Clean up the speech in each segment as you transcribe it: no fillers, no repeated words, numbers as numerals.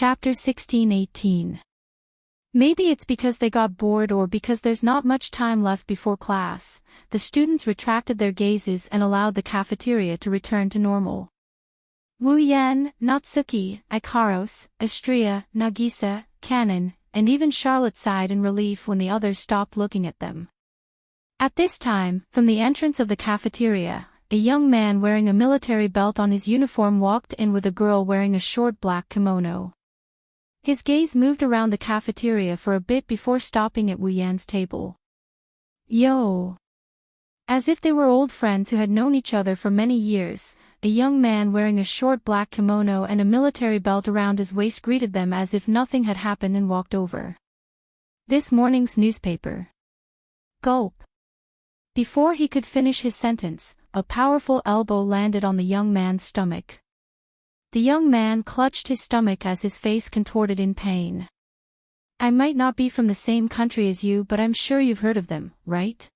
Chapter 16-18. Maybe it's because they got bored or because there's not much time left before class, the students retracted their gazes and allowed the cafeteria to return to normal. Wu Yan, Natsuki, Ikaros, Astria, Nagisa, Kanon, and even Charlotte sighed in relief when the others stopped looking at them. At this time, from the entrance of the cafeteria, a young man wearing a military belt on his uniform walked in with a girl wearing a short black kimono. His gaze moved around the cafeteria for a bit before stopping at Wu Yan's table. Yo! As if they were old friends who had known each other for many years, a young man wearing a short black kimono and a military belt around his waist greeted them as if nothing had happened and walked over. This morning's newspaper. Gulp. Before he could finish his sentence, a powerful elbow landed on the young man's stomach. The young man clutched his stomach as his face contorted in pain. I might not be from the same country as you, but I'm sure you've heard of them, right?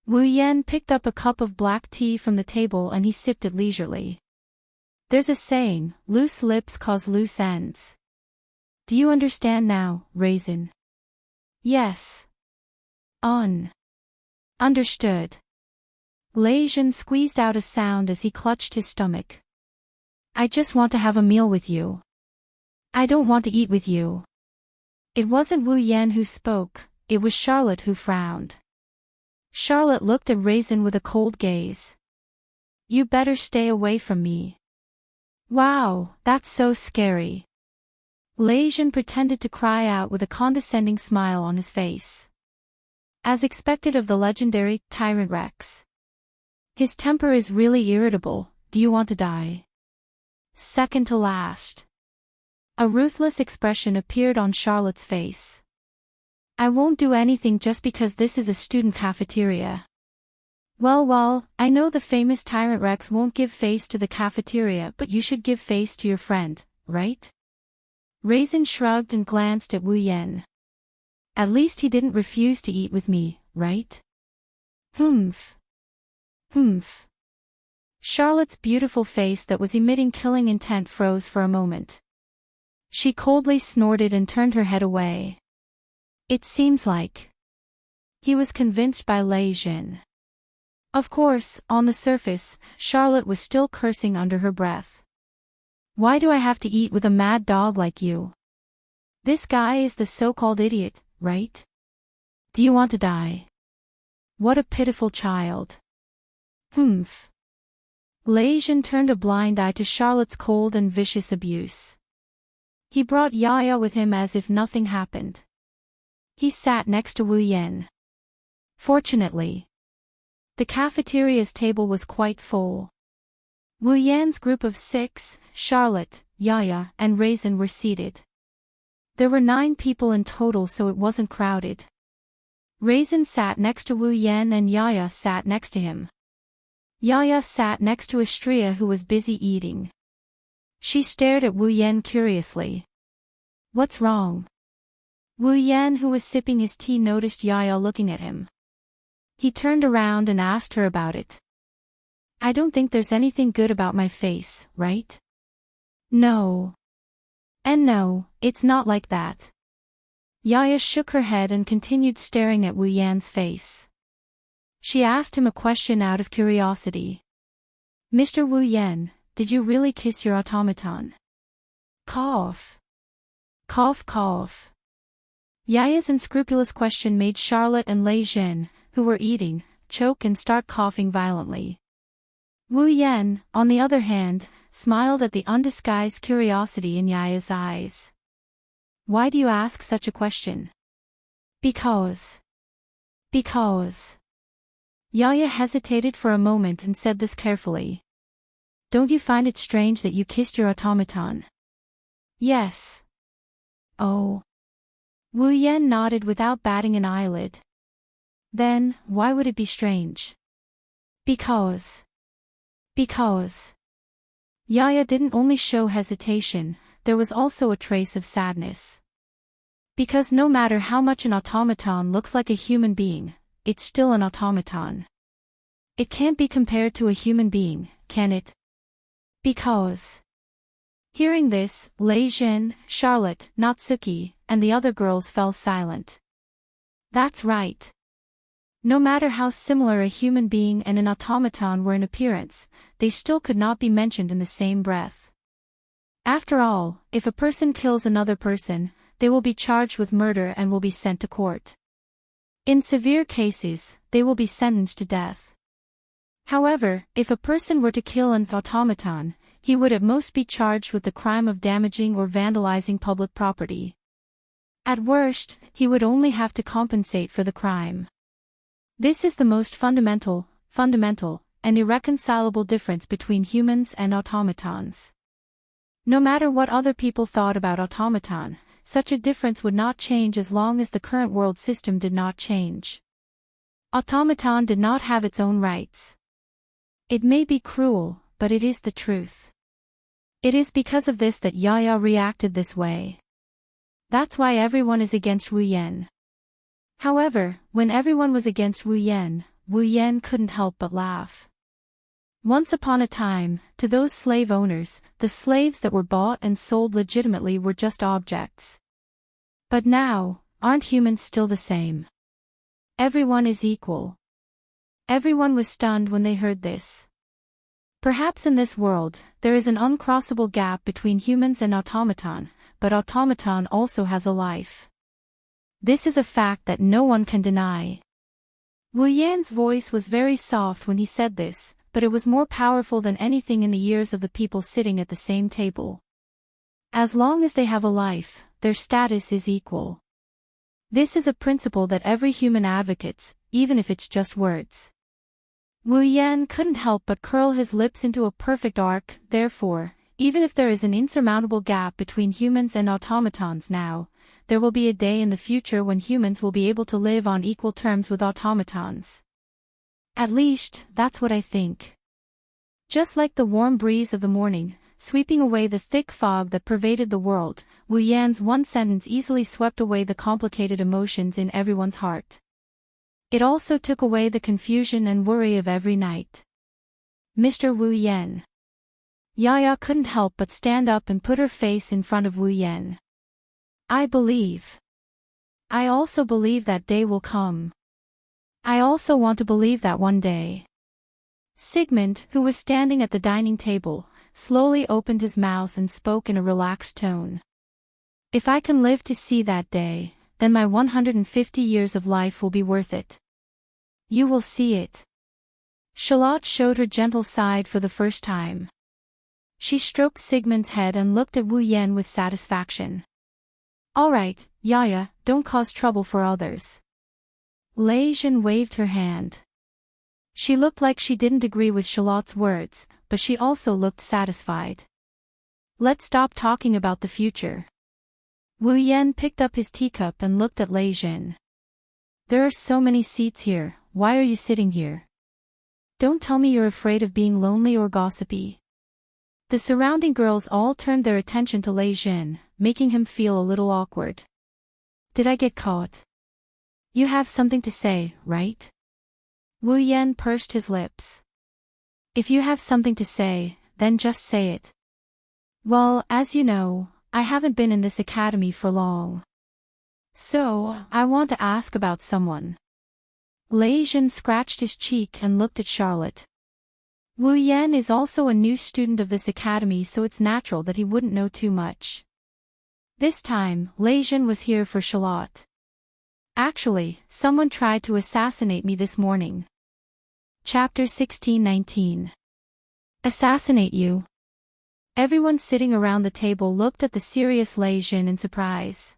Wu Yan picked up a cup of black tea from the table and he sipped it leisurely. There's a saying, loose lips cause loose ends. Do you understand now, Raisin? Yes. Understood. Lei Jin squeezed out a sound as he clutched his stomach. I just want to have a meal with you. I don't want to eat with you. It wasn't Wu Yan who spoke, it was Charlotte who frowned. Charlotte looked at Raisin with a cold gaze. You better stay away from me. Wow, that's so scary. Lei Jin pretended to cry out with a condescending smile on his face. As expected of the legendary Tyrant Rex. His temper is really irritable, do you want to die? Second to last. A ruthless expression appeared on Charlotte's face. I won't do anything just because this is a student cafeteria. Well, I know the famous Tyrant Rex won't give face to the cafeteria, but you should give face to your friend, right? Raisin shrugged and glanced at Wu Yan. At least he didn't refuse to eat with me, right? Humph. Charlotte's beautiful face that was emitting killing intent froze for a moment. She coldly snorted and turned her head away. It seems like. He was convinced by Lei Jin. Of course, on the surface, Charlotte was still cursing under her breath. Why do I have to eat with a mad dog like you? This guy is the so-called idiot, right? Do you want to die? What a pitiful child. Humph. Lei Jin turned a blind eye to Charlotte's cold and vicious abuse. He brought Yaya with him as if nothing happened. He sat next to Wu Yan. Fortunately, the cafeteria's table was quite full. Wu Yan's group of 6, Charlotte, Yaya, and Raisin were seated. There were 9 people in total, so it wasn't crowded. Raisin sat next to Wu Yan and Yaya sat next to him. Yaya sat next to Astria, who was busy eating. She stared at Wu Yan curiously. What's wrong? Wu Yan, who was sipping his tea, noticed Yaya looking at him. He turned around and asked her about it. I don't think there's anything good about my face, right? No. And no, it's not like that. Yaya shook her head and continued staring at Wu Yan's face. She asked him a question out of curiosity. Mr. Wu Yan, did you really kiss your automaton? Cough. Cough, cough. Yaya's unscrupulous question made Charlotte and Lei Jin, who were eating, choke and start coughing violently. Wu Yan, on the other hand, smiled at the undisguised curiosity in Yaya's eyes. Why do you ask such a question? Because. Yaya hesitated for a moment and said this carefully. Don't you find it strange that you kissed your automaton? Yes. Oh. Wu Yan nodded without batting an eyelid. Then, why would it be strange? Because. Yaya didn't only show hesitation, there was also a trace of sadness. Because no matter how much an automaton looks like a human being, it's still an automaton. It can't be compared to a human being, can it? Because. Hearing this, Lei Jin, Charlotte, Natsuki, and the other girls fell silent. That's right. No matter how similar a human being and an automaton were in appearance, they still could not be mentioned in the same breath. After all, if a person kills another person, they will be charged with murder and will be sent to court. In severe cases, they will be sentenced to death. However, if a person were to kill an automaton, he would at most be charged with the crime of damaging or vandalizing public property. At worst, he would only have to compensate for the crime. This is the most fundamental, and irreconcilable difference between humans and automatons. No matter what other people thought about automaton, such a difference would not change as long as the current world system did not change. Automaton did not have its own rights. It may be cruel, but it is the truth. It is because of this that Yaya reacted this way. That's why everyone is against Wu Yan. However, when everyone was against Wu Yan couldn't help but laugh. Once upon a time, to those slave owners, the slaves that were bought and sold legitimately were just objects. But now, aren't humans still the same? Everyone is equal. Everyone was stunned when they heard this. Perhaps in this world, there is an uncrossable gap between humans and automaton, but automaton also has a life. This is a fact that no one can deny. Wu Yan's voice was very soft when he said this, but it was more powerful than anything in the ears of the people sitting at the same table. As long as they have a life, their status is equal. This is a principle that every human advocates, even if it's just words. Wu Yan couldn't help but curl his lips into a perfect arc. Therefore, even if there is an insurmountable gap between humans and automatons now, there will be a day in the future when humans will be able to live on equal terms with automatons. At least, that's what I think. Just like the warm breeze of the morning, sweeping away the thick fog that pervaded the world, Wu Yan's one sentence easily swept away the complicated emotions in everyone's heart. It also took away the confusion and worry of every night. Mr. Wu Yan. Yaya couldn't help but stand up and put her face in front of Wu Yan. I also believe that day will come. I also want to believe that one day. Sigmund, who was standing at the dining table, slowly opened his mouth and spoke in a relaxed tone. If I can live to see that day, then my 150 years of life will be worth it. You will see it. Charlotte showed her gentle side for the first time. She stroked Sigmund's head and looked at Wu Yan with satisfaction. All right, Yaya, don't cause trouble for others. Lei Jin waved her hand. She looked like she didn't agree with Charlotte's words, but she also looked satisfied. Let's stop talking about the future. Wu Yan picked up his teacup and looked at Lei Jin. There are so many seats here, why are you sitting here? Don't tell me you're afraid of being lonely or gossipy. The surrounding girls all turned their attention to Lei Jin, making him feel a little awkward. Did I get caught? You have something to say, right? Wu Yan pursed his lips. If you have something to say, then just say it. Well, as you know, I haven't been in this academy for long. So, I want to ask about someone. Lei Jin scratched his cheek and looked at Charlotte. Wu Yan is also a new student of this academy, so it's natural that he wouldn't know too much. This time, Lei Jin was here for Charlotte. Actually, someone tried to assassinate me this morning. Chapter 16-19. Assassinate you? Everyone sitting around the table looked at the serious Lei Jin in surprise.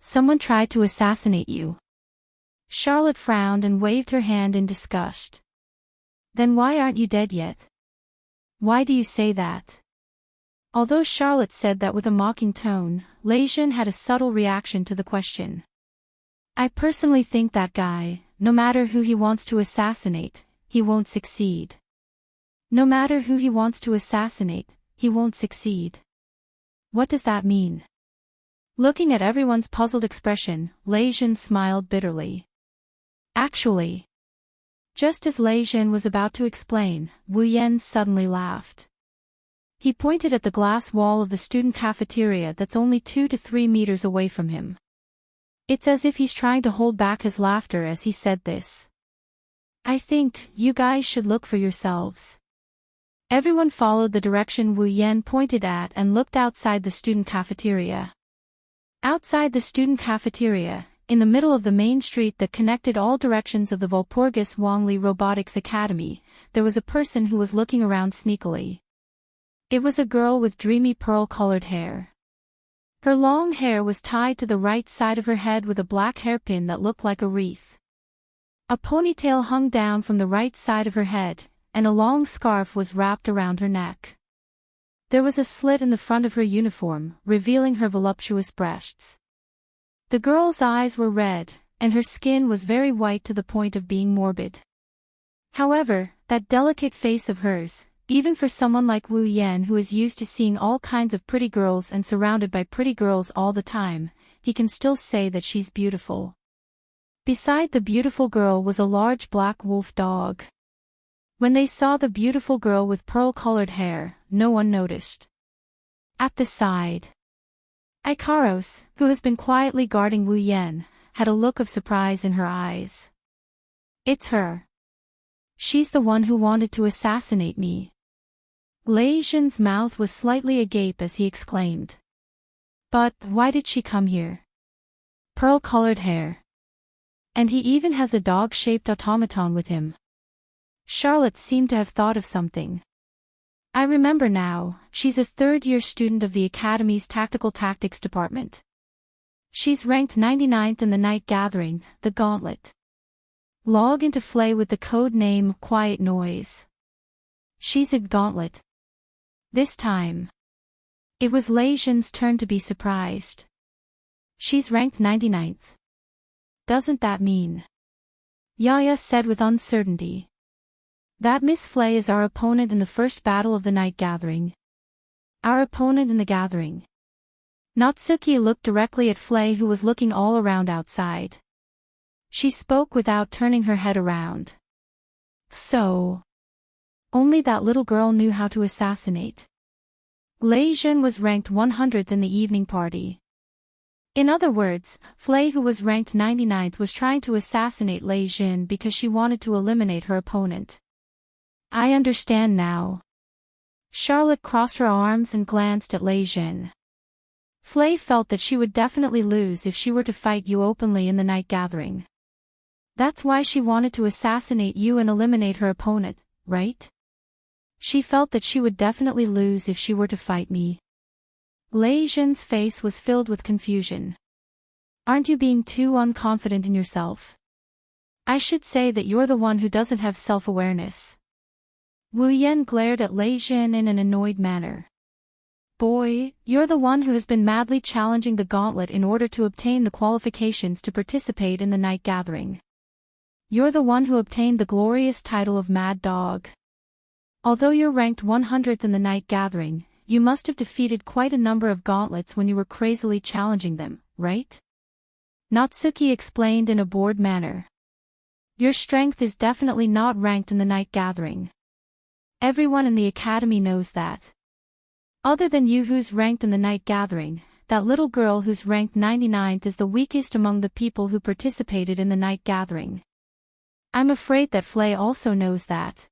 Someone tried to assassinate you? Charlotte frowned and waved her hand in disgust. Then why aren't you dead yet? Why do you say that? Although Charlotte said that with a mocking tone, Lei Jin had a subtle reaction to the question. I personally think that guy, no matter who he wants to assassinate, he won't succeed. No matter who he wants to assassinate, he won't succeed. What does that mean? Looking at everyone's puzzled expression, Lei Jin smiled bitterly. Actually. Just as Lei Jin was about to explain, Wu Yan suddenly laughed. He pointed at the glass wall of the student cafeteria that's only 2 to 3 meters away from him. It's as if he's trying to hold back his laughter as he said this. I think you guys should look for yourselves. Everyone followed the direction Wu Yan pointed at and looked outside the student cafeteria. Outside the student cafeteria, in the middle of the main street that connected all directions of the Walpurgis Wangli Robotics Academy, there was a person who was looking around sneakily. It was a girl with dreamy pearl-colored hair. Her long hair was tied to the right side of her head with a black hairpin that looked like a wreath. A ponytail hung down from the right side of her head, and a long scarf was wrapped around her neck. There was a slit in the front of her uniform, revealing her voluptuous breasts. The girl's eyes were red, and her skin was very white to the point of being morbid. However, that delicate face of hers, even for someone like Wu Yan who is used to seeing all kinds of pretty girls and surrounded by pretty girls all the time, he can still say that she's beautiful. Beside the beautiful girl was a large black wolf dog. When they saw the beautiful girl with pearl-colored hair, no one noticed. At the side, Ikaros, who has been quietly guarding Wu Yan, had a look of surprise in her eyes. It's her. She's the one who wanted to assassinate me. Lei Zhen's mouth was slightly agape as he exclaimed. But why did she come here? Pearl-colored hair. And he even has a dog-shaped automaton with him. Charlotte seemed to have thought of something. I remember now, she's a third-year student of the Academy's Tactical Tactics Department. She's ranked 99th in the Night Gathering, the Gauntlet. Log into Flay with the code name Quiet Noise. She's a Gauntlet. This time, it was Lei Zhen's turn to be surprised. She's ranked 99th. Doesn't that mean? Yaya said with uncertainty. That Miss Flay is our opponent in the first battle of the Night Gathering. Our opponent in the gathering. Natsuki looked directly at Flay who was looking all around outside. She spoke without turning her head around. So, only that little girl knew how to assassinate. Lei Zhen was ranked 100th in the evening party. In other words, Flay who was ranked 99th was trying to assassinate Lei Zhen because she wanted to eliminate her opponent. I understand now. Charlotte crossed her arms and glanced at Lei Zhen. Flay felt that she would definitely lose if she were to fight you openly in the Night Gathering. That's why she wanted to assassinate you and eliminate her opponent, right? She felt that she would definitely lose if she were to fight me. Lei Zhen's face was filled with confusion. Aren't you being too unconfident in yourself? I should say that you're the one who doesn't have self-awareness. Wu Yan glared at Lei Zhen in an annoyed manner. Boy, you're the one who has been madly challenging the gauntlet in order to obtain the qualifications to participate in the Night Gathering. You're the one who obtained the glorious title of Mad Dog. Although you're ranked 100th in the Night Gathering, you must have defeated quite a number of gauntlets when you were crazily challenging them, right? Natsuki explained in a bored manner. Your strength is definitely not ranked in the Night Gathering. Everyone in the academy knows that. Other than you who's ranked in the Night Gathering, that little girl who's ranked 99th is the weakest among the people who participated in the Night Gathering. I'm afraid that Flay also knows that.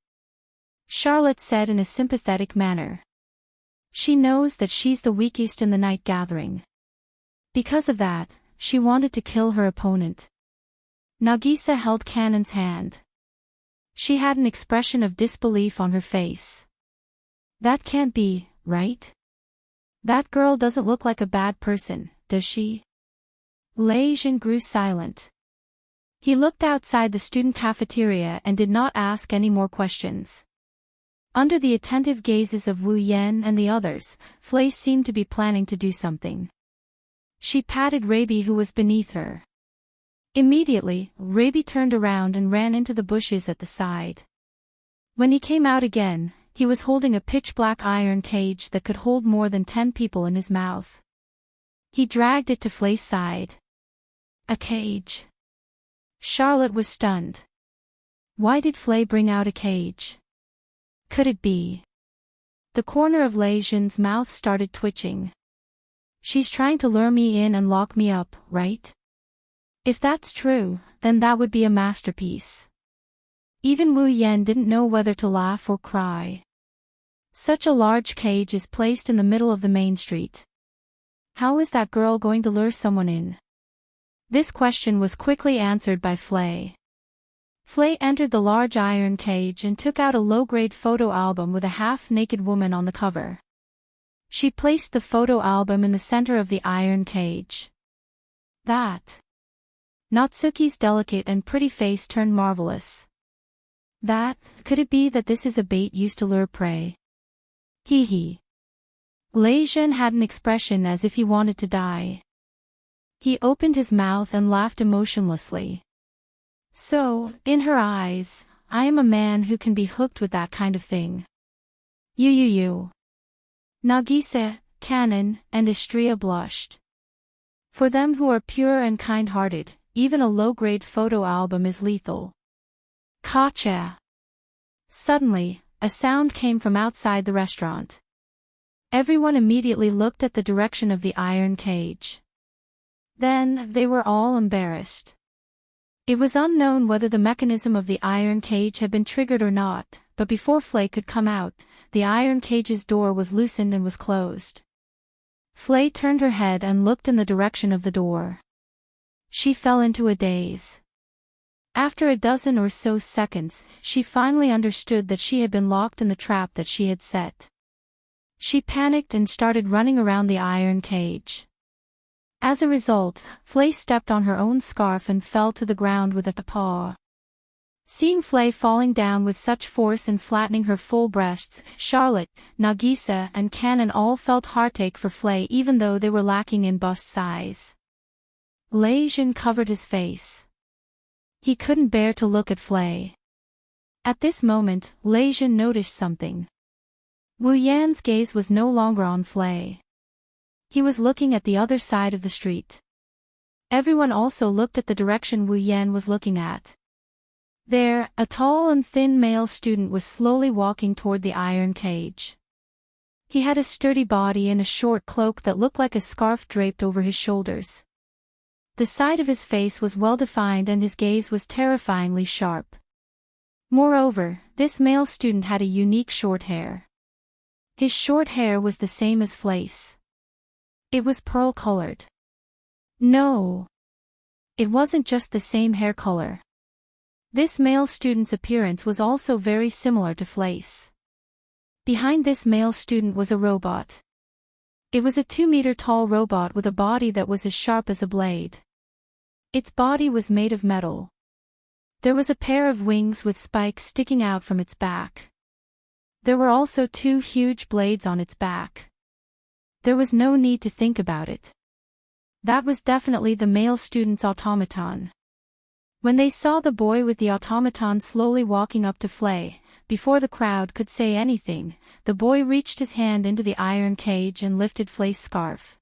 Charlotte said in a sympathetic manner. She knows that she's the weakest in the Night Gathering. Because of that, she wanted to kill her opponent. Nagisa held Cannon's hand. She had an expression of disbelief on her face. That can't be, right? That girl doesn't look like a bad person, does she? Lei Zhen grew silent. He looked outside the student cafeteria and did not ask any more questions. Under the attentive gazes of Wu Yan and the others, Flay seemed to be planning to do something. She patted Raby who was beneath her. Immediately, Raby turned around and ran into the bushes at the side. When he came out again, he was holding a pitch-black iron cage that could hold more than 10 people in his mouth. He dragged it to Flay's side. A cage. Charlotte was stunned. Why did Flay bring out a cage? Could it be? The corner of Lei Zhen's mouth started twitching. She's trying to lure me in and lock me up, right? If that's true, then that would be a masterpiece. Even Wu Yan didn't know whether to laugh or cry. Such a large cage is placed in the middle of the main street. How is that girl going to lure someone in? This question was quickly answered by Flay. Flay entered the large iron cage and took out a low-grade photo album with a half-naked woman on the cover. She placed the photo album in the center of the iron cage. That. Natsuki's delicate and pretty face turned marvelous. That, could it be that this is a bait used to lure prey? Hee hee. Lei Zhen had an expression as if he wanted to die. He opened his mouth and laughed emotionlessly. So, in her eyes, I am a man who can be hooked with that kind of thing. You. Nagisa, Kanon, and Istria blushed. For them who are pure and kind-hearted, even a low-grade photo album is lethal. Gotcha. Suddenly, a sound came from outside the restaurant. Everyone immediately looked at the direction of the iron cage. Then, they were all embarrassed. It was unknown whether the mechanism of the iron cage had been triggered or not, but before Flay could come out, the iron cage's door was loosened and was closed. Flay turned her head and looked in the direction of the door. She fell into a daze. After a dozen or so seconds, she finally understood that she had been locked in the trap that she had set. She panicked and started running around the iron cage. As a result, Flay stepped on her own scarf and fell to the ground with a paw. Seeing Flay falling down with such force and flattening her full breasts, Charlotte, Nagisa and Kanon all felt heartache for Flay even though they were lacking in bust size. Lei Zhen covered his face. He couldn't bear to look at Flay. At this moment, Lei Zhen noticed something. Wu Yan's gaze was no longer on Flay. He was looking at the other side of the street. Everyone also looked at the direction Wu Yan was looking at. There, a tall and thin male student was slowly walking toward the iron cage. He had a sturdy body and a short cloak that looked like a scarf draped over his shoulders. The side of his face was well-defined and his gaze was terrifyingly sharp. Moreover, this male student had a unique short hair. His short hair was the same as Flay's. It was pearl-colored. No. It wasn't just the same hair color. This male student's appearance was also very similar to Flay's. Behind this male student was a robot. It was a 2-meter-tall robot with a body that was as sharp as a blade. Its body was made of metal. There was a pair of wings with spikes sticking out from its back. There were also 2 huge blades on its back. There was no need to think about it. That was definitely the male student's automaton. When they saw the boy with the automaton slowly walking up to Flay, before the crowd could say anything, the boy reached his hand into the iron cage and lifted Flay's scarf.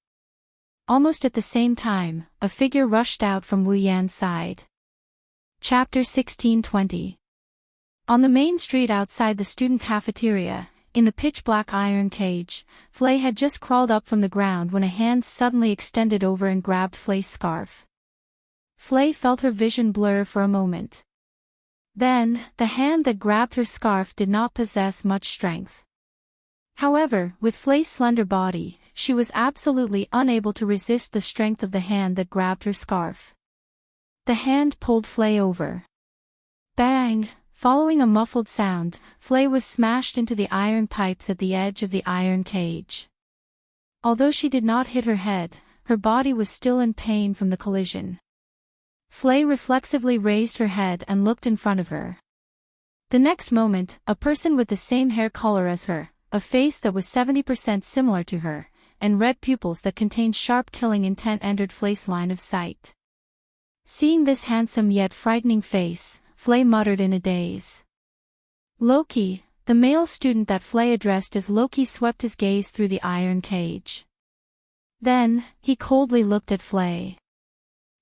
Almost at the same time, a figure rushed out from Wu Yan's side. Chapter 1620. On the main street outside the student cafeteria, in the pitch-black iron cage, Flay had just crawled up from the ground when a hand suddenly extended over and grabbed Flay's scarf. Flay felt her vision blur for a moment. Then, the hand that grabbed her scarf did not possess much strength. However, with Flay's slender body, she was absolutely unable to resist the strength of the hand that grabbed her scarf. The hand pulled Flay over. Bang! Following a muffled sound, Flay was smashed into the iron pipes at the edge of the iron cage. Although she did not hit her head, her body was still in pain from the collision. Flay reflexively raised her head and looked in front of her. The next moment, a person with the same hair color as her, a face that was 70% similar to her, and red pupils that contained sharp killing intent entered Flay's line of sight. Seeing this handsome yet frightening face, Flay muttered in a daze. Loki, the male student that Flay addressed as Loki swept his gaze through the iron cage. Then, he coldly looked at Flay.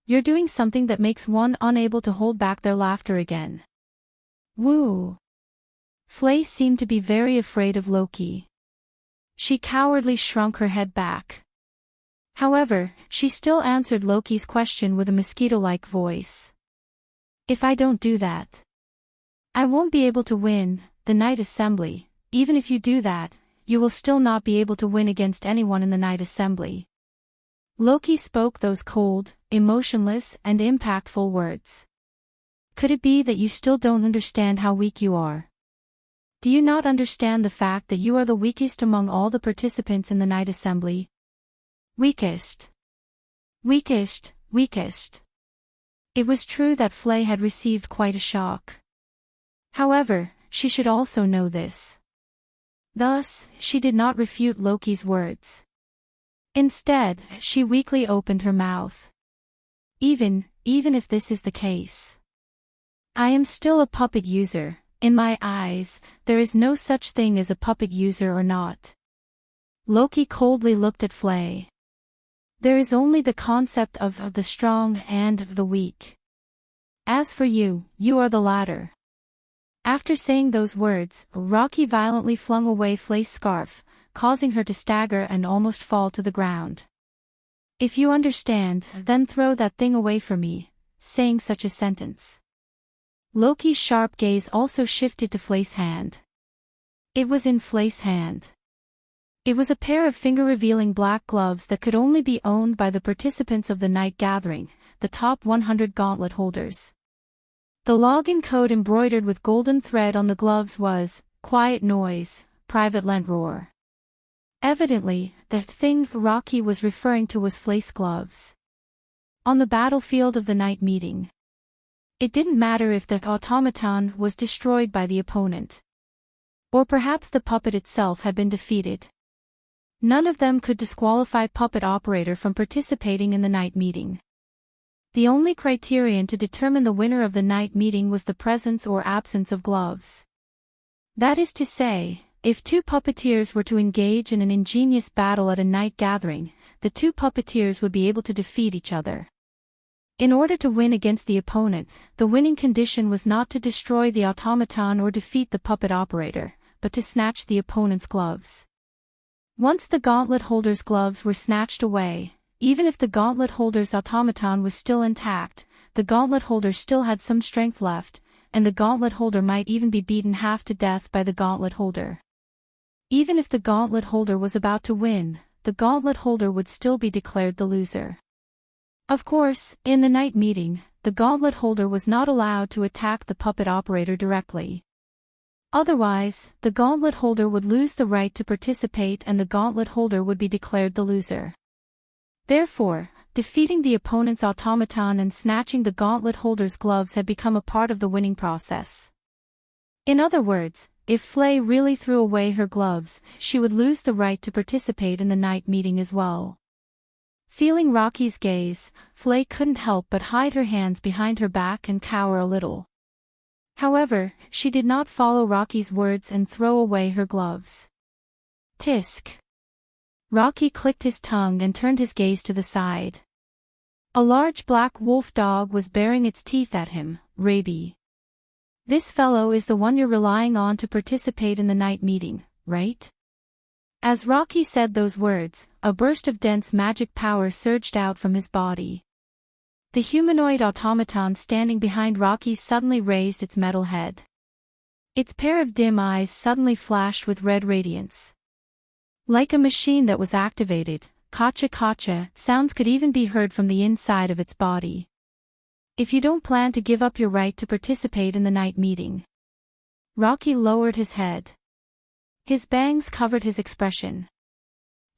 You're doing something that makes one unable to hold back their laughter again. Woo! Flay seemed to be very afraid of Loki. She cowardly shrunk her head back. However, she still answered Loki's question with a mosquito-like voice. If I don't do that, I won't be able to win the Night Assembly. Even if you do that, you will still not be able to win against anyone in the Night Assembly. Loki spoke those cold, emotionless, and impactful words. Could it be that you still don't understand how weak you are? Do you not understand the fact that you are the weakest among all the participants in the Night Assembly? Weakest. Weakest, weakest. It was true that Flay had received quite a shock. However, she should also know this. Thus, she did not refute Loki's words. Instead, she weakly opened her mouth. Even if this is the case, I am still a puppet user. In my eyes, there is no such thing as a puppet user or not. Loki coldly looked at Flay. There is only the concept of the strong and the weak. As for you, you are the latter. After saying those words, Rocky violently flung away Flay's scarf, causing her to stagger and almost fall to the ground. If you understand, then throw that thing away from me, saying such a sentence. Loki's sharp gaze also shifted to Flay's hand. It was in Flay's hand. It was a pair of finger-revealing black gloves that could only be owned by the participants of the night gathering, the top 100 gauntlet holders. The login code embroidered with golden thread on the gloves was, "Quiet Noise, Private Lent Roar." Evidently, the thing Rocky was referring to was Flay's gloves. On the battlefield of the night meeting, it didn't matter if the automaton was destroyed by the opponent, or perhaps the puppet itself had been defeated. None of them could disqualify Puppet Operator from participating in the night meeting. The only criterion to determine the winner of the night meeting was the presence or absence of gloves. That is to say, if two puppeteers were to engage in an ingenious battle at a night gathering, the two puppeteers would be able to defeat each other. In order to win against the opponent, the winning condition was not to destroy the automaton or defeat the puppet operator, but to snatch the opponent's gloves. Once the gauntlet holder's gloves were snatched away, even if the gauntlet holder's automaton was still intact, the gauntlet holder still had some strength left, and the gauntlet holder might even be beaten half to death by the gauntlet holder. Even if the gauntlet holder was about to win, the gauntlet holder would still be declared the loser. Of course, in the night meeting, the gauntlet holder was not allowed to attack the puppet operator directly. Otherwise, the gauntlet holder would lose the right to participate and the gauntlet holder would be declared the loser. Therefore, defeating the opponent's automaton and snatching the gauntlet holder's gloves had become a part of the winning process. In other words, if Flay really threw away her gloves, she would lose the right to participate in the night meeting as well. Feeling Rocky's gaze, Flay couldn't help but hide her hands behind her back and cower a little. However, she did not follow Rocky's words and throw away her gloves. Tisk. Rocky clicked his tongue and turned his gaze to the side. A large black wolf dog was baring its teeth at him. Raby. This fellow is the one you're relying on to participate in the night meeting, right? As Rocky said those words, a burst of dense magic power surged out from his body. The humanoid automaton standing behind Rocky suddenly raised its metal head. Its pair of dim eyes suddenly flashed with red radiance. Like a machine that was activated, kacha sounds could even be heard from the inside of its body. If you don't plan to give up your right to participate in the night meeting. Rocky lowered his head. His bangs covered his expression.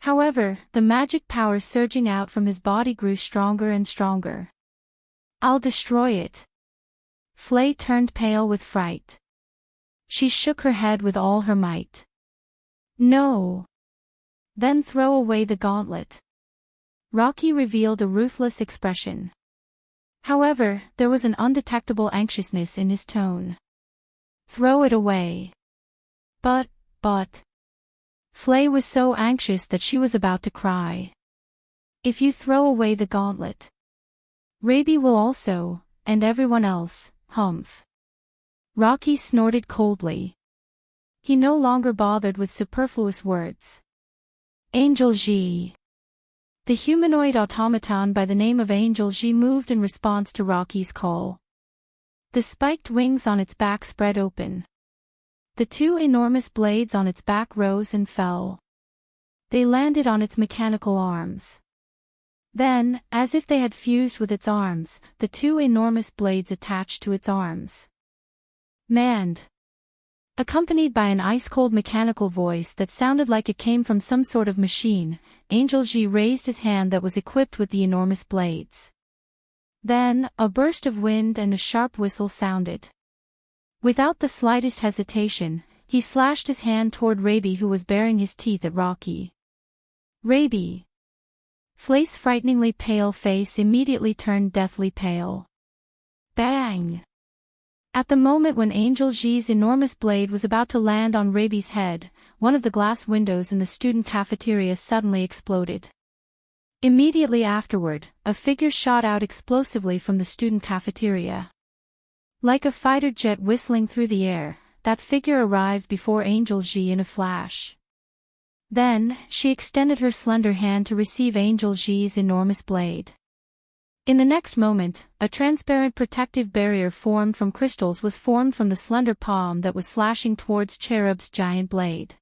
However, the magic power surging out from his body grew stronger and stronger. I'll destroy it. Flay turned pale with fright. She shook her head with all her might. No. Then throw away the gauntlet. Rocky revealed a ruthless expression. However, there was an undetectable anxiousness in his tone. Throw it away. But. Flay was so anxious that she was about to cry. If you throw away the gauntlet, Raby will also, and everyone else, humph. Rocky snorted coldly. He no longer bothered with superfluous words. Angel G. The humanoid automaton by the name of Angel G moved in response to Rocky's call. The spiked wings on its back spread open. The two enormous blades on its back rose and fell. They landed on its mechanical arms. Then, as if they had fused with its arms, the two enormous blades attached to its arms. Manned. Accompanied by an ice-cold mechanical voice that sounded like it came from some sort of machine, Angel G raised his hand that was equipped with the enormous blades. Then, a burst of wind and a sharp whistle sounded. Without the slightest hesitation, he slashed his hand toward Raby, who was baring his teeth at Rocky. Raby. Flay's frighteningly pale face immediately turned deathly pale. Bang! At the moment when Angel G's enormous blade was about to land on Raby's head, one of the glass windows in the student cafeteria suddenly exploded. Immediately afterward, a figure shot out explosively from the student cafeteria. Like a fighter jet whistling through the air, that figure arrived before Angel G in a flash. Then, she extended her slender hand to receive Angel G's enormous blade. In the next moment, a transparent protective barrier formed from crystals was formed from the slender palm that was slashing towards Cherub's giant blade.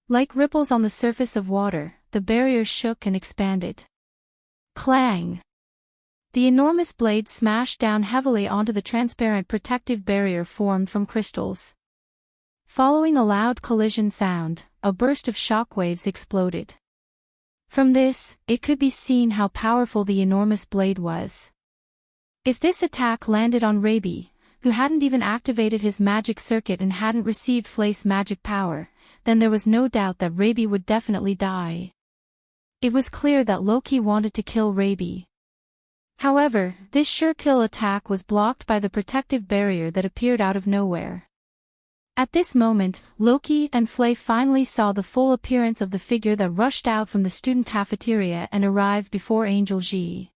Like ripples on the surface of water, the barrier shook and expanded. Clang! The enormous blade smashed down heavily onto the transparent protective barrier formed from crystals. Following a loud collision sound, a burst of shockwaves exploded. From this, it could be seen how powerful the enormous blade was. If this attack landed on Raby, who hadn't even activated his magic circuit and hadn't received Flay's magic power, then there was no doubt that Raby would definitely die. It was clear that Loki wanted to kill Raby. However, this sure-kill attack was blocked by the protective barrier that appeared out of nowhere. At this moment, Loki and Flay finally saw the full appearance of the figure that rushed out from the student cafeteria and arrived before Angel G.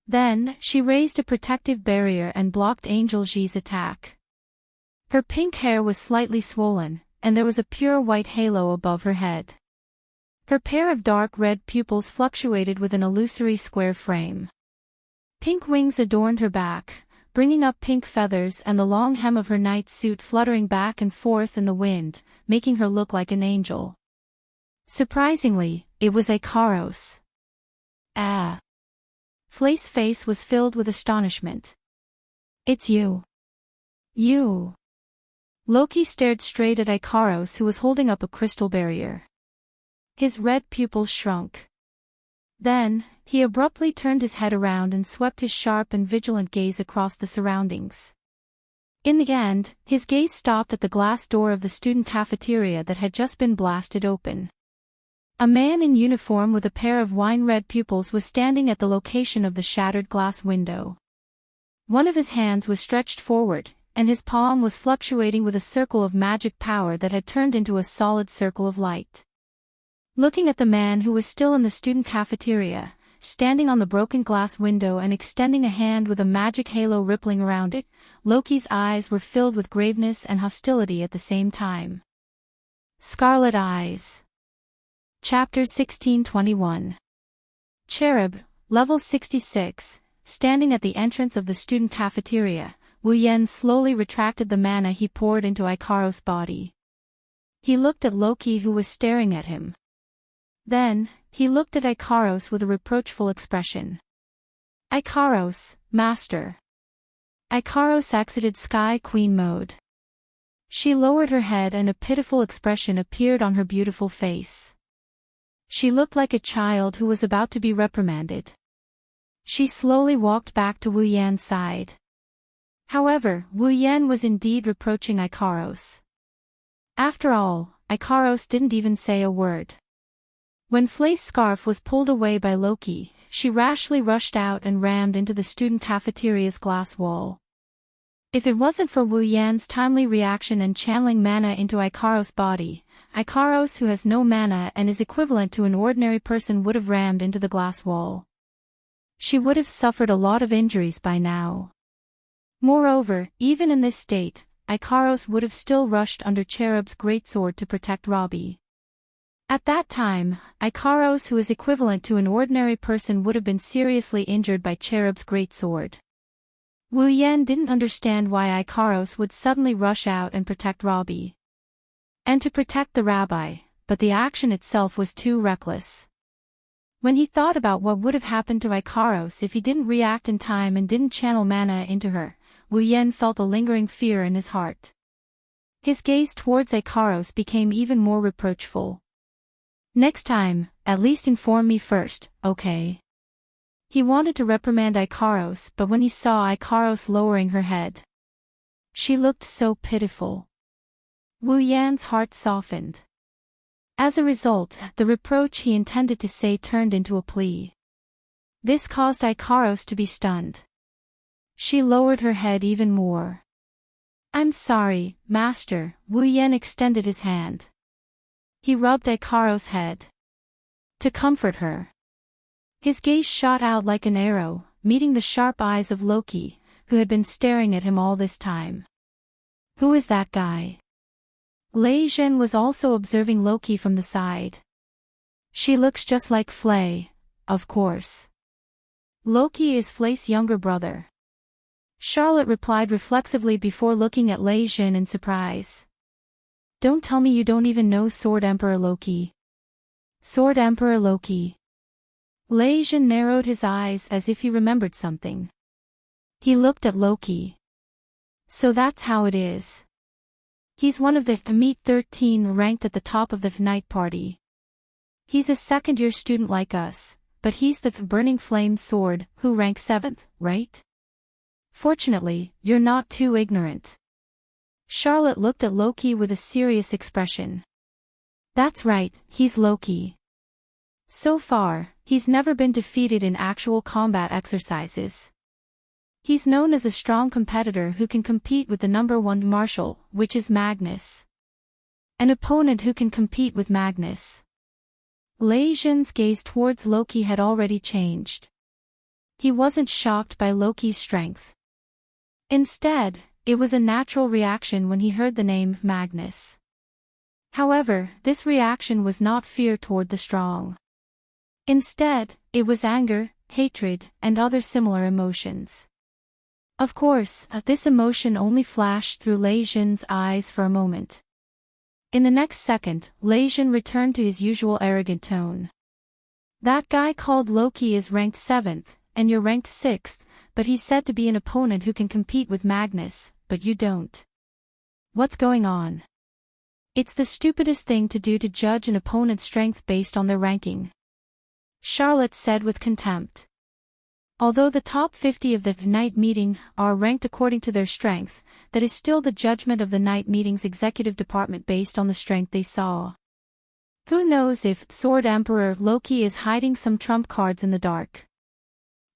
Then, she raised a protective barrier and blocked Angel G's attack. Her pink hair was slightly swollen, and there was a pure white halo above her head. Her pair of dark red pupils fluctuated with an illusory square frame. Pink wings adorned her back, bringing up pink feathers and the long hem of her night suit fluttering back and forth in the wind, making her look like an angel. Surprisingly, it was Icaros. Ah! Flay's face was filled with astonishment. It's you. You. Loki stared straight at Icaros, who was holding up a crystal barrier. His red pupils shrunk. Then, he abruptly turned his head around and swept his sharp and vigilant gaze across the surroundings. In the end, his gaze stopped at the glass door of the student cafeteria that had just been blasted open. A man in uniform with a pair of wine-red pupils was standing at the location of the shattered glass window. One of his hands was stretched forward, and his palm was fluctuating with a circle of magic power that had turned into a solid circle of light. Looking at the man who was still in the student cafeteria, standing on the broken glass window and extending a hand with a magic halo rippling around it, Loki's eyes were filled with graveness and hostility at the same time. Scarlet Eyes. Chapter 1621. Cherub, level 66, standing at the entrance of the student cafeteria, Wu Yen slowly retracted the mana he poured into Icaros' body. He looked at Loki, who was staring at him. Then, he looked at Icaros with a reproachful expression. Icaros, master. Icaros exited Sky Queen mode. She lowered her head and a pitiful expression appeared on her beautiful face. She looked like a child who was about to be reprimanded. She slowly walked back to Wu Yan's side. However, Wu Yan was indeed reproaching Icaros. After all, Icaros didn't even say a word. When Flay's scarf was pulled away by Loki, she rashly rushed out and rammed into the student cafeteria's glass wall. If it wasn't for Wu Yan's timely reaction and channeling mana into Icaros' body, Icaros, who has no mana and is equivalent to an ordinary person, would have rammed into the glass wall. She would have suffered a lot of injuries by now. Moreover, even in this state, Icaros would have still rushed under Cherub's greatsword to protect Robbie. At that time, Ikaros, who is equivalent to an ordinary person, would have been seriously injured by Cherub's great sword. Wu Yan didn't understand why Ikaros would suddenly rush out and protect Robbie. And to protect the rabbi, but the action itself was too reckless. When he thought about what would have happened to Ikaros if he didn't react in time and didn't channel mana into her, Wu Yan felt a lingering fear in his heart. His gaze towards Ikaros became even more reproachful. Next time, at least inform me first, okay? He wanted to reprimand Ikaros, but when he saw Ikaros lowering her head, she looked so pitiful. Wu Yan's heart softened. As a result, the reproach he intended to say turned into a plea. This caused Ikaros to be stunned. She lowered her head even more. I'm sorry, Master. Wu Yan extended his hand. He rubbed Ikaros' head to comfort her. His gaze shot out like an arrow, meeting the sharp eyes of Loki, who had been staring at him all this time. Who is that guy? Lei Zhen was also observing Loki from the side. She looks just like Flay, of course. Loki is Flay's younger brother. Charlotte replied reflexively before looking at Lei Zhen in surprise. Don't tell me you don't even know Sword Emperor Loki. Sword Emperor Loki. Lei Zhen narrowed his eyes as if he remembered something. He looked at Loki. So that's how it is. He's one of the Meet 13 ranked at the top of the night party. He's a second-year student like us, but he's the Burning Flame Sword, who ranks 7th, right? Fortunately, you're not too ignorant. Charlotte looked at Loki with a serious expression. That's right, he's Loki. So far, he's never been defeated in actual combat exercises. He's known as a strong competitor who can compete with the #1 marshal, which is Magnus. An opponent who can compete with Magnus. Lei Zhen's gaze towards Loki had already changed. He wasn't shocked by Loki's strength. Instead, it was a natural reaction when he heard the name Magnus. However, this reaction was not fear toward the strong. Instead, it was anger, hatred, and other similar emotions. Of course, this emotion only flashed through Lei Zhen's eyes for a moment. In the next second, Lei Zhen returned to his usual arrogant tone. That guy called Loki is ranked 7th, and you're ranked 6th, but he's said to be an opponent who can compete with Magnus, but you don't. What's going on? It's the stupidest thing to do to judge an opponent's strength based on their ranking. Charlotte said with contempt. Although the top 50 of the night meeting are ranked according to their strength, that is still the judgment of the night meeting's executive department based on the strength they saw. Who knows if Sword Emperor Loki is hiding some trump cards in the dark.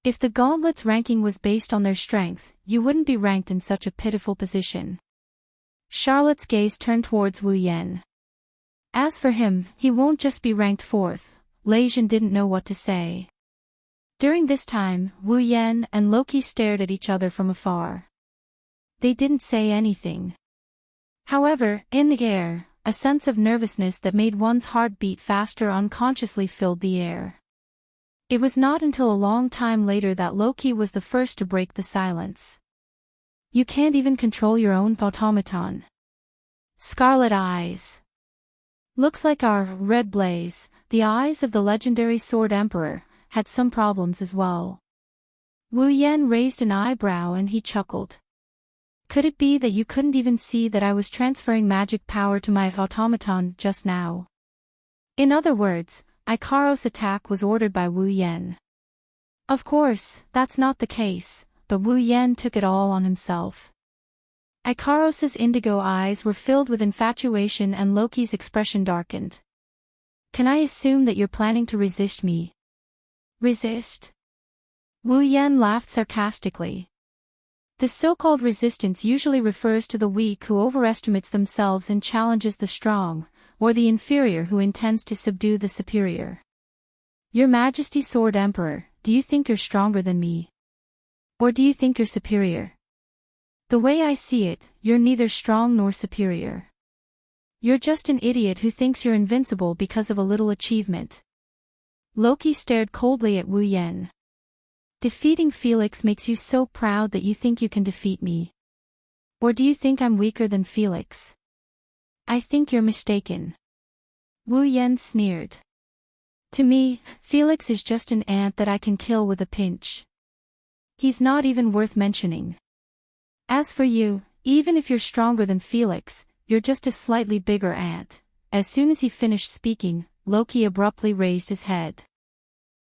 If the Gauntlet's ranking was based on their strength, you wouldn't be ranked in such a pitiful position. Charlotte's gaze turned towards Wu Yan. As for him, he won't just be ranked 4th. Lei Zhen didn't know what to say. During this time, Wu Yan and Loki stared at each other from afar. They didn't say anything. However, in the air, a sense of nervousness that made one's heart beat faster unconsciously filled the air. It was not until a long time later that Loki was the first to break the silence. You can't even control your own automaton. Scarlet eyes. Looks like our red blaze, the eyes of the legendary Sword Emperor, had some problems as well. Wu Yan raised an eyebrow and he chuckled. Could it be that you couldn't even see that I was transferring magic power to my automaton just now? In other words, Ikaros' attack was ordered by Wu Yan. Of course, that's not the case, but Wu Yan took it all on himself. Ikaros' indigo eyes were filled with infatuation and Loki's expression darkened. Can I assume that you're planning to resist me? Resist? Wu Yan laughed sarcastically. The so-called resistance usually refers to the weak who overestimates themselves and challenges the strong, or the inferior who intends to subdue the superior. Your Majesty Sword Emperor, do you think you're stronger than me? Or do you think you're superior? The way I see it, you're neither strong nor superior. You're just an idiot who thinks you're invincible because of a little achievement. Loki stared coldly at Wu Yen. Defeating Felix makes you so proud that you think you can defeat me. Or do you think I'm weaker than Felix? I think you're mistaken. Wu Yen sneered. To me, Felix is just an ant that I can kill with a pinch. He's not even worth mentioning. As for you, even if you're stronger than Felix, you're just a slightly bigger ant. As soon as he finished speaking, Loki abruptly raised his head.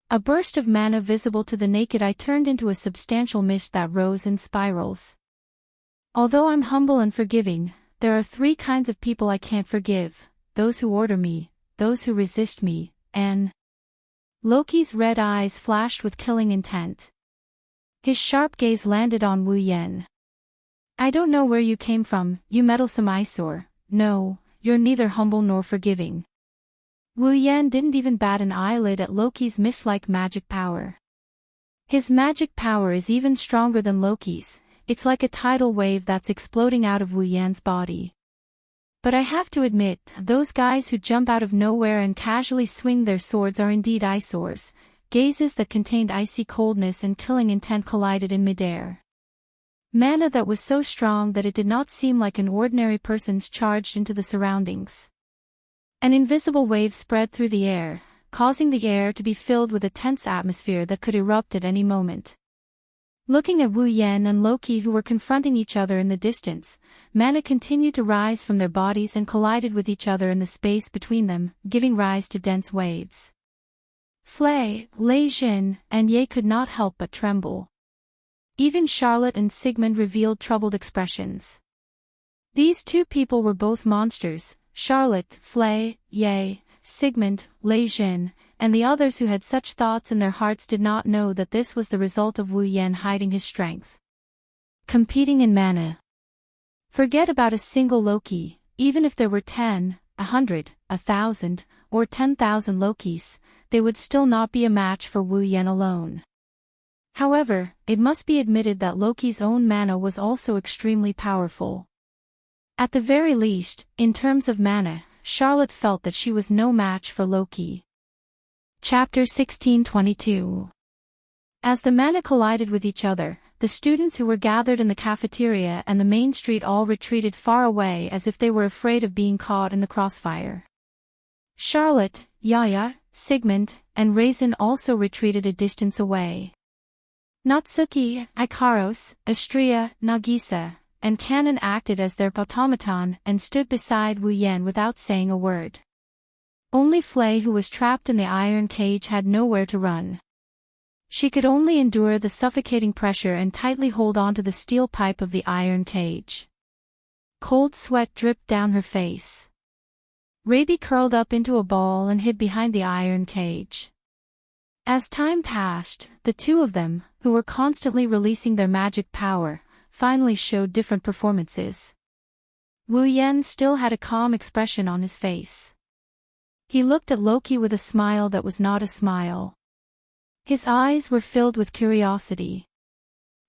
A burst of mana visible to the naked eye turned into a substantial mist that rose in spirals. Although I'm humble and forgiving, there are 3 kinds of people I can't forgive: those who order me, those who resist me, and... Loki's red eyes flashed with killing intent. His sharp gaze landed on Wu Yen. I don't know where you came from, you meddlesome eyesore. No, you're neither humble nor forgiving. Wu Yen didn't even bat an eyelid at Loki's mist-like magic power. His magic power is even stronger than Loki's. It's like a tidal wave that's exploding out of Wu Yan's body. But I have to admit, those guys who jump out of nowhere and casually swing their swords are indeed eyesores. Gazes that contained icy coldness and killing intent collided in midair. Mana that was so strong that it did not seem like an ordinary person's charged into the surroundings. An invisible wave spread through the air, causing the air to be filled with a tense atmosphere that could erupt at any moment. Looking at Wu Yen and Loki, who were confronting each other in the distance, mana continued to rise from their bodies and collided with each other in the space between them, giving rise to dense waves. Flay, Lei Jin, and Ye could not help but tremble. Even Charlotte and Sigmund revealed troubled expressions. These 2 people were both monsters: Charlotte, Flay, Ye, Sigmund, Lei Jin, and the others who had such thoughts in their hearts did not know that this was the result of Wu Yen hiding his strength. Competing in mana. Forget about a single Loki. Even if there were 10, 100, 1,000, or 10,000 Lokis, they would still not be a match for Wu Yen alone. However, it must be admitted that Loki's own mana was also extremely powerful. At the very least, in terms of mana, Charlotte felt that she was no match for Loki. Chapter 1622. As the mana collided with each other, the students who were gathered in the cafeteria and the main street all retreated far away as if they were afraid of being caught in the crossfire. Charlotte, Yaya, Sigmund, and Raisin also retreated a distance away. Natsuki, Ikaros, Astria, Nagisa, and Kanon acted as their automaton and stood beside Wu Yen without saying a word. Only Flay, who was trapped in the iron cage, had nowhere to run. She could only endure the suffocating pressure and tightly hold on to the steel pipe of the iron cage. Cold sweat dripped down her face. Raby curled up into a ball and hid behind the iron cage. As time passed, the 2 of them, who were constantly releasing their magic power, finally showed different performances. Wu Yen still had a calm expression on his face. He looked at Loki with a smile that was not a smile. His eyes were filled with curiosity.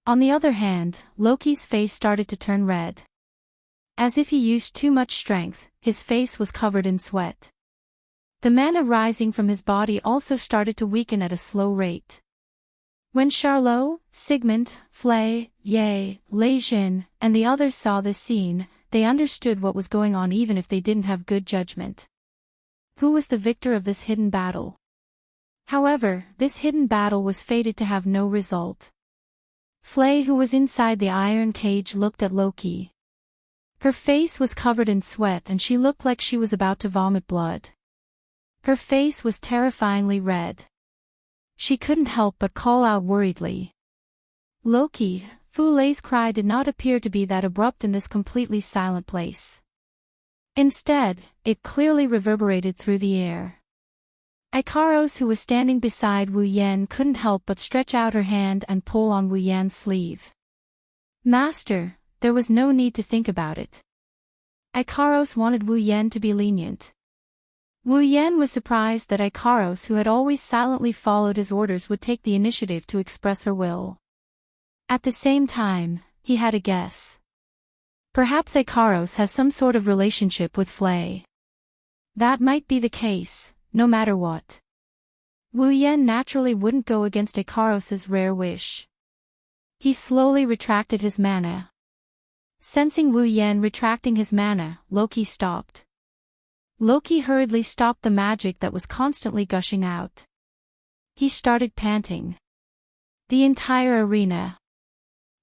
On the other hand, Loki's face started to turn red. As if he used too much strength, his face was covered in sweat. The mana rising from his body also started to weaken at a slow rate. When Charlot, Sigmund, Flay, Ye, Lei Jin, and the others saw this scene, they understood what was going on even if they didn't have good judgment. Who was the victor of this hidden battle? However, this hidden battle was fated to have no result. Flay, who was inside the iron cage, looked at Loki. Her face was covered in sweat and she looked like she was about to vomit blood. Her face was terrifyingly red. She couldn't help but call out worriedly. Loki. Fu Lei's cry did not appear to be that abrupt in this completely silent place. Instead, it clearly reverberated through the air. Ikaros, who was standing beside Wu Yen, couldn't help but stretch out her hand and pull on Wu Yan's sleeve. Master, there was no need to think about it. Ikaros wanted Wu Yen to be lenient. Wu Yen was surprised that Ikaros, who had always silently followed his orders, would take the initiative to express her will. At the same time, he had a guess. Perhaps Ikaros has some sort of relationship with Flay. That might be the case, no matter what. Wu Yen naturally wouldn't go against Ikaros's rare wish. He slowly retracted his mana. Sensing Wu Yen retracting his mana, Loki stopped. Loki hurriedly stopped the magic that was constantly gushing out. He started panting. The entire arena.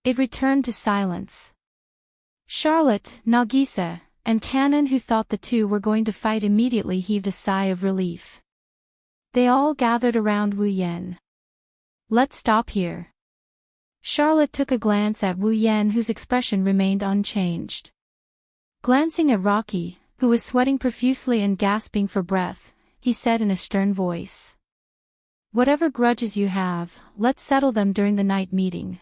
It returned to silence. Charlotte, Nagisa, and Kanon, who thought the two were going to fight, immediately heaved a sigh of relief. They all gathered around Wu Yen. Let's stop here. Charlotte took a glance at Wu Yen, whose expression remained unchanged. Glancing at Rocky, who was sweating profusely and gasping for breath, he said in a stern voice. Whatever grudges you have, let's settle them during the night meeting.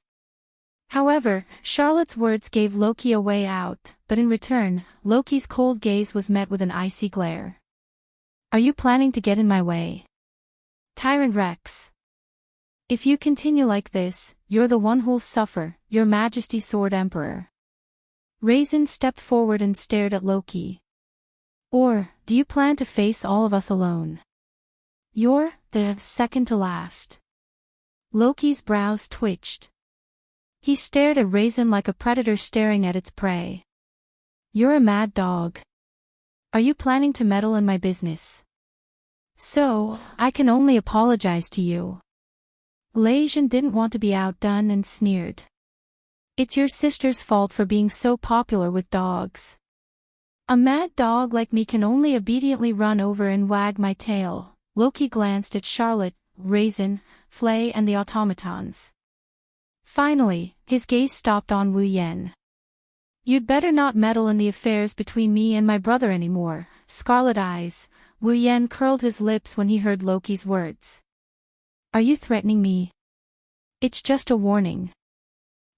However, Charlotte's words gave Loki a way out, but in return, Loki's cold gaze was met with an icy glare. Are you planning to get in my way? Tyrant Rex. If you continue like this, you're the one who'll suffer, Your Majesty Sword Emperor. Raisin stepped forward and stared at Loki. Or, do you plan to face all of us alone? You're the second to last. Loki's brows twitched. He stared at Raisin like a predator staring at its prey. You're a mad dog. Are you planning to meddle in my business? So, I can only apologize to you. Leijin didn't want to be outdone and sneered. It's your sister's fault for being so popular with dogs. A mad dog like me can only obediently run over and wag my tail. Loki glanced at Charlotte, Raisin, Flay and the automatons. Finally, his gaze stopped on Wu Yen. You'd better not meddle in the affairs between me and my brother anymore, Scarlet Eyes. Wu Yen curled his lips when he heard Loki's words. Are you threatening me? It's just a warning.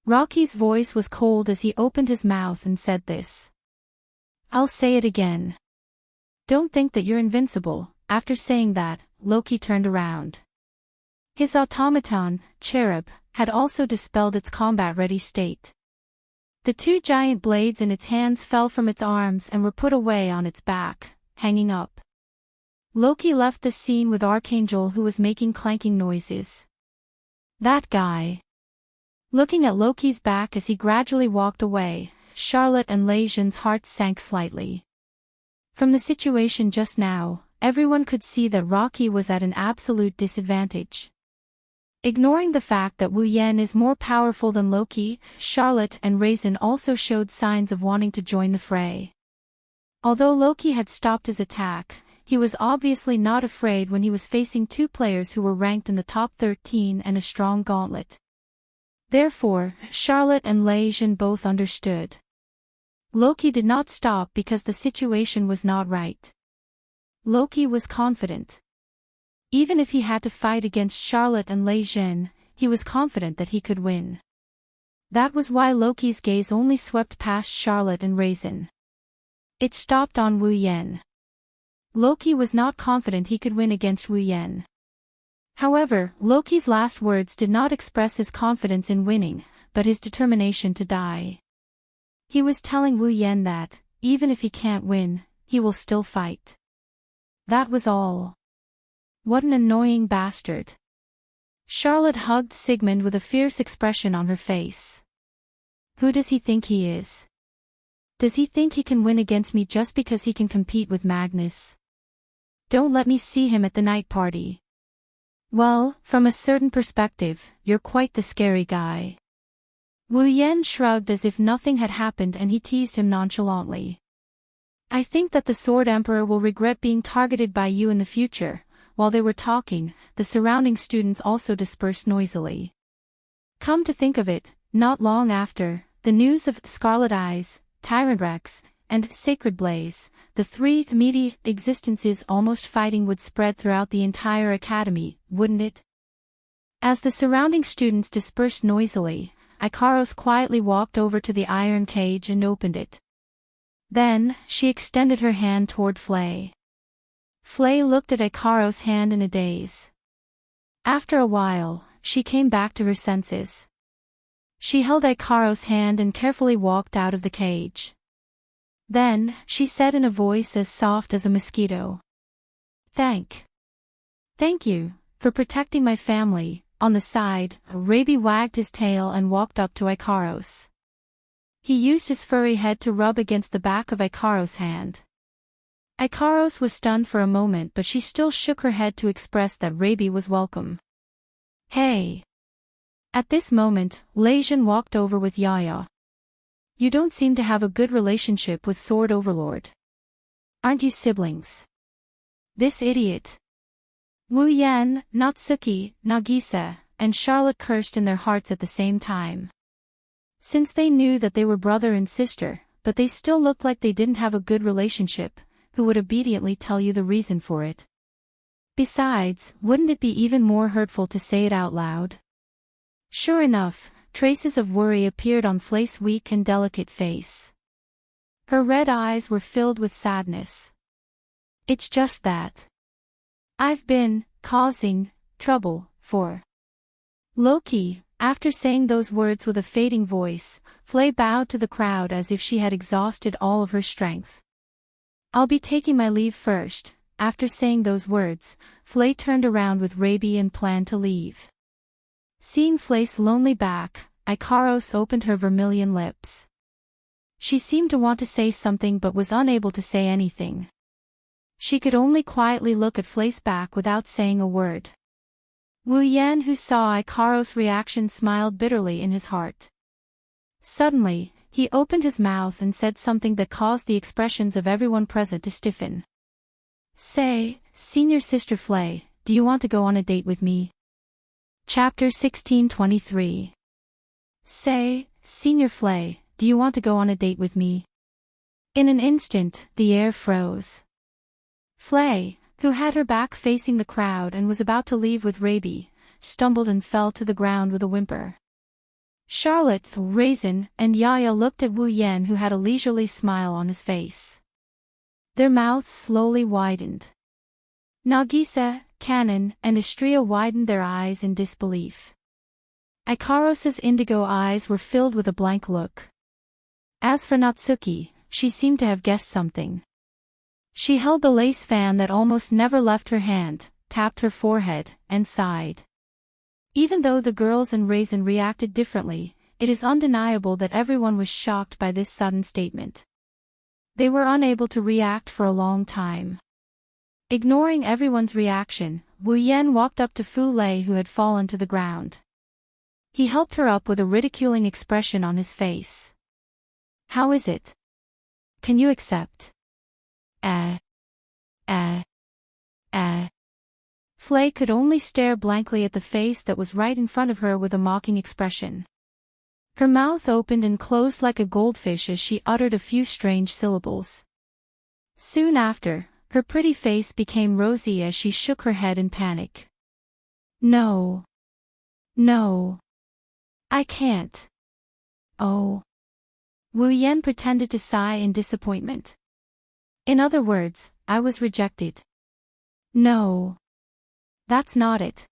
Rocky's voice was cold as he opened his mouth and said this. I'll say it again. Don't think that you're invincible. After saying that, Loki turned around. His automaton, Cherub, had also dispelled its combat-ready state. The two giant blades in its hands fell from its arms and were put away on its back, hanging up. Loki left the scene with Archangel, who was making clanking noises. That guy. Looking at Loki's back as he gradually walked away, Charlotte and Leijin's hearts sank slightly. From the situation just now, everyone could see that Rocky was at an absolute disadvantage. Ignoring the fact that Wu Yen is more powerful than Loki, Charlotte and Raisin also showed signs of wanting to join the fray. Although Loki had stopped his attack, he was obviously not afraid when he was facing two players who were ranked in the top 13 and a strong gauntlet. Therefore, Charlotte and Leijin both understood. Loki did not stop because the situation was not right. Loki was confident. Even if he had to fight against Charlotte and Leijin, he was confident that he could win. That was why Loki's gaze only swept past Charlotte and Raisin. It stopped on Wu Yen. Loki was not confident he could win against Wu Yen. However, Loki's last words did not express his confidence in winning, but his determination to die. He was telling Wu Yen that, even if he can't win, he will still fight. That was all. What an annoying bastard. Charlotte hugged Sigmund with a fierce expression on her face. Who does he think he is? Does he think he can win against me just because he can compete with Magnus? Don't let me see him at the night party. Well, from a certain perspective, you're quite the scary guy. Wu Yen shrugged as if nothing had happened and he teased him nonchalantly. I think that the Sword Emperor will regret being targeted by you in the future. While they were talking, the surrounding students also dispersed noisily. Come to think of it, not long after, the news of Scarlet Eyes, Tyrant Rex, and Sacred Blaze, the three immediate existences almost fighting, would spread throughout the entire academy, wouldn't it? As the surrounding students dispersed noisily, Ikaros quietly walked over to the iron cage and opened it. Then, she extended her hand toward Flay. Flay looked at Ikaros' hand in a daze. After a while, she came back to her senses. She held Ikaro's hand and carefully walked out of the cage. Then, she said in a voice as soft as a mosquito. Thank you, for protecting my family." On the side, Raby wagged his tail and walked up to Ikaros. He used his furry head to rub against the back of Ikaros' hand. Ikaros was stunned for a moment, but she still shook her head to express that Raby was welcome. Hey! At this moment, Leijun walked over with Yaya. You don't seem to have a good relationship with Sword Overlord. Aren't you siblings? This idiot. Wu Yan, Natsuki, Nagisa, and Charlotte cursed in their hearts at the same time. Since they knew that they were brother and sister, but they still looked like they didn't have a good relationship, who would obediently tell you the reason for it? Besides, wouldn't it be even more hurtful to say it out loud? Sure enough, traces of worry appeared on Flay's weak and delicate face. Her red eyes were filled with sadness. It's just that I've been causing trouble for Loki. After saying those words with a fading voice, Flay bowed to the crowd as if she had exhausted all of her strength. I'll be taking my leave first. After saying those words, Flay turned around with Raby and planned to leave. Seeing Flay's lonely back, Ikaros opened her vermilion lips. She seemed to want to say something but was unable to say anything. She could only quietly look at Flay's back without saying a word. Wu Yan, who saw Ikaros' reaction, smiled bitterly in his heart. Suddenly, he opened his mouth and said something that caused the expressions of everyone present to stiffen. Say, Senior Sister Flay, do you want to go on a date with me? Chapter 1623. Say, Senior Flay, do you want to go on a date with me? In an instant, the air froze. Flay, who had her back facing the crowd and was about to leave with Raby, stumbled and fell to the ground with a whimper. Charlotte, Raisin, and Yaya looked at Wu Yan, who had a leisurely smile on his face. Their mouths slowly widened. Nagisa, Kanon, and Astria widened their eyes in disbelief. Ikaros's indigo eyes were filled with a blank look. As for Natsuki, she seemed to have guessed something. She held the lace fan that almost never left her hand, tapped her forehead, and sighed. Even though the girls and Raisin reacted differently, it is undeniable that everyone was shocked by this sudden statement. They were unable to react for a long time. Ignoring everyone's reaction, Wu Yan walked up to Fu Lei, who had fallen to the ground. He helped her up with a ridiculing expression on his face. How is it? Can you accept? Flay could only stare blankly at the face that was right in front of her with a mocking expression. Her mouth opened and closed like a goldfish as she uttered a few strange syllables. Soon after, her pretty face became rosy as she shook her head in panic. No. I can't. Oh. Wu Yan pretended to sigh in disappointment. In other words, I was rejected. No. That's not it.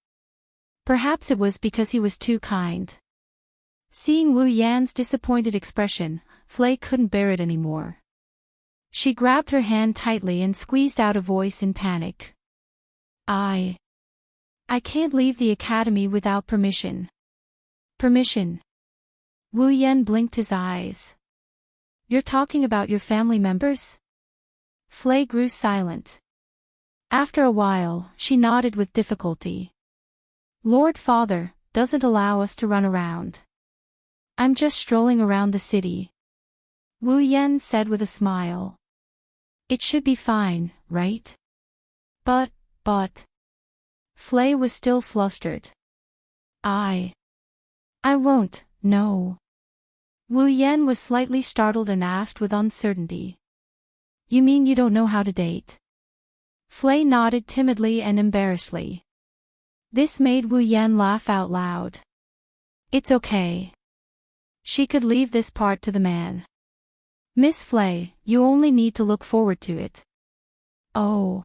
Perhaps it was because he was too kind. Seeing Wu Yan's disappointed expression, Flay couldn't bear it anymore. She grabbed her hand tightly and squeezed out a voice in panic. I can't leave the academy without permission. Permission? Wu Yan blinked his eyes. You're talking about your family members? Flay grew silent. After a while, she nodded with difficulty. Lord Father doesn't allow us to run around. I'm just strolling around the city. Wu Yan said with a smile. It should be fine, right? But. Flay was still flustered. I won't, no. Wu Yan was slightly startled and asked with uncertainty. You mean you don't know how to date? Flay nodded timidly and embarrassedly. This made Wu Yan laugh out loud. It's okay. She could leave this part to the man. Miss Flay, you only need to look forward to it. Oh.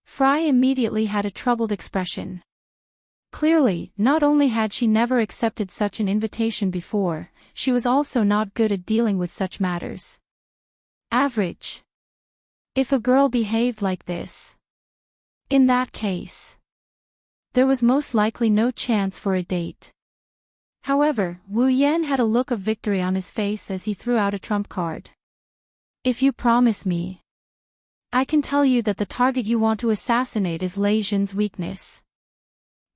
Fry immediately had a troubled expression. Clearly, not only had she never accepted such an invitation before, she was also not good at dealing with such matters. Average. If a girl behaved like this. In that case, there was most likely no chance for a date. However, Wu Yan had a look of victory on his face as he threw out a trump card. If you promise me, I can tell you that the target you want to assassinate is Lei Zhen's weakness.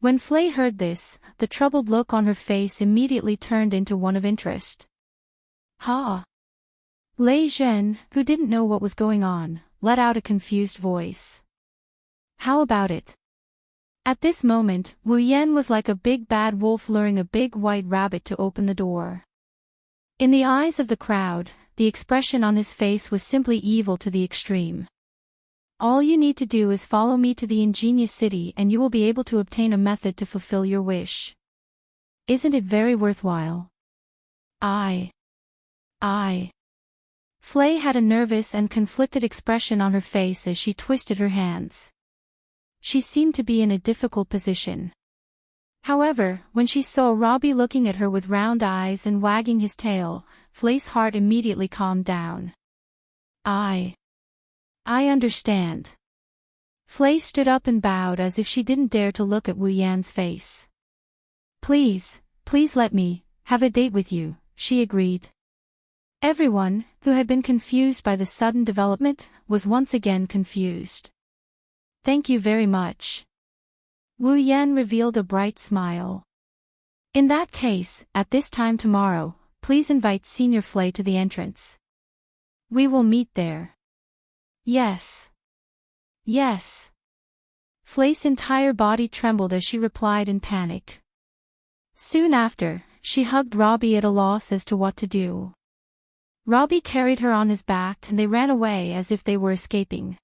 When Flay heard this, the troubled look on her face immediately turned into one of interest. Ha! Lei Zhen, who didn't know what was going on, let out a confused voice. How about it? At this moment, Wu Yan was like a big bad wolf luring a big white rabbit to open the door. In the eyes of the crowd, the expression on his face was simply evil to the extreme. All you need to do is follow me to the ingenious city and you will be able to obtain a method to fulfill your wish. Isn't it very worthwhile? I. Flay had a nervous and conflicted expression on her face as she twisted her hands. She seemed to be in a difficult position. However, when she saw Robbie looking at her with round eyes and wagging his tail, Flay's heart immediately calmed down. I understand. Flay stood up and bowed as if she didn't dare to look at Wu Yan's face. Please let me have a date with you, she agreed. Everyone, who had been confused by the sudden development, was once again confused. Thank you very much. Wu Yan revealed a bright smile. In that case, at this time tomorrow, please invite Senior Flay to the entrance. We will meet there. Yes. Flay's entire body trembled as she replied in panic. Soon after, she hugged Robbie at a loss as to what to do. Robbie carried her on his back and they ran away as if they were escaping.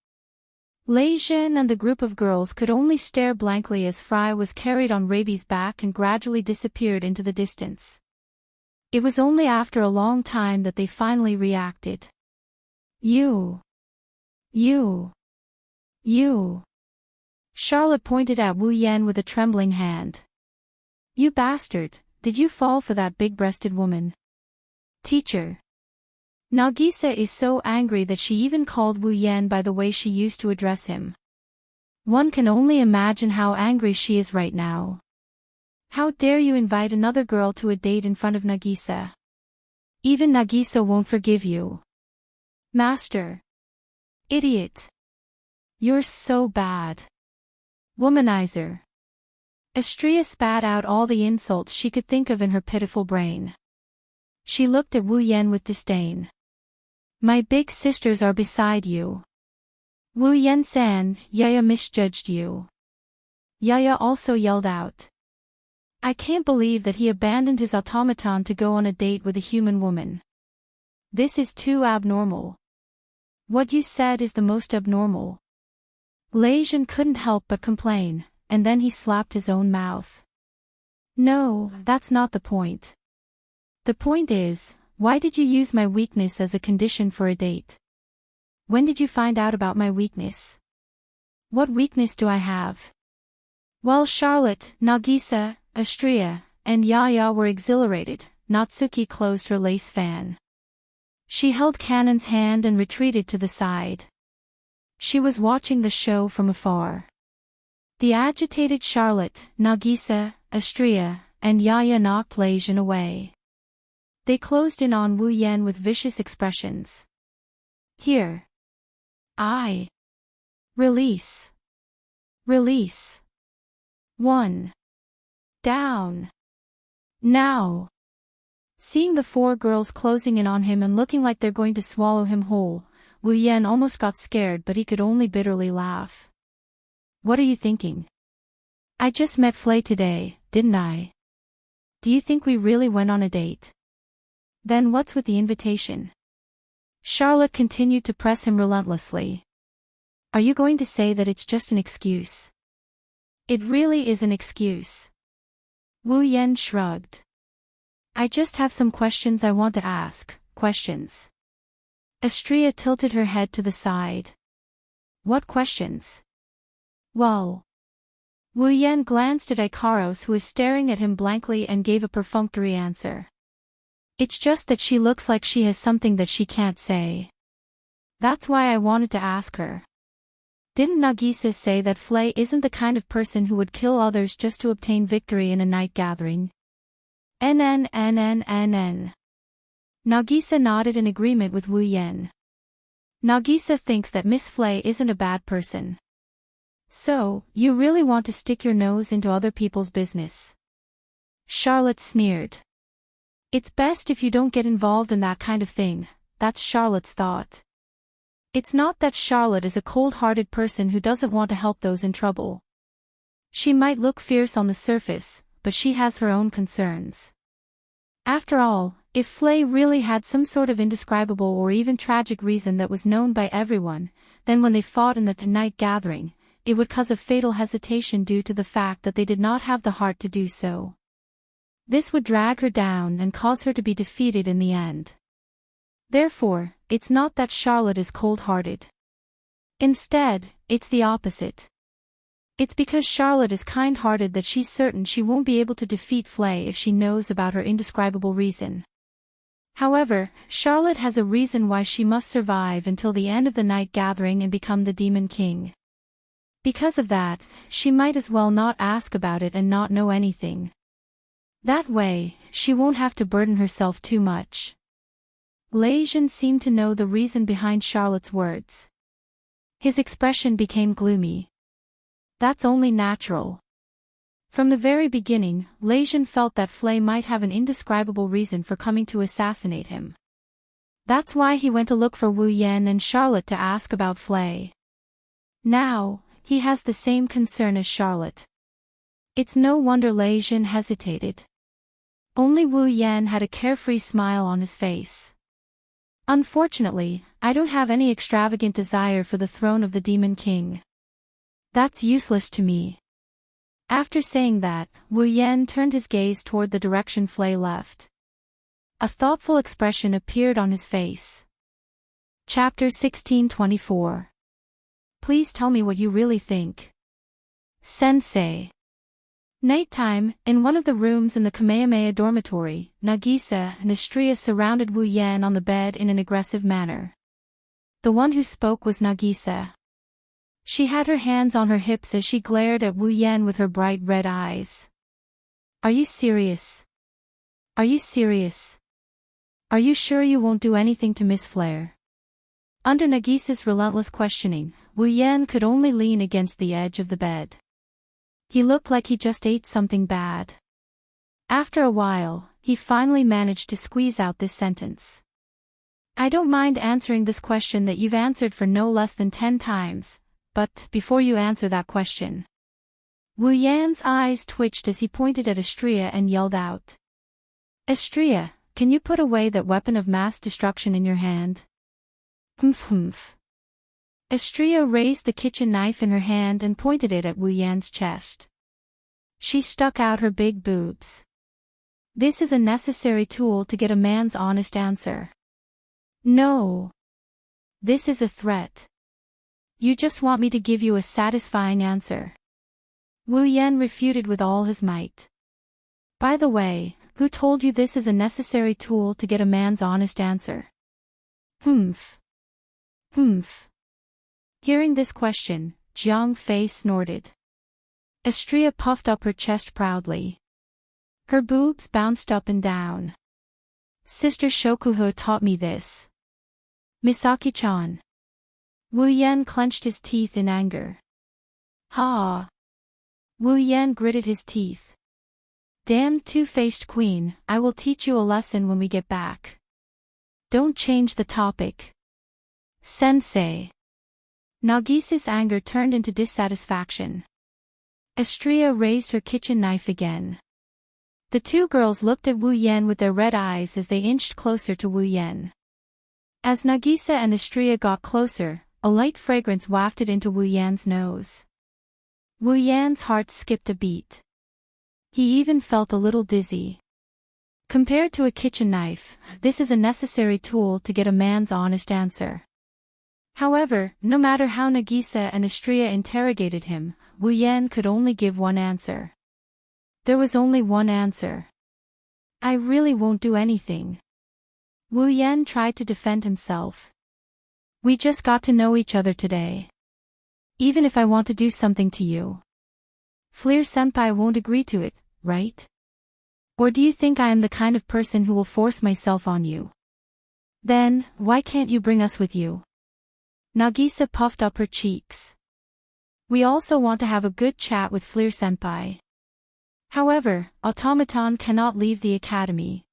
Lei Zhen and the group of girls could only stare blankly as Fry was carried on Raby's back and gradually disappeared into the distance. It was only after a long time that they finally reacted. You. Charlotte pointed at Wu Yan with a trembling hand. You bastard, did you fall for that big-breasted woman? Teacher. Nagisa is so angry that she even called Wu Yan by the way she used to address him. One can only imagine how angry she is right now. How dare you invite another girl to a date in front of Nagisa? Even Nagisa won't forgive you. Master. Idiot. You're so bad. Womanizer. Astria spat out all the insults she could think of in her pitiful brain. She looked at Wu Yan with disdain. My big sisters are beside you. Wu Yan-san, Yaya misjudged you. Yaya also yelled out. I can't believe that he abandoned his automaton to go on a date with a human woman. This is too abnormal. What you said is the most abnormal. Lei Zhen couldn't help but complain, and then he slapped his own mouth. No, that's not the point. The point is, why did you use my weakness as a condition for a date? When did you find out about my weakness? What weakness do I have? While Charlotte, Nagisa, Astria, and Yaya were exhilarated, Natsuki closed her lace fan. She held Cannon's hand and retreated to the side. She was watching the show from afar. The agitated Charlotte, Nagisa, Astria, and Yaya knocked Lei Zhen away. They closed in on Wu Yan with vicious expressions. Here. Release. 1. Down. Now. Seeing the four girls closing in on him and looking like they're going to swallow him whole, Wu Yan almost got scared but he could only bitterly laugh. What are you thinking? I just met Flay today, didn't I? Do you think we really went on a date? Then what's with the invitation? Charlotte continued to press him relentlessly. Are you going to say that it's just an excuse? It really is an excuse. Wu Yan shrugged. I just have some questions I want to ask, questions. Astria tilted her head to the side. What questions? Well, Wu Yan glanced at Ikaros, who was staring at him blankly, and gave a perfunctory answer. It's just that she looks like she has something that she can't say. That's why I wanted to ask her. Didn't Nagisa say that Flay isn't the kind of person who would kill others just to obtain victory in a night gathering? NN. Nagisa nodded in agreement with Wu Yan. Nagisa thinks that Miss Flay isn't a bad person. So, you really want to stick your nose into other people's business? Charlotte sneered. It's best if you don't get involved in that kind of thing, that's Charlotte's thought. It's not that Charlotte is a cold-hearted person who doesn't want to help those in trouble. She might look fierce on the surface, but she has her own concerns. After all, if Flay really had some sort of indescribable or even tragic reason that was known by everyone, then when they fought in the night gathering, it would cause a fatal hesitation due to the fact that they did not have the heart to do so. This would drag her down and cause her to be defeated in the end. Therefore, it's not that Charlotte is cold-hearted. Instead, it's the opposite. It's because Charlotte is kind-hearted that she's certain she won't be able to defeat Flay if she knows about her indescribable reason. However, Charlotte has a reason why she must survive until the end of the night gathering and become the Demon King. Because of that, she might as well not ask about it and not know anything. That way, she won't have to burden herself too much. Lei Jin seemed to know the reason behind Charlotte's words. His expression became gloomy. That's only natural. From the very beginning, Lei Jin felt that Flay might have an indescribable reason for coming to assassinate him. That's why he went to look for Wu Yan and Charlotte to ask about Flay. Now, he has the same concern as Charlotte. It's no wonder Lei Jin hesitated. Only Wu Yan had a carefree smile on his face. Unfortunately, I don't have any extravagant desire for the throne of the Demon King. That's useless to me. After saying that, Wu Yan turned his gaze toward the direction Flay left. A thoughtful expression appeared on his face. Chapter 1624. Please tell me what you really think. Sensei. Nighttime, in one of the rooms in the Kamehameha dormitory, Nagisa and Estrella surrounded Wu Yan on the bed in an aggressive manner. The one who spoke was Nagisa. She had her hands on her hips as she glared at Wu Yan with her bright red eyes. Are you serious? Are you serious? Are you sure you won't do anything to Miss Flare? Under Nagisa's relentless questioning, Wu Yan could only lean against the edge of the bed. He looked like he just ate something bad. After a while, he finally managed to squeeze out this sentence. I don't mind answering this question that you've answered for no less than 10 times, but before you answer that question. Wu Yan's eyes twitched as he pointed at Estrella and yelled out. Estrella, can you put away that weapon of mass destruction in your hand? Humph. Estrella raised the kitchen knife in her hand and pointed it at Wu Yan's chest. She stuck out her big boobs. This is a necessary tool to get a man's honest answer. No. This is a threat. You just want me to give you a satisfying answer. Wu Yan refuted with all his might. By the way, who told you this is a necessary tool to get a man's honest answer? Humph. Hearing this question, Jiang Fei snorted. Estrella puffed up her chest proudly. Her boobs bounced up and down. Sister Shokuho taught me this. Misaki-chan. Wu Yan clenched his teeth in anger. Ha! Wu Yan gritted his teeth. Damn two-faced queen, I will teach you a lesson when we get back. Don't change the topic. Sensei. Nagisa's anger turned into dissatisfaction. Estrella raised her kitchen knife again. The two girls looked at Wu Yan with their red eyes as they inched closer to Wu Yan. As Nagisa and Estrella got closer, a light fragrance wafted into Wu Yan's nose. Wu Yan's heart skipped a beat. He even felt a little dizzy. Compared to a kitchen knife, this is a necessary tool to get a man's honest answer. However, no matter how Nagisa and Astria interrogated him, Wu Yan could only give one answer. There was only one answer. I really won't do anything. Wu Yan tried to defend himself. We just got to know each other today. Even if I want to do something to you, Fleer-senpai won't agree to it, right? Or do you think I am the kind of person who will force myself on you? Then, why can't you bring us with you? Nagisa puffed up her cheeks. We also want to have a good chat with Fleer-senpai. However, automaton cannot leave the academy.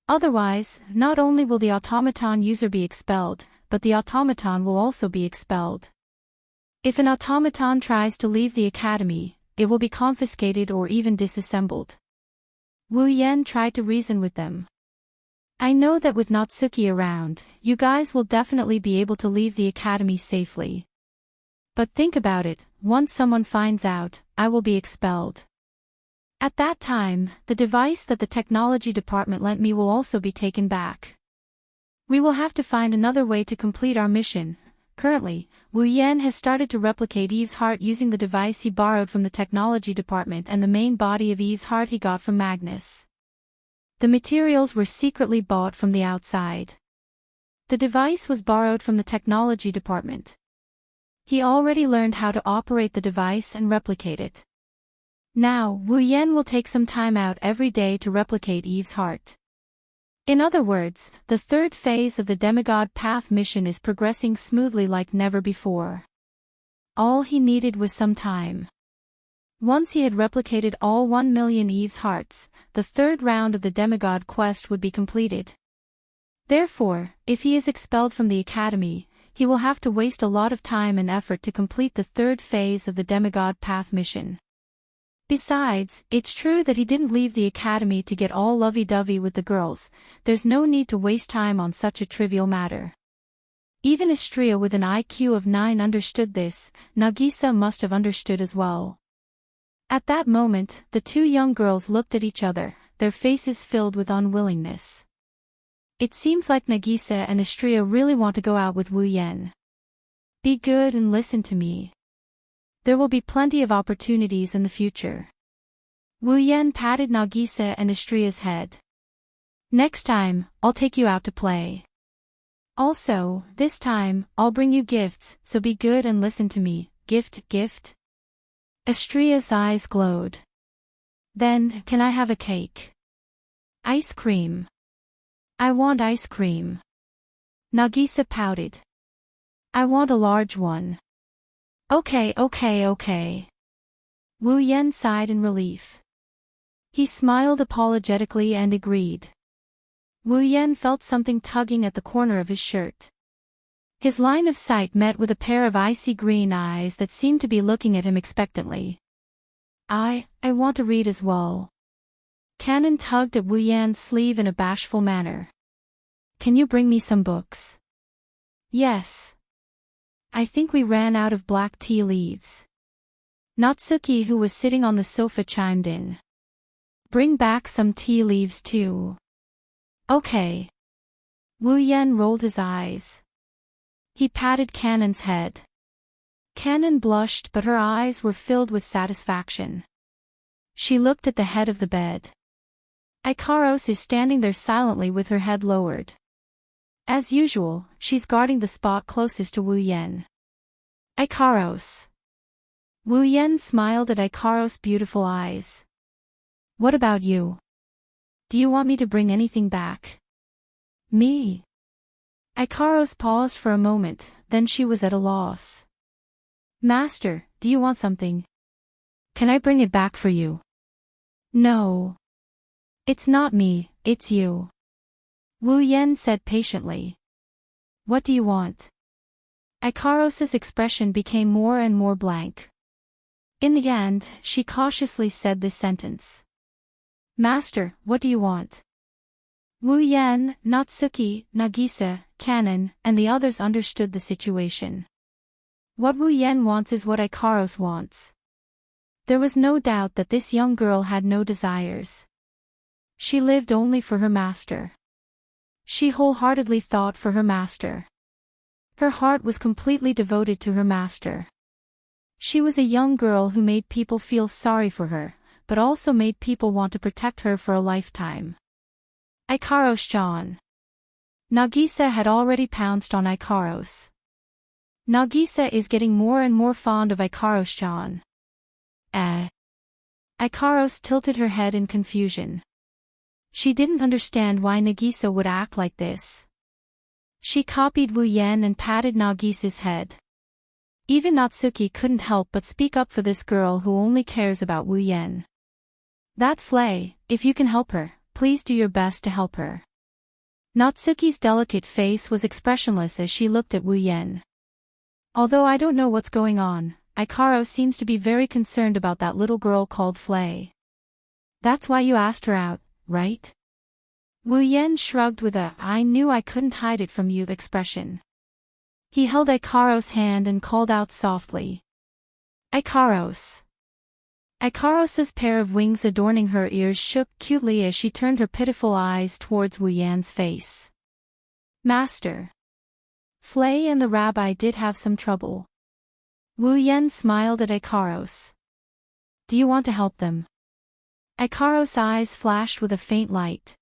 Otherwise, not only will the automaton user be expelled, but the automaton will also be expelled. If an automaton tries to leave the academy, it will be confiscated or even disassembled. Wu Yan tried to reason with them. I know that with Natsuki around, you guys will definitely be able to leave the academy safely. But think about it, once someone finds out, I will be expelled. At that time, the device that the technology department lent me will also be taken back. We will have to find another way to complete our mission. Currently, Wu Yan has started to replicate Eve's heart using the device he borrowed from the technology department and the main body of Eve's heart he got from Magnus. The materials were secretly bought from the outside. The device was borrowed from the technology department. He already learned how to operate the device and replicate it. Now, Wu Yan will take some time out every day to replicate Eve's heart. In other words, the third phase of the Demigod Path mission is progressing smoothly like never before. All he needed was some time. Once he had replicated all 1 million Eve's hearts, the third round of the Demigod quest would be completed. Therefore, if he is expelled from the academy, he will have to waste a lot of time and effort to complete the third phase of the Demigod Path mission. Besides, it's true that he didn't leave the academy to get all lovey-dovey with the girls. There's no need to waste time on such a trivial matter. Even Astria with an IQ of 9 understood this. Nagisa must have understood as well. At that moment, the two young girls looked at each other, their faces filled with unwillingness. It seems like Nagisa and Astria really want to go out with Wu Yan. Be good and listen to me. There will be plenty of opportunities in the future. Wu Yan patted Nagisa and Astria's head. Next time, I'll take you out to play. Also, this time, I'll bring you gifts, so be good and listen to me. Gift? Astria's eyes glowed. Then, can I have a cake? Ice cream. I want ice cream. Nagisa pouted. I want a large one. Okay. Wu Yan sighed in relief. He smiled apologetically and agreed. Wu Yan felt something tugging at the corner of his shirt. His line of sight met with a pair of icy green eyes that seemed to be looking at him expectantly. I want to read as well. Cannon tugged at Wu Yan's sleeve in a bashful manner. Can you bring me some books? Yes. I think we ran out of black tea leaves. Natsuki, who was sitting on the sofa, chimed in. Bring back some tea leaves too. Okay. Wu Yan rolled his eyes. He patted Cannon's head. Cannon blushed, but her eyes were filled with satisfaction. She looked at the head of the bed. Ikaros is standing there silently with her head lowered. As usual, she's guarding the spot closest to Wu Yan. Ikaros. Wu Yan smiled at Ikaros' beautiful eyes. What about you? Do you want me to bring anything back? Me? Ikaros paused for a moment, then she was at a loss. Master, do you want something? Can I bring it back for you? No. It's not me, it's you. Wu Yan said patiently. What do you want? Ikaros' expression became more and more blank. In the end, she cautiously said this sentence. Master, what do you want? Wu Yan, Natsuki, Nagisa, Cannon, and the others understood the situation. What Wu Yan wants is what Ikaros wants. There was no doubt that this young girl had no desires. She lived only for her master. She wholeheartedly thought for her master. Her heart was completely devoted to her master. She was a young girl who made people feel sorry for her, but also made people want to protect her for a lifetime. Ikaros-chan. Nagisa had already pounced on Ikaros. Nagisa is getting more and more fond of Ikaros-chan. Ikaros tilted her head in confusion. She didn't understand why Nagisa would act like this. She copied Wu Yen and patted Nagisa's head. Even Natsuki couldn't help but speak up for this girl who only cares about Wu Yen. That Flay, if you can help her, please do your best to help her. Natsuki's delicate face was expressionless as she looked at Wu Yen. Although I don't know what's going on, Ikaro seems to be very concerned about that little girl called Flay. That's why you asked her out, right? Wu Yen shrugged with a "I knew I couldn't hide it from you" expression. He held Ikaros' hand and called out softly. Ikaros. Ikaros's pair of wings adorning her ears shook cutely as she turned her pitiful eyes towards Wu Yan's face. Master. Flay and the rabbi did have some trouble. Wu Yan smiled at Ikaros. Do you want to help them? Ikaros' eyes flashed with a faint light.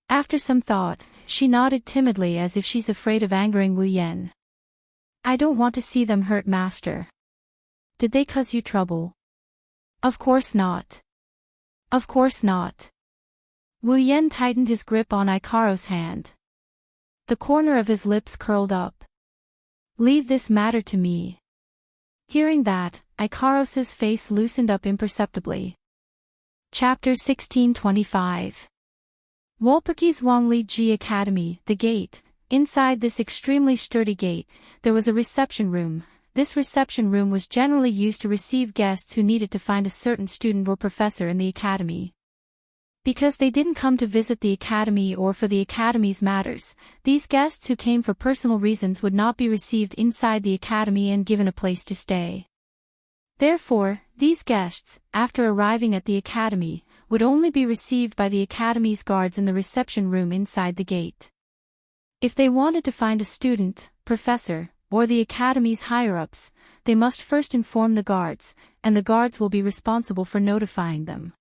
After some thought, she nodded timidly as if she's afraid of angering Wu Yan. I don't want to see them hurt, master. Did they cause you trouble? Of course not. Of course not. Wu Yan tightened his grip on Ikaros' hand. The corner of his lips curled up. Leave this matter to me. Hearing that, Ikaros' face loosened up imperceptibly. Chapter 1625. Wolperke's Wangli Ji Academy, the gate. Inside this extremely sturdy gate, there was a reception room. This reception room was generally used to receive guests who needed to find a certain student or professor in the academy. Because they didn't come to visit the academy or for the academy's matters, these guests who came for personal reasons would not be received inside the academy and given a place to stay. Therefore, these guests, after arriving at the academy, would only be received by the academy's guards in the reception room inside the gate. If they wanted to find a student, professor, or the academy's higher-ups, they must first inform the guards, and the guards will be responsible for notifying them.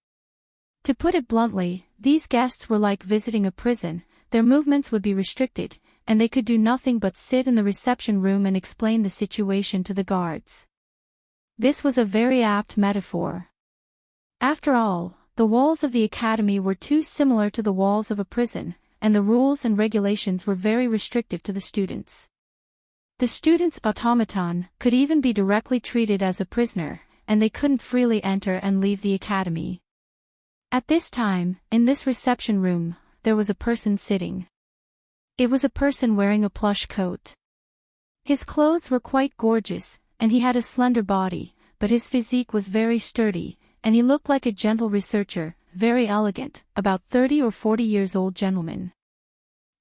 To put it bluntly, these guests were like visiting a prison. Their movements would be restricted, and they could do nothing but sit in the reception room and explain the situation to the guards. This was a very apt metaphor. After all, the walls of the academy were too similar to the walls of a prison, and the rules and regulations were very restrictive to the students. The student's automaton could even be directly treated as a prisoner, and they couldn't freely enter and leave the academy. At this time, in this reception room, there was a person sitting. It was a person wearing a plush coat. His clothes were quite gorgeous, and he had a slender body, but his physique was very sturdy, and he looked like a gentle researcher, very elegant, about 30 or 40 years old gentleman.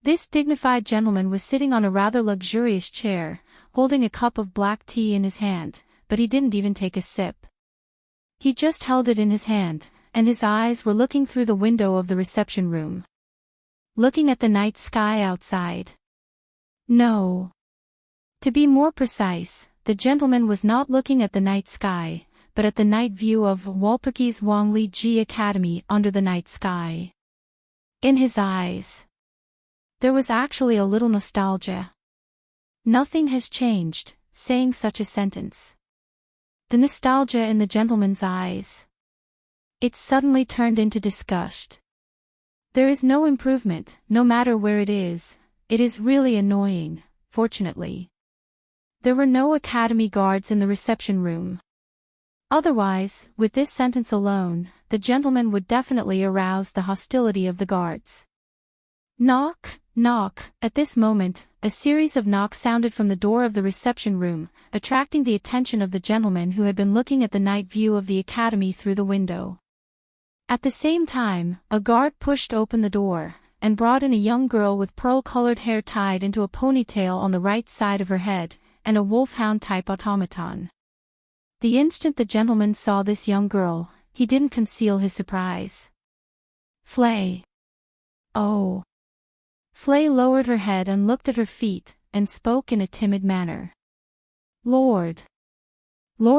This dignified gentleman was sitting on a rather luxurious chair, holding a cup of black tea in his hand, but he didn't even take a sip. He just held it in his hand, and his eyes were looking through the window of the reception room. Looking at the night sky outside. No. To be more precise, the gentleman was not looking at the night sky, but at the night view of Wolperke's Wangli Ji Academy under the night sky. In his eyes, there was actually a little nostalgia. Nothing has changed, saying such a sentence. The nostalgia in the gentleman's eyes. It suddenly turned into disgust. There is no improvement, no matter where it is really annoying, fortunately. There were no academy guards in the reception room. Otherwise, with this sentence alone, the gentleman would definitely arouse the hostility of the guards. Knock, knock. At this moment, a series of knocks sounded from the door of the reception room, attracting the attention of the gentleman who had been looking at the night view of the academy through the window. At the same time, a guard pushed open the door, and brought in a young girl with pearl-colored hair tied into a ponytail on the right side of her head, and a wolfhound-type automaton. The instant the gentleman saw this young girl, he didn't conceal his surprise. Flay. Oh. Flay lowered her head and looked at her feet, and spoke in a timid manner. Lord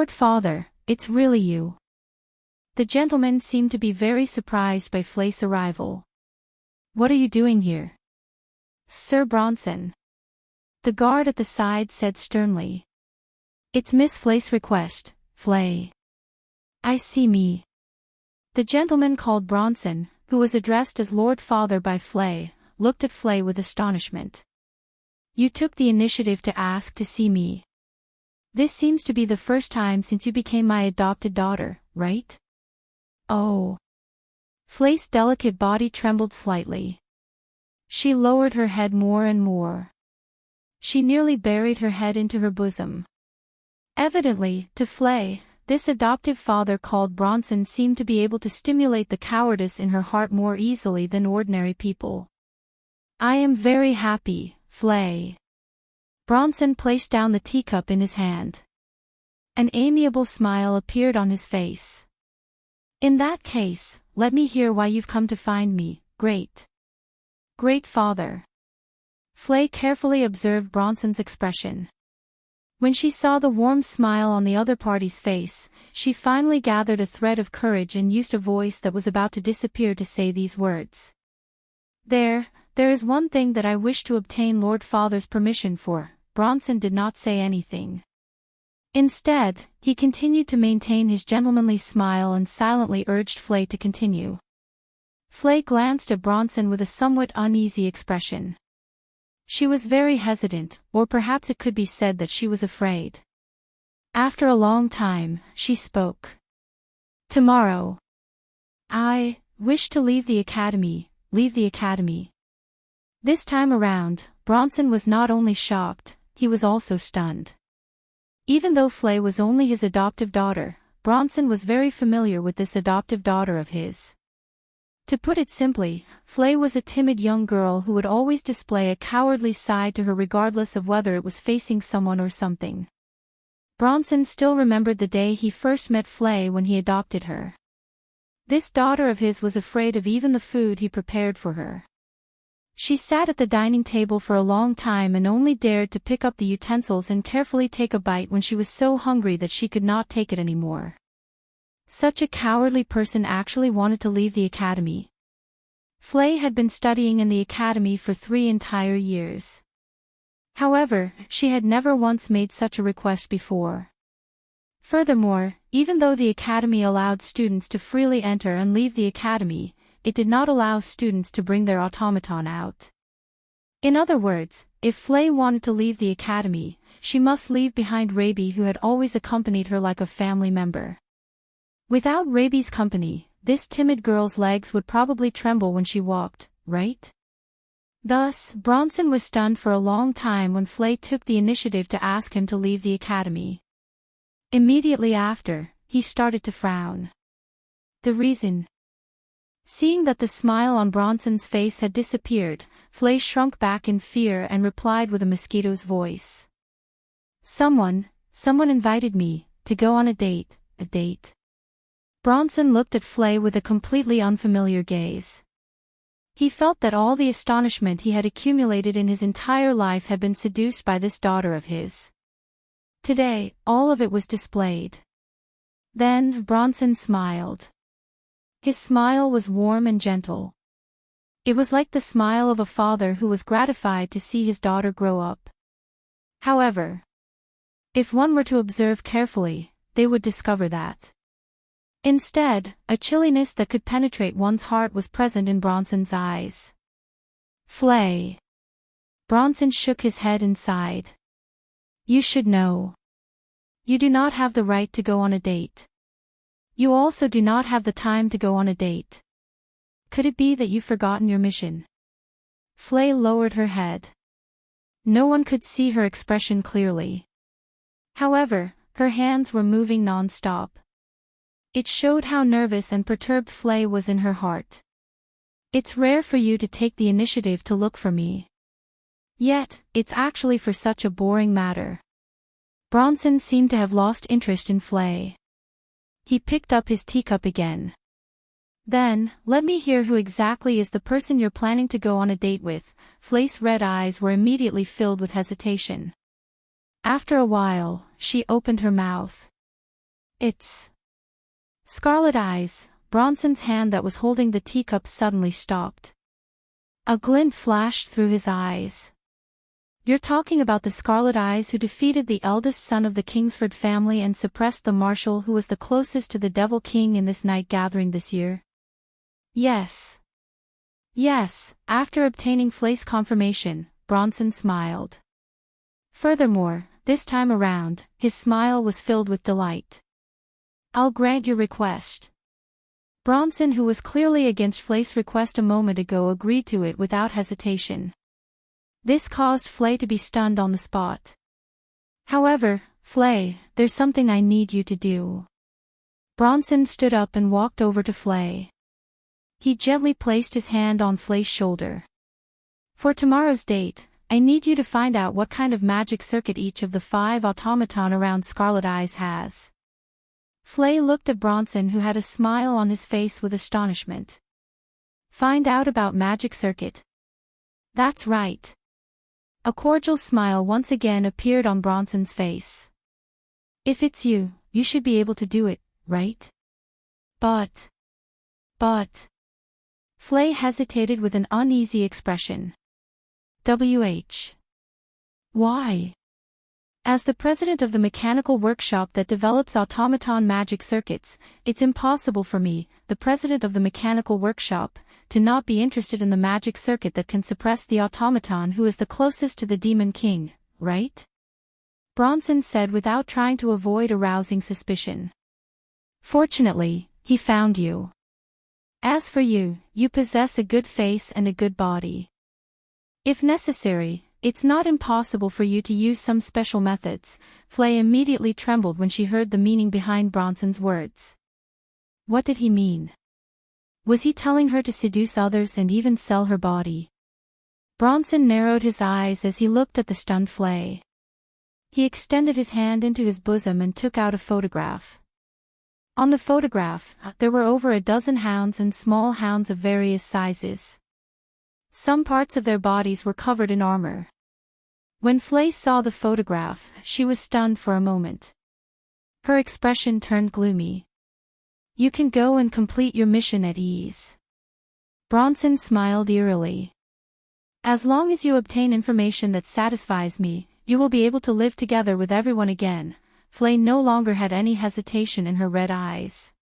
Father, it's really you." The gentleman seemed to be very surprised by Flay's arrival. "What are you doing here?" "Sir Bronson," the guard at the side said sternly. "It's Miss Flay's request, Flay." "I see me." The gentleman called Bronson, who was addressed as Lord Father by Flay, looked at Flay with astonishment. "You took the initiative to ask to see me. This seems to be the first time since you became my adopted daughter, right?" "Oh." Flay's delicate body trembled slightly. She lowered her head more and more. She nearly buried her head into her bosom. Evidently, to Flay, this adoptive father called Bronson seemed to be able to stimulate the cowardice in her heart more easily than ordinary people. "I am very happy, Flay." Bronson placed down the teacup in his hand. An amiable smile appeared on his face. "In that case, let me hear why you've come to find me, great father." Flay carefully observed Bronson's expression. When she saw the warm smile on the other party's face, she finally gathered a thread of courage and used a voice that was about to disappear to say these words. There is one thing that I wish to obtain Lord Father's permission for." Bronson did not say anything. Instead, he continued to maintain his gentlemanly smile and silently urged Flay to continue. Flay glanced at Bronson with a somewhat uneasy expression. She was very hesitant, or perhaps it could be said that she was afraid. After a long time, she spoke. "Tomorrow. I wish to leave the academy. This time around, Bronson was not only shocked, he was also stunned. Even though Flay was only his adoptive daughter, Bronson was very familiar with this adoptive daughter of his. To put it simply, Flay was a timid young girl who would always display a cowardly side to her regardless of whether it was facing someone or something. Bronson still remembered the day he first met Flay when he adopted her. This daughter of his was afraid of even the food he prepared for her. She sat at the dining table for a long time and only dared to pick up the utensils and carefully take a bite when she was so hungry that she could not take it anymore. Such a cowardly person actually wanted to leave the academy. Flay had been studying in the academy for 3 entire years. However, she had never once made such a request before. Furthermore, even though the academy allowed students to freely enter and leave the academy, it did not allow students to bring their automaton out. In other words, if Flay wanted to leave the academy, she must leave behind Raby, who had always accompanied her like a family member. Without Raby's company, this timid girl's legs would probably tremble when she walked, right? Thus, Bronson was stunned for a long time when Flay took the initiative to ask him to leave the academy. Immediately after, he started to frown. The reason? Seeing that the smile on Bronson's face had disappeared, Flay shrunk back in fear and replied with a mosquito's voice. Someone invited me to go on a date. Bronson looked at Flay with a completely unfamiliar gaze. He felt that all the astonishment he had accumulated in his entire life had been seduced by this daughter of his. Today, all of it was displayed. Then, Bronson smiled. His smile was warm and gentle. It was like the smile of a father who was gratified to see his daughter grow up. However, if one were to observe carefully, they would discover that. Instead, a chilliness that could penetrate one's heart was present in Bronson's eyes. Flay. Bronson shook his head and sighed. You should know. You do not have the right to go on a date. You also do not have the time to go on a date. Could it be that you've forgotten your mission? Flay lowered her head. No one could see her expression clearly. However, her hands were moving non-stop. It showed how nervous and perturbed Flay was in her heart. It's rare for you to take the initiative to look for me. Yet, it's actually for such a boring matter. Bronson seemed to have lost interest in Flay. He picked up his teacup again. Then, let me hear who exactly is the person you're planning to go on a date with. Flay's red eyes were immediately filled with hesitation. After a while, she opened her mouth. It's Scarlet Eyes. Bronson's hand that was holding the teacup suddenly stopped. A glint flashed through his eyes. You're talking about the Scarlet Eyes who defeated the eldest son of the Kingsford family and suppressed the marshal who was the closest to the Devil King in this night gathering this year? Yes. Yes, after obtaining Flay's confirmation, Bronson smiled. Furthermore, this time around, his smile was filled with delight. I'll grant your request. Bronson, who was clearly against Flay's request a moment ago, agreed to it without hesitation. This caused Flay to be stunned on the spot. However, Flay, there's something I need you to do. Bronson stood up and walked over to Flay. He gently placed his hand on Flay's shoulder. For tomorrow's date, I need you to find out what kind of magic circuit each of the 5 automaton around Scarlet Eyes has. Flay looked at Bronson, who had a smile on his face with astonishment. Find out about magic circuit? That's right. A cordial smile once again appeared on Bronson's face. If it's you, you should be able to do it, right? But... Flay hesitated with an uneasy expression. Why? As the president of the mechanical workshop that develops automaton magic circuits, it's impossible for me, the president of the mechanical workshop, to not be interested in the magic circuit that can suppress the automaton who is the closest to the Demon King, right? Bronson said without trying to avoid arousing suspicion. Fortunately, he found you. As for you, you possess a good face and a good body. If necessary, it's not impossible for you to use some special methods. Flay immediately trembled when she heard the meaning behind Bronson's words. What did he mean? Was he telling her to seduce others and even sell her body? Bronson narrowed his eyes as he looked at the stunned Flay. He extended his hand into his bosom and took out a photograph. On the photograph, there were over a dozen hounds and small hounds of various sizes. Some parts of their bodies were covered in armor. When Flay saw the photograph, she was stunned for a moment. Her expression turned gloomy. You can go and complete your mission at ease. Bronson smiled eerily. As long as you obtain information that satisfies me, you will be able to live together with everyone again. Flay no longer had any hesitation in her red eyes.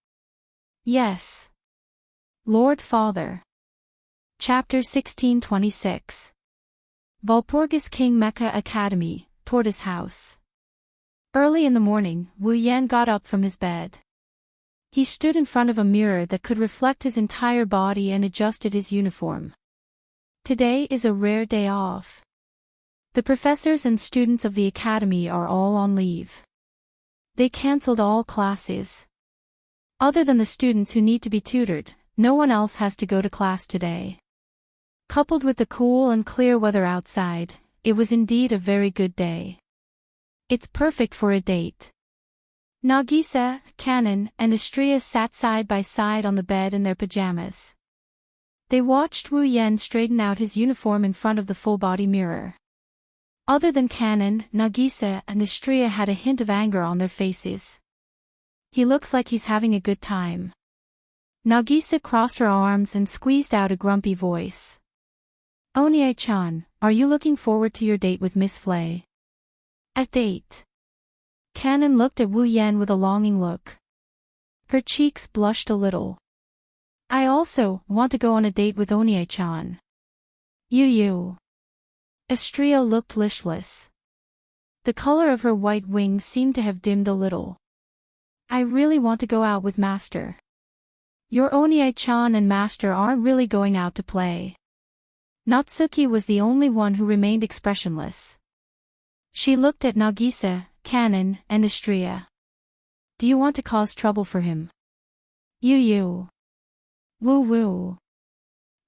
Yes. Lord Father. Chapter 1626. Walpurgis King Mecha Academy, Tortoise House. Early in the morning, Wu Yan got up from his bed. He stood in front of a mirror that could reflect his entire body and adjusted his uniform. Today is a rare day off. The professors and students of the academy are all on leave. They cancelled all classes. Other than the students who need to be tutored, no one else has to go to class today. Coupled with the cool and clear weather outside, it was indeed a very good day. It's perfect for a date. Nagisa, Kanon, and Astria sat side by side on the bed in their pajamas. They watched Wu Yan straighten out his uniform in front of the full-body mirror. Other than Kanon, Nagisa and Astria had a hint of anger on their faces. He looks like he's having a good time. Nagisa crossed her arms and squeezed out a grumpy voice. Onie-chan, are you looking forward to your date with Miss Flay? A date? Kanon looked at Wu Yan with a longing look. Her cheeks blushed a little. I also want to go on a date with Onie-chan. You. Astria looked listless. The color of her white wings seemed to have dimmed a little. I really want to go out with Master. Your Onie-chan and Master aren't really going out to play. Natsuki was the only one who remained expressionless. She looked at Nagisa, Kanon, and Astria. Do you want to cause trouble for him? You. Woo.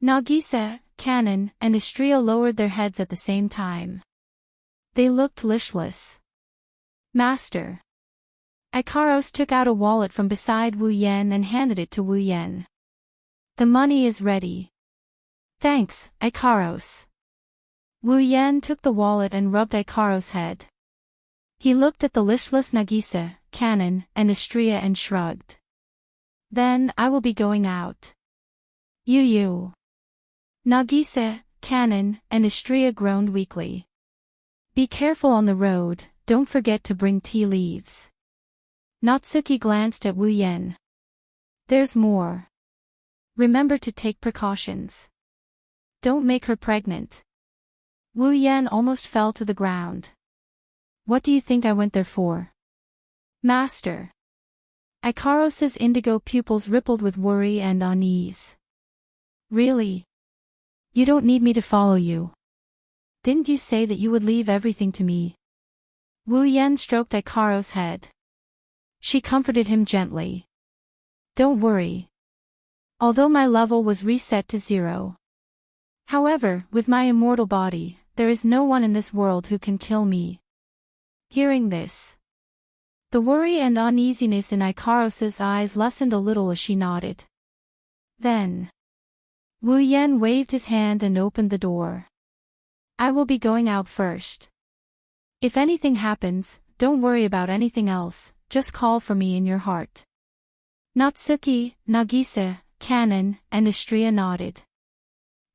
Nagisa, Kanon, and Astria lowered their heads at the same time. They looked listless. Master. Ikaros took out a wallet from beside Wu Yan and handed it to Wu Yan. The money is ready. Thanks, Ikaros. Wu Yan took the wallet and rubbed Ikaros' head. He looked at the listless Nagisa, Kanon, and Istria and shrugged. Then, I will be going out. You. Nagisa, Kanon, and Istria groaned weakly. Be careful on the road, don't forget to bring tea leaves. Natsuki glanced at Wu Yan. There's more. Remember to take precautions. Don't make her pregnant. Wu Yan almost fell to the ground. What do you think I went there for? Master. Ikaros's indigo pupils rippled with worry and unease. Really? You don't need me to follow you. Didn't you say that you would leave everything to me? Wu Yan stroked Ikaros' head. She comforted him gently. Don't worry. Although my level was reset to 0. However, with my immortal body, there is no one in this world who can kill me. Hearing this, the worry and uneasiness in Ikaros's eyes lessened a little as she nodded. Then, Wu Yan waved his hand and opened the door. I will be going out first. If anything happens, don't worry about anything else, just call for me in your heart. Natsuki, Nagisa, Kanon, and Istria nodded.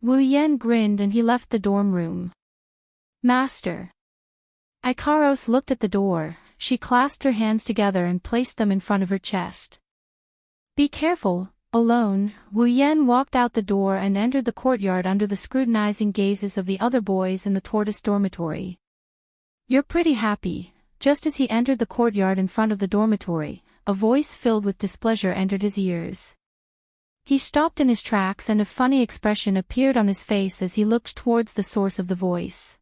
Wu Yan grinned and he left the dorm room. Master. Ikaros looked at the door, she clasped her hands together and placed them in front of her chest. Be careful. Alone, Wu Yan walked out the door and entered the courtyard under the scrutinizing gazes of the other boys in the tortoise dormitory. You're pretty happy. Just as he entered the courtyard in front of the dormitory, a voice filled with displeasure entered his ears. He stopped in his tracks and a funny expression appeared on his face as he looked towards the source of the voice.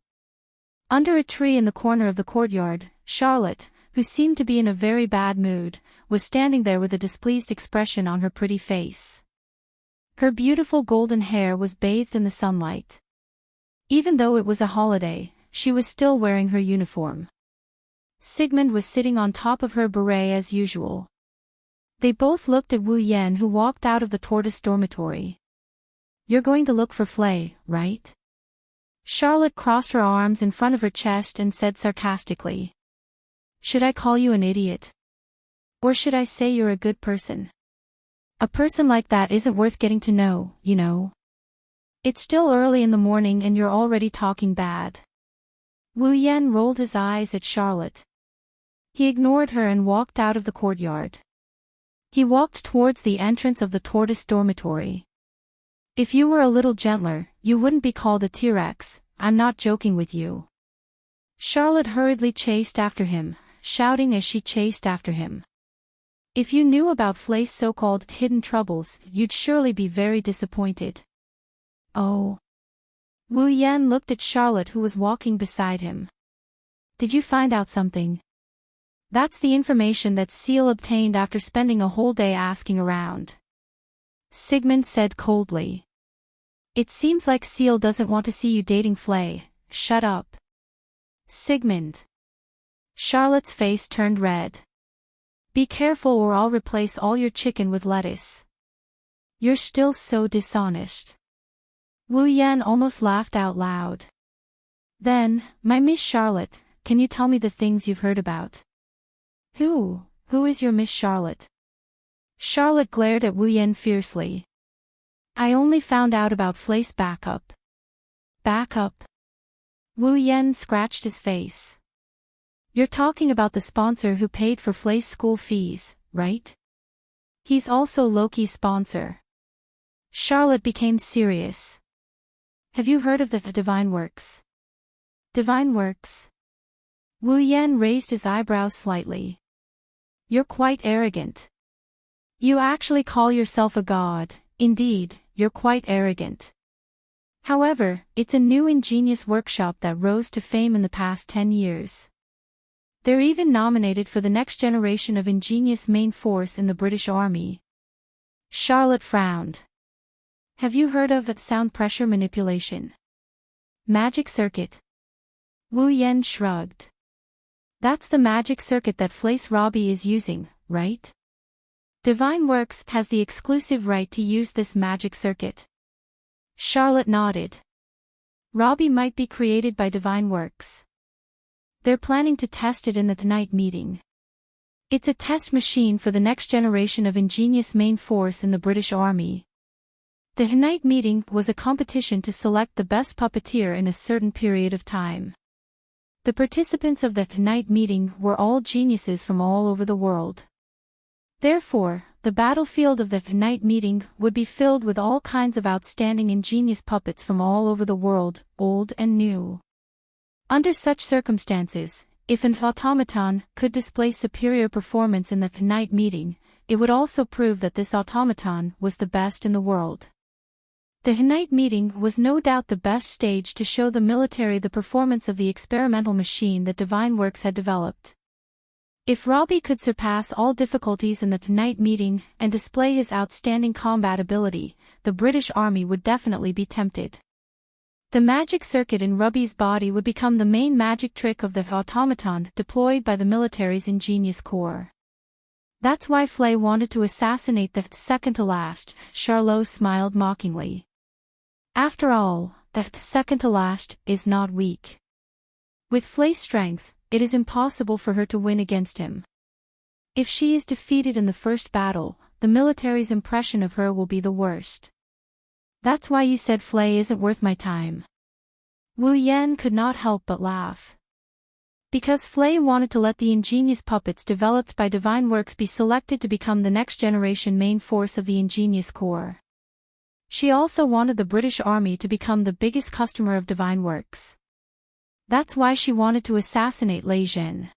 Under a tree in the corner of the courtyard, Charlotte, who seemed to be in a very bad mood, was standing there with a displeased expression on her pretty face. Her beautiful golden hair was bathed in the sunlight. Even though it was a holiday, she was still wearing her uniform. Sigmund was sitting on top of her beret as usual. They both looked at Wu Yan who walked out of the tortoise dormitory. You're going to look for Flay, right? Charlotte crossed her arms in front of her chest and said sarcastically. Should I call you an idiot? Or should I say you're a good person? A person like that isn't worth getting to know, you know. It's still early in the morning and you're already talking bad. Wu Yan rolled his eyes at Charlotte. He ignored her and walked out of the courtyard. He walked towards the entrance of the tortoise dormitory. If you were a little gentler, you wouldn't be called a T-Rex, I'm not joking with you. Charlotte hurriedly chased after him, shouting as she chased after him. If you knew about Flay's so-called hidden troubles, you'd surely be very disappointed. Oh. Wu Yan looked at Charlotte who was walking beside him. Did you find out something? That's the information that Seal obtained after spending a whole day asking around. Sigmund said coldly. It seems like Seal doesn't want to see you dating Flay, shut up. Sigmund. Charlotte's face turned red. Be careful or I'll replace all your chicken with lettuce. You're still so dishonest. Wu Yan almost laughed out loud. Then, my Miss Charlotte, can you tell me the things you've heard about? Who is your Miss Charlotte? Charlotte glared at Wu Yan fiercely. I only found out about Flay's backup. Backup? Wu Yan scratched his face. You're talking about the sponsor who paid for Flay's school fees, right? He's also Loki's sponsor. Charlotte became serious. Have you heard of the Divine Works? Divine Works? Wu Yan raised his eyebrows slightly. You're quite arrogant. You actually call yourself a god, indeed, you're quite arrogant. However, it's a new ingenious workshop that rose to fame in the past 10 years. They're even nominated for the next generation of ingenious main force in the British Army. Charlotte frowned. Have you heard of sound pressure manipulation? Magic circuit? Wu Yan shrugged. That's the magic circuit that Flace Robbie is using, right? Divine Works has the exclusive right to use this magic circuit. Charlotte nodded. Robbie might be created by Divine Works. They're planning to test it in the tonight meeting. It's a test machine for the next generation of ingenious main force in the British Army. The tonight meeting was a competition to select the best puppeteer in a certain period of time. The participants of the tonight meeting were all geniuses from all over the world. Therefore, the battlefield of the tonight meeting would be filled with all kinds of outstanding ingenious puppets from all over the world, old and new. Under such circumstances, if an automaton could display superior performance in the tonight meeting, it would also prove that this automaton was the best in the world. The tonight meeting was no doubt the best stage to show the military the performance of the experimental machine that Divine Works had developed. If Robbie could surpass all difficulties in the tonight meeting and display his outstanding combat ability, the British Army would definitely be tempted. The magic circuit in Robbie's body would become the main magic trick of the automaton deployed by the military's ingenious corps. That's why Flay wanted to assassinate the second to last, Charlot smiled mockingly. After all, the second to last is not weak. With Flay's strength, it is impossible for her to win against him. If she is defeated in the first battle, the military's impression of her will be the worst. That's why you said Flay isn't worth my time. Wu Yan could not help but laugh. Because Flay wanted to let the ingenious puppets developed by Divine Works be selected to become the next generation main force of the ingenious corps. She also wanted the British Army to become the biggest customer of Divine Works. That's why she wanted to assassinate Lei Jin.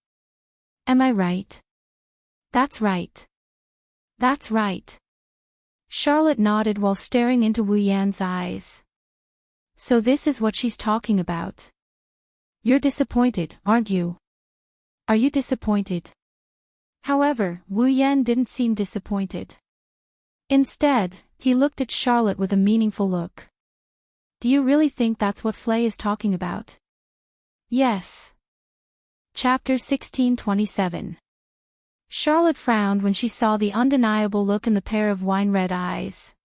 Am I right? That's right. That's right. Charlotte nodded while staring into Wu Yan's eyes. So this is what she's talking about. You're disappointed, aren't you? Are you disappointed? However, Wu Yan didn't seem disappointed. Instead, he looked at Charlotte with a meaningful look. Do you really think that's what Flay is talking about? Yes. Chapter 1627. Charlotte frowned when she saw the undeniable look in the pair of wine-red eyes.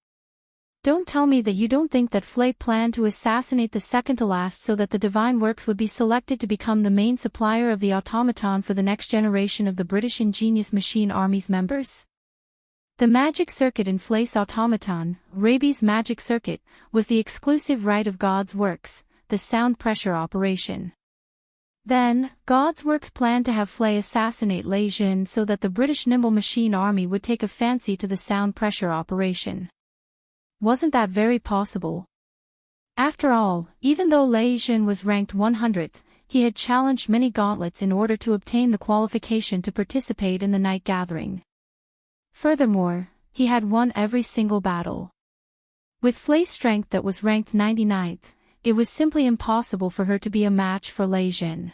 Don't tell me that you don't think that Flay planned to assassinate the second to last so that the Divine Works would be selected to become the main supplier of the automaton for the next generation of the British Ingenious Machine Army's members? The magic circuit in Flay's automaton, Raby's magic circuit, was the exclusive right of God's Works, the sound pressure operation. Then, God's Works planned to have Flay assassinate Lei Jin so that the British Nimble Machine Army would take a fancy to the sound pressure operation. Wasn't that very possible? After all, even though Lei Jin was ranked 100th, he had challenged many gauntlets in order to obtain the qualification to participate in the night gathering. Furthermore, he had won every single battle. With Flay's strength that was ranked 99th, it was simply impossible for her to be a match for Lei Jin.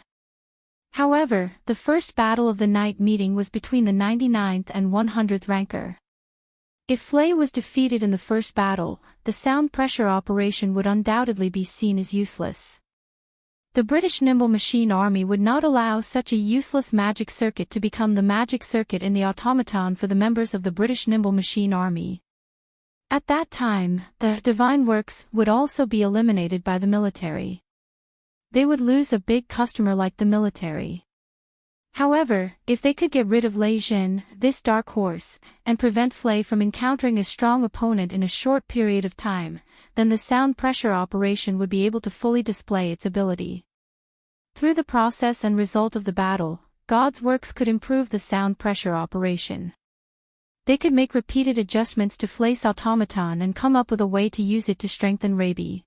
However, the first battle of the night meeting was between the 99th and 100th ranker. If Flay was defeated in the first battle, the sound pressure operation would undoubtedly be seen as useless. The British Nimble Machine Army would not allow such a useless magic circuit to become the magic circuit in the automaton for the members of the British Nimble Machine Army. At that time, the Divine Works would also be eliminated by the military. They would lose a big customer like the military. However, if they could get rid of Lei Jin, this dark horse, and prevent Flay from encountering a strong opponent in a short period of time, then the sound pressure operation would be able to fully display its ability. Through the process and result of the battle, God's Works could improve the sound pressure operation. They could make repeated adjustments to Flay's automaton and come up with a way to use it to strengthen Raby.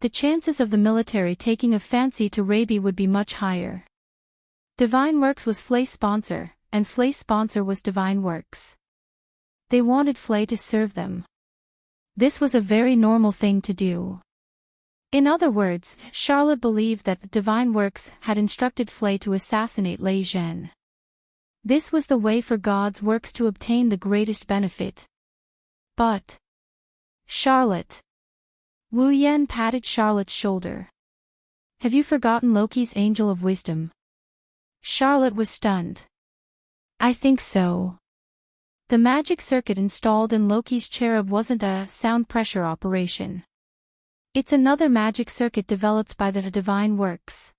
The chances of the military taking a fancy to Raby would be much higher. Divine Works was Flay's sponsor, and Flay's sponsor was Divine Works. They wanted Flay to serve them. This was a very normal thing to do. In other words, Charlotte believed that Divine Works had instructed Flay to assassinate Lei Jin. This was the way for God's Works to obtain the greatest benefit. But Charlotte. Wu Yan patted Charlotte's shoulder. Have you forgotten Loki's Angel of Wisdom? Charlotte was stunned. I think so. The magic circuit installed in Loki's cherub wasn't a sound pressure operation. It's another magic circuit developed by the Divine Works.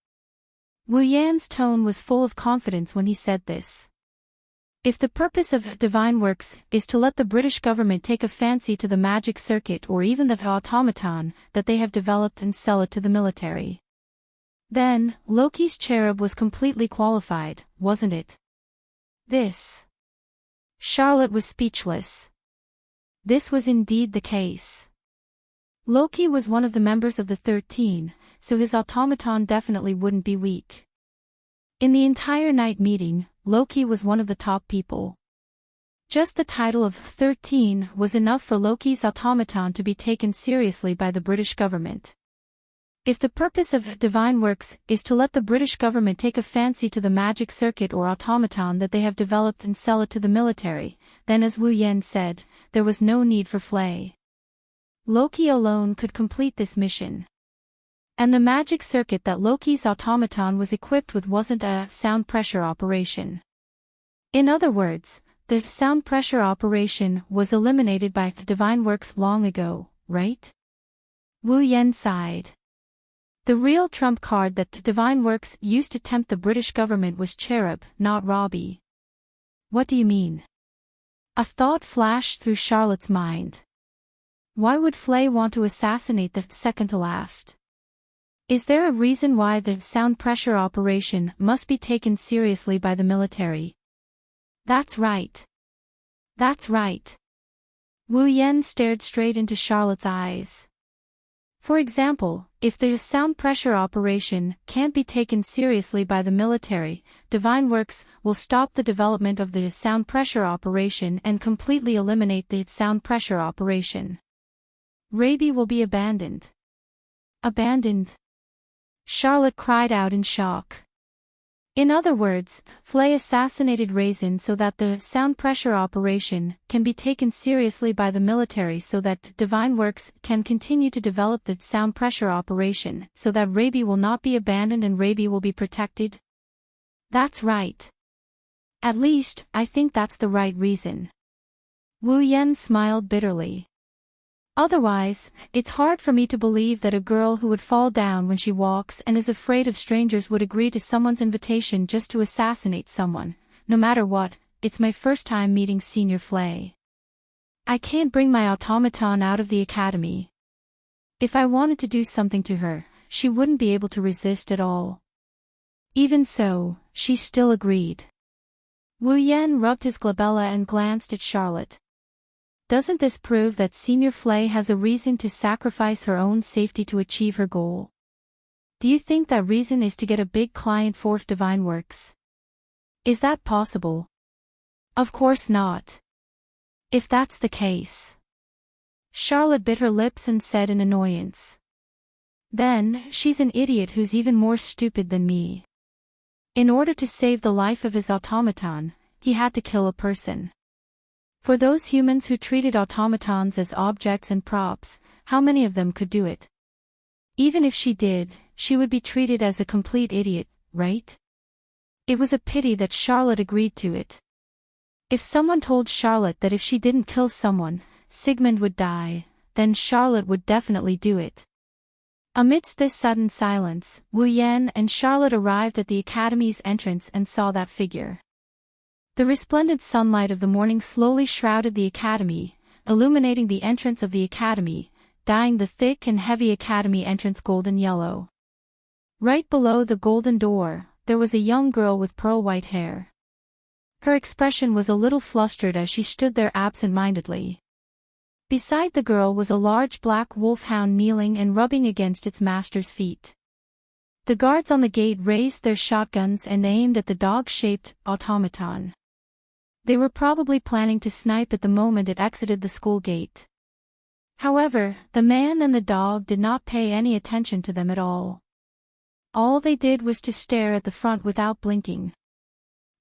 Wu Yan's tone was full of confidence when he said this. If the purpose of Divine Works is to let the British government take a fancy to the magic circuit or even the automaton that they have developed and sell it to the military, then Loki's cherub was completely qualified, wasn't it? Charlotte was speechless. This was indeed the case. Loki was one of the members of the 13, so his automaton definitely wouldn't be weak. In the entire night meeting, Loki was one of the top people. Just the title of 13 was enough for Loki's automaton to be taken seriously by the British government. If the purpose of Divine Works is to let the British government take a fancy to the magic circuit or automaton that they have developed and sell it to the military, then as Wu Yan said, there was no need for Flay. Loki alone could complete this mission. And the magic circuit that Loki's automaton was equipped with wasn't a sound pressure operation. In other words, the sound pressure operation was eliminated by Divine Works long ago, right? Wu Yan sighed. The real trump card that Divine Works used to tempt the British government was Cherub, not Robbie. What do you mean? A thought flashed through Charlotte's mind. Why would Flay want to assassinate the second to last? Is there a reason why the sound pressure operation must be taken seriously by the military? That's right. That's right. Wu Yan stared straight into Charlotte's eyes. For example, if the sound pressure operation can't be taken seriously by the military, Divine Works will stop the development of the sound pressure operation and completely eliminate the sound pressure operation. Raby will be abandoned. Abandoned? Charlotte cried out in shock. In other words, Flay assassinated Raisin so that the sound pressure operation can be taken seriously by the military so that Divine Works can continue to develop the sound pressure operation so that Raby will not be abandoned and Raby will be protected? That's right. At least, I think that's the right reason. Wu Yan smiled bitterly. Otherwise, it's hard for me to believe that a girl who would fall down when she walks and is afraid of strangers would agree to someone's invitation just to assassinate someone. No matter what, it's my first time meeting Senior Flay. I can't bring my automaton out of the academy. If I wanted to do something to her, she wouldn't be able to resist at all. Even so, she still agreed. Wu Yan rubbed his glabella and glanced at Charlotte. Doesn't this prove that Senior Flay has a reason to sacrifice her own safety to achieve her goal? Do you think that reason is to get a big client for Divine Works? Is that possible? Of course not. If that's the case. Charlotte bit her lips and said in annoyance. Then, she's an idiot who's even more stupid than me. In order to save the life of his automaton, he had to kill a person. For those humans who treated automatons as objects and props, how many of them could do it? Even if she did, she would be treated as a complete idiot, right? It was a pity that Charlotte agreed to it. If someone told Charlotte that if she didn't kill someone, Sigmund would die, then Charlotte would definitely do it. Amidst this sudden silence, Wu Yan and Charlotte arrived at the academy's entrance and saw that figure. The resplendent sunlight of the morning slowly shrouded the academy, illuminating the entrance of the academy, dyeing the thick and heavy academy entrance golden yellow. Right below the golden door, there was a young girl with pearl-white hair. Her expression was a little flustered as she stood there absent-mindedly. Beside the girl was a large black wolfhound kneeling and rubbing against its master's feet. The guards on the gate raised their shotguns and aimed at the dog-shaped automaton. They were probably planning to snipe at the moment it exited the school gate. However, the man and the dog did not pay any attention to them at all. All they did was to stare at the front without blinking.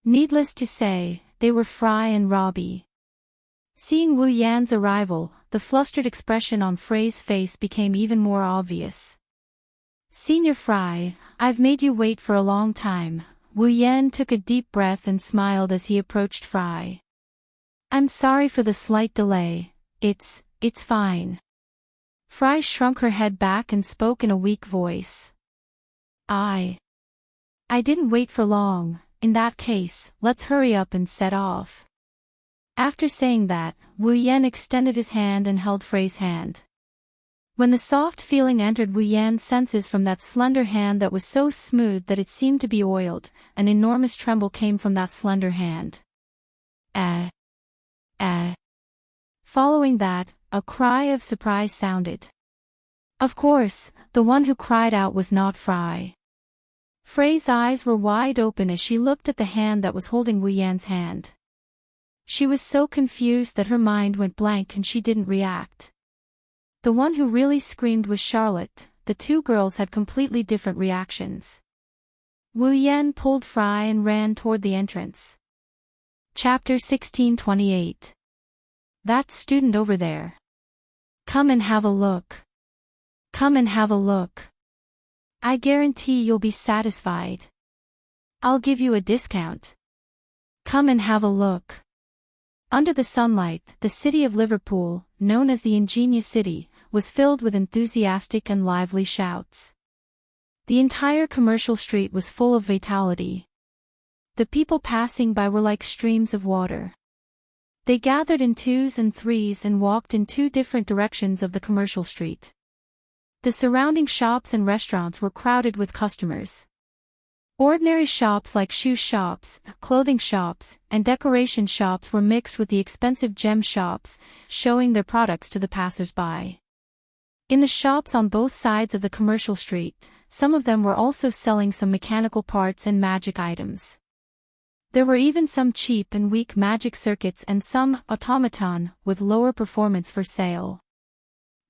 Needless to say, they were Fry and Robbie. Seeing Wu Yan's arrival, the flustered expression on Frey's face became even more obvious. Senior Fry, I've made you wait for a long time. Wu Yan took a deep breath and smiled as he approached Fry. I'm sorry for the slight delay, it's fine. Fry shrunk her head back and spoke in a weak voice. I didn't wait for long. In that case, let's hurry up and set off. After saying that, Wu Yan extended his hand and held Frey's hand. When the soft feeling entered Wu Yan's senses from that slender hand that was so smooth that it seemed to be oiled, an enormous tremble came from that slender hand. Following that, a cry of surprise sounded. Of course, the one who cried out was not Fry. Frey's eyes were wide open as she looked at the hand that was holding Wu Yan's hand. She was so confused that her mind went blank and she didn't react. The one who really screamed was Charlotte. The two girls had completely different reactions. Wu Yan pulled Fry and ran toward the entrance. Chapter 1628. That student over there. Come and have a look. Come and have a look. I guarantee you'll be satisfied. I'll give you a discount. Come and have a look. Under the sunlight, the city of Liverpool, known as the Ingenious City, was filled with enthusiastic and lively shouts. The entire commercial street was full of vitality. The people passing by were like streams of water. They gathered in twos and threes and walked in two different directions of the commercial street. The surrounding shops and restaurants were crowded with customers. Ordinary shops like shoe shops, clothing shops, and decoration shops were mixed with the expensive gem shops, showing their products to the passers-by. In the shops on both sides of the commercial street, some of them were also selling some mechanical parts and magic items. There were even some cheap and weak magic circuits and some automaton with lower performance for sale.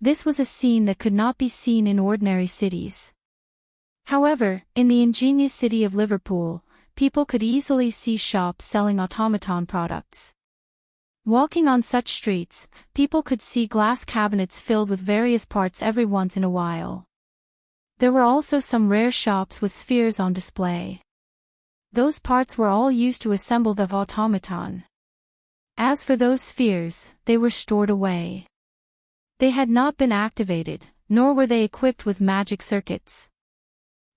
This was a scene that could not be seen in ordinary cities. However, in the ingenious city of Liverpool, people could easily see shops selling automaton products. Walking on such streets, people could see glass cabinets filled with various parts every once in a while. There were also some rare shops with spheres on display. Those parts were all used to assemble the automaton. As for those spheres, they were stored away. They had not been activated, nor were they equipped with magic circuits.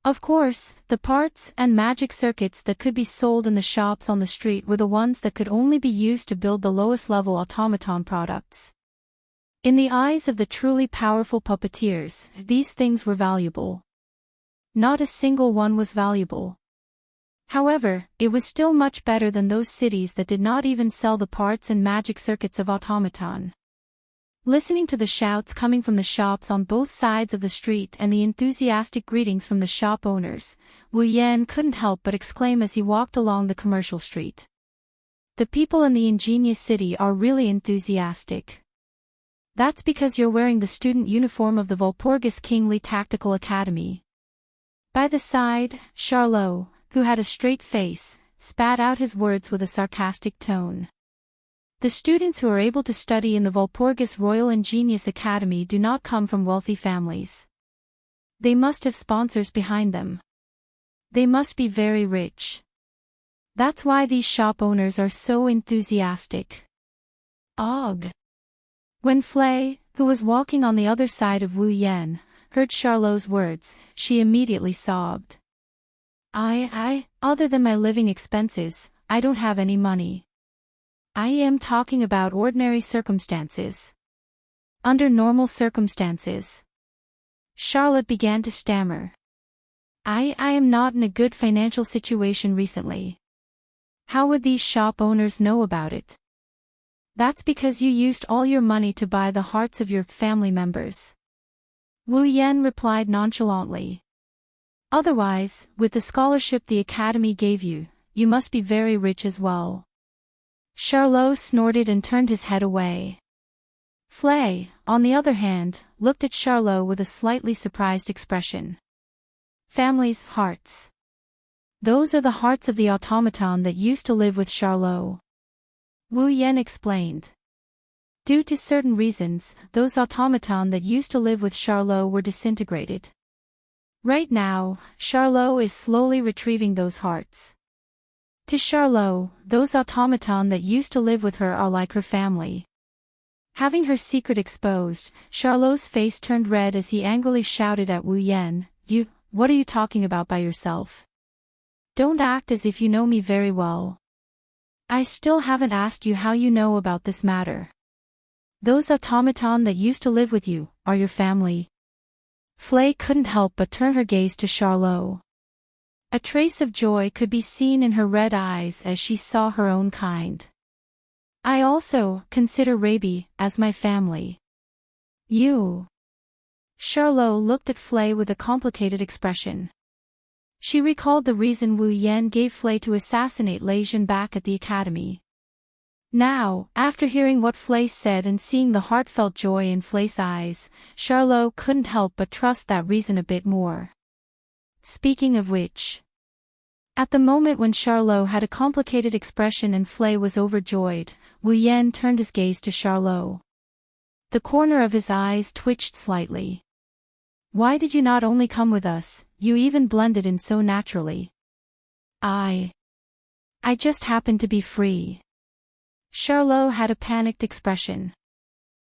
Of course, the parts and magic circuits that could be sold in the shops on the street were the ones that could only be used to build the lowest level automaton products. In the eyes of the truly powerful puppeteers, these things were valuable. Not a single one was valuable. However, it was still much better than those cities that did not even sell the parts and magic circuits of automaton. Listening to the shouts coming from the shops on both sides of the street and the enthusiastic greetings from the shop owners, Wu Yan couldn't help but exclaim as he walked along the commercial street. The people in the ingenious city are really enthusiastic. That's because you're wearing the student uniform of the Walpurgis Kingly Tactical Academy. By the side, Charlot, who had a straight face, spat out his words with a sarcastic tone. The students who are able to study in the Walpurgis Royal Ingenious Academy do not come from wealthy families. They must have sponsors behind them. They must be very rich. That's why these shop owners are so enthusiastic. Og. When Flay, who was walking on the other side of Wu Yan, heard Charlot's words, she immediately sobbed. Other than my living expenses, I don't have any money. I am talking about ordinary circumstances. Under normal circumstances. Charlotte began to stammer. I am not in a good financial situation recently. How would these shop owners know about it? That's because you used all your money to buy the hearts of your family members. Wu Yan replied nonchalantly. Otherwise, with the scholarship the academy gave you, you must be very rich as well. Charlot snorted and turned his head away. Flay, on the other hand, looked at Charlot with a slightly surprised expression. Family's hearts. Those are the hearts of the automaton that used to live with Charlot. Wu Yan explained. Due to certain reasons, those automaton that used to live with Charlot were disintegrated. Right now, Charlot is slowly retrieving those hearts. To Charlot, those automaton that used to live with her are like her family. Having her secret exposed, Charlot's face turned red as he angrily shouted at Wu Yan, what are you talking about by yourself? Don't act as if you know me very well. I still haven't asked you how you know about this matter. Those automaton that used to live with you, are your family. Flay couldn't help but turn her gaze to Charlot. A trace of joy could be seen in her red eyes as she saw her own kind. I also consider Raby as my family. You. Charlot looked at Flay with a complicated expression. She recalled the reason Wu Yan gave Flay to assassinate Lei Jin back at the academy. Now, after hearing what Flay said and seeing the heartfelt joy in Flay's eyes, Charlot couldn't help but trust that reason a bit more. Speaking of which, at the moment when Charlot had a complicated expression and Flay was overjoyed, Wu Yan turned his gaze to Charlot. The corner of his eyes twitched slightly. Why did you not only come with us, you even blended in so naturally? I just happened to be free. Charlot had a panicked expression.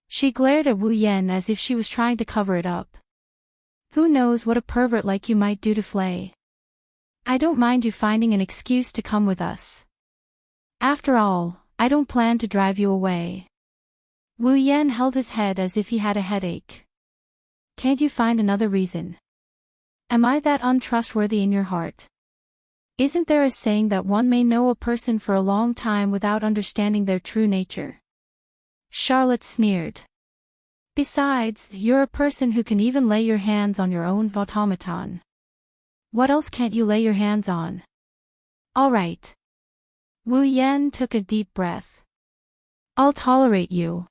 She glared at Wu Yan as if she was trying to cover it up. Who knows what a pervert like you might do to Flay? I don't mind you finding an excuse to come with us. After all, I don't plan to drive you away. Wu Yan held his head as if he had a headache. Can't you find another reason? Am I that untrustworthy in your heart? Isn't there a saying that one may know a person for a long time without understanding their true nature? Charlotte sneered. Besides, you're a person who can even lay your hands on your own automaton. What else can't you lay your hands on? All right. Wu Yan took a deep breath. I'll tolerate you.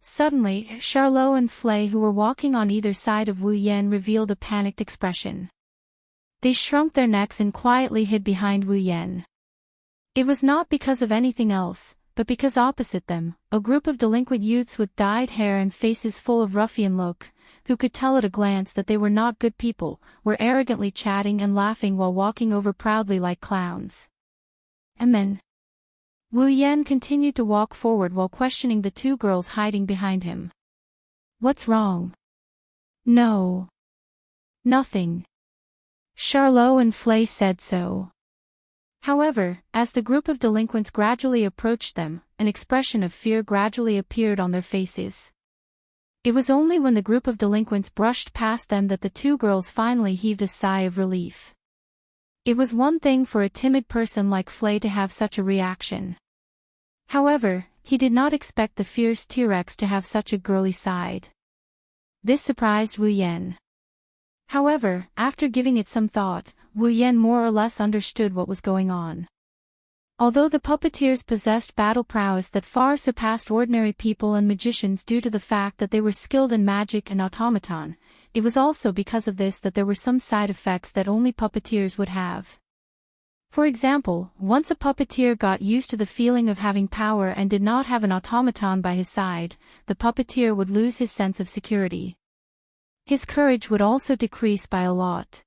Suddenly, Charlot and Flay, who were walking on either side of Wu Yan, revealed a panicked expression. They shrunk their necks and quietly hid behind Wu Yan. It was not because of anything else, but because opposite them, a group of delinquent youths with dyed hair and faces full of ruffian look, who could tell at a glance that they were not good people, were arrogantly chatting and laughing while walking over proudly like clowns. Amen. Wu Yan continued to walk forward while questioning the two girls hiding behind him. What's wrong? No. Nothing. Charlot and Flay said so. However, as the group of delinquents gradually approached them, an expression of fear gradually appeared on their faces. It was only when the group of delinquents brushed past them that the two girls finally heaved a sigh of relief. It was one thing for a timid person like Flay to have such a reaction. However, he did not expect the fierce T-Rex to have such a girly side. This surprised Wu Yan. However, after giving it some thought, Wu Yan more or less understood what was going on. Although the puppeteers possessed battle prowess that far surpassed ordinary people and magicians due to the fact that they were skilled in magic and automaton, it was also because of this that there were some side effects that only puppeteers would have. For example, once a puppeteer got used to the feeling of having power and did not have an automaton by his side, the puppeteer would lose his sense of security. His courage would also decrease by a lot.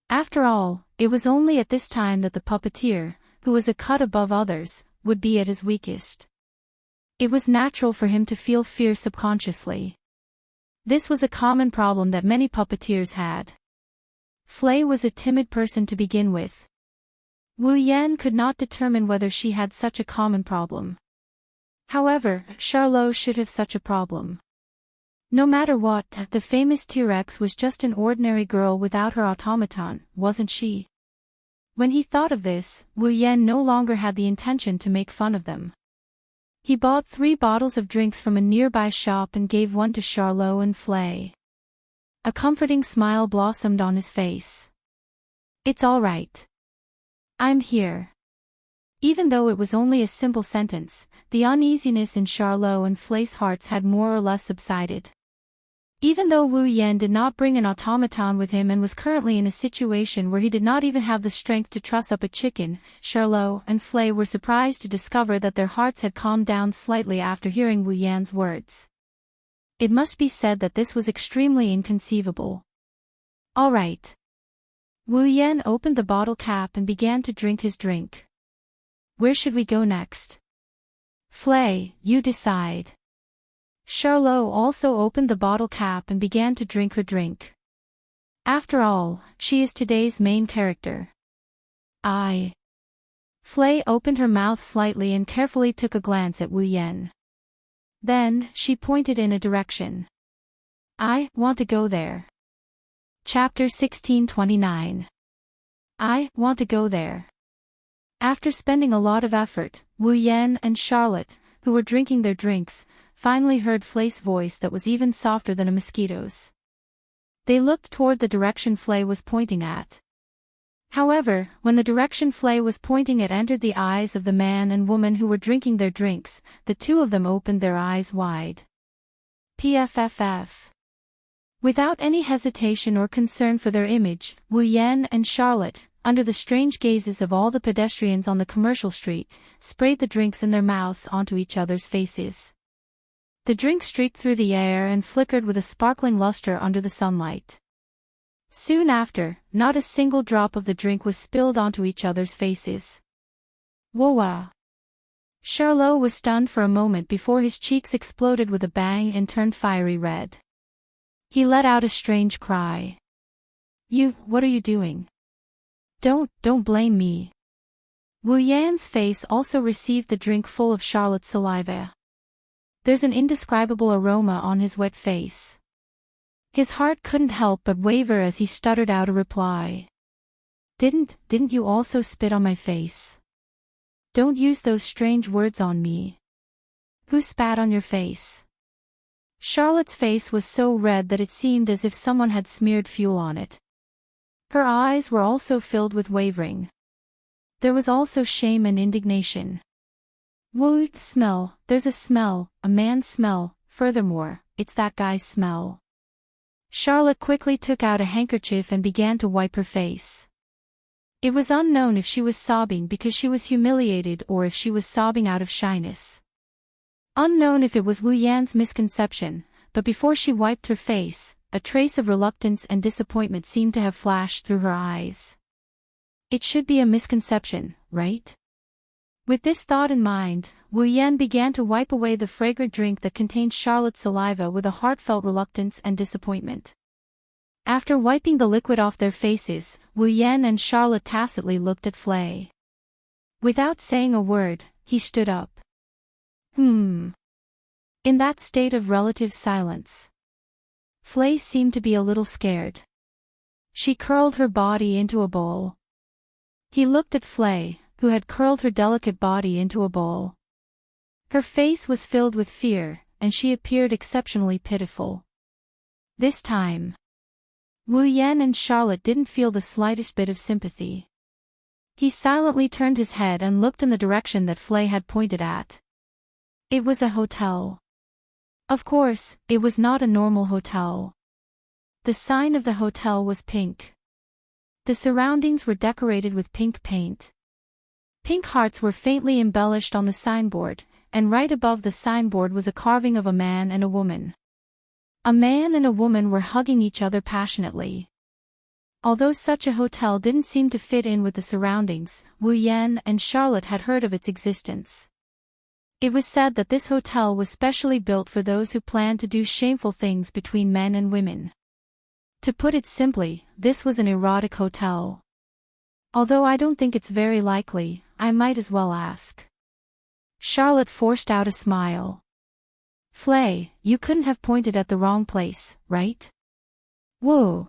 After all, it was only at this time that the puppeteer, who was a cut above others, would be at his weakest. It was natural for him to feel fear subconsciously. This was a common problem that many puppeteers had. Flay was a timid person to begin with. Wu Yan could not determine whether she had such a common problem. However, Charlot should have such a problem. No matter what, the famous T-Rex was just an ordinary girl without her automaton, wasn't she? When he thought of this, Wu Yan no longer had the intention to make fun of them. He bought 3 bottles of drinks from a nearby shop and gave one to Charlot and Flay. A comforting smile blossomed on his face. It's all right. I'm here. Even though it was only a simple sentence, the uneasiness in Charlot and Flay's hearts had more or less subsided. Even though Wu Yan did not bring an automaton with him and was currently in a situation where he did not even have the strength to truss up a chicken, Charlot and Flay were surprised to discover that their hearts had calmed down slightly after hearing Wu Yan's words. It must be said that this was extremely inconceivable. All right. Wu Yan opened the bottle cap and began to drink his drink. Where should we go next? Flay, you decide. Charlot also opened the bottle cap and began to drink her drink. After all, she is today's main character. Flay opened her mouth slightly and carefully took a glance at Wu Yan. Then, she pointed in a direction. I want to go there. Chapter 1629. I want to go there. After spending a lot of effort, Wu Yan and Charlotte, who were drinking their drinks, finally heard Flay's voice that was even softer than a mosquito's. They looked toward the direction Flay was pointing at. However, when the direction Flay was pointing at entered the eyes of the man and woman who were drinking their drinks, the two of them opened their eyes wide. PFFF. Without any hesitation or concern for their image, Wu Yan and Charlotte, under the strange gazes of all the pedestrians on the commercial street, sprayed the drinks in their mouths onto each other's faces. The drink streaked through the air and flickered with a sparkling luster under the sunlight. Soon after, not a single drop of the drink was spilled onto each other's faces. Whoa! Charlot was stunned for a moment before his cheeks exploded with a bang and turned fiery red. He let out a strange cry. What are you doing? Don't blame me. Wu Yan's face also received the drink full of Charlotte's saliva. There's an indescribable aroma on his wet face. His heart couldn't help but waver as he stuttered out a reply. Didn't you also spit on my face? Don't use those strange words on me. Who spat on your face? Charlotte's face was so red that it seemed as if someone had smeared fuel on it. Her eyes were also filled with wavering. There was also shame and indignation. Whoa, smell, there's a smell, a man's smell, furthermore, it's that guy's smell. Charlotte quickly took out a handkerchief and began to wipe her face. It was unknown if she was sobbing because she was humiliated or if she was sobbing out of shyness. Unknown if it was Wu Yan's misconception, but before she wiped her face, a trace of reluctance and disappointment seemed to have flashed through her eyes. It should be a misconception, right? With this thought in mind, Wu Yan began to wipe away the fragrant drink that contained Charlotte's saliva with a heartfelt reluctance and disappointment. After wiping the liquid off their faces, Wu Yan and Charlotte tacitly looked at Flay. Without saying a word, he stood up. In that state of relative silence, Flay seemed to be a little scared. She curled her body into a ball. He looked at Flay, who had curled her delicate body into a ball. Her face was filled with fear, and she appeared exceptionally pitiful. This time, Wu Yan and Charlotte didn't feel the slightest bit of sympathy. He silently turned his head and looked in the direction that Flay had pointed at. It was a hotel. Of course, it was not a normal hotel. The sign of the hotel was pink. The surroundings were decorated with pink paint. Pink hearts were faintly embellished on the signboard, and right above the signboard was a carving of a man and a woman. A man and a woman were hugging each other passionately. Although such a hotel didn't seem to fit in with the surroundings, Wu Yan and Charlotte had heard of its existence. It was said that this hotel was specially built for those who planned to do shameful things between men and women. To put it simply, this was an erotic hotel. Although I don't think it's very likely, I might as well ask. Charlotte forced out a smile. Flay, you couldn't have pointed at the wrong place, right? Whoa.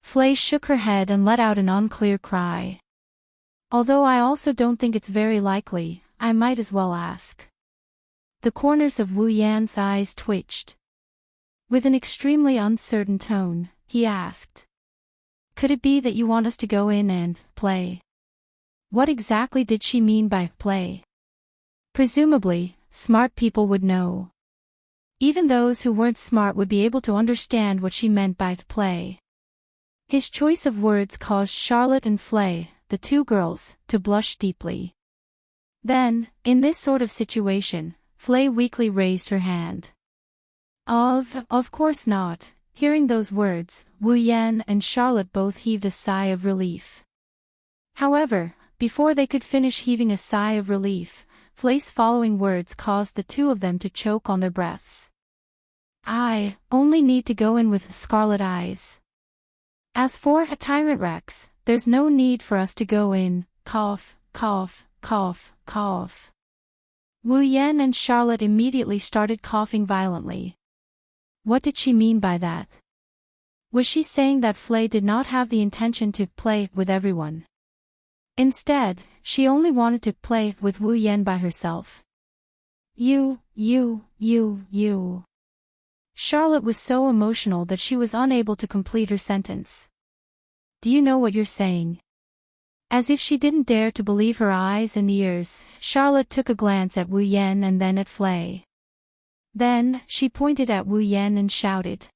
Flay shook her head and let out an unclear cry. Although I also don't think it's very likely, I might as well ask. The corners of Wu Yan's eyes twitched. With an extremely uncertain tone, he asked. Could it be that you want us to go in and play? What exactly did she mean by play? Presumably, smart people would know. Even those who weren't smart would be able to understand what she meant by play. His choice of words caused Charlotte and Flay, the two girls, to blush deeply. Then, in this sort of situation, Flay weakly raised her hand. Of course not, Hearing those words, Wu Yan and Charlotte both heaved a sigh of relief. However, before they could finish heaving a sigh of relief, Flay's following words caused the two of them to choke on their breaths. I only need to go in with scarlet eyes. As for a Tyrant Rex, there's no need for us to go in, cough, cough, cough, cough. Wu Yan and Charlotte immediately started coughing violently. What did she mean by that? Was she saying that Flay did not have the intention to play with everyone? Instead, she only wanted to play with Wu Yan by herself. You. Charlotte was so emotional that she was unable to complete her sentence. Do you know what you're saying? As if she didn't dare to believe her eyes and ears, Charlotte took a glance at Wu Yan and then at Flay. Then, she pointed at Wu Yan and shouted.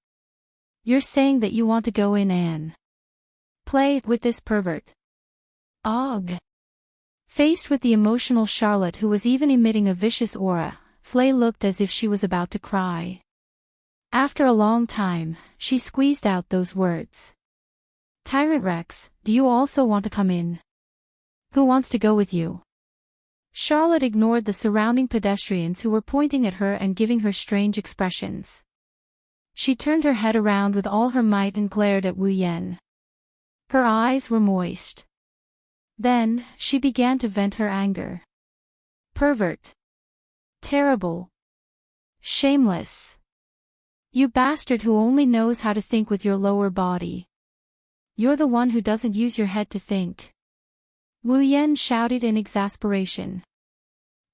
You're saying that you want to go in and play with this pervert? Ugh. Faced with the emotional Charlotte who was even emitting a vicious aura, Flay looked as if she was about to cry. After a long time, she squeezed out those words. Tyrant Rex, do you also want to come in? Who wants to go with you? Charlotte ignored the surrounding pedestrians who were pointing at her and giving her strange expressions. She turned her head around with all her might and glared at Wu Yan. Her eyes were moist. Then, she began to vent her anger. Pervert. Terrible. Shameless. You bastard who only knows how to think with your lower body. You're the one who doesn't use your head to think. Wu Yan shouted in exasperation.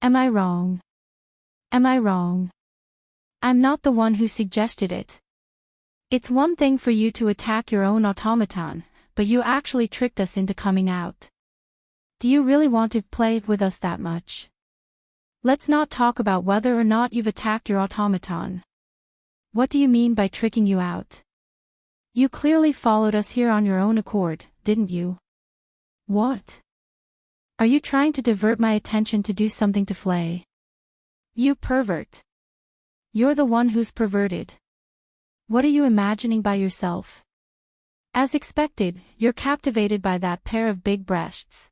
Am I wrong? Am I wrong? I'm not the one who suggested it. It's one thing for you to attack your own automaton, but you actually tricked us into coming out. Do you really want to play with us that much? Let's not talk about whether or not you've attacked your automaton. What do you mean by tricking you out? You clearly followed us here on your own accord, didn't you? What? Are you trying to divert my attention to do something to Flay? You pervert. You're the one who's perverted. What are you imagining by yourself? As expected, you're captivated by that pair of big breasts.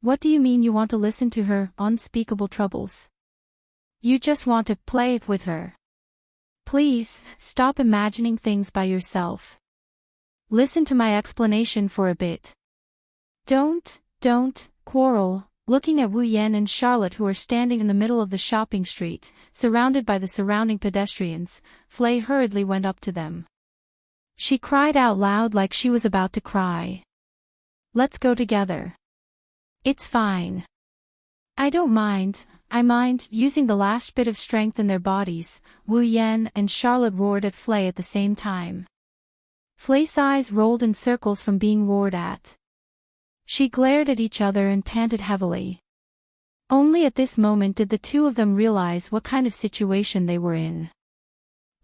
What do you mean you want to listen to her unspeakable troubles? You just want to play with her. Please, stop imagining things by yourself. Listen to my explanation for a bit. Don't quarrel. Looking at Wu Yan and Charlotte who are standing in the middle of the shopping street, surrounded by the surrounding pedestrians, Flay hurriedly went up to them. She cried out loud like she was about to cry. Let's go together. It's fine. I don't mind. I mind using the last bit of strength in their bodies, Wu Yan and Charlotte roared at Flay at the same time. Flay's eyes rolled in circles from being roared at. She glared at each other and panted heavily. Only at this moment did the two of them realize what kind of situation they were in.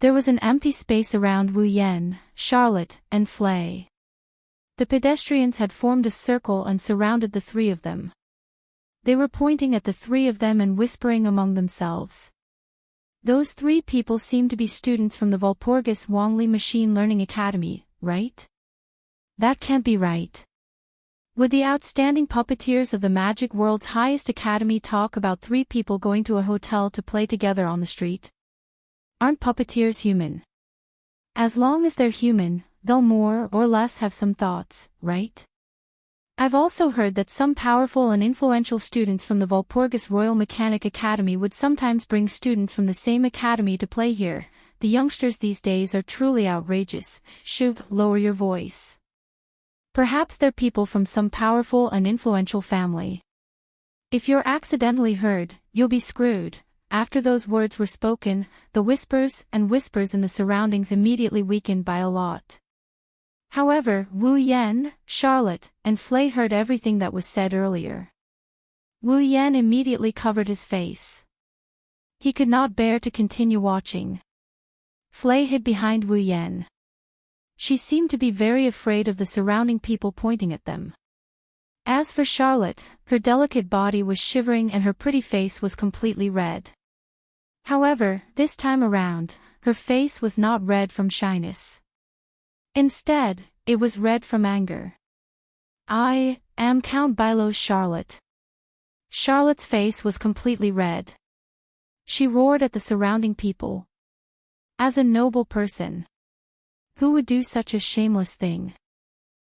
There was an empty space around Wu Yan, Charlotte, and Flay. The pedestrians had formed a circle and surrounded the three of them. They were pointing at the three of them and whispering among themselves. Those three people seemed to be students from the Walpurgis Wongli Machine Learning Academy, right? That can't be right. Would the outstanding puppeteers of the magic world's highest academy talk about three people going to a hotel to play together on the street? Aren't puppeteers human? As long as they're human, they'll more or less have some thoughts, right? I've also heard that some powerful and influential students from the Walpurgis Royal Mechanic Academy would sometimes bring students from the same academy to play here. The youngsters these days are truly outrageous. Should lower your voice. Perhaps they're people from some powerful and influential family. If you're accidentally heard, you'll be screwed. After those words were spoken, the whispers and whispers in the surroundings immediately weakened by a lot. However, Wu Yan, Charlotte, and Flay heard everything that was said earlier. Wu Yan immediately covered his face. He could not bear to continue watching. Flay hid behind Wu Yan. She seemed to be very afraid of the surrounding people pointing at them. As for Charlotte, her delicate body was shivering and her pretty face was completely red. However, this time around, her face was not red from shyness. Instead, it was red from anger. "I am Count Bilo's Charlotte." Charlotte's face was completely red. She roared at the surrounding people. As a noble person, who would do such a shameless thing?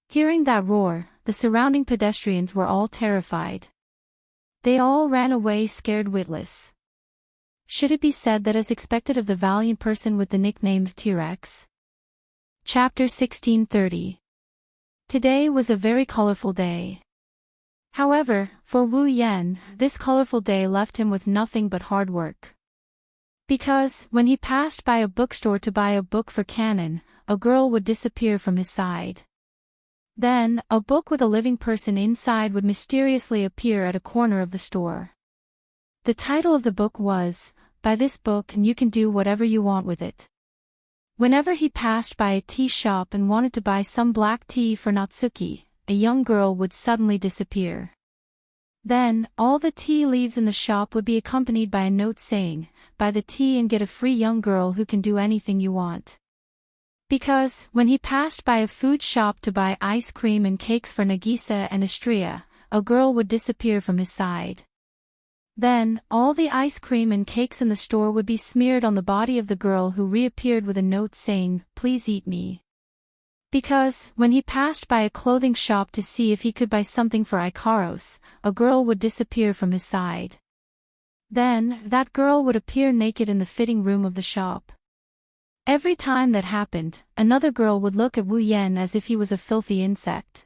Hearing that roar, the surrounding pedestrians were all terrified. They all ran away scared witless. Should it be said that as expected of the valiant person with the nickname T-Rex? Chapter 1630. Today was a very colorful day. However, for Wu Yan, this colorful day left him with nothing but hard work. Because, when he passed by a bookstore to buy a book for canon, a girl would disappear from his side. Then, a book with a living person inside would mysteriously appear at a corner of the store. The title of the book was, "Buy this book and you can do whatever you want with it." Whenever he passed by a tea shop and wanted to buy some black tea for Natsuki, a young girl would suddenly disappear. Then, all the tea leaves in the shop would be accompanied by a note saying, "Buy the tea and get a free young girl who can do anything you want." Because, when he passed by a food shop to buy ice cream and cakes for Nagisa and Astria, a girl would disappear from his side. Then, all the ice cream and cakes in the store would be smeared on the body of the girl who reappeared with a note saying, "Please eat me." Because, when he passed by a clothing shop to see if he could buy something for Ikaros, a girl would disappear from his side. Then, that girl would appear naked in the fitting room of the shop. Every time that happened, another girl would look at Wu Yan as if he was a filthy insect.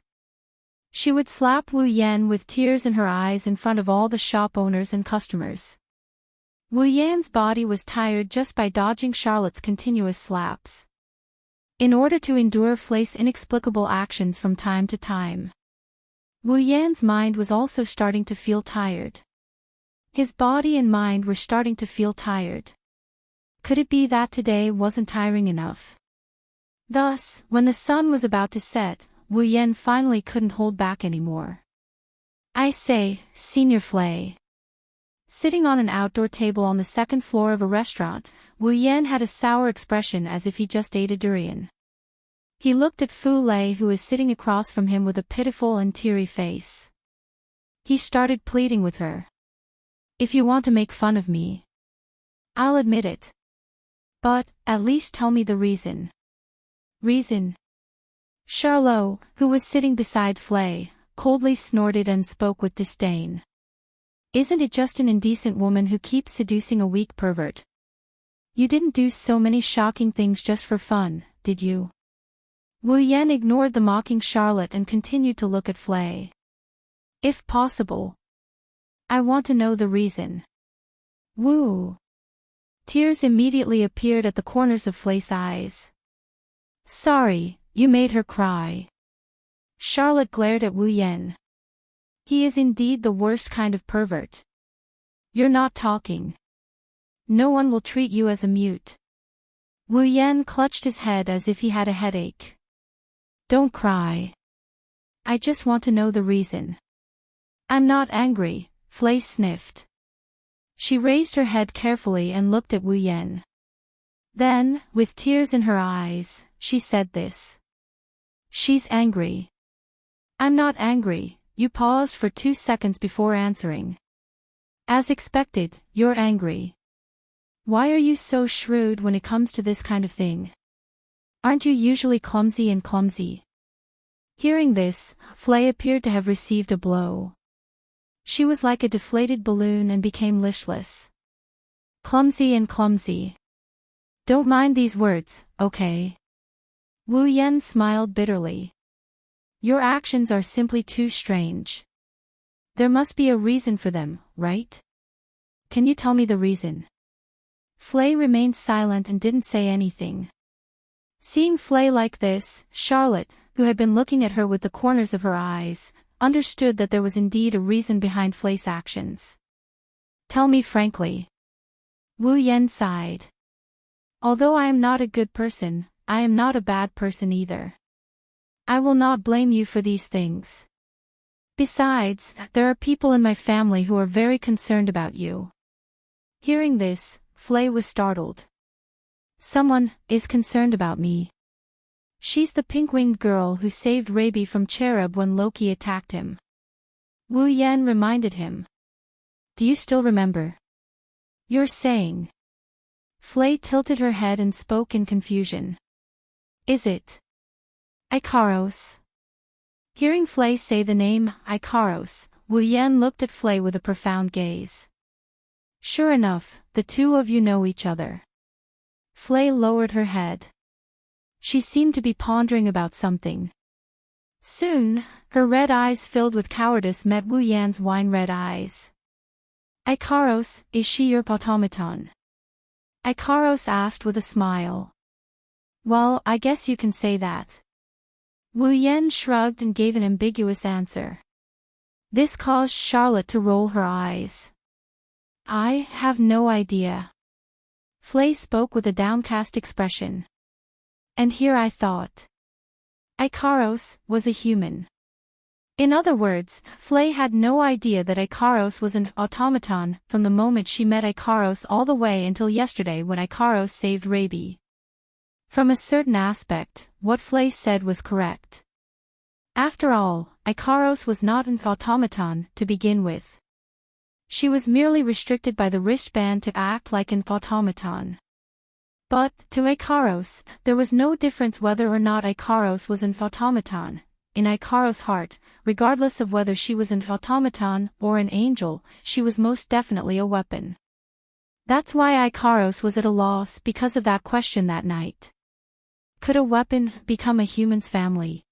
She would slap Wu Yan with tears in her eyes in front of all the shop owners and customers. Wu Yan's body was tired just by dodging Charlotte's continuous slaps. In order to endure Flay's inexplicable actions from time to time, Wu Yan's mind was also starting to feel tired. His body and mind were starting to feel tired. Could it be that today wasn't tiring enough? Thus, when the sun was about to set, Wu Yan finally couldn't hold back anymore. "I say, Senior Flay." Sitting on an outdoor table on the second floor of a restaurant, Wu Yan had a sour expression as if he just ate a durian. He looked at Fu Lei who was sitting across from him with a pitiful and teary face. He started pleading with her. "If you want to make fun of me, I'll admit it. But, at least tell me the reason." "Reason?" Charlot, who was sitting beside Flay, coldly snorted and spoke with disdain. "Isn't it just an indecent woman who keeps seducing a weak pervert? You didn't do so many shocking things just for fun, did you?" Wu Yan ignored the mocking Charlotte and continued to look at Flay. "If possible, I want to know the reason." Wu. Tears immediately appeared at the corners of Flay's eyes. "Sorry, you made her cry." Charlotte glared at Wu Yan. "He is indeed the worst kind of pervert. You're not talking. No one will treat you as a mute." Wu Yan clutched his head as if he had a headache. "Don't cry. I just want to know the reason." "I'm not angry," Flay sniffed. She raised her head carefully and looked at Wu Yan. Then, with tears in her eyes, she said this. "She's angry." "I'm not angry." You paused for 2 seconds before answering. "As expected, you're angry. Why are you so shrewd when it comes to this kind of thing? Aren't you usually clumsy and clumsy?" Hearing this, Flay appeared to have received a blow. She was like a deflated balloon and became listless. "Clumsy and clumsy. Don't mind these words, okay?" Wu Yan smiled bitterly. "Your actions are simply too strange. There must be a reason for them, right? Can you tell me the reason?" Flay remained silent and didn't say anything. Seeing Flay like this, Charlotte, who had been looking at her with the corners of her eyes, understood that there was indeed a reason behind Flay's actions. "Tell me frankly." Wu Yan sighed. "Although I am not a good person, I am not a bad person either. I will not blame you for these things. Besides, there are people in my family who are very concerned about you." Hearing this, Flay was startled. Someone is concerned about me. She's the pink-winged girl who saved Raby from Cherub when Loki attacked him. Wu Yan reminded him. Do you still remember? You're saying. Flay tilted her head and spoke in confusion. Is it Ikaros? Hearing Flay say the name Ikaros, Wu Yan looked at Flay with a profound gaze. Sure enough, the two of you know each other. Flay lowered her head. She seemed to be pondering about something. Soon, her red eyes filled with cowardice met Wu Yan's wine-red eyes. Ikaros, is she your automaton? Ikaros asked with a smile. Well, I guess you can say that. Wu Yan shrugged and gave an ambiguous answer. This caused Charlotte to roll her eyes. I have no idea. Flay spoke with a downcast expression. And here I thought. Ikaros was a human. In other words, Flay had no idea that Ikaros was an automaton from the moment she met Ikaros all the way until yesterday when Ikaros saved Raby. From a certain aspect, what Flay said was correct. After all, Ikaros was not an automaton to begin with. She was merely restricted by the wristband to act like an automaton. But, to Ikaros, there was no difference whether or not Ikaros was an automaton. In Ikaros' heart, regardless of whether she was an automaton or an angel, she was most definitely a weapon. That's why Ikaros was at a loss because of that question that night. Could a weapon become a human's family?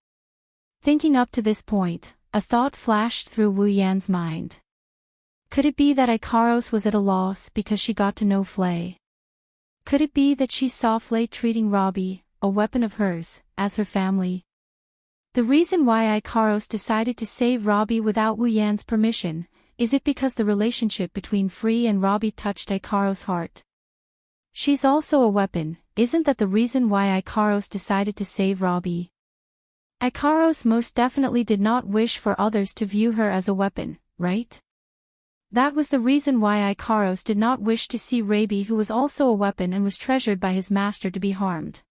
Thinking up to this point, a thought flashed through Wu Yan's mind. Could it be that Ikaros was at a loss because she got to know Flay? Could it be that she saw Flay treating Raby, a weapon of hers, as her family? The reason why Ikaros decided to save Raby without Wu Yan's permission, is it because the relationship between Free and Raby touched Ikaros' heart? She's also a weapon, isn't that the reason why Ikaros decided to save Raby? Ikaros most definitely did not wish for others to view her as a weapon, right? That was the reason why Ikaros did not wish to see Raby, who was also a weapon and was treasured by his master, to be harmed.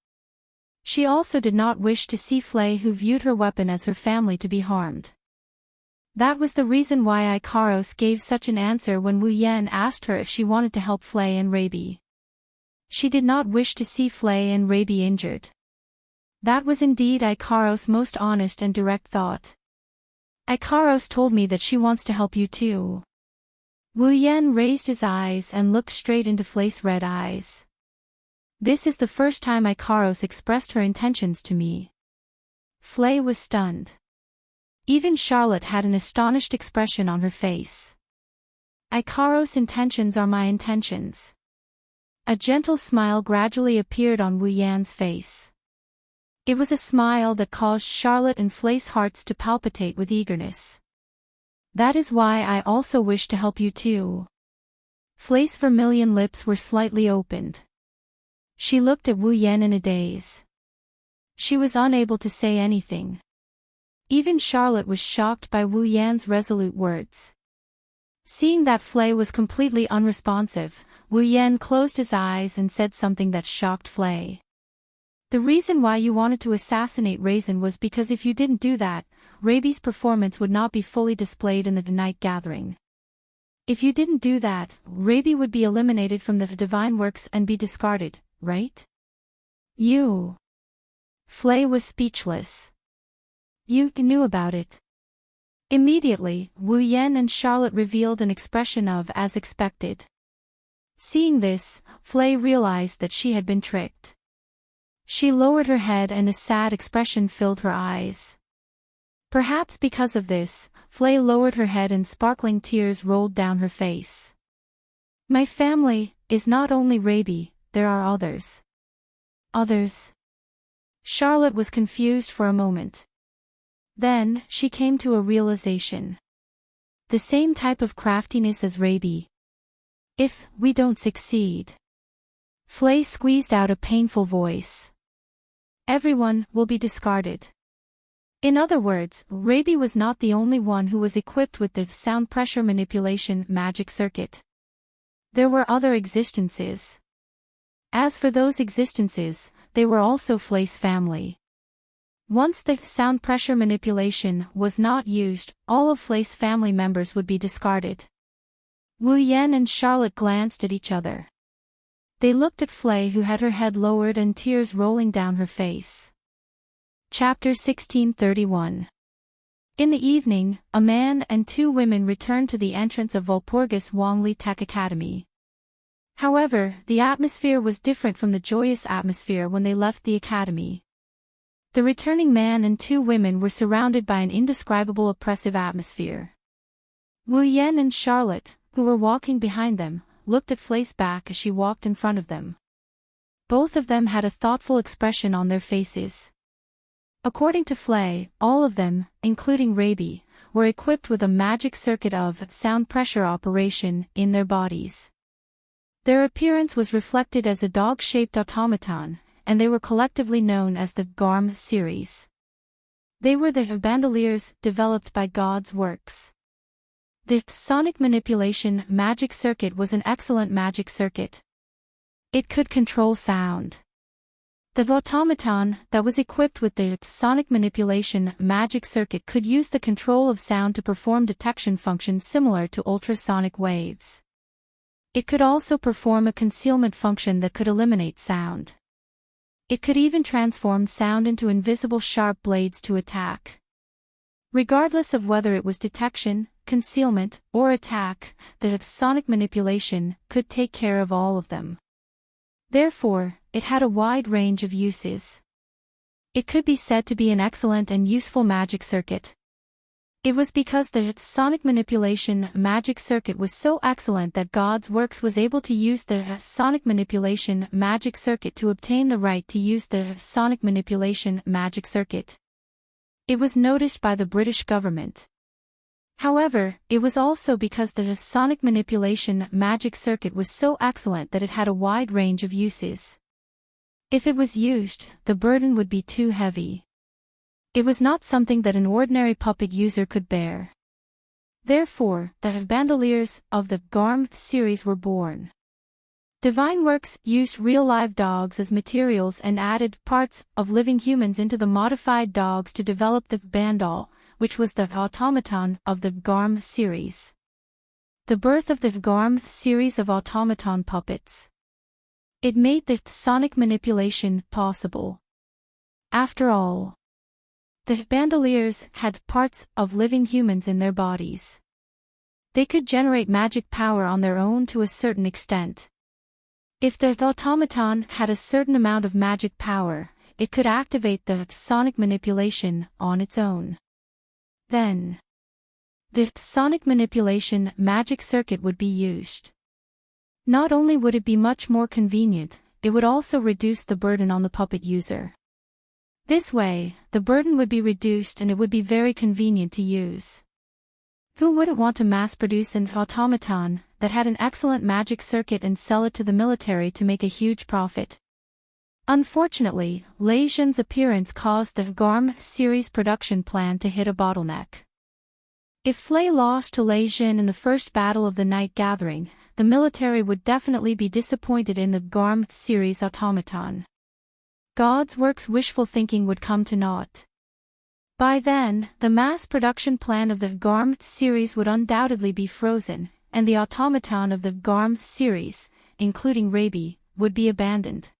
She also did not wish to see Flay, who viewed her weapon as her family, to be harmed. That was the reason why Ikaros gave such an answer when Wu Yan asked her if she wanted to help Flay and Raby. She did not wish to see Flay and Raby injured. That was indeed Ikaros' most honest and direct thought. Ikaros told me that she wants to help you too. Wu Yan raised his eyes and looked straight into Flay's red eyes. This is the first time Ikaros expressed her intentions to me. Flay was stunned. Even Charlotte had an astonished expression on her face. Ikaros' intentions are my intentions. A gentle smile gradually appeared on Wu Yan's face. It was a smile that caused Charlotte and Flay's hearts to palpitate with eagerness. That is why I also wish to help you too. Flay's vermilion lips were slightly opened. She looked at Wu Yan in a daze. She was unable to say anything. Even Charlotte was shocked by Wu Yan's resolute words. Seeing that Flay was completely unresponsive, Wu Yan closed his eyes and said something that shocked Flay. The reason why you wanted to assassinate Raisin was because if you didn't do that, Raby's performance would not be fully displayed in the night gathering. If you didn't do that, Raby would be eliminated from the divine works and be discarded, right? You. Flay was speechless. You knew about it. Immediately, Wu Yan and Charlotte revealed an expression of as expected. Seeing this, Flay realized that she had been tricked. She lowered her head and a sad expression filled her eyes. Perhaps because of this, Flay lowered her head and sparkling tears rolled down her face. My family is not only Raby, there are others. Others? Charlotte was confused for a moment. Then, she came to a realization. The same type of craftiness as Raby. If we don't succeed. Flay squeezed out a painful voice. Everyone will be discarded. In other words, Raby was not the only one who was equipped with the sound pressure manipulation magic circuit. There were other existences. As for those existences, they were also Flay's family. Once the sound pressure manipulation was not used, all of Flay's family members would be discarded. Wu Yan and Charlotte glanced at each other. They looked at Flay, who had her head lowered and tears rolling down her face. Chapter 1631. In the evening, a man and two women returned to the entrance of Walpurgis Wongli Tech Academy. However, the atmosphere was different from the joyous atmosphere when they left the academy. The returning man and two women were surrounded by an indescribable oppressive atmosphere. Wu Yan and Charlotte, who were walking behind them, looked at Flay's back as she walked in front of them. Both of them had a thoughtful expression on their faces. According to Flay, all of them, including Raby, were equipped with a magic circuit of sound pressure operation in their bodies. Their appearance was reflected as a dog-shaped automaton, and they were collectively known as the Garm series. They were the bandoliers developed by God's works. The sonic manipulation magic circuit was an excellent magic circuit. It could control sound. The automaton that was equipped with the sonic manipulation magic circuit could use the control of sound to perform detection functions similar to ultrasonic waves. It could also perform a concealment function that could eliminate sound. It could even transform sound into invisible sharp blades to attack. Regardless of whether it was detection, concealment, or attack, the sonic manipulation could take care of all of them. Therefore, it had a wide range of uses. It could be said to be an excellent and useful magic circuit. It was because the sonic manipulation magic circuit was so excellent that God's Works was able to use the sonic manipulation magic circuit to obtain the right to use the sonic manipulation magic circuit. It was noticed by the British government. However, it was also because the sonic manipulation magic circuit was so excellent that it had a wide range of uses. If it was used, the burden would be too heavy. It was not something that an ordinary puppet user could bear. Therefore, the bandoliers of the Garm series were born. Divine Works used real live dogs as materials and added parts of living humans into the modified dogs to develop the bandol, which was the automaton of the Garm series. The birth of the Garm series of automaton puppets. It made the sonic manipulation possible. After all, the bandoliers had parts of living humans in their bodies. They could generate magic power on their own to a certain extent. If the automaton had a certain amount of magic power, it could activate the sonic manipulation on its own. Then, the sonic manipulation magic circuit would be used. Not only would it be much more convenient, it would also reduce the burden on the puppet user. This way, the burden would be reduced and it would be very convenient to use. Who wouldn't want to mass-produce an automaton that had an excellent magic circuit and sell it to the military to make a huge profit? Unfortunately, Lei Zhen's appearance caused the Garm series production plan to hit a bottleneck. If Flay lost to Lei Zhen in the first battle of the night gathering, the military would definitely be disappointed in the Garm series automaton. God's Works wishful thinking would come to naught. By then, the mass production plan of the Garm series would undoubtedly be frozen, and the automaton of the Garm series, including Raby, would be abandoned.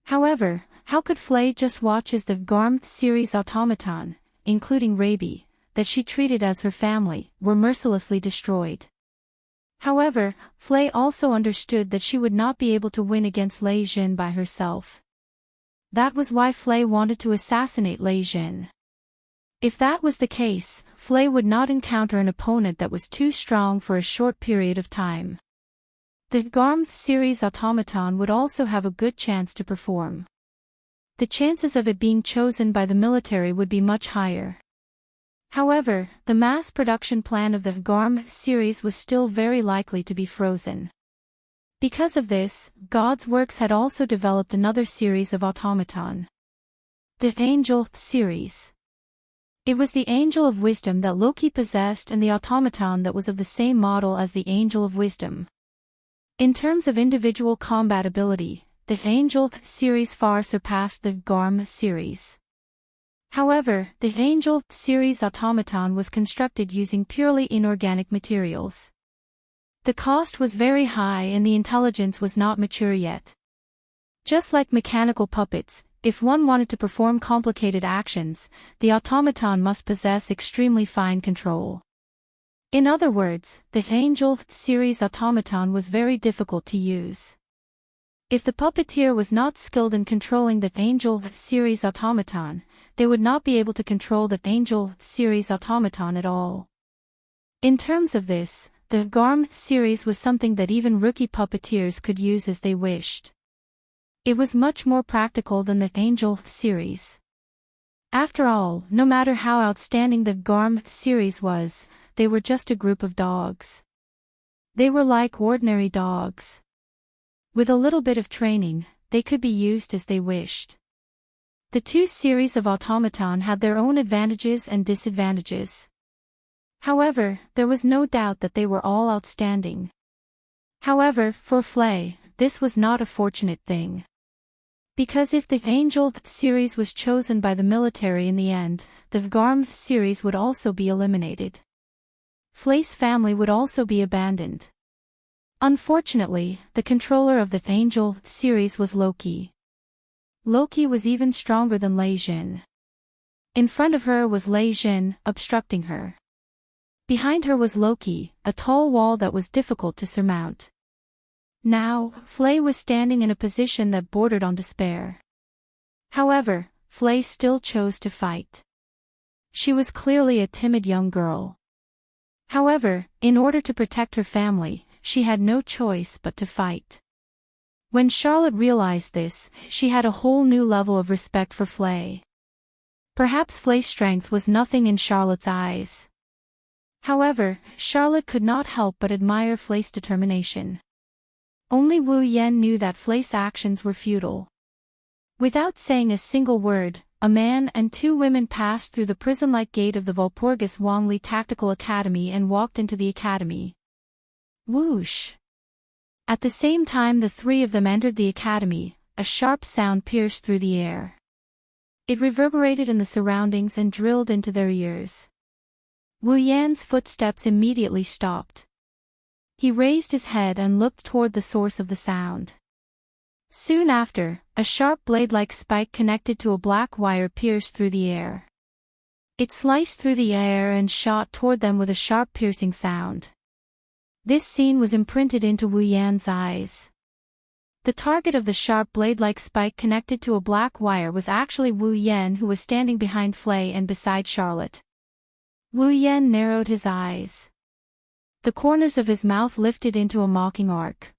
However, how could Flay just watch as the Garm series automaton, including Raby, that she treated as her family, were mercilessly destroyed? However, Flay also understood that she would not be able to win against Lei Zhen by herself. That was why Flay wanted to assassinate Lei Zhen. If that was the case, Flay would not encounter an opponent that was too strong for a short period of time. The Garm series automaton would also have a good chance to perform. The chances of it being chosen by the military would be much higher. However, the mass production plan of the Garm series was still very likely to be frozen. Because of this, God's Works had also developed another series of automaton. The Angel series. It was the Angel of Wisdom that Loki possessed and the automaton that was of the same model as the Angel of Wisdom. In terms of individual combat ability, the Angel series far surpassed the Garm series. However, the Angel series automaton was constructed using purely inorganic materials. The cost was very high and the intelligence was not mature yet. Just like mechanical puppets, if one wanted to perform complicated actions, the automaton must possess extremely fine control. In other words, the Angel series automaton was very difficult to use. If the puppeteer was not skilled in controlling the Angel series automaton, they would not be able to control the Angel series automaton at all. In terms of this, the Garm series was something that even rookie puppeteers could use as they wished. It was much more practical than the Angel series. After all, no matter how outstanding the Garm series was, they were just a group of dogs. They were like ordinary dogs. With a little bit of training, they could be used as they wished. The two series of automaton had their own advantages and disadvantages. However, there was no doubt that they were all outstanding. However, for Flay, this was not a fortunate thing. Because if the Angel series was chosen by the military in the end, the Garm series would also be eliminated. Flay's family would also be abandoned. Unfortunately, the controller of the Angel series was Loki. Loki was even stronger than Lei Jin. In front of her was Lei Jin, obstructing her. Behind her was Loki, a tall wall that was difficult to surmount. Now, Flay was standing in a position that bordered on despair. However, Flay still chose to fight. She was clearly a timid young girl. However, in order to protect her family, she had no choice but to fight. When Charlotte realized this, she had a whole new level of respect for Flay. Perhaps Flay's strength was nothing in Charlotte's eyes. However, Charlotte could not help but admire Flay's determination. Only Wu Yan knew that Flay's actions were futile. Without saying a single word, a man and two women passed through the prison-like gate of the Walpurgis Wangli Tactical Academy and walked into the academy. Whoosh! At the same time the three of them entered the academy, a sharp sound pierced through the air. It reverberated in the surroundings and drilled into their ears. Wu Yan's footsteps immediately stopped. He raised his head and looked toward the source of the sound. Soon after, a sharp blade-like spike connected to a black wire pierced through the air. It sliced through the air and shot toward them with a sharp piercing sound. This scene was imprinted into Wu Yan's eyes. The target of the sharp blade-like spike connected to a black wire was actually Wu Yan, who was standing behind Flay and beside Charlotte. Wu Yan narrowed his eyes. The corners of his mouth lifted into a mocking arc.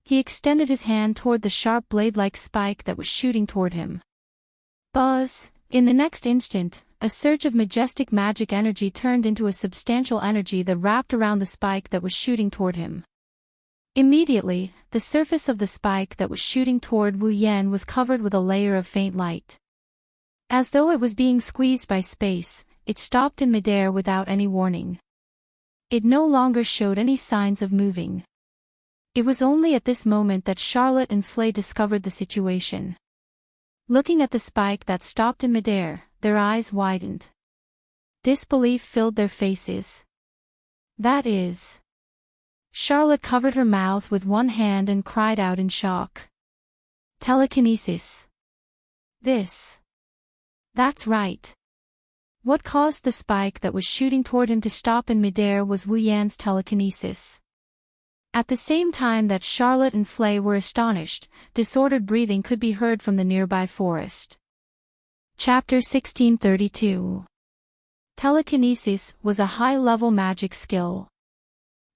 He extended his hand toward the sharp blade-like spike that was shooting toward him. Buzz! In the next instant, a surge of majestic magic energy turned into a substantial energy that wrapped around the spike that was shooting toward him. Immediately, the surface of the spike that was shooting toward Wu Yan was covered with a layer of faint light. As though it was being squeezed by space, it stopped in midair without any warning. It no longer showed any signs of moving. It was only at this moment that Charlotte and Flay discovered the situation. Looking at the spike that stopped in midair, their eyes widened. Disbelief filled their faces. That is... Charlotte covered her mouth with one hand and cried out in shock. Telekinesis. That's right. What caused the spike that was shooting toward him to stop in midair was Wu Yan's telekinesis. At the same time that Charlotte and Flay were astonished, disordered breathing could be heard from the nearby forest. Chapter 1632. Telekinesis was a high-level magic skill.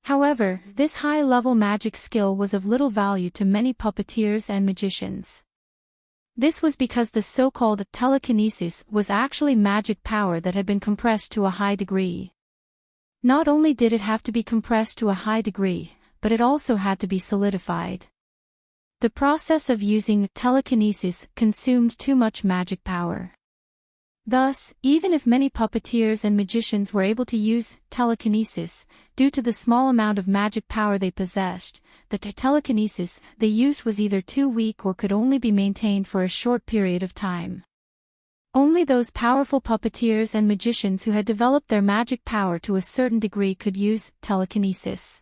However, this high-level magic skill was of little value to many puppeteers and magicians. This was because the so-called telekinesis was actually magic power that had been compressed to a high degree. Not only did it have to be compressed to a high degree, but it also had to be solidified. The process of using telekinesis consumed too much magic power. Thus, even if many puppeteers and magicians were able to use telekinesis, due to the small amount of magic power they possessed, the telekinesis they used was either too weak or could only be maintained for a short period of time. Only those powerful puppeteers and magicians who had developed their magic power to a certain degree could use telekinesis.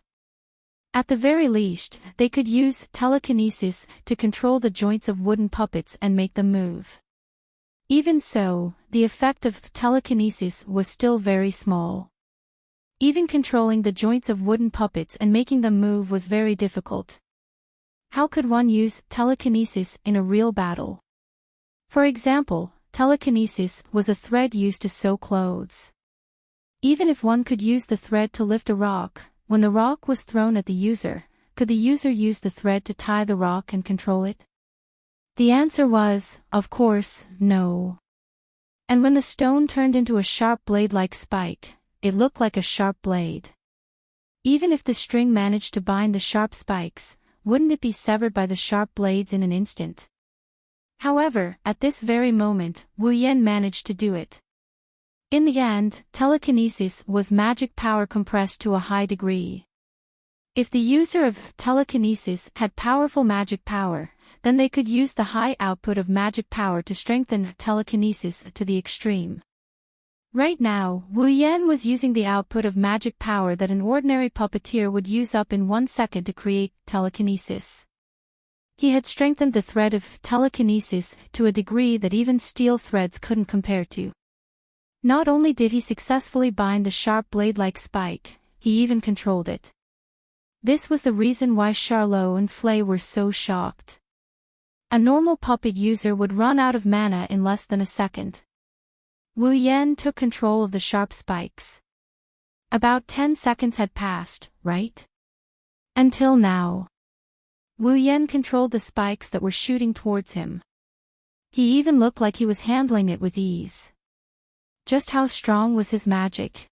At the very least, they could use telekinesis to control the joints of wooden puppets and make them move. Even so, the effect of telekinesis was still very small. Even controlling the joints of wooden puppets and making them move was very difficult. How could one use telekinesis in a real battle? For example, telekinesis was a thread used to sew clothes. Even if one could use the thread to lift a rock, when the rock was thrown at the user, could the user use the thread to tie the rock and control it? The answer was, of course, no. And when the stone turned into a sharp blade-like spike, it looked like a sharp blade. Even if the string managed to bind the sharp spikes, wouldn't it be severed by the sharp blades in an instant? However, at this very moment, Wu Yan managed to do it. In the end, telekinesis was magic power compressed to a high degree. If the user of telekinesis had powerful magic power, then they could use the high output of magic power to strengthen telekinesis to the extreme. Right now, Wu Yan was using the output of magic power that an ordinary puppeteer would use up in 1 second to create telekinesis. He had strengthened the thread of telekinesis to a degree that even steel threads couldn't compare to. Not only did he successfully bind the sharp blade-like spike, he even controlled it. This was the reason why Charlot and Flay were so shocked. A normal puppet user would run out of mana in less than a second. Wu Yan took control of the sharp spikes. About 10 seconds had passed, right? Until now. Wu Yan controlled the spikes that were shooting towards him. He even looked like he was handling it with ease. Just how strong was his magic?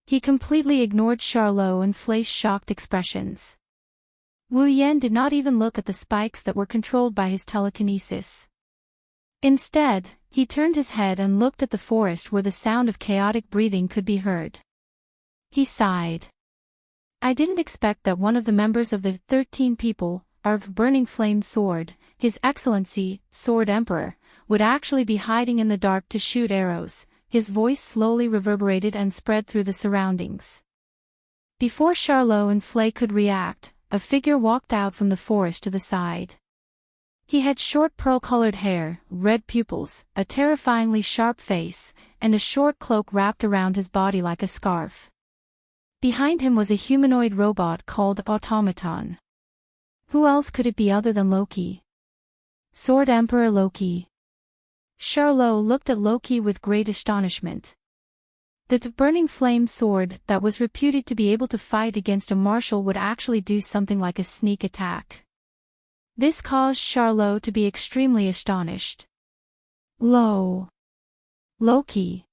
He completely ignored Charlot and Flay's shocked expressions. Wu Yan did not even look at the spikes that were controlled by his telekinesis. Instead, he turned his head and looked at the forest where the sound of chaotic breathing could be heard. He sighed. I didn't expect that one of the members of the 13 people, of Burning Flame Sword, His Excellency, Sword Emperor, would actually be hiding in the dark to shoot arrows. His voice slowly reverberated and spread through the surroundings. Before Charlot and Flay could react, a figure walked out from the forest to the side. He had short pearl-colored hair, red pupils, a terrifyingly sharp face, and a short cloak wrapped around his body like a scarf. Behind him was a humanoid robot called Automaton. Who else could it be other than Loki? Sword Emperor Loki. Charlot looked at Loki with great astonishment. The burning flame sword that was reputed to be able to fight against a marshal would actually do something like a sneak attack. This caused Charlot to be extremely astonished. Loki.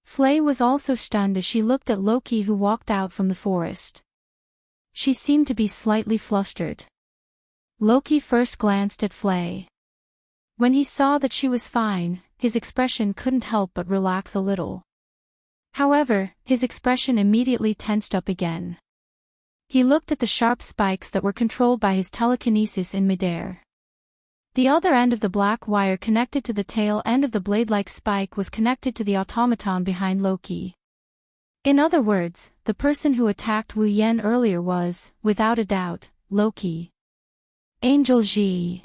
Flay was also stunned as she looked at Loki, who walked out from the forest. She seemed to be slightly flustered. Loki first glanced at Flay. When he saw that she was fine, his expression couldn't help but relax a little. However, his expression immediately tensed up again. He looked at the sharp spikes that were controlled by his telekinesis in midair. The other end of the black wire connected to the tail end of the blade-like spike was connected to the automaton behind Loki. In other words, the person who attacked Wu Yan earlier was, without a doubt, Loki. Angel Ji.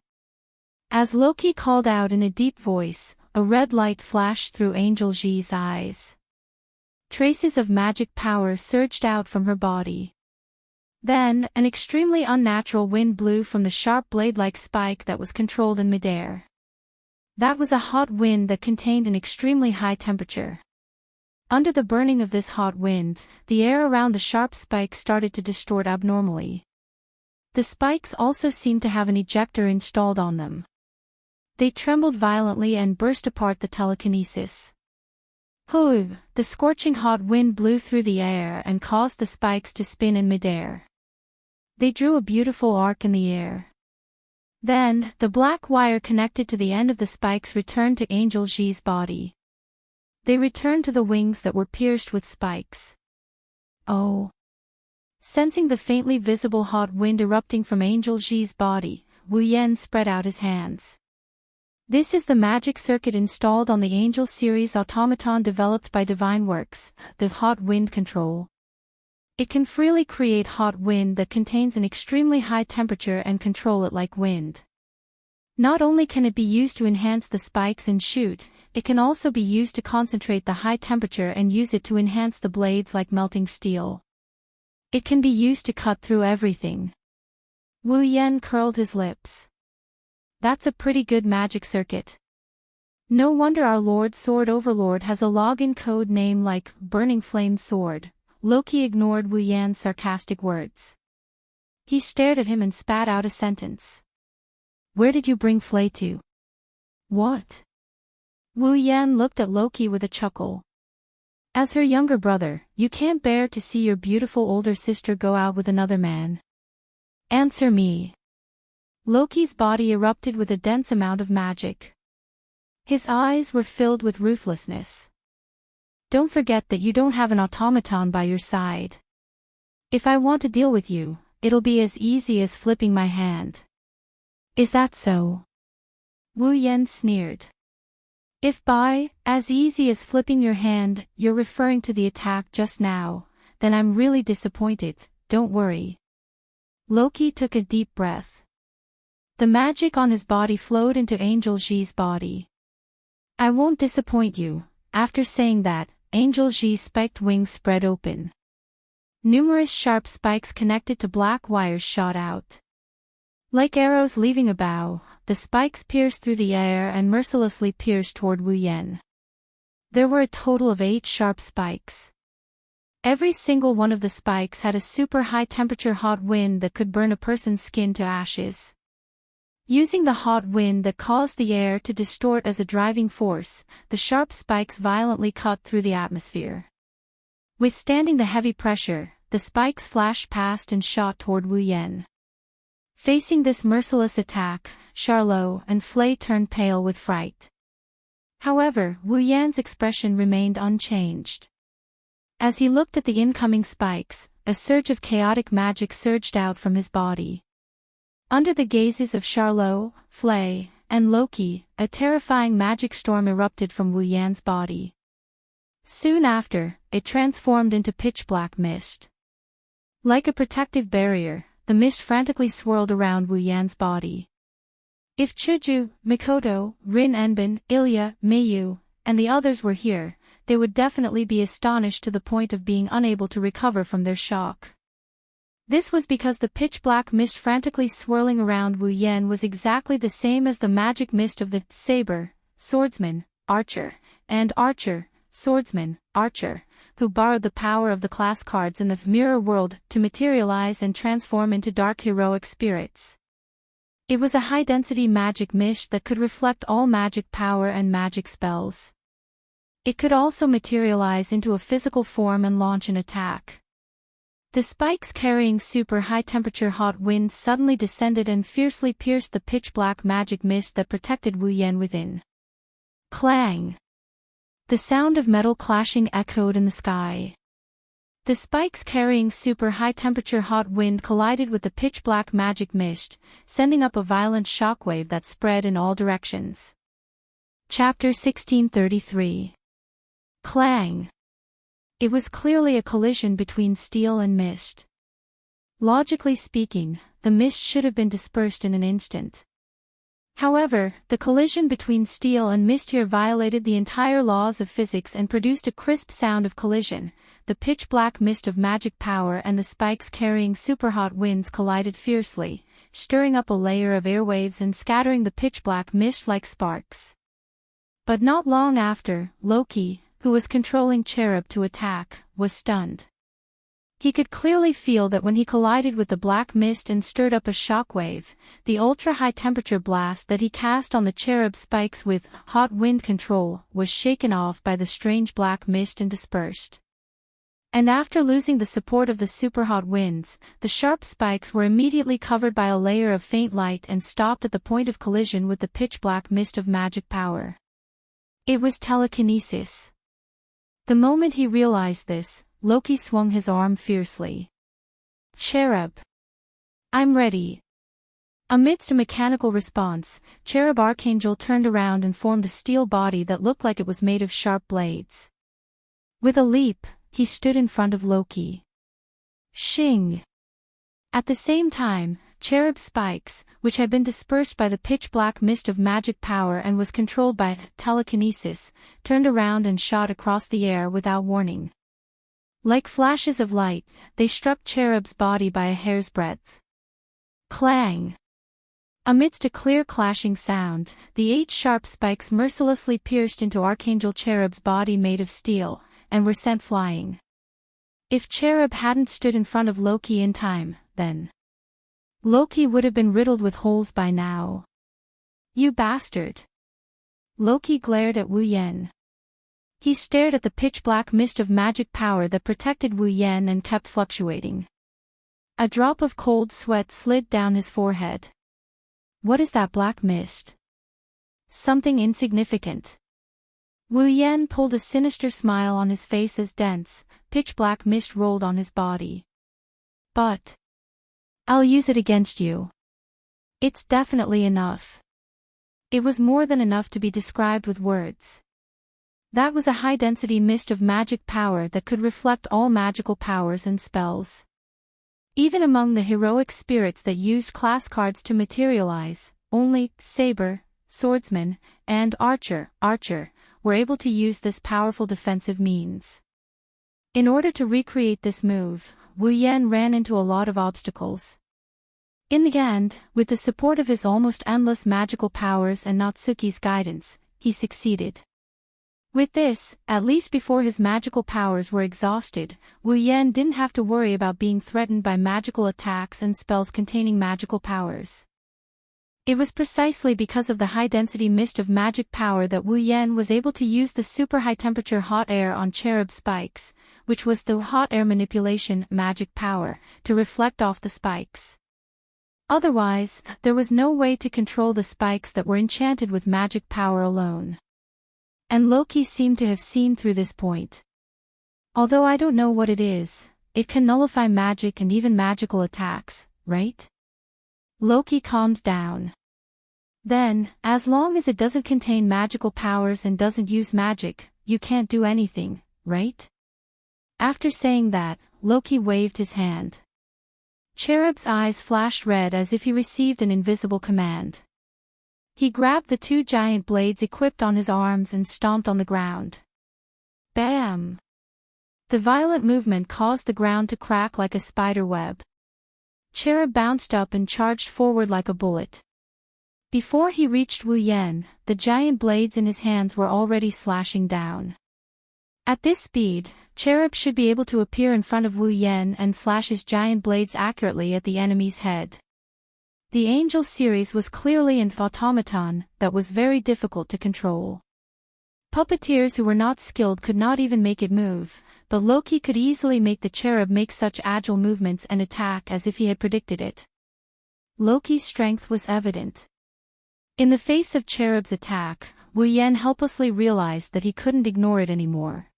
As Loki called out in a deep voice, a red light flashed through Angel Ji's eyes. Traces of magic power surged out from her body. Then, an extremely unnatural wind blew from the sharp blade-like spike that was controlled in midair. That was a hot wind that contained an extremely high temperature. Under the burning of this hot wind, the air around the sharp spike started to distort abnormally. The spikes also seemed to have an ejector installed on them. They trembled violently and burst apart the telekinesis. The scorching hot wind blew through the air and caused the spikes to spin in midair. They drew a beautiful arc in the air. Then, the black wire connected to the end of the spikes returned to Angel Ji's body. They returned to the wings that were pierced with spikes. Oh! Sensing the faintly visible hot wind erupting from Angel Ji's body, Wu Yan spread out his hands. This is the magic circuit installed on the Angel series automaton developed by Divine Works, the hot wind control. It can freely create hot wind that contains an extremely high temperature and control it like wind. Not only can it be used to enhance the spikes and shoot, it can also be used to concentrate the high temperature and use it to enhance the blades like melting steel. It can be used to cut through everything. Wu Yan curled his lips. That's a pretty good magic circuit. No wonder our Lord Sword Overlord has a login code name like Burning Flame Sword. Loki ignored Wu Yan's sarcastic words. He stared at him and spat out a sentence. Where did you bring Flay to? What? Wu Yan looked at Loki with a chuckle. As her younger brother, you can't bear to see your beautiful older sister go out with another man. Answer me. Loki's body erupted with a dense amount of magic. His eyes were filled with ruthlessness. Don't forget that you don't have an automaton by your side. If I want to deal with you, it'll be as easy as flipping my hand. Is that so? Wu Yan sneered. If by as easy as flipping your hand you're referring to the attack just now, then I'm really disappointed, don't worry. Loki took a deep breath. The magic on his body flowed into Angel Ji's body. I won't disappoint you. After saying that, Angel Ji's spiked wings spread open. Numerous sharp spikes connected to black wires shot out. Like arrows leaving a bow, the spikes pierced through the air and mercilessly pierced toward Wu Yan. There were a total of 8 sharp spikes. Every single one of the spikes had a super high temperature hot wind that could burn a person's skin to ashes. Using the hot wind that caused the air to distort as a driving force, the sharp spikes violently cut through the atmosphere. Withstanding the heavy pressure, the spikes flashed past and shot toward Wu Yan. Facing this merciless attack, Charlot and Flay turned pale with fright. However, Wu Yan's expression remained unchanged. As he looked at the incoming spikes, a surge of chaotic magic surged out from his body. Under the gazes of Charlot, Flay, and Loki, a terrifying magic storm erupted from Wu Yan's body. Soon after, it transformed into pitch-black mist. Like a protective barrier, the mist frantically swirled around Wu Yan's body. If Chuju, Mikoto, Rin Enbin, Ilya, Meiyu, and the others were here, they would definitely be astonished to the point of being unable to recover from their shock. This was because the pitch-black mist frantically swirling around Wu Yan was exactly the same as the magic mist of the saber, swordsman, archer, and archer, swordsman, archer, who borrowed the power of the class cards in the mirror world to materialize and transform into dark heroic spirits. It was a high-density magic mist that could reflect all magic power and magic spells. It could also materialize into a physical form and launch an attack. The spikes carrying super high-temperature hot winds suddenly descended and fiercely pierced the pitch-black magic mist that protected Wu Yan within. Clang! The sound of metal clashing echoed in the sky. The spikes carrying super high-temperature hot wind collided with the pitch-black magic mist, sending up a violent shockwave that spread in all directions. Chapter 1633. Clang! It was clearly a collision between steel and mist. Logically speaking, the mist should have been dispersed in an instant. However, the collision between steel and mist here violated the entire laws of physics and produced a crisp sound of collision. The pitch-black mist of magic power and the spikes carrying super-hot winds collided fiercely, stirring up a layer of airwaves and scattering the pitch-black mist like sparks. But not long after, Loki, who was controlling Cherub to attack, was stunned. He could clearly feel that when he collided with the black mist and stirred up a shockwave, the ultra-high temperature blast that he cast on the Cherub spikes with hot wind control was shaken off by the strange black mist and dispersed. And after losing the support of the super-hot winds, the sharp spikes were immediately covered by a layer of faint light and stopped at the point of collision with the pitch-black mist of magic power. It was telekinesis. The moment he realized this, Loki swung his arm fiercely. Cherub! I'm ready. Amidst a mechanical response, Cherub Archangel turned around and formed a steel body that looked like it was made of sharp blades. With a leap, he stood in front of Loki. Shing! At the same time, Cherub's spikes, which had been dispersed by the pitch-black mist of magic power and was controlled by telekinesis, turned around and shot across the air without warning. Like flashes of light, they struck Cherub's body by a hair's breadth. Clang! Amidst a clear clashing sound, the 8 sharp spikes mercilessly pierced into Archangel Cherub's body made of steel, and were sent flying. If Cherub hadn't stood in front of Loki in time, then Loki would have been riddled with holes by now. You bastard! Loki glared at Wu Yen. He stared at the pitch-black mist of magic power that protected Wu Yen and kept fluctuating. A drop of cold sweat slid down his forehead. What is that black mist? Something insignificant. Wu Yen pulled a sinister smile on his face as dense, pitch-black mist rolled on his body. But I'll use it against you. It's definitely enough. It was more than enough to be described with words. That was a high-density mist of magic power that could reflect all magical powers and spells. Even among the heroic spirits that used class cards to materialize, only Saber, Swordsman, and Archer were able to use this powerful defensive means. In order to recreate this move, Wu Yen ran into a lot of obstacles. In the end, with the support of his almost endless magical powers and Natsuki's guidance, he succeeded. With this, at least before his magical powers were exhausted, Wu Yen didn't have to worry about being threatened by magical attacks and spells containing magical powers. It was precisely because of the high-density mist of magic power that Wu Yen was able to use the super-high-temperature hot air on Cherub's spikes, which was the hot air manipulation magic power, to reflect off the spikes. Otherwise, there was no way to control the spikes that were enchanted with magic power alone. And Loki seemed to have seen through this point. Although I don't know what it is, it can nullify magic and even magical attacks, right? Loki calmed down. Then, as long as it doesn't contain magical powers and doesn't use magic, you can't do anything, right? After saying that, Loki waved his hand. Cherub's eyes flashed red as if he received an invisible command. He grabbed the 2 giant blades equipped on his arms and stomped on the ground. Bam! The violent movement caused the ground to crack like a spider web. Cherub bounced up and charged forward like a bullet. Before he reached Wu Yen, the giant blades in his hands were already slashing down. At this speed, Cherub should be able to appear in front of Wu Yen and slash his giant blades accurately at the enemy's head. The Angel series was clearly an automaton that was very difficult to control. Puppeteers who were not skilled could not even make it move, but Loki could easily make the Cherub make such agile movements and attack as if he had predicted it. Loki's strength was evident. In the face of Cherub's attack, Wu Yen helplessly realized that he couldn't ignore it anymore.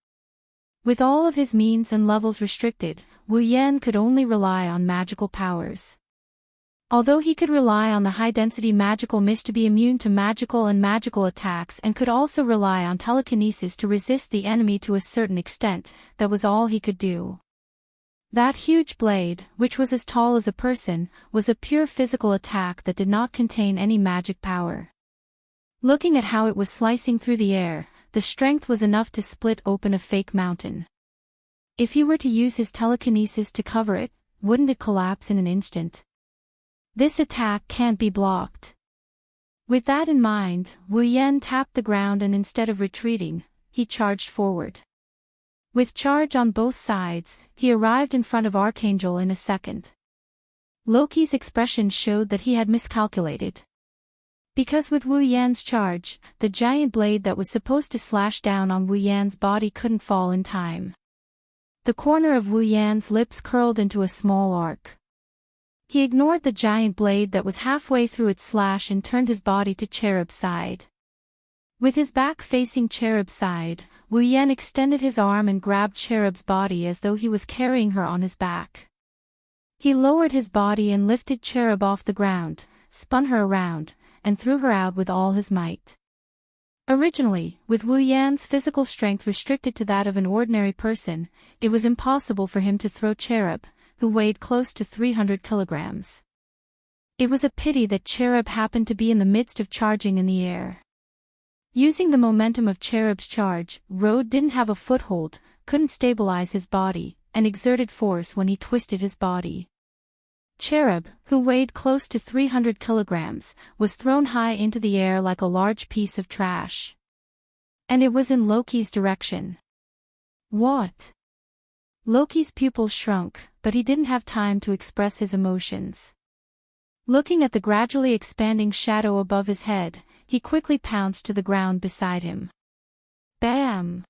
With all of his means and levels restricted, Wu Yen could only rely on magical powers. Although he could rely on the high-density magical mist to be immune to magical attacks and could also rely on telekinesis to resist the enemy to a certain extent, that was all he could do. That huge blade, which was as tall as a person, was a pure physical attack that did not contain any magic power. Looking at how it was slicing through the air, the strength was enough to split open a fake mountain. If he were to use his telekinesis to cover it, wouldn't it collapse in an instant? This attack can't be blocked. With that in mind, Wu Yen tapped the ground and instead of retreating, he charged forward. With charge on both sides, he arrived in front of Archangel in a second. Loki's expression showed that he had miscalculated. Because with Wu Yan's charge, the giant blade that was supposed to slash down on Wu Yan's body couldn't fall in time. The corner of Wu Yan's lips curled into a small arc. He ignored the giant blade that was halfway through its slash and turned his body to Cherub's side. With his back facing Cherub's side, Wu Yan extended his arm and grabbed Cherub's body as though he was carrying her on his back. He lowered his body and lifted Cherub off the ground, spun her around, and threw her out with all his might. Originally, with Wu Yan's physical strength restricted to that of an ordinary person, it was impossible for him to throw Cherub, who weighed close to 300 kilograms. It was a pity that Cherub happened to be in the midst of charging in the air. Using the momentum of Cherub's charge, Road didn't have a foothold, couldn't stabilize his body, and exerted force when he twisted his body. Cherub, who weighed close to 300 kilograms, was thrown high into the air like a large piece of trash. And it was in Loki's direction. What? Loki's pupils shrunk, but he didn't have time to express his emotions. Looking at the gradually expanding shadow above his head, he quickly pounced to the ground beside him. Bam!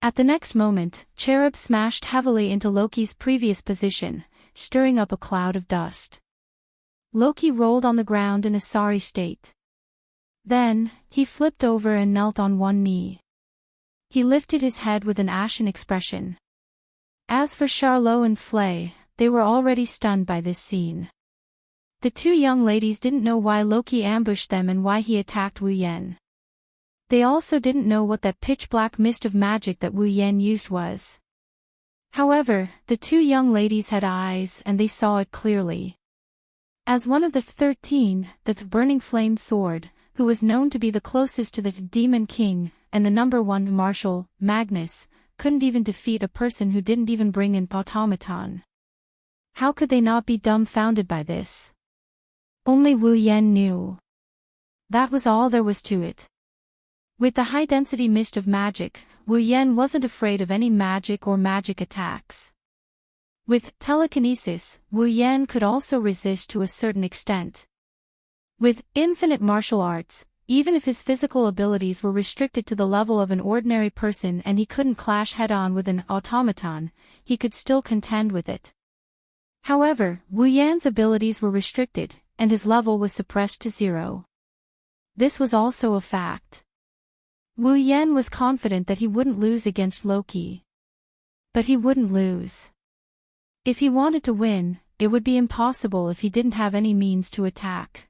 At the next moment, Cherub smashed heavily into Loki's previous position, stirring up a cloud of dust. Loki rolled on the ground in a sorry state. Then, he flipped over and knelt on one knee. He lifted his head with an ashen expression. As for Charlot and Flay, they were already stunned by this scene. The two young ladies didn't know why Loki ambushed them and why he attacked Wu Yan. They also didn't know what that pitch-black mist of magic that Wu Yan used was. However, the two young ladies had eyes and they saw it clearly. As one of the 13, the Burning Flame Sword, who was known to be the closest to the Demon King, and the number 1 Marshal, Magnus, couldn't even defeat a person who didn't even bring an automaton. How could they not be dumbfounded by this? Only Wu Yan knew. That was all there was to it. With the high-density mist of magic, Wu Yan wasn't afraid of any magic or magic attacks. With telekinesis, Wu Yan could also resist to a certain extent. With infinite martial arts, even if his physical abilities were restricted to the level of an ordinary person and he couldn't clash head-on with an automaton, he could still contend with it. However, Wu Yan's abilities were restricted, and his level was suppressed to 0. This was also a fact. Wu Yan was confident that he wouldn't lose against Loki. But he wouldn't lose. If he wanted to win, it would be impossible if he didn't have any means to attack.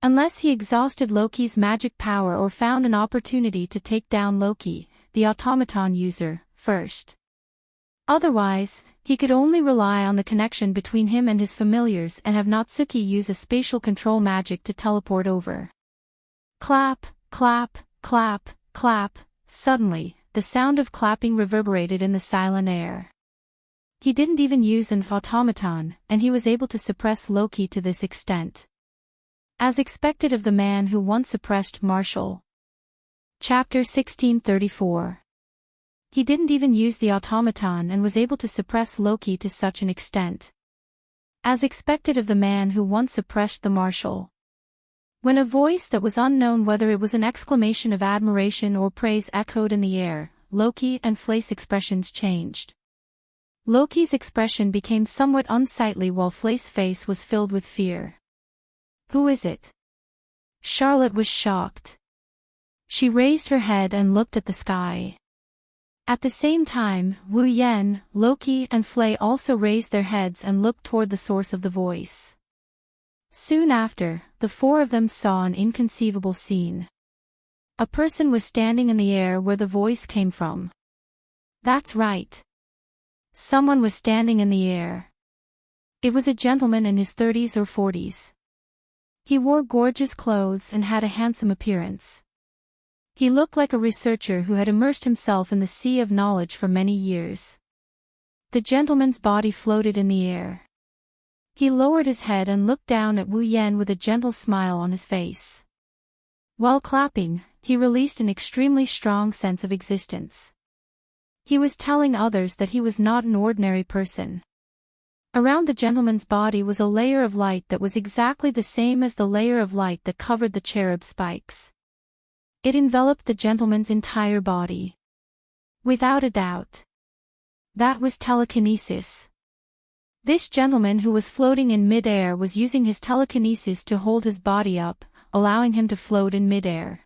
Unless he exhausted Loki's magic power or found an opportunity to take down Loki, the automaton user, first. Otherwise, he could only rely on the connection between him and his familiars and have Natsuki use a spatial control magic to teleport over. Clap, clap, clap, clap. Suddenly, the sound of clapping reverberated in the silent air. He didn't even use an automaton, and he was able to suppress Loki to this extent. As expected of the man who once suppressed Marshall. Chapter 1634. He didn't even use the automaton and was able to suppress Loki to such an extent. As expected of the man who once suppressed the Marshal. When a voice that was unknown whether it was an exclamation of admiration or praise echoed in the air, Loki and Flay's expressions changed. Loki's expression became somewhat unsightly while Flay's face was filled with fear. Who is it? Charlotte was shocked. She raised her head and looked at the sky. At the same time, Wu Yan, Loki and Flay also raised their heads and looked toward the source of the voice. Soon after, the four of them saw an inconceivable scene. A person was standing in the air where the voice came from. That's right. Someone was standing in the air. It was a gentleman in his 30s or 40s. He wore gorgeous clothes and had a handsome appearance. He looked like a researcher who had immersed himself in the sea of knowledge for many years. The gentleman's body floated in the air. He lowered his head and looked down at Wu Yan with a gentle smile on his face. While clapping, he released an extremely strong sense of existence. He was telling others that he was not an ordinary person. Around the gentleman's body was a layer of light that was exactly the same as the layer of light that covered the cherub spikes. It enveloped the gentleman's entire body. Without a doubt. That was telekinesis. This gentleman who was floating in mid-air was using his telekinesis to hold his body up, allowing him to float in mid-air.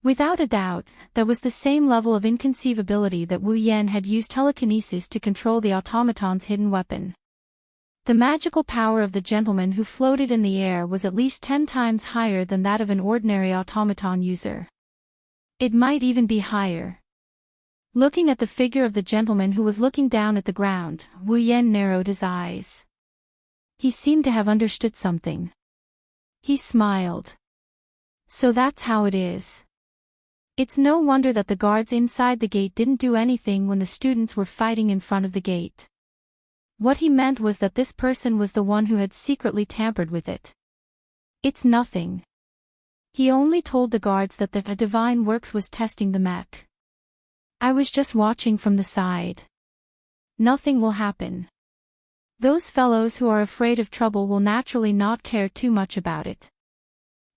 Without a doubt, that was the same level of inconceivability that Wu Yan had used telekinesis to control the automaton's hidden weapon. The magical power of the gentleman who floated in the air was at least 10 times higher than that of an ordinary automaton user. It might even be higher. Looking at the figure of the gentleman who was looking down at the ground, Wu Yan narrowed his eyes. He seemed to have understood something. He smiled. So that's how it is. It's no wonder that the guards inside the gate didn't do anything when the students were fighting in front of the gate. What he meant was that this person was the one who had secretly tampered with it. It's nothing. He only told the guards that the Divine Works was testing the mech. I was just watching from the side. Nothing will happen. Those fellows who are afraid of trouble will naturally not care too much about it.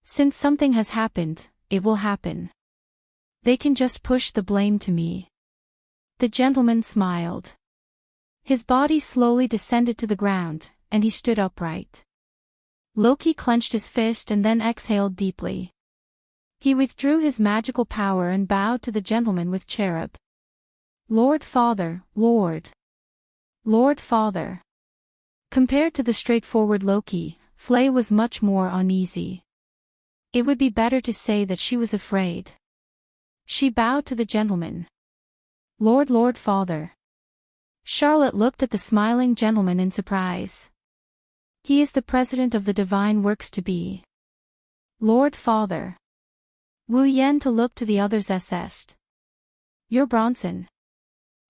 Since something has happened, it will happen. They can just push the blame to me. The gentleman smiled. His body slowly descended to the ground, and he stood upright. Loki clenched his fist and then exhaled deeply. He withdrew his magical power and bowed to the gentleman with cherub. Lord Father, Lord. Lord Father. Compared to the straightforward Loki, Flay was much more uneasy. It would be better to say that she was afraid. She bowed to the gentleman. Lord Father. Charlotte looked at the smiling gentleman in surprise. He is the president of the Divine Works to be. Lord Father. Wu Yan to look to the others assessed. You're Bronson.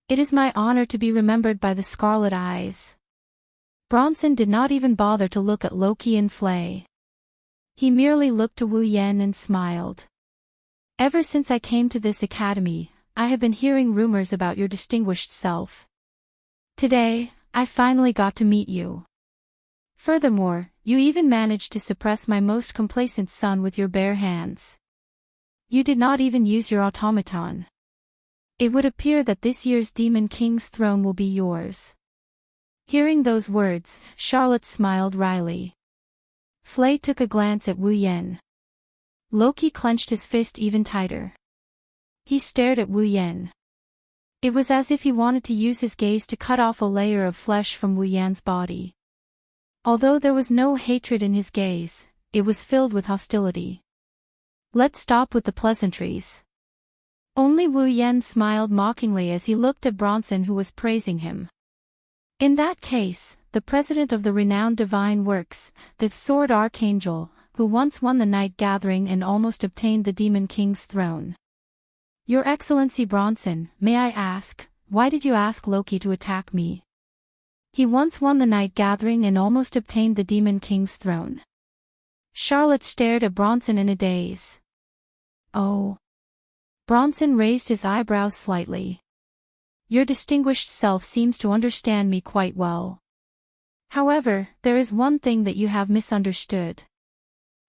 It is my honor to be remembered by the Scarlet Eyes. Bronson did not even bother to look at Loki and Flay. He merely looked to Wu Yan and smiled. Ever since I came to this academy, I have been hearing rumors about your distinguished self. Today, I finally got to meet you. Furthermore, you even managed to suppress my most complacent son with your bare hands. You did not even use your automaton. It would appear that this year's Demon King's throne will be yours. Hearing those words, Charlotte smiled wryly. Flay took a glance at Wu Yan. Loki clenched his fist even tighter. He stared at Wu Yan. It was as if he wanted to use his gaze to cut off a layer of flesh from Wu Yan's body. Although there was no hatred in his gaze, it was filled with hostility. Let's stop with the pleasantries. Only Wu Yan smiled mockingly as he looked at Bronson, who was praising him. In that case, the president of the renowned Divine Works, the Sword Archangel, who once won the Night Gathering and almost obtained the Demon King's throne. Your Excellency Bronson, may I ask, why did you ask Loki to attack me? He once won the Night Gathering and almost obtained the Demon King's throne. Charlotte stared at Bronson in a daze. Oh. Bronson raised his eyebrows slightly. Your distinguished self seems to understand me quite well. However, there is one thing that you have misunderstood.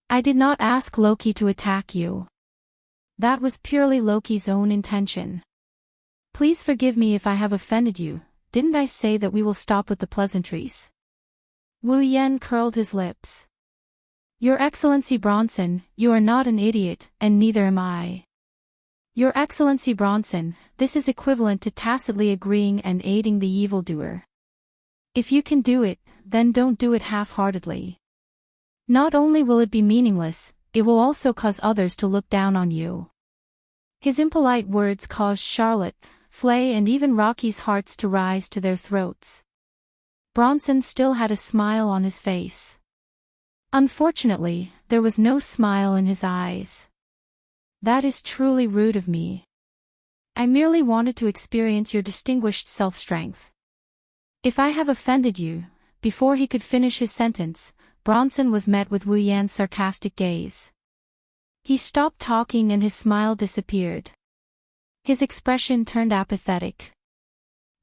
I did not ask Loki to attack you. That was purely Loki's own intention. Please forgive me if I have offended you. Didn't I say that we will stop with the pleasantries? Wu Yan curled his lips. Your Excellency Bronson, you are not an idiot, and neither am I. Your Excellency Bronson, this is equivalent to tacitly agreeing and aiding the evildoer. If you can do it, then don't do it half-heartedly. Not only will it be meaningless, it will also cause others to look down on you. His impolite words caused Charlotte, Flay and even Rocky's hearts to rise to their throats. Bronson still had a smile on his face. Unfortunately, there was no smile in his eyes. That is truly rude of me. I merely wanted to experience your distinguished self-strength. If I have offended you, before he could finish his sentence, Bronson was met with Wu Yan's sarcastic gaze. He stopped talking and his smile disappeared. His expression turned apathetic.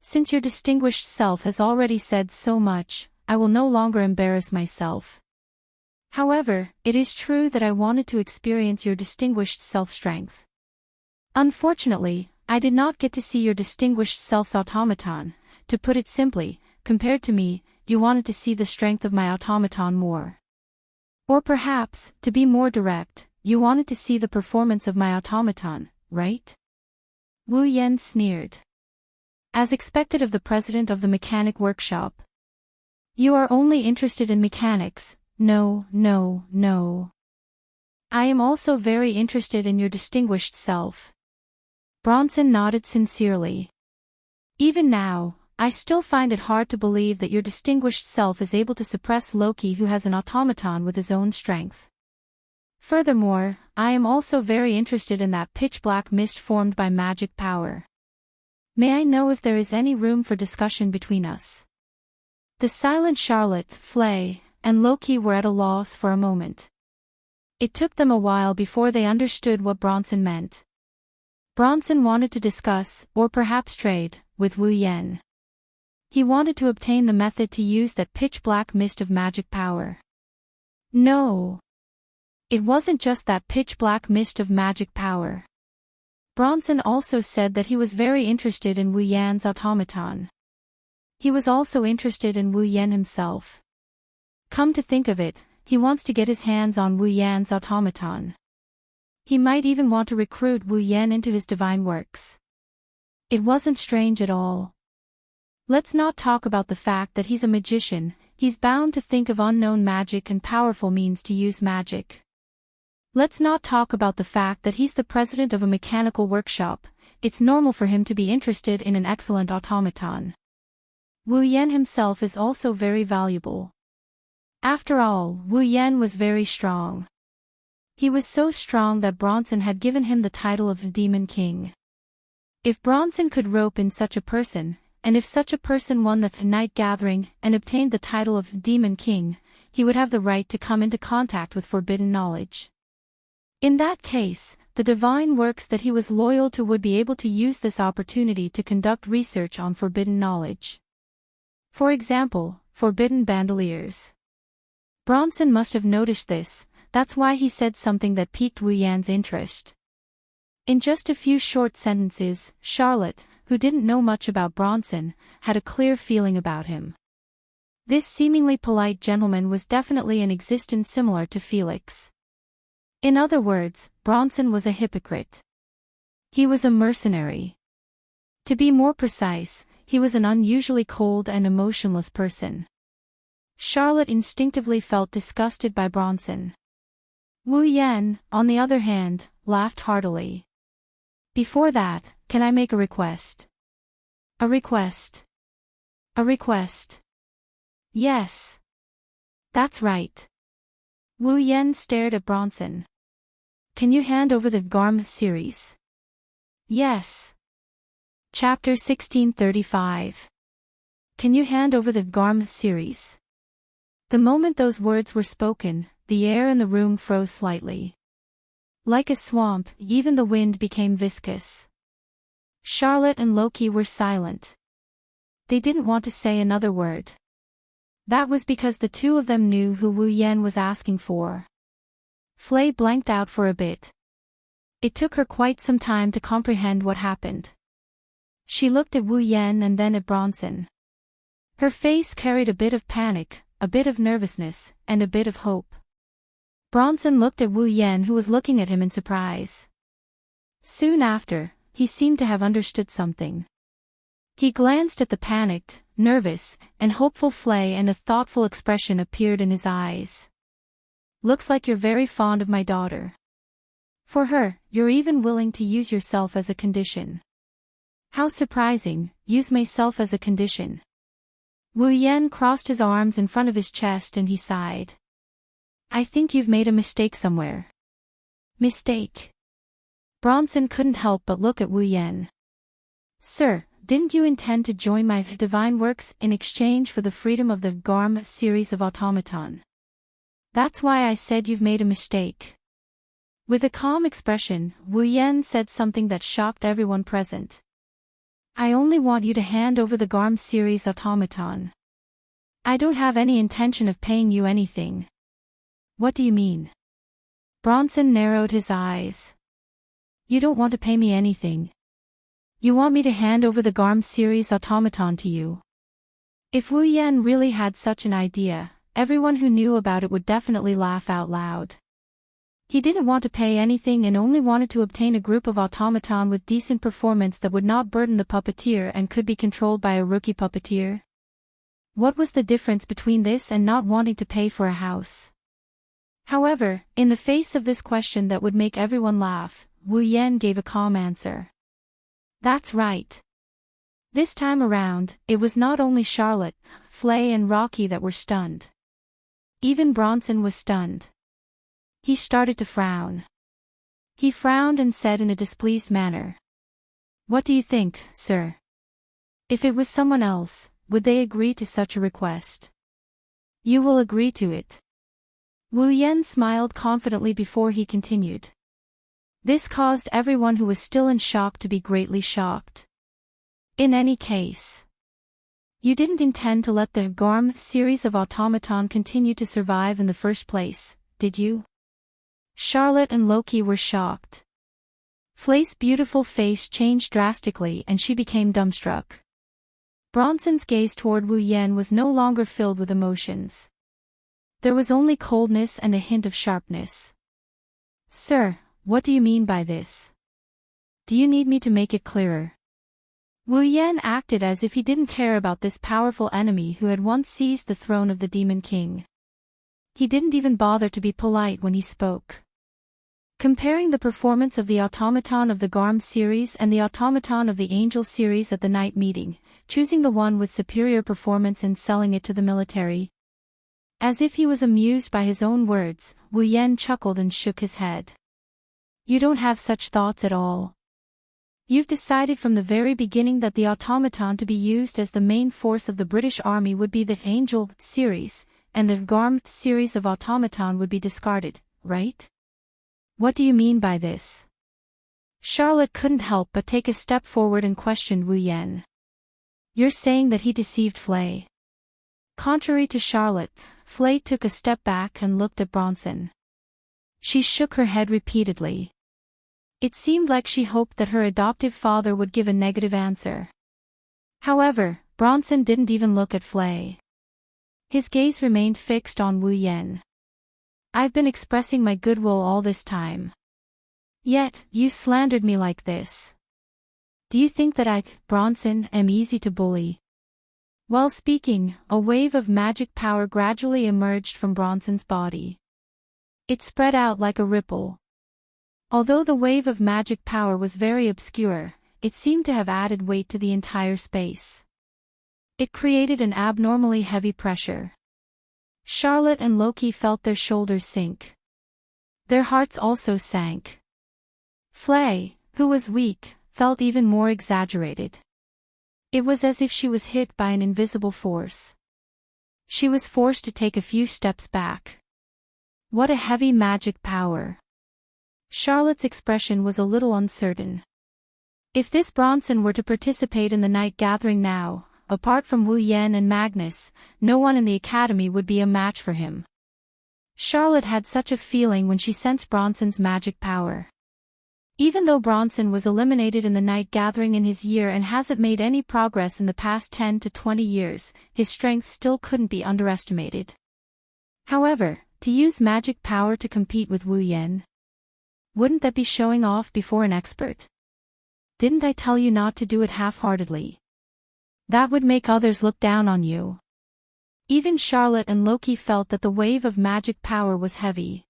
Since your distinguished self has already said so much, I will no longer embarrass myself. However, it is true that I wanted to experience your distinguished self-strength. Unfortunately, I did not get to see your distinguished self's automaton. To put it simply, compared to me, you wanted to see the strength of my automaton more. Or perhaps, to be more direct, you wanted to see the performance of my automaton, right? Wu Yan sneered. As expected of the president of the mechanic workshop. You are only interested in mechanics. No, no, no. I am also very interested in your distinguished self. Bronson nodded sincerely. Even now, I still find it hard to believe that your distinguished self is able to suppress Loki, who has an automaton with his own strength. Furthermore, I am also very interested in that pitch-black mist formed by magic power. May I know if there is any room for discussion between us? The silent Charlotte, Flay, and Loki were at a loss for a moment. It took them a while before they understood what Bronson meant. Bronson wanted to discuss, or perhaps trade, with Wu Yan. He wanted to obtain the method to use that pitch-black mist of magic power. No. It wasn't just that pitch-black mist of magic power. Bronson also said that he was very interested in Wu Yan's automaton. He was also interested in Wu Yan himself. Come to think of it, he wants to get his hands on Wu Yan's automaton. He might even want to recruit Wu Yan into his divine works. It wasn't strange at all. Let's not talk about the fact that he's a magician. He's bound to think of unknown magic and powerful means to use magic. Let's not talk about the fact that he's the president of a mechanical workshop. It's normal for him to be interested in an excellent automaton. Wu Yan himself is also very valuable. After all, Wu Yan was very strong. He was so strong that Bronson had given him the title of Demon King. If Bronson could rope in such a person, and if such a person won the Night Gathering and obtained the title of Demon King, he would have the right to come into contact with forbidden knowledge. In that case, the divine works that he was loyal to would be able to use this opportunity to conduct research on forbidden knowledge. For example, forbidden bandoliers. Bronson must have noticed this, that's why he said something that piqued Wu Yan's interest. In just a few short sentences, Charlotte, who didn't know much about Bronson, had a clear feeling about him. This seemingly polite gentleman was definitely an existence similar to Felix. In other words, Bronson was a hypocrite. He was a mercenary. To be more precise, he was an unusually cold and emotionless person. Charlotte instinctively felt disgusted by Bronson. Wu Yan, on the other hand, laughed heartily. Before that, can I make a request? A request? A request? Yes. That's right. Wu Yan stared at Bronson. Can you hand over the Garm series? Yes. Chapter 1635. Can you hand over the Garm series? The moment those words were spoken, the air in the room froze slightly. Like a swamp, even the wind became viscous. Charlotte and Loki were silent. They didn't want to say another word. That was because the two of them knew who Wu Yan was asking for. Flay blanked out for a bit. It took her quite some time to comprehend what happened. She looked at Wu Yan and then at Bronson. Her face carried a bit of panic, a bit of nervousness, and a bit of hope. Bronson looked at Wu Yan, who was looking at him in surprise. Soon after, he seemed to have understood something. He glanced at the panicked, nervous, and hopeful Flay, and a thoughtful expression appeared in his eyes. Looks like you're very fond of my daughter. For her, you're even willing to use yourself as a condition. How surprising, use myself as a condition. Wu Yan crossed his arms in front of his chest and he sighed. I think you've made a mistake somewhere. Mistake? Bronson couldn't help but look at Wu Yan. Sir, didn't you intend to join my divine works in exchange for the freedom of the Garm series of automaton? That's why I said you've made a mistake. With a calm expression, Wu Yan said something that shocked everyone present. I only want you to hand over the Garm series automaton. I don't have any intention of paying you anything. What do you mean? Bronson narrowed his eyes. You don't want to pay me anything. You want me to hand over the Garm series automaton to you. If Wu Yan really had such an idea, everyone who knew about it would definitely laugh out loud. He didn't want to pay anything and only wanted to obtain a group of automaton with decent performance that would not burden the puppeteer and could be controlled by a rookie puppeteer. What was the difference between this and not wanting to pay for a house? However, in the face of this question that would make everyone laugh, Wu Yan gave a calm answer. That's right. This time around, it was not only Charlotte, Flay and Rocky that were stunned. Even Bronson was stunned. He started to frown. He frowned and said in a displeased manner. What do you think, sir? If it was someone else, would they agree to such a request? You will agree to it. Wu Yan smiled confidently before he continued. This caused everyone who was still in shock to be greatly shocked. In any case, you didn't intend to let the Garm series of automaton continue to survive in the first place, did you? Charlotte and Loki were shocked. Flay's beautiful face changed drastically and she became dumbstruck. Bronson's gaze toward Wu Yan was no longer filled with emotions. There was only coldness and a hint of sharpness. Sir, what do you mean by this? Do you need me to make it clearer? Wu Yan acted as if he didn't care about this powerful enemy who had once seized the throne of the Demon King. He didn't even bother to be polite when he spoke. Comparing the performance of the automaton of the Garm series and the automaton of the Angel series at the night meeting, choosing the one with superior performance and selling it to the military. As if he was amused by his own words, Wu Yan chuckled and shook his head. You don't have such thoughts at all. You've decided from the very beginning that the automaton to be used as the main force of the British Army would be the Angel series, and the Garm series of automaton would be discarded, right? What do you mean by this? Charlotte couldn't help but take a step forward and questioned Wu Yan. You're saying that he deceived Flay. Contrary to Charlotte, Flay took a step back and looked at Bronson. She shook her head repeatedly. It seemed like she hoped that her adoptive father would give a negative answer. However, Bronson didn't even look at Flay. His gaze remained fixed on Wu Yan. I've been expressing my goodwill all this time. Yet, you slandered me like this. Do you think that I, Bronson, am easy to bully? While speaking, a wave of magic power gradually emerged from Bronson's body. It spread out like a ripple. Although the wave of magic power was very obscure, it seemed to have added weight to the entire space. It created an abnormally heavy pressure. Charlotte and Loki felt their shoulders sink. Their hearts also sank. Flay, who was weak, felt even more exaggerated. It was as if she was hit by an invisible force. She was forced to take a few steps back. What a heavy magic power. Charlotte's expression was a little uncertain. If this Bronson were to participate in the night gathering now, apart from Wu Yan and Magnus, no one in the academy would be a match for him. Charlotte had such a feeling when she sensed Bronson's magic power. Even though Bronson was eliminated in the night gathering in his year and hasn't made any progress in the past 10 to 20 years, his strength still couldn't be underestimated. However, to use magic power to compete with Wu Yan, wouldn't that be showing off before an expert? Didn't I tell you not to do it half-heartedly? That would make others look down on you. Even Charlotte and Loki felt that the wave of magic power was heavy.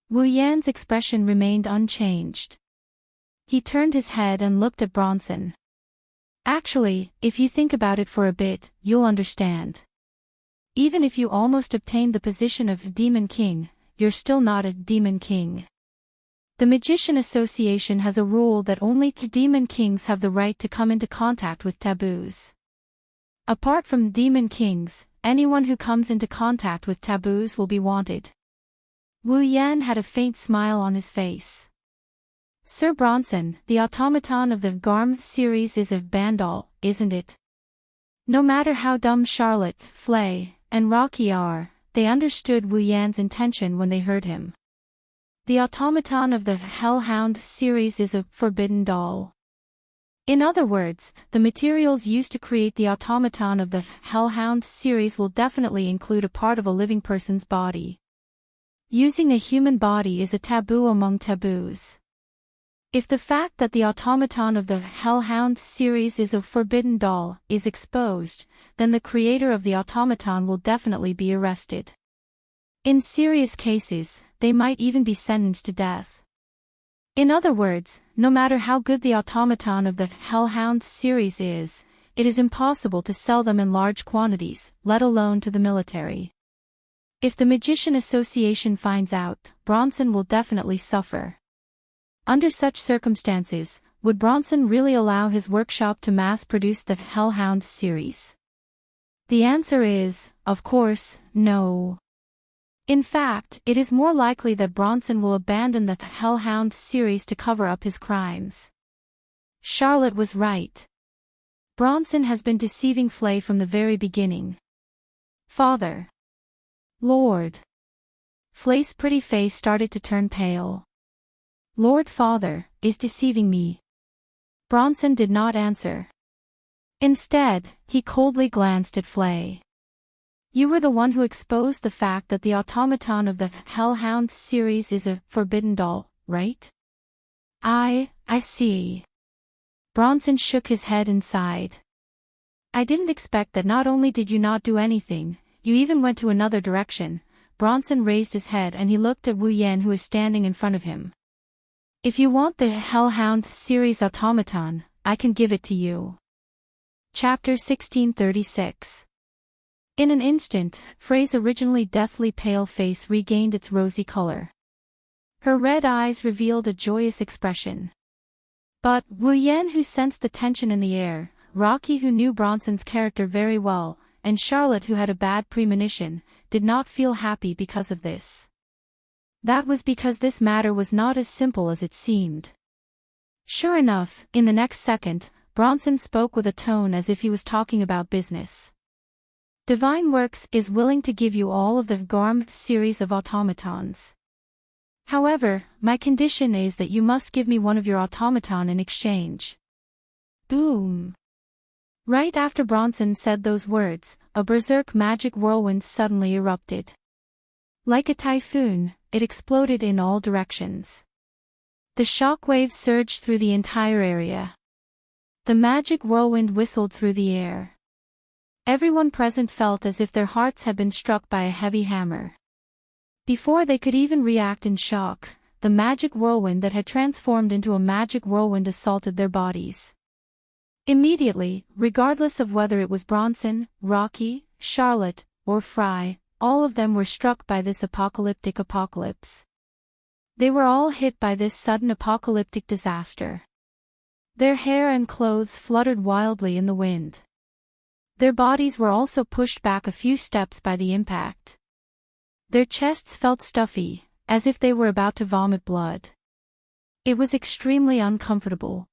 Wu Yan's expression remained unchanged. He turned his head and looked at Bronson. Actually, if you think about it for a bit, you'll understand. Even if you almost obtained the position of Demon King, you're still not a Demon King. The Magician Association has a rule that only Demon Kings have the right to come into contact with taboos. Apart from Demon Kings, anyone who comes into contact with taboos will be wanted. Wu Yan had a faint smile on his face. Sir Bronson, the automaton of the Garm series is a bandol, isn't it? No matter how dumb Charlotte, Flay, and Rocky are, they understood Wu Yan's intention when they heard him. The automaton of the Hellhound series is a forbidden doll. In other words, the materials used to create the automaton of the Hellhound series will definitely include a part of a living person's body. Using a human body is a taboo among taboos. If the fact that the automaton of the Hellhound series is a forbidden doll is exposed, then the creator of the automaton will definitely be arrested. In serious cases, they might even be sentenced to death. In other words, no matter how good the automaton of the Hellhound series is, it is impossible to sell them in large quantities, let alone to the military. If the Magician Association finds out, Bronson will definitely suffer. Under such circumstances, would Bronson really allow his workshop to mass-produce the Hellhound series? The answer is, of course, no. In fact, it is more likely that Bronson will abandon the Hellhound series to cover up his crimes. Charlotte was right. Bronson has been deceiving Flay from the very beginning. Father. Lord. Flay's pretty face started to turn pale. Lord Father is deceiving me. Bronson did not answer. Instead, he coldly glanced at Flay. You were the one who exposed the fact that the automaton of the Hellhound series is a forbidden doll, right? I see. Bronson shook his head and sighed. I didn't expect that. Not only did you not do anything, you even went to another direction. Bronson raised his head and he looked at Wu Yan, who was standing in front of him. If you want the Hellhound series automaton, I can give it to you. Chapter 1636. In an instant, Frey's originally deathly pale face regained its rosy color. Her red eyes revealed a joyous expression. But Wu Yan, who sensed the tension in the air, Rocky, who knew Bronson's character very well, and Charlotte, who had a bad premonition, did not feel happy because of this. That was because this matter was not as simple as it seemed. Sure enough, in the next second, Bronson spoke with a tone as if he was talking about business. Divine Works is willing to give you all of the Gorm series of automatons. However, my condition is that you must give me one of your automaton in exchange. Boom! Right after Bronson said those words, a berserk magic whirlwind suddenly erupted. Like a typhoon, it exploded in all directions. The shock waves surged through the entire area. The magic whirlwind whistled through the air. Everyone present felt as if their hearts had been struck by a heavy hammer. Before they could even react in shock, the magic whirlwind that had transformed into a magic whirlwind assaulted their bodies. Immediately, regardless of whether it was Bronson, Rocky, Charlotte, or Fry, all of them were struck by this apocalyptic apocalypse. They were all hit by this sudden apocalyptic disaster. Their hair and clothes fluttered wildly in the wind. Their bodies were also pushed back a few steps by the impact. Their chests felt stuffy, as if they were about to vomit blood. It was extremely uncomfortable.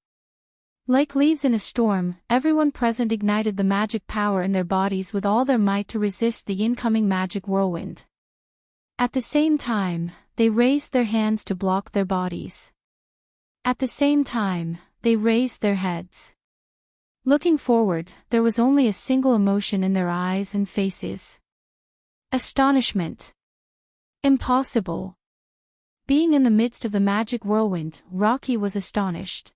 Like leaves in a storm, everyone present ignited the magic power in their bodies with all their might to resist the incoming magic whirlwind. At the same time, they raised their hands to block their bodies. At the same time, they raised their heads. Looking forward, there was only a single emotion in their eyes and faces. Astonishment. Impossible. Being in the midst of the magic whirlwind, Rocky was astonished.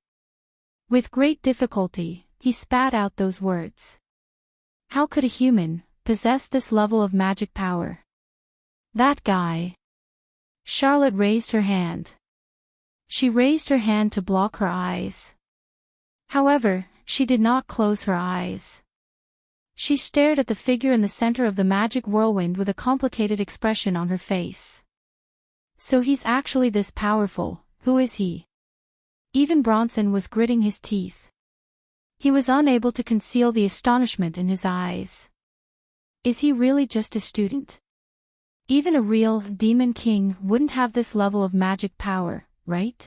With great difficulty, he spat out those words. How could a human possess this level of magic power? That guy. Charlotte raised her hand. She raised her hand to block her eyes. However, she did not close her eyes. She stared at the figure in the center of the magic whirlwind with a complicated expression on her face. So he's actually this powerful. Who is he? Even Bronson was gritting his teeth. He was unable to conceal the astonishment in his eyes. Is he really just a student? Even a real demon king wouldn't have this level of magic power, right?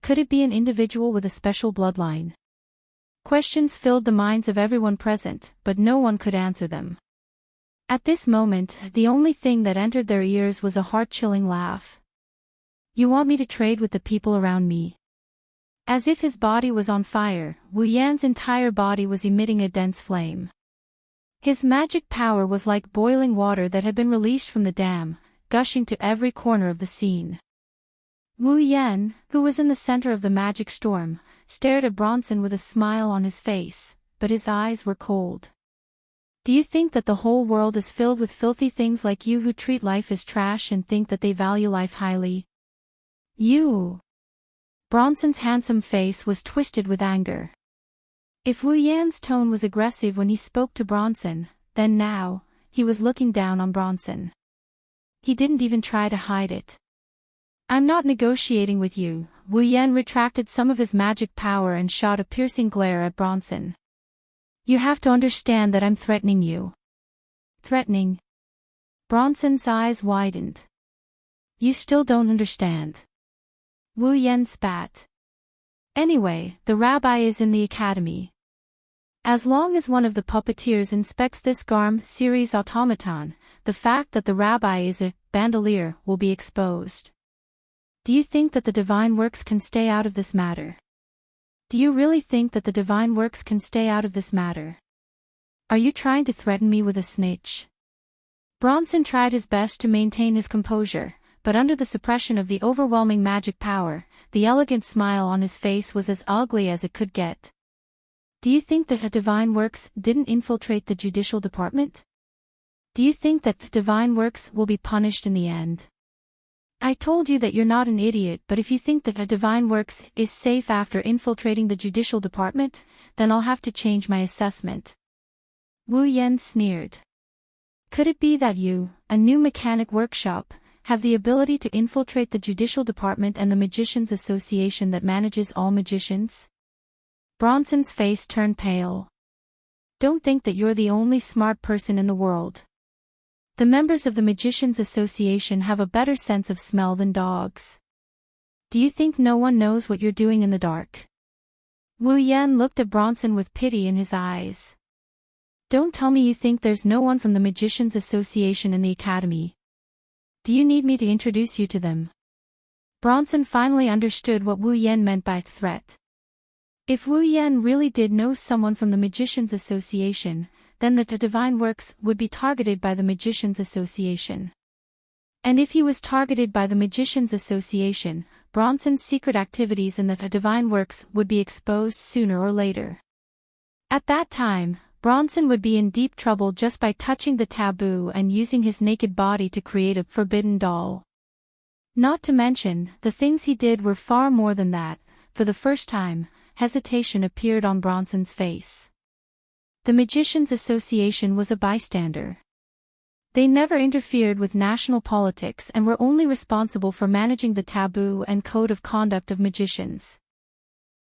Could it be an individual with a special bloodline? Questions filled the minds of everyone present, but no one could answer them. At this moment, the only thing that entered their ears was a heart-chilling laugh. You want me to trade with the people around me? As if his body was on fire, Wu Yan's entire body was emitting a dense flame. His magic power was like boiling water that had been released from the dam, gushing to every corner of the scene. Wu Yan, who was in the center of the magic storm, stared at Bronson with a smile on his face, but his eyes were cold. Do you think that the whole world is filled with filthy things like you who treat life as trash and think that they value life highly? You! Bronson's handsome face was twisted with anger. If Wu Yan's tone was aggressive when he spoke to Bronson, then now, he was looking down on Bronson. He didn't even try to hide it. I'm not negotiating with you. Wu Yan retracted some of his magic power and shot a piercing glare at Bronson. You have to understand that I'm threatening you. Threatening? Bronson's eyes widened. You still don't understand. Wu Yan spat. Anyway, the rabbi is in the academy. As long as one of the puppeteers inspects this Garm series automaton, the fact that the rabbi is a bandolier will be exposed. Do you think that the divine works can stay out of this matter? Do you really think that the divine works can stay out of this matter? Are you trying to threaten me with a snitch? Bronson tried his best to maintain his composure, but under the suppression of the overwhelming magic power, the elegant smile on his face was as ugly as it could get. Do you think that the divine works didn't infiltrate the judicial department? Do you think that the divine works will be punished in the end? I told you that you're not an idiot, but if you think that a divine works is safe after infiltrating the judicial department, then I'll have to change my assessment. Wu Yan sneered. Could it be that you, a new mechanic workshop, have the ability to infiltrate the judicial department and the Magicians Association that manages all magicians? Bronson's face turned pale. Don't think that you're the only smart person in the world. The members of the Magicians Association have a better sense of smell than dogs. Do you think no one knows what you're doing in the dark? Wu Yan looked at Bronson with pity in his eyes. Don't tell me you think there's no one from the Magicians Association in the academy. Do you need me to introduce you to them? Bronson finally understood what Wu Yan meant by threat. If Wu Yan really did know someone from the Magicians Association, then the divine works would be targeted by the Magicians Association. And if he was targeted by the Magicians Association, Bronson's secret activities in the divine works would be exposed sooner or later. At that time, Bronson would be in deep trouble just by touching the taboo and using his naked body to create a forbidden doll. Not to mention, the things he did were far more than that. For the first time, hesitation appeared on Bronson's face. The Magicians Association was a bystander. They never interfered with national politics and were only responsible for managing the taboo and code of conduct of magicians.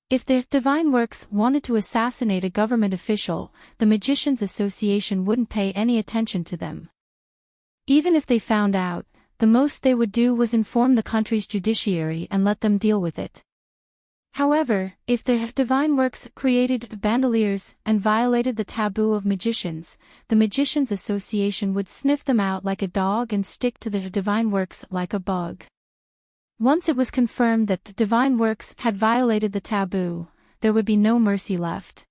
If the divine works wanted to assassinate a government official, the Magicians Association wouldn't pay any attention to them. Even if they found out, the most they would do was inform the country's judiciary and let them deal with it. However, if the divine works created bandoliers and violated the taboo of magicians, the Magicians Association would sniff them out like a dog and stick to the divine works like a bug. Once it was confirmed that the divine works had violated the taboo, there would be no mercy left.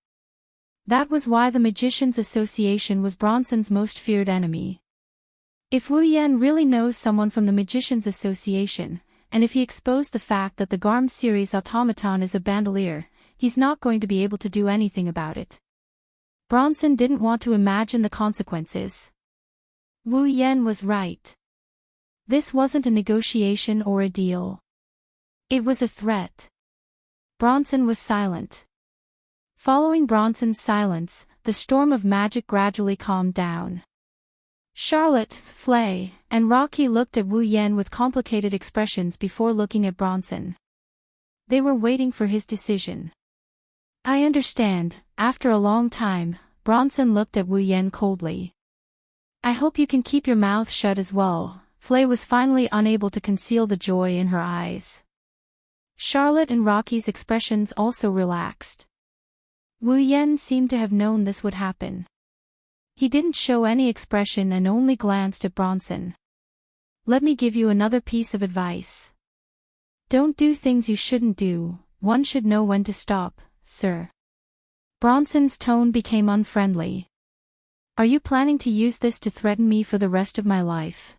That was why the Magicians Association was Bronson's most feared enemy. If Wu Yan really knows someone from the Magicians Association, and if he exposed the fact that the Garm series automaton is a bandolier, he's not going to be able to do anything about it. Bronson didn't want to imagine the consequences. Wu Yan was right. This wasn't a negotiation or a deal. It was a threat. Bronson was silent. Following Bronson's silence, the storm of magic gradually calmed down. Charlotte, Flay, and Rocky looked at Wu Yan with complicated expressions before looking at Bronson. They were waiting for his decision. I understand. After a long time, Bronson looked at Wu Yan coldly. I hope you can keep your mouth shut as well. Flay was finally unable to conceal the joy in her eyes. Charlotte and Rocky's expressions also relaxed. Wu Yan seemed to have known this would happen. He didn't show any expression and only glanced at Bronson. Let me give you another piece of advice. Don't do things you shouldn't do. One should know when to stop, sir. Bronson's tone became unfriendly. Are you planning to use this to threaten me for the rest of my life?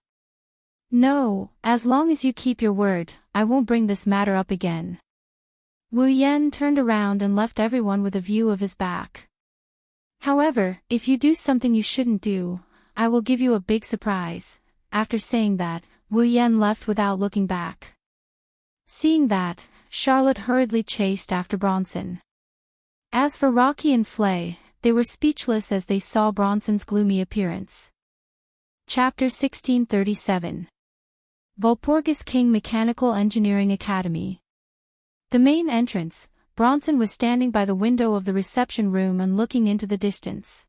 No, as long as you keep your word, I won't bring this matter up again. Wu Yan turned around and left everyone with a view of his back. However, if you do something you shouldn't do, I will give you a big surprise. After saying that, Wu Yan left without looking back. Seeing that, Charlotte hurriedly chased after Bronson. As for Rocky and Flay, they were speechless as they saw Bronson's gloomy appearance. Chapter 1637. Walpurgis King Mechanical Engineering Academy. The main entrance, Bronson was standing by the window of the reception room and looking into the distance.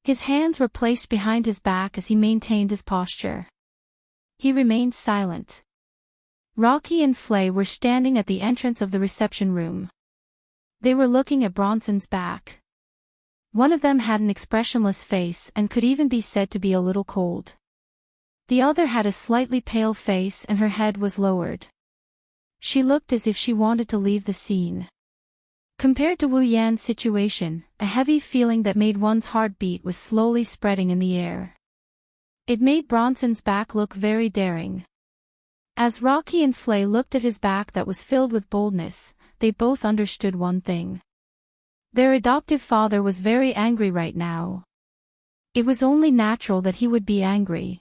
His hands were placed behind his back as he maintained his posture. He remained silent. Rocky and Flay were standing at the entrance of the reception room. They were looking at Bronson's back. One of them had an expressionless face and could even be said to be a little cold. The other had a slightly pale face and her head was lowered. She looked as if she wanted to leave the scene. Compared to Wu Yan's situation, a heavy feeling that made one's heart beat was slowly spreading in the air. It made Bronson's back look very daring. As Rocky and Flay looked at his back that was filled with boldness, they both understood one thing. Their adoptive father was very angry right now. It was only natural that he would be angry.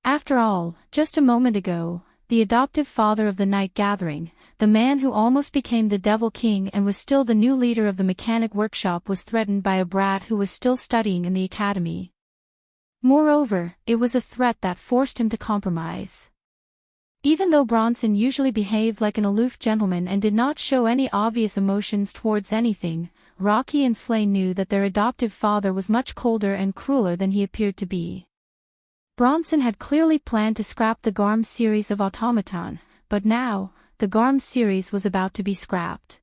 After all, just a moment ago, the adoptive father of the night gathering, the man who almost became the Devil King and was still the new leader of the mechanic workshop, was threatened by a brat who was still studying in the academy. Moreover, it was a threat that forced him to compromise. Even though Bronson usually behaved like an aloof gentleman and did not show any obvious emotions towards anything, Rocky and Flay knew that their adoptive father was much colder and crueler than he appeared to be. Bronson had clearly planned to scrap the GARM series of automaton, but now, the GARM series was about to be scrapped.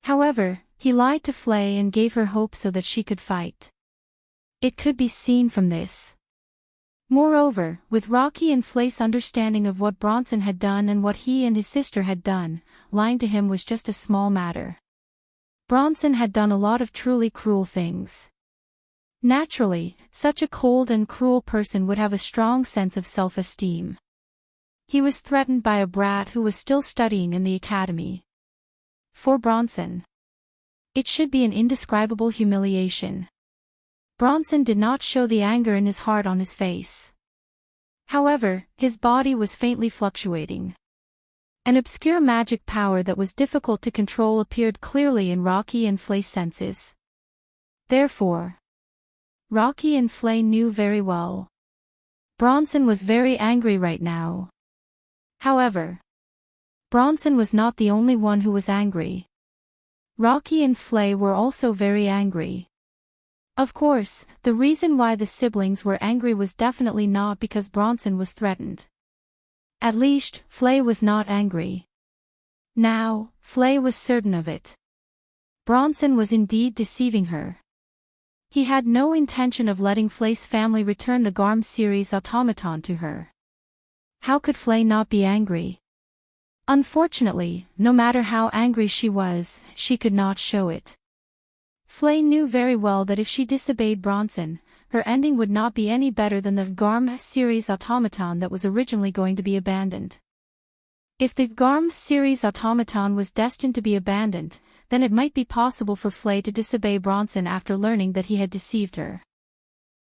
However, he lied to Flay and gave her hope so that she could fight. It could be seen from this. Moreover, with Rocky and Flay's understanding of what Bronson had done and what he and his sister had done, lying to him was just a small matter. Bronson had done a lot of truly cruel things. Naturally, such a cold and cruel person would have a strong sense of self-esteem. He was threatened by a brat who was still studying in the academy. For Bronson, it should be an indescribable humiliation. Bronson did not show the anger in his heart on his face. However, his body was faintly fluctuating. An obscure magic power that was difficult to control appeared clearly in Rocky and Flay's senses. Therefore, Rocky and Flay knew very well. Bronson was very angry right now. However, Bronson was not the only one who was angry. Rocky and Flay were also very angry. Of course, the reason why the siblings were angry was definitely not because Bronson was threatened. At least, Flay was not angry. Now, Flay was certain of it. Bronson was indeed deceiving her. He had no intention of letting Flay's family return the GARM series automaton to her. How could Flay not be angry? Unfortunately, no matter how angry she was, she could not show it. Flay knew very well that if she disobeyed Bronson, her ending would not be any better than the GARM series automaton that was originally going to be abandoned. If the GARM series automaton was destined to be abandoned, then it might be possible for Flay to disobey Bronson after learning that he had deceived her.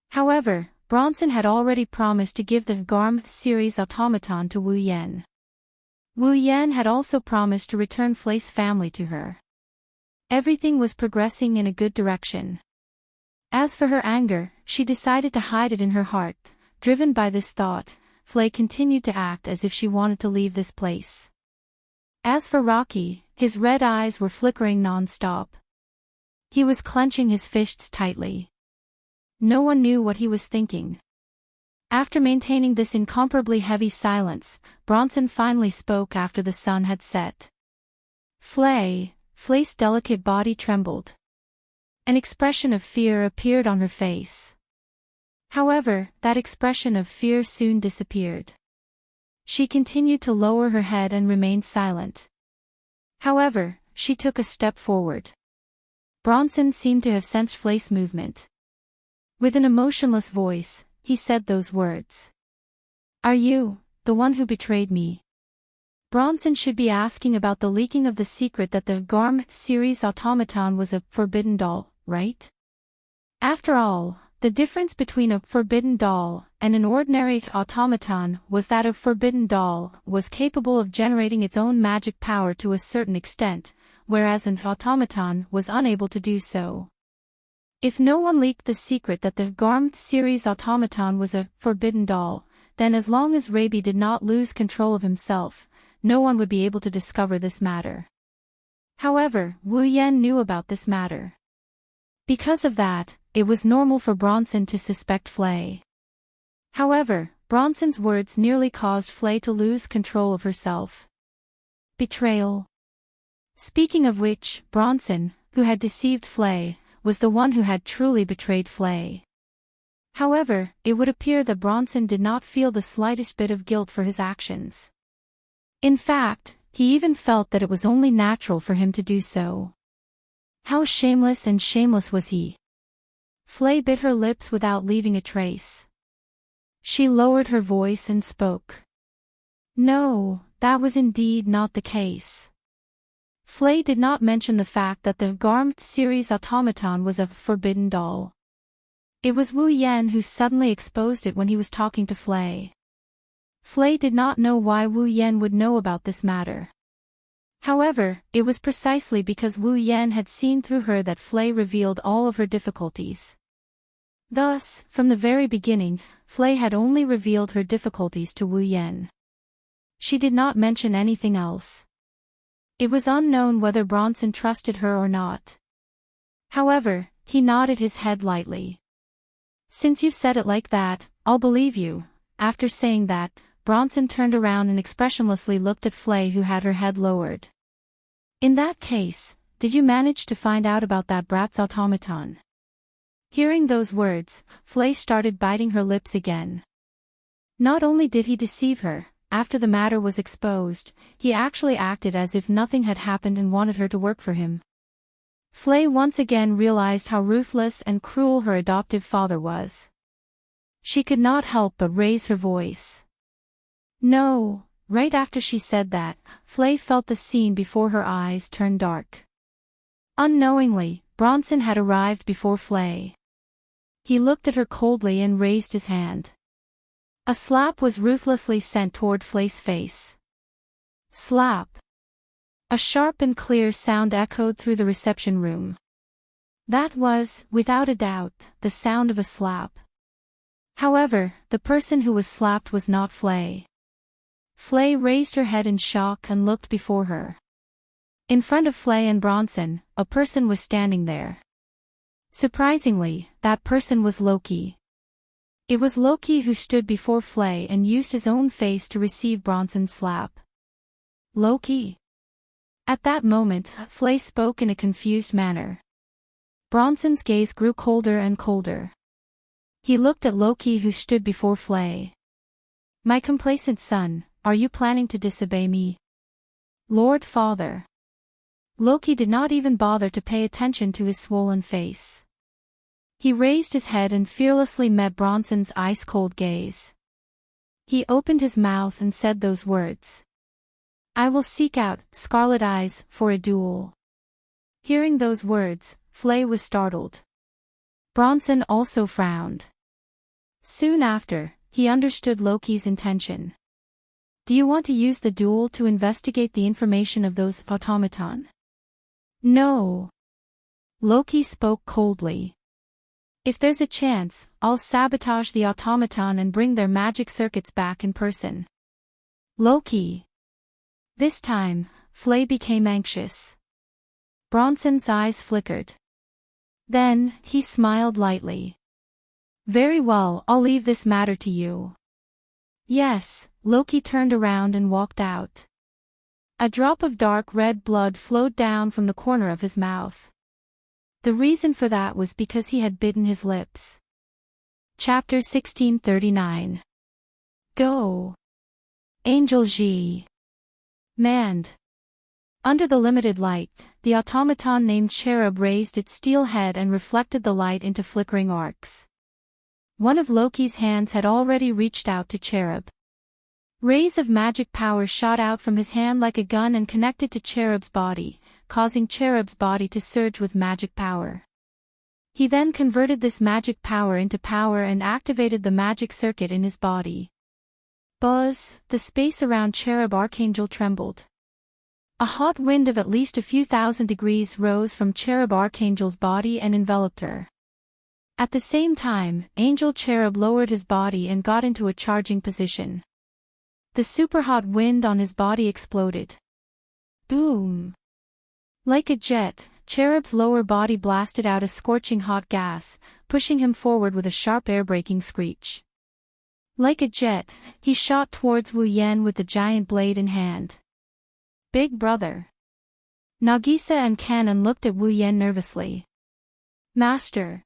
However, Bronson had already promised to give the GARM series automaton to Wu Yan. Wu Yan had also promised to return Flay's family to her. Everything was progressing in a good direction. As for her anger, she decided to hide it in her heart. Driven by this thought, Flay continued to act as if she wanted to leave this place. As for Rocky, his red eyes were flickering non-stop. He was clenching his fists tightly. No one knew what he was thinking. After maintaining this incomparably heavy silence, Bronson finally spoke after the sun had set. Flay's delicate body trembled. An expression of fear appeared on her face. However, that expression of fear soon disappeared. She continued to lower her head and remained silent. However, she took a step forward. Bronson seemed to have sensed Flay's movement. With an emotionless voice, he said those words. Are you the one who betrayed me? Bronson should be asking about the leaking of the secret that the Garm series automaton was a forbidden doll, right? After all, the difference between a forbidden doll and an ordinary automaton was that a forbidden doll was capable of generating its own magic power to a certain extent, whereas an automaton was unable to do so. If no one leaked the secret that the Garm series automaton was a forbidden doll, then as long as Raby did not lose control of himself, no one would be able to discover this matter. However, Wu Yan knew about this matter. Because of that, it was normal for Bronson to suspect Flay. However, Bronson's words nearly caused Flay to lose control of herself. Betrayal. Speaking of which, Bronson, who had deceived Flay, was the one who had truly betrayed Flay. However, it would appear that Bronson did not feel the slightest bit of guilt for his actions. In fact, he even felt that it was only natural for him to do so. How shameless and shameless was he? Flay bit her lips without leaving a trace. She lowered her voice and spoke. No, that was indeed not the case. Flay did not mention the fact that the Garm series automaton was a forbidden doll. It was Wu Yan who suddenly exposed it when he was talking to Flay. Flay did not know why Wu Yan would know about this matter. However, it was precisely because Wu Yan had seen through her that Flay revealed all of her difficulties. Thus, from the very beginning, Flay had only revealed her difficulties to Wu Yan. She did not mention anything else. It was unknown whether Bronson trusted her or not. However, he nodded his head lightly. Since you've said it like that, I'll believe you. After saying that, Bronson turned around and expressionlessly looked at Flay, who had her head lowered. In that case, did you manage to find out about that brat's automaton? Hearing those words, Flay started biting her lips again. Not only did he deceive her, after the matter was exposed, he actually acted as if nothing had happened and wanted her to work for him. Flay once again realized how ruthless and cruel her adoptive father was. She could not help but raise her voice. No. Right after she said that, Flay felt the scene before her eyes turn dark. Unknowingly, Bronson had arrived before Flay. He looked at her coldly and raised his hand. A slap was ruthlessly sent toward Flay's face. Slap. A sharp and clear sound echoed through the reception room. That was, without a doubt, the sound of a slap. However, the person who was slapped was not Flay. Flay raised her head in shock and looked before her. In front of Flay and Bronson, a person was standing there. Surprisingly, that person was Loki. It was Loki who stood before Flay and used his own face to receive Bronson's slap. Loki? At that moment, Flay spoke in a confused manner. Bronson's gaze grew colder and colder. He looked at Loki, who stood before Flay. My complacent son, are you planning to disobey me? Lord Father. Loki did not even bother to pay attention to his swollen face. He raised his head and fearlessly met Bronson's ice-cold gaze. He opened his mouth and said those words. I will seek out Scarlet Eyes for a duel. Hearing those words, Flay was startled. Bronson also frowned. Soon after, he understood Loki's intention. Do you want to use the duel to investigate the information of those automaton? No. Loki spoke coldly. If there's a chance, I'll sabotage the automaton and bring their magic circuits back in person. Loki. This time, Flay became anxious. Bronson's eyes flickered. Then, he smiled lightly. Very well, I'll leave this matter to you. Yes, Loki turned around and walked out. A drop of dark red blood flowed down from the corner of his mouth. The reason for that was because he had bitten his lips. Chapter 1639. Go. Angel G. Mand. Under the limited light, the automaton named Cherub raised its steel head and reflected the light into flickering arcs. One of Loki's hands had already reached out to Cherub. Rays of magic power shot out from his hand like a gun and connected to Cherub's body, causing Cherub's body to surge with magic power. He then converted this magic power into power and activated the magic circuit in his body. Buzz, the space around Cherub Archangel trembled. A hot wind of at least a few thousand degrees rose from Cherub Archangel's body and enveloped her. At the same time, Angel Cherub lowered his body and got into a charging position. The super hot wind on his body exploded. Boom! Like a jet, Cherub's lower body blasted out a scorching hot gas, pushing him forward with a sharp air-breaking screech. Like a jet, he shot towards Wu Yan with the giant blade in hand. Big brother. Nagisa and Kanon looked at Wu Yan nervously. Master.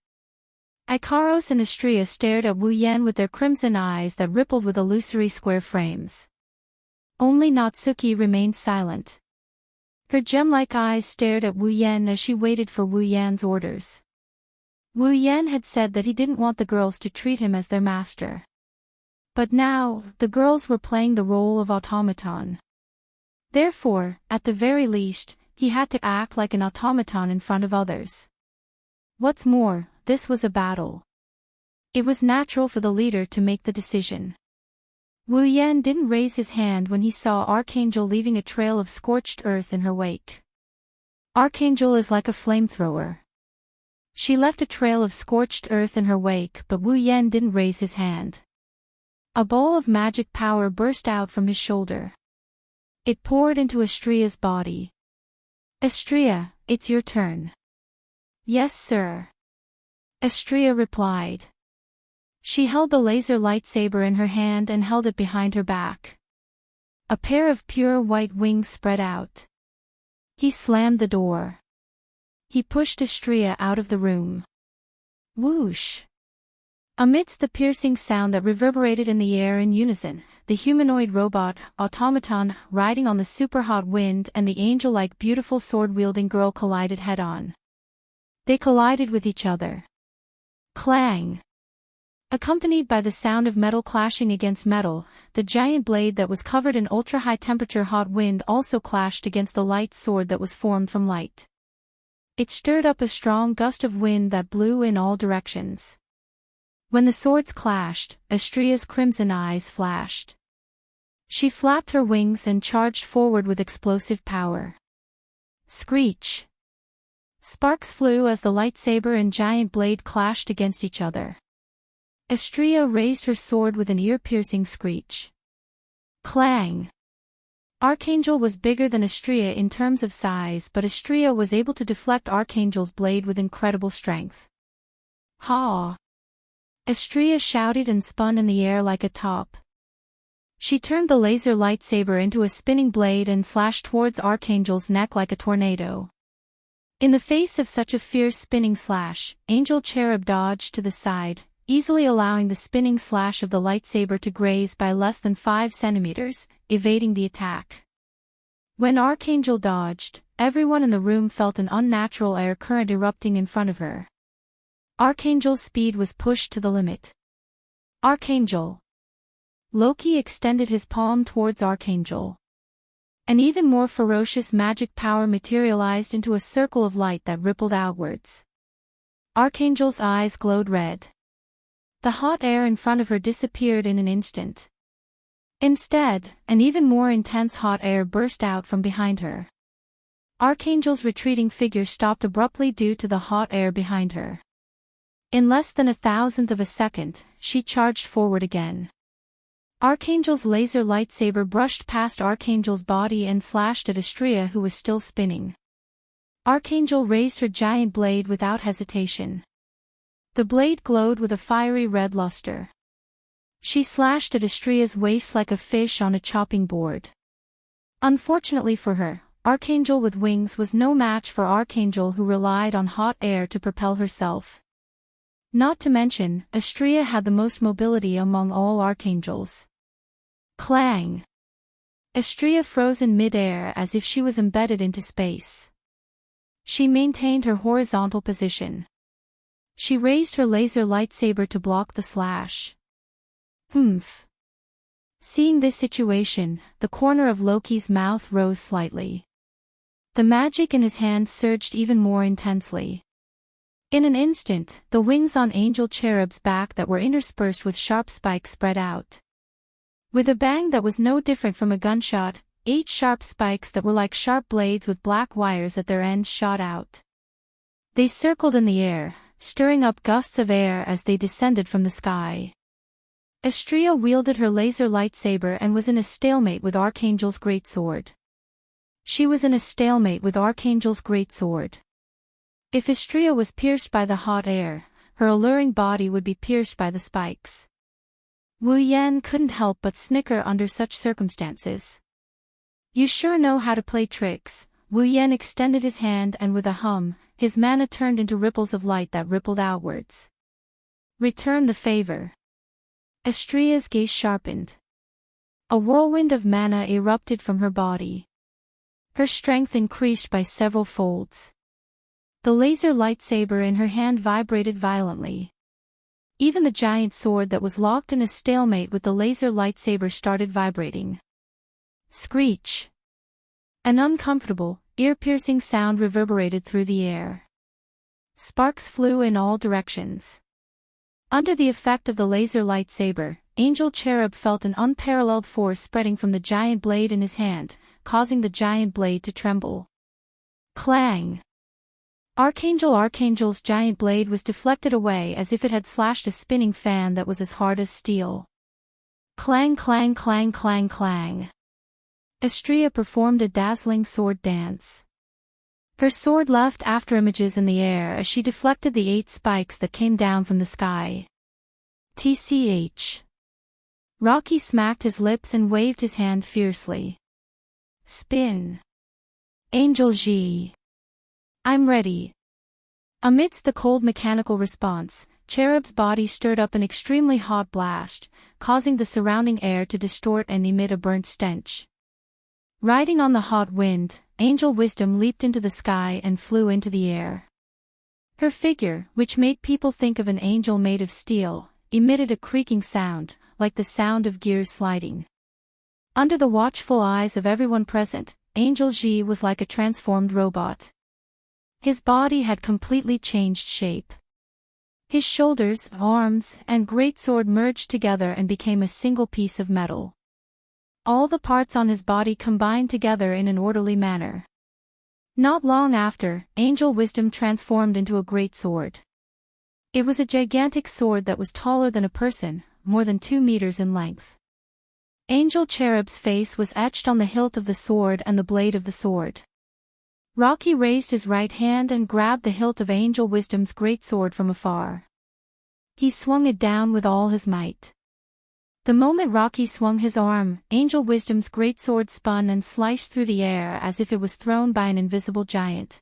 Ikaros and Astria stared at Wu Yan with their crimson eyes that rippled with illusory square frames. Only Natsuki remained silent. Her gem-like eyes stared at Wu Yan as she waited for Wu Yan's orders. Wu Yan had said that he didn't want the girls to treat him as their master. But now, the girls were playing the role of automaton. Therefore, at the very least, he had to act like an automaton in front of others. What's more, this was a battle. It was natural for the leader to make the decision. Wu Yan didn't raise his hand when he saw Archangel leaving a trail of scorched earth in her wake. Archangel is like a flamethrower. She left a trail of scorched earth in her wake, but Wu Yan didn't raise his hand. A ball of magic power burst out from his shoulder. It poured into Astria's body. Astria, it's your turn. Yes, sir. Astria replied. She held the laser lightsaber in her hand and held it behind her back. A pair of pure white wings spread out. He slammed the door. He pushed Astria out of the room. Whoosh! Amidst the piercing sound that reverberated in the air in unison, the humanoid robot, automaton, riding on the super-hot wind and the angel-like beautiful sword-wielding girl collided head-on. They collided with each other. Clang! Accompanied by the sound of metal clashing against metal, the giant blade that was covered in ultra-high-temperature hot wind also clashed against the light sword that was formed from light. It stirred up a strong gust of wind that blew in all directions. When the swords clashed, Astria's crimson eyes flashed. She flapped her wings and charged forward with explosive power. Screech! Sparks flew as the lightsaber and giant blade clashed against each other. Astria raised her sword with an ear-piercing screech. Clang! Archangel was bigger than Astria in terms of size, but Astria was able to deflect Archangel's blade with incredible strength. Ha! Astria shouted and spun in the air like a top. She turned the laser lightsaber into a spinning blade and slashed towards Archangel's neck like a tornado. In the face of such a fierce spinning slash, Angel Cherub dodged to the side, easily allowing the spinning slash of the lightsaber to graze by less than 5 centimeters, evading the attack. When Archangel dodged, everyone in the room felt an unnatural air current erupting in front of her. Archangel's speed was pushed to the limit. Archangel! Loki extended his palm towards Archangel. An even more ferocious magic power materialized into a circle of light that rippled outwards. Archangel's eyes glowed red. The hot air in front of her disappeared in an instant. Instead, an even more intense hot air burst out from behind her. Archangel's retreating figure stopped abruptly due to the hot air behind her. In less than 1,000th of a second, she charged forward again. Archangel's laser lightsaber brushed past Archangel's body and slashed at Astria, who was still spinning. Archangel raised her giant blade without hesitation. The blade glowed with a fiery red luster. She slashed at Astria's waist like a fish on a chopping board. Unfortunately for her, Archangel with wings was no match for Archangel, who relied on hot air to propel herself. Not to mention, Astria had the most mobility among all Archangels. Clang! Astria froze in mid-air as if she was embedded into space. She maintained her horizontal position. She raised her laser lightsaber to block the slash. Humph! Seeing this situation, the corner of Loki's mouth rose slightly. The magic in his hand surged even more intensely. In an instant, the wings on Angel Cherub's back that were interspersed with sharp spikes spread out. With a bang that was no different from a gunshot, 8 sharp spikes that were like sharp blades with black wires at their ends shot out. They circled in the air, stirring up gusts of air as they descended from the sky. Astrea wielded her laser lightsaber and was in a stalemate with Archangel's greatsword. She was in a stalemate with Archangel's greatsword. If Astrea was pierced by the hot air, her alluring body would be pierced by the spikes. Wu Yan couldn't help but snicker under such circumstances. You sure know how to play tricks. Wu Yan extended his hand and with a hum, his mana turned into ripples of light that rippled outwards. Return the favor. Astrea's gaze sharpened. A whirlwind of mana erupted from her body. Her strength increased by several folds. The laser lightsaber in her hand vibrated violently. Even the giant sword that was locked in a stalemate with the laser lightsaber started vibrating. Screech! An uncomfortable, ear-piercing sound reverberated through the air. Sparks flew in all directions. Under the effect of the laser lightsaber, Angel Cherub felt an unparalleled force spreading from the giant blade in his hand, causing the giant blade to tremble. Clang! Archangel's giant blade was deflected away as if it had slashed a spinning fan that was as hard as steel. Clang clang clang clang clang. Astrea performed a dazzling sword dance. Her sword left afterimages in the air as she deflected the 8 spikes that came down from the sky. TCH. Rocky smacked his lips and waved his hand fiercely. Spin. Angel G. I'm ready. Amidst the cold mechanical response, Cherub's body stirred up an extremely hot blast, causing the surrounding air to distort and emit a burnt stench. Riding on the hot wind, Angel Wisdom leaped into the sky and flew into the air. Her figure, which made people think of an angel made of steel, emitted a creaking sound, like the sound of gears sliding. Under the watchful eyes of everyone present, Angel G was like a transformed robot. His body had completely changed shape. His shoulders, arms, and greatsword merged together and became a single piece of metal. All the parts on his body combined together in an orderly manner. Not long after, Angel Wisdom transformed into a greatsword. It was a gigantic sword that was taller than a person, more than 2 meters in length. Angel Cherub's face was etched on the hilt of the sword and the blade of the sword. Rocky raised his right hand and grabbed the hilt of Angel Wisdom's greatsword from afar. He swung it down with all his might. The moment Rocky swung his arm, Angel Wisdom's greatsword spun and sliced through the air as if it was thrown by an invisible giant.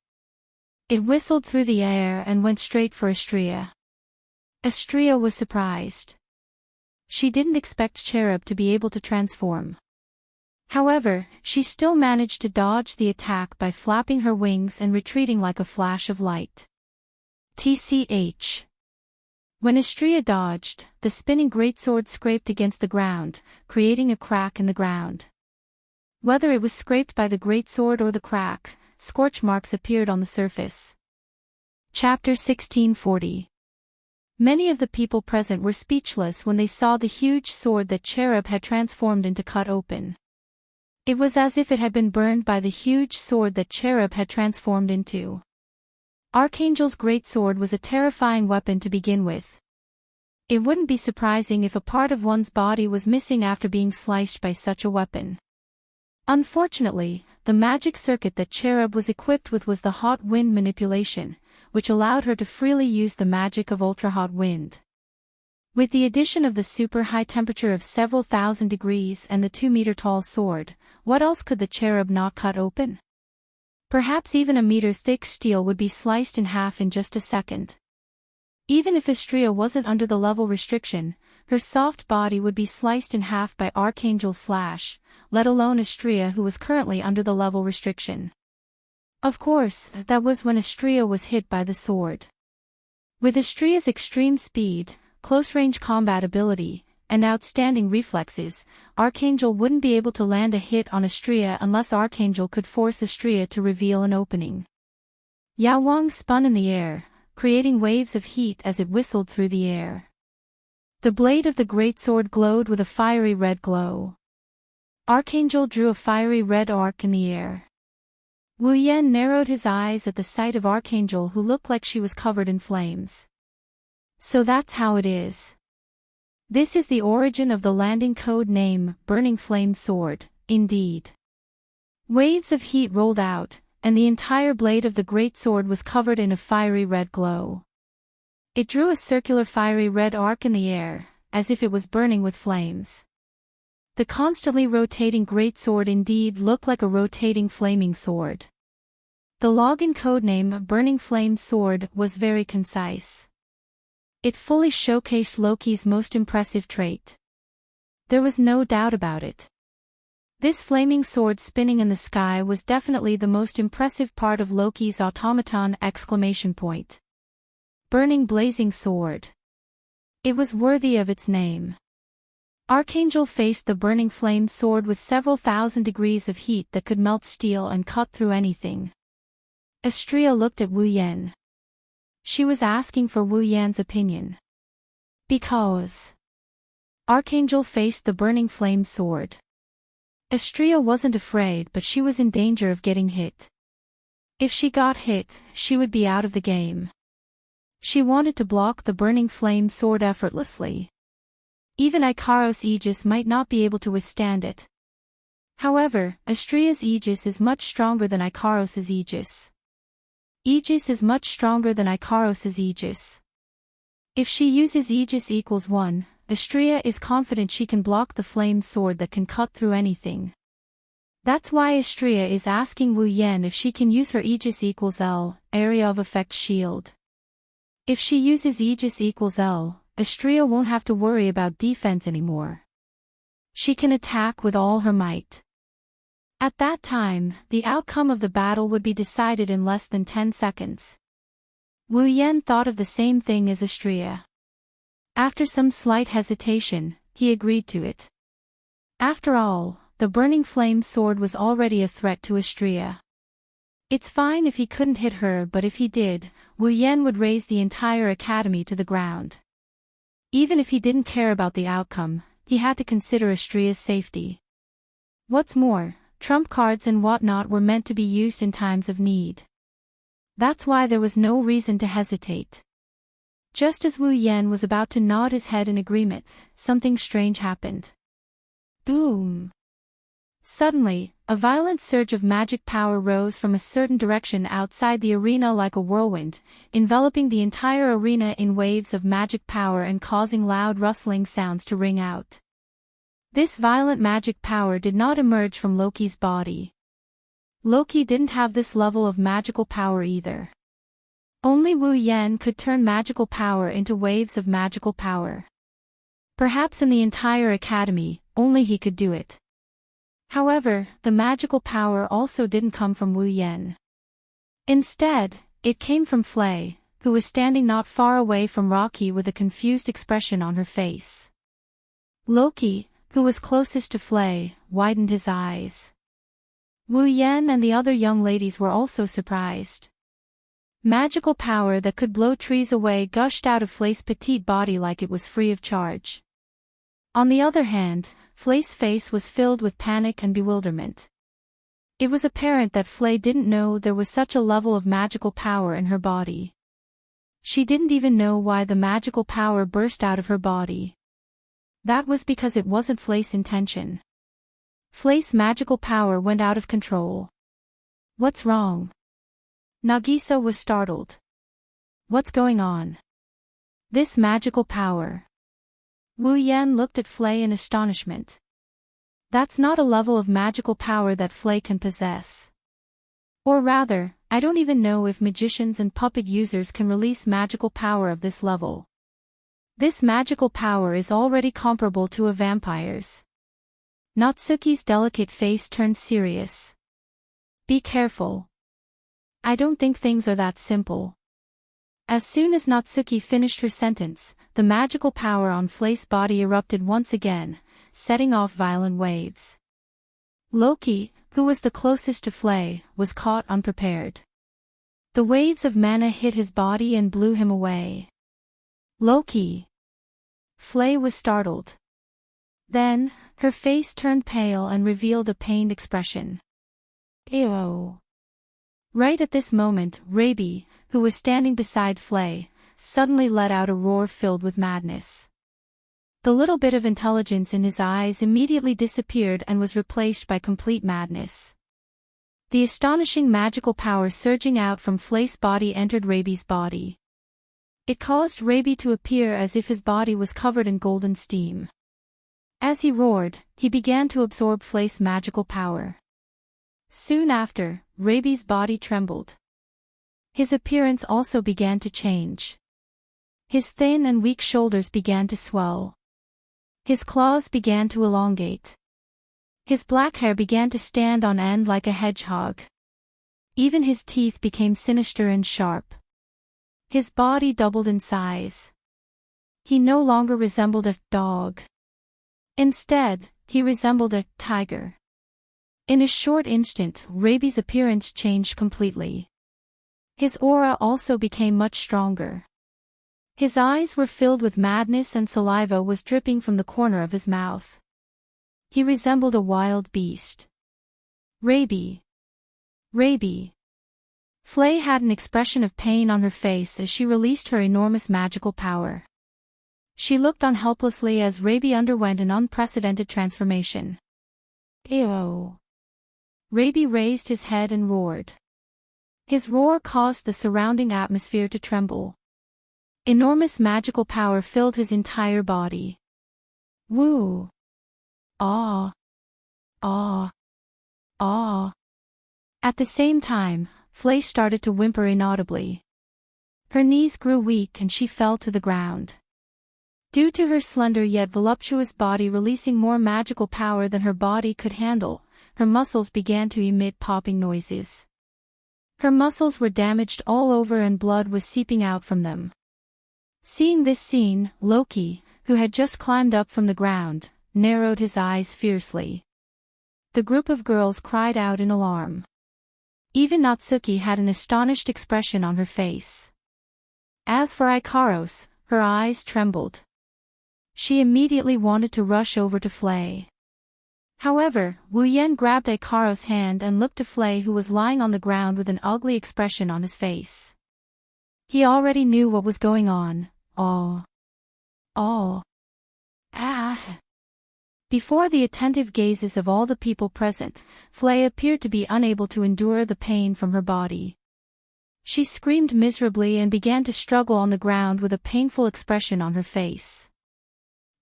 It whistled through the air and went straight for Astrea. Astrea was surprised. She didn't expect Cherub to be able to transform. However, she still managed to dodge the attack by flapping her wings and retreating like a flash of light. TCH. When Astrea dodged, the spinning greatsword scraped against the ground, creating a crack in the ground. Whether it was scraped by the greatsword or the crack, scorch marks appeared on the surface. Chapter 1640. Many of the people present were speechless when they saw the huge sword that Cherub had transformed into cut open. It was as if it had been burned by the huge sword that Cherub had transformed into. Archangel's greatsword was a terrifying weapon to begin with. It wouldn't be surprising if a part of one's body was missing after being sliced by such a weapon. Unfortunately, the magic circuit that Cherub was equipped with was the hot wind manipulation, which allowed her to freely use the magic of ultra-hot wind. With the addition of the super high temperature of several thousand degrees and the 2-meter-tall sword, what else could the Cherub not cut open? Perhaps even a meter-thick steel would be sliced in half in just a second. Even if Astrea wasn't under the level restriction, her soft body would be sliced in half by Archangel's slash, let alone Astrea who was currently under the level restriction. Of course, that was when Astrea was hit by the sword. With Astrea's extreme speed, close-range combat ability, and outstanding reflexes, Archangel wouldn't be able to land a hit on Astrea unless Archangel could force Astrea to reveal an opening. Yao Wang spun in the air, creating waves of heat as it whistled through the air. The blade of the greatsword glowed with a fiery red glow. Archangel drew a fiery red arc in the air. Wu Yan narrowed his eyes at the sight of Archangel, who looked like she was covered in flames. So that's how it is. This is the origin of the landing code name, Burning Flame Sword, indeed. Waves of heat rolled out, and the entire blade of the greatsword was covered in a fiery red glow. It drew a circular fiery red arc in the air, as if it was burning with flames. The constantly rotating greatsword indeed looked like a rotating flaming sword. The login codename Burning Flame Sword was very concise. It fully showcased Loki's most impressive trait. There was no doubt about it. This flaming sword spinning in the sky was definitely the most impressive part of Loki's automaton! Burning blazing sword. It was worthy of its name. Archangel faced the burning flame sword with several thousand degrees of heat that could melt steel and cut through anything. Astrea looked at Wu Yan. She was asking for Wu Yan's opinion. Because Archangel faced the burning flame sword. Astrea wasn't afraid, but she was in danger of getting hit. If she got hit, she would be out of the game. She wanted to block the burning flame sword effortlessly. Even Ikaros' Aegis might not be able to withstand it. However, Astrea's Aegis is much stronger than Ikaros' Aegis. Aegis is much stronger than Ikaros' Aegis. If she uses Aegis equals 1, Astrea is confident she can block the flame sword that can cut through anything. That's why Astrea is asking Wu Yan if she can use her Aegis equals L, area of effect shield. If she uses Aegis equals L, Astrea won't have to worry about defense anymore. She can attack with all her might. At that time, the outcome of the battle would be decided in less than 10 seconds. Wu Yan thought of the same thing as Astrea. After some slight hesitation, he agreed to it. After all, the burning flame sword was already a threat to Astrea. It's fine if he couldn't hit her, but if he did, Wu Yan would raise the entire academy to the ground. Even if he didn't care about the outcome, he had to consider Astrea's safety. What's more, trump cards and whatnot were meant to be used in times of need. That's why there was no reason to hesitate. Just as Wu Yan was about to nod his head in agreement, something strange happened. Boom! Suddenly, a violent surge of magic power rose from a certain direction outside the arena like a whirlwind, enveloping the entire arena in waves of magic power and causing loud rustling sounds to ring out. This violent magic power did not emerge from Loki's body. Loki didn't have this level of magical power either. Only Wu Yan could turn magical power into waves of magical power. Perhaps in the entire academy, only he could do it. However, the magical power also didn't come from Wu Yan. Instead, it came from Flay, who was standing not far away from Rocky with a confused expression on her face. Loki, who was closest to Flay, widened his eyes. Wu Yan and the other young ladies were also surprised. Magical power that could blow trees away gushed out of Flay's petite body like it was free of charge. On the other hand, Flay's face was filled with panic and bewilderment. It was apparent that Flay didn't know there was such a level of magical power in her body. She didn't even know why the magical power burst out of her body. That was because it wasn't Flay's intention. Flay's magical power went out of control. What's wrong? Nagisa was startled. What's going on? This magical power. Wu Yan looked at Flay in astonishment. That's not a level of magical power that Flay can possess. Or rather, I don't even know if magicians and puppet users can release magical power of this level. This magical power is already comparable to a vampire's. Natsuki's delicate face turned serious. Be careful. I don't think things are that simple. As soon as Natsuki finished her sentence, the magical power on Flay's body erupted once again, setting off violent waves. Loki, who was the closest to Flay, was caught unprepared. The waves of mana hit his body and blew him away. Loki! Flay was startled. Then, her face turned pale and revealed a pained expression. Ew! Right at this moment, Raby, who was standing beside Flay, suddenly let out a roar filled with madness. The little bit of intelligence in his eyes immediately disappeared and was replaced by complete madness. The astonishing magical power surging out from Flay's body entered Raby's body. It caused Raby to appear as if his body was covered in golden steam. As he roared, he began to absorb Flay's magical power. Soon after, Raby's body trembled. His appearance also began to change. His thin and weak shoulders began to swell. His claws began to elongate. His black hair began to stand on end like a hedgehog. Even his teeth became sinister and sharp. His body doubled in size. He no longer resembled a dog. Instead, he resembled a tiger. In a short instant, Raby's appearance changed completely. His aura also became much stronger. His eyes were filled with madness and saliva was dripping from the corner of his mouth. He resembled a wild beast. Raby! Raby! Flay had an expression of pain on her face as she released her enormous magical power. She looked on helplessly as Raby underwent an unprecedented transformation. Ew! Raby raised his head and roared. His roar caused the surrounding atmosphere to tremble. Enormous magical power filled his entire body. Woo! Ah! Ah! Ah! At the same time, Flay started to whimper inaudibly. Her knees grew weak and she fell to the ground. Due to her slender yet voluptuous body releasing more magical power than her body could handle, her muscles began to emit popping noises. Her muscles were damaged all over and blood was seeping out from them. Seeing this scene, Loki, who had just climbed up from the ground, narrowed his eyes fiercely. The group of girls cried out in alarm. Even Natsuki had an astonished expression on her face. As for Ikaros, her eyes trembled. She immediately wanted to rush over to Flay. However, Wu Yen grabbed Ikaros' hand and looked to Flay, who was lying on the ground with an ugly expression on his face. He already knew what was going on. Oh. Oh. Ah. Before the attentive gazes of all the people present, Flay appeared to be unable to endure the pain from her body. She screamed miserably and began to struggle on the ground with a painful expression on her face.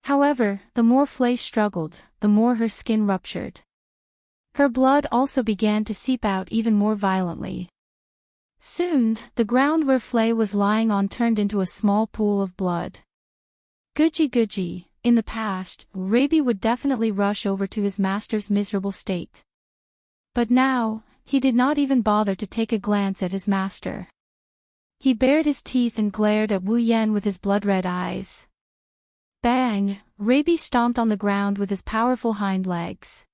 However, the more Flay struggled, the more her skin ruptured. Her blood also began to seep out even more violently. Soon, the ground where Flay was lying on turned into a small pool of blood. Guji. In the past, Raby would definitely rush over to his master's miserable state. But now, he did not even bother to take a glance at his master. He bared his teeth and glared at Wu Yen with his blood-red eyes. Bang! Raby stomped on the ground with his powerful hind legs.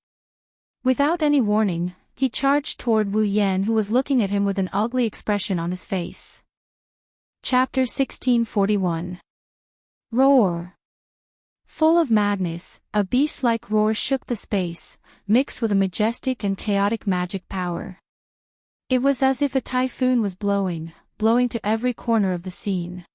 Without any warning, he charged toward Wu Yen, who was looking at him with an ugly expression on his face. Chapter 1641. Roar! Full of madness, a beast-like roar shook the space, mixed with a majestic and chaotic magic power. It was as if a typhoon was blowing to every corner of the scene.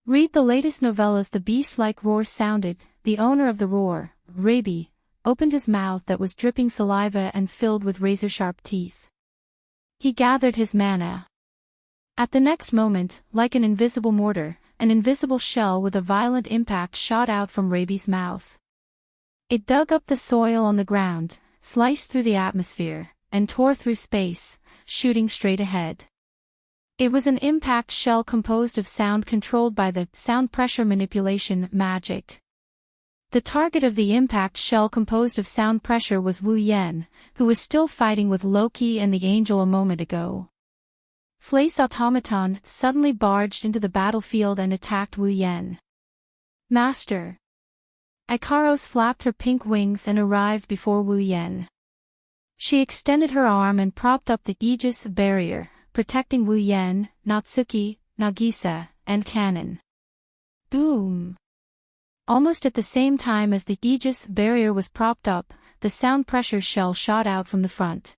Read the latest novellas. The beast-like roar sounded. The owner of the roar, Raby, opened his mouth that was dripping saliva and filled with razor-sharp teeth. He gathered his mana. At the next moment, like an invisible mortar, an invisible shell with a violent impact shot out from Raby's mouth. It dug up the soil on the ground, sliced through the atmosphere, and tore through space, shooting straight ahead. It was an impact shell composed of sound controlled by the sound pressure manipulation magic. The target of the impact shell composed of sound pressure was Wu Yen, who was still fighting with Loki and the angel a moment ago. Flay's automaton suddenly barged into the battlefield and attacked Wu Yan. Master! Ikaros flapped her pink wings and arrived before Wu Yan. She extended her arm and propped up the Aegis barrier, protecting Wu Yan, Natsuki, Nagisa, and Cannon. Boom! Almost at the same time as the Aegis barrier was propped up, the sound pressure shell shot out from the front.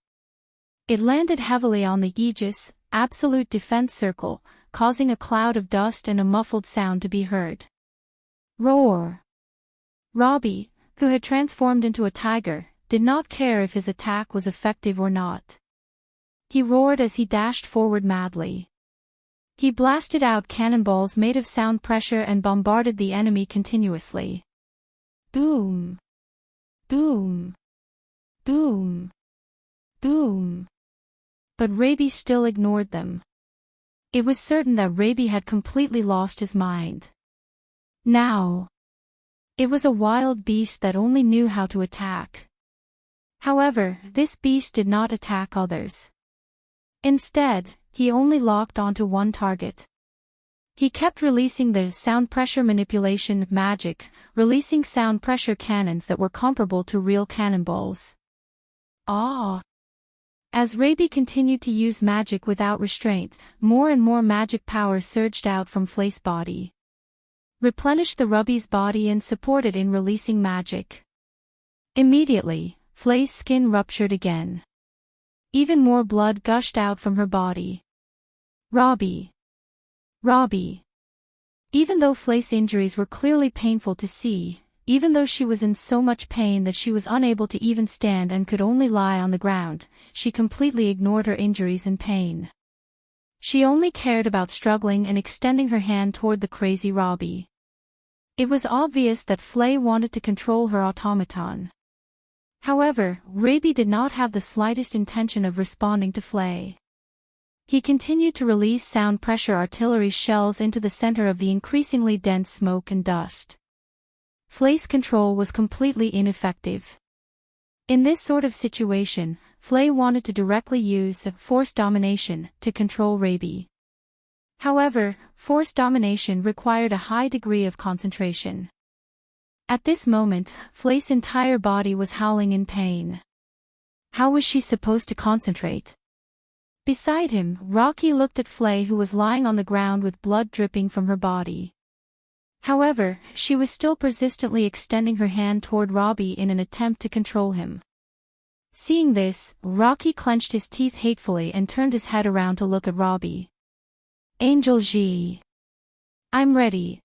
It landed heavily on the Aegis, absolute defense circle, causing a cloud of dust and a muffled sound to be heard. Roar! Robbie, who had transformed into a tiger, did not care if his attack was effective or not. He roared as he dashed forward madly. He blasted out cannonballs made of sound pressure and bombarded the enemy continuously. Boom! Boom! Boom! Boom! But Raby still ignored them. It was certain that Raby had completely lost his mind. Now, it was a wild beast that only knew how to attack. However, this beast did not attack others. Instead, he only locked onto one target. He kept releasing the sound pressure manipulation magic, releasing sound pressure cannons that were comparable to real cannonballs. Ah! As Raby continued to use magic without restraint, more and more magic power surged out from Flay's body. Replenished the Rubby's body and supported in releasing magic. Immediately, Flay's skin ruptured again. Even more blood gushed out from her body. Robbie! Robbie! Even though Flay's injuries were clearly painful to see, even though she was in so much pain that she was unable to even stand and could only lie on the ground, she completely ignored her injuries and pain. She only cared about struggling and extending her hand toward the crazy Robbie. It was obvious that Flay wanted to control her automaton. However, Raby did not have the slightest intention of responding to Flay. He continued to release sound pressure artillery shells into the center of the increasingly dense smoke and dust. Flay's control was completely ineffective. In this sort of situation, Flay wanted to directly use force domination to control Raby. However, force domination required a high degree of concentration. At this moment, Flay's entire body was howling in pain. How was she supposed to concentrate? Beside him, Rocky looked at Flay, who was lying on the ground with blood dripping from her body. However, she was still persistently extending her hand toward Robbie in an attempt to control him. Seeing this, Rocky clenched his teeth hatefully and turned his head around to look at Robbie. Angel G. I'm ready.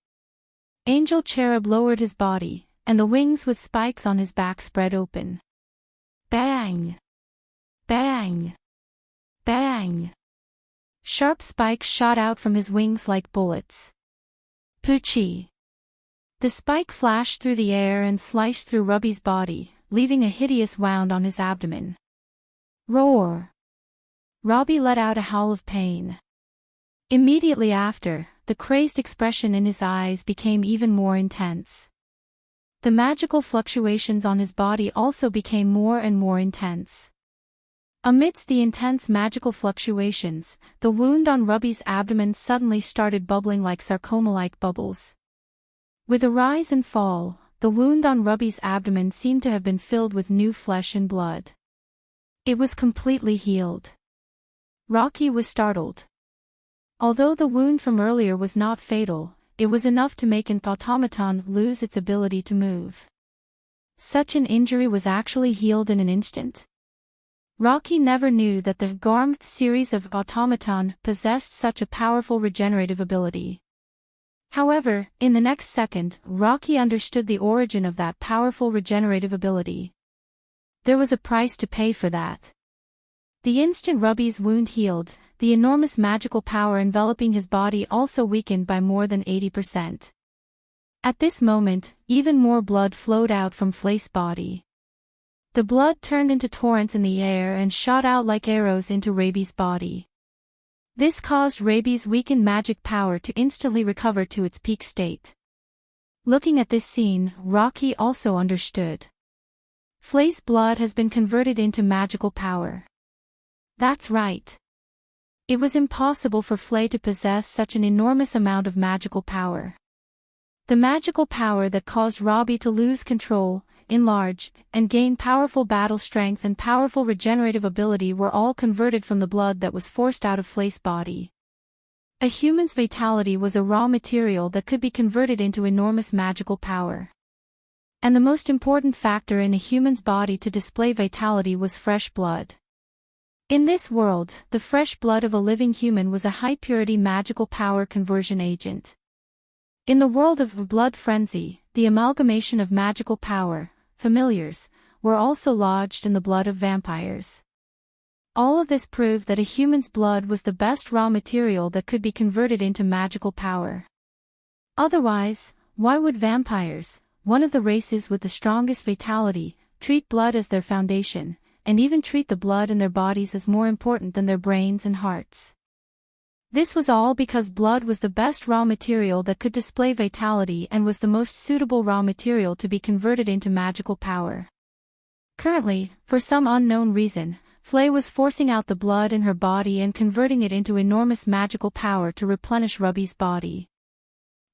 Angel Cherub lowered his body, and the wings with spikes on his back spread open. Bang! Bang! Bang! Sharp spikes shot out from his wings like bullets. Poochie! The spike flashed through the air and sliced through Robbie's body, leaving a hideous wound on his abdomen. Roar! Robbie let out a howl of pain. Immediately after, the crazed expression in his eyes became even more intense. The magical fluctuations on his body also became more and more intense. Amidst the intense magical fluctuations, the wound on Robbie's abdomen suddenly started bubbling like sarcoma-like bubbles. With a rise and fall, the wound on Robbie's abdomen seemed to have been filled with new flesh and blood. It was completely healed. Rocky was startled. Although the wound from earlier was not fatal, it was enough to make an automaton lose its ability to move. Such an injury was actually healed in an instant. Rocky never knew that the Garm series of automaton possessed such a powerful regenerative ability. However, in the next second, Rocky understood the origin of that powerful regenerative ability. There was a price to pay for that. The instant Robbie's wound healed, the enormous magical power enveloping his body also weakened by more than 80%. At this moment, even more blood flowed out from Flay's body. The blood turned into torrents in the air and shot out like arrows into Raby's body. This caused Raby's weakened magic power to instantly recover to its peak state. Looking at this scene, Rocky also understood. Flay's blood has been converted into magical power. That's right. It was impossible for Flay to possess such an enormous amount of magical power. The magical power that caused Robbie to lose control, enlarge, and gain powerful battle strength and powerful regenerative ability were all converted from the blood that was forced out of Flay's body. A human's vitality was a raw material that could be converted into enormous magical power. And the most important factor in a human's body to display vitality was fresh blood. In this world, the fresh blood of a living human was a high-purity magical power conversion agent. In the world of blood frenzy, the amalgamation of magical power, familiars, were also lodged in the blood of vampires. All of this proved that a human's blood was the best raw material that could be converted into magical power. Otherwise, why would vampires, one of the races with the strongest vitality, treat blood as their foundation, and even treat the blood in their bodies as more important than their brains and hearts? This was all because blood was the best raw material that could display vitality and was the most suitable raw material to be converted into magical power. Currently, for some unknown reason, Flay was forcing out the blood in her body and converting it into enormous magical power to replenish Robbie's body.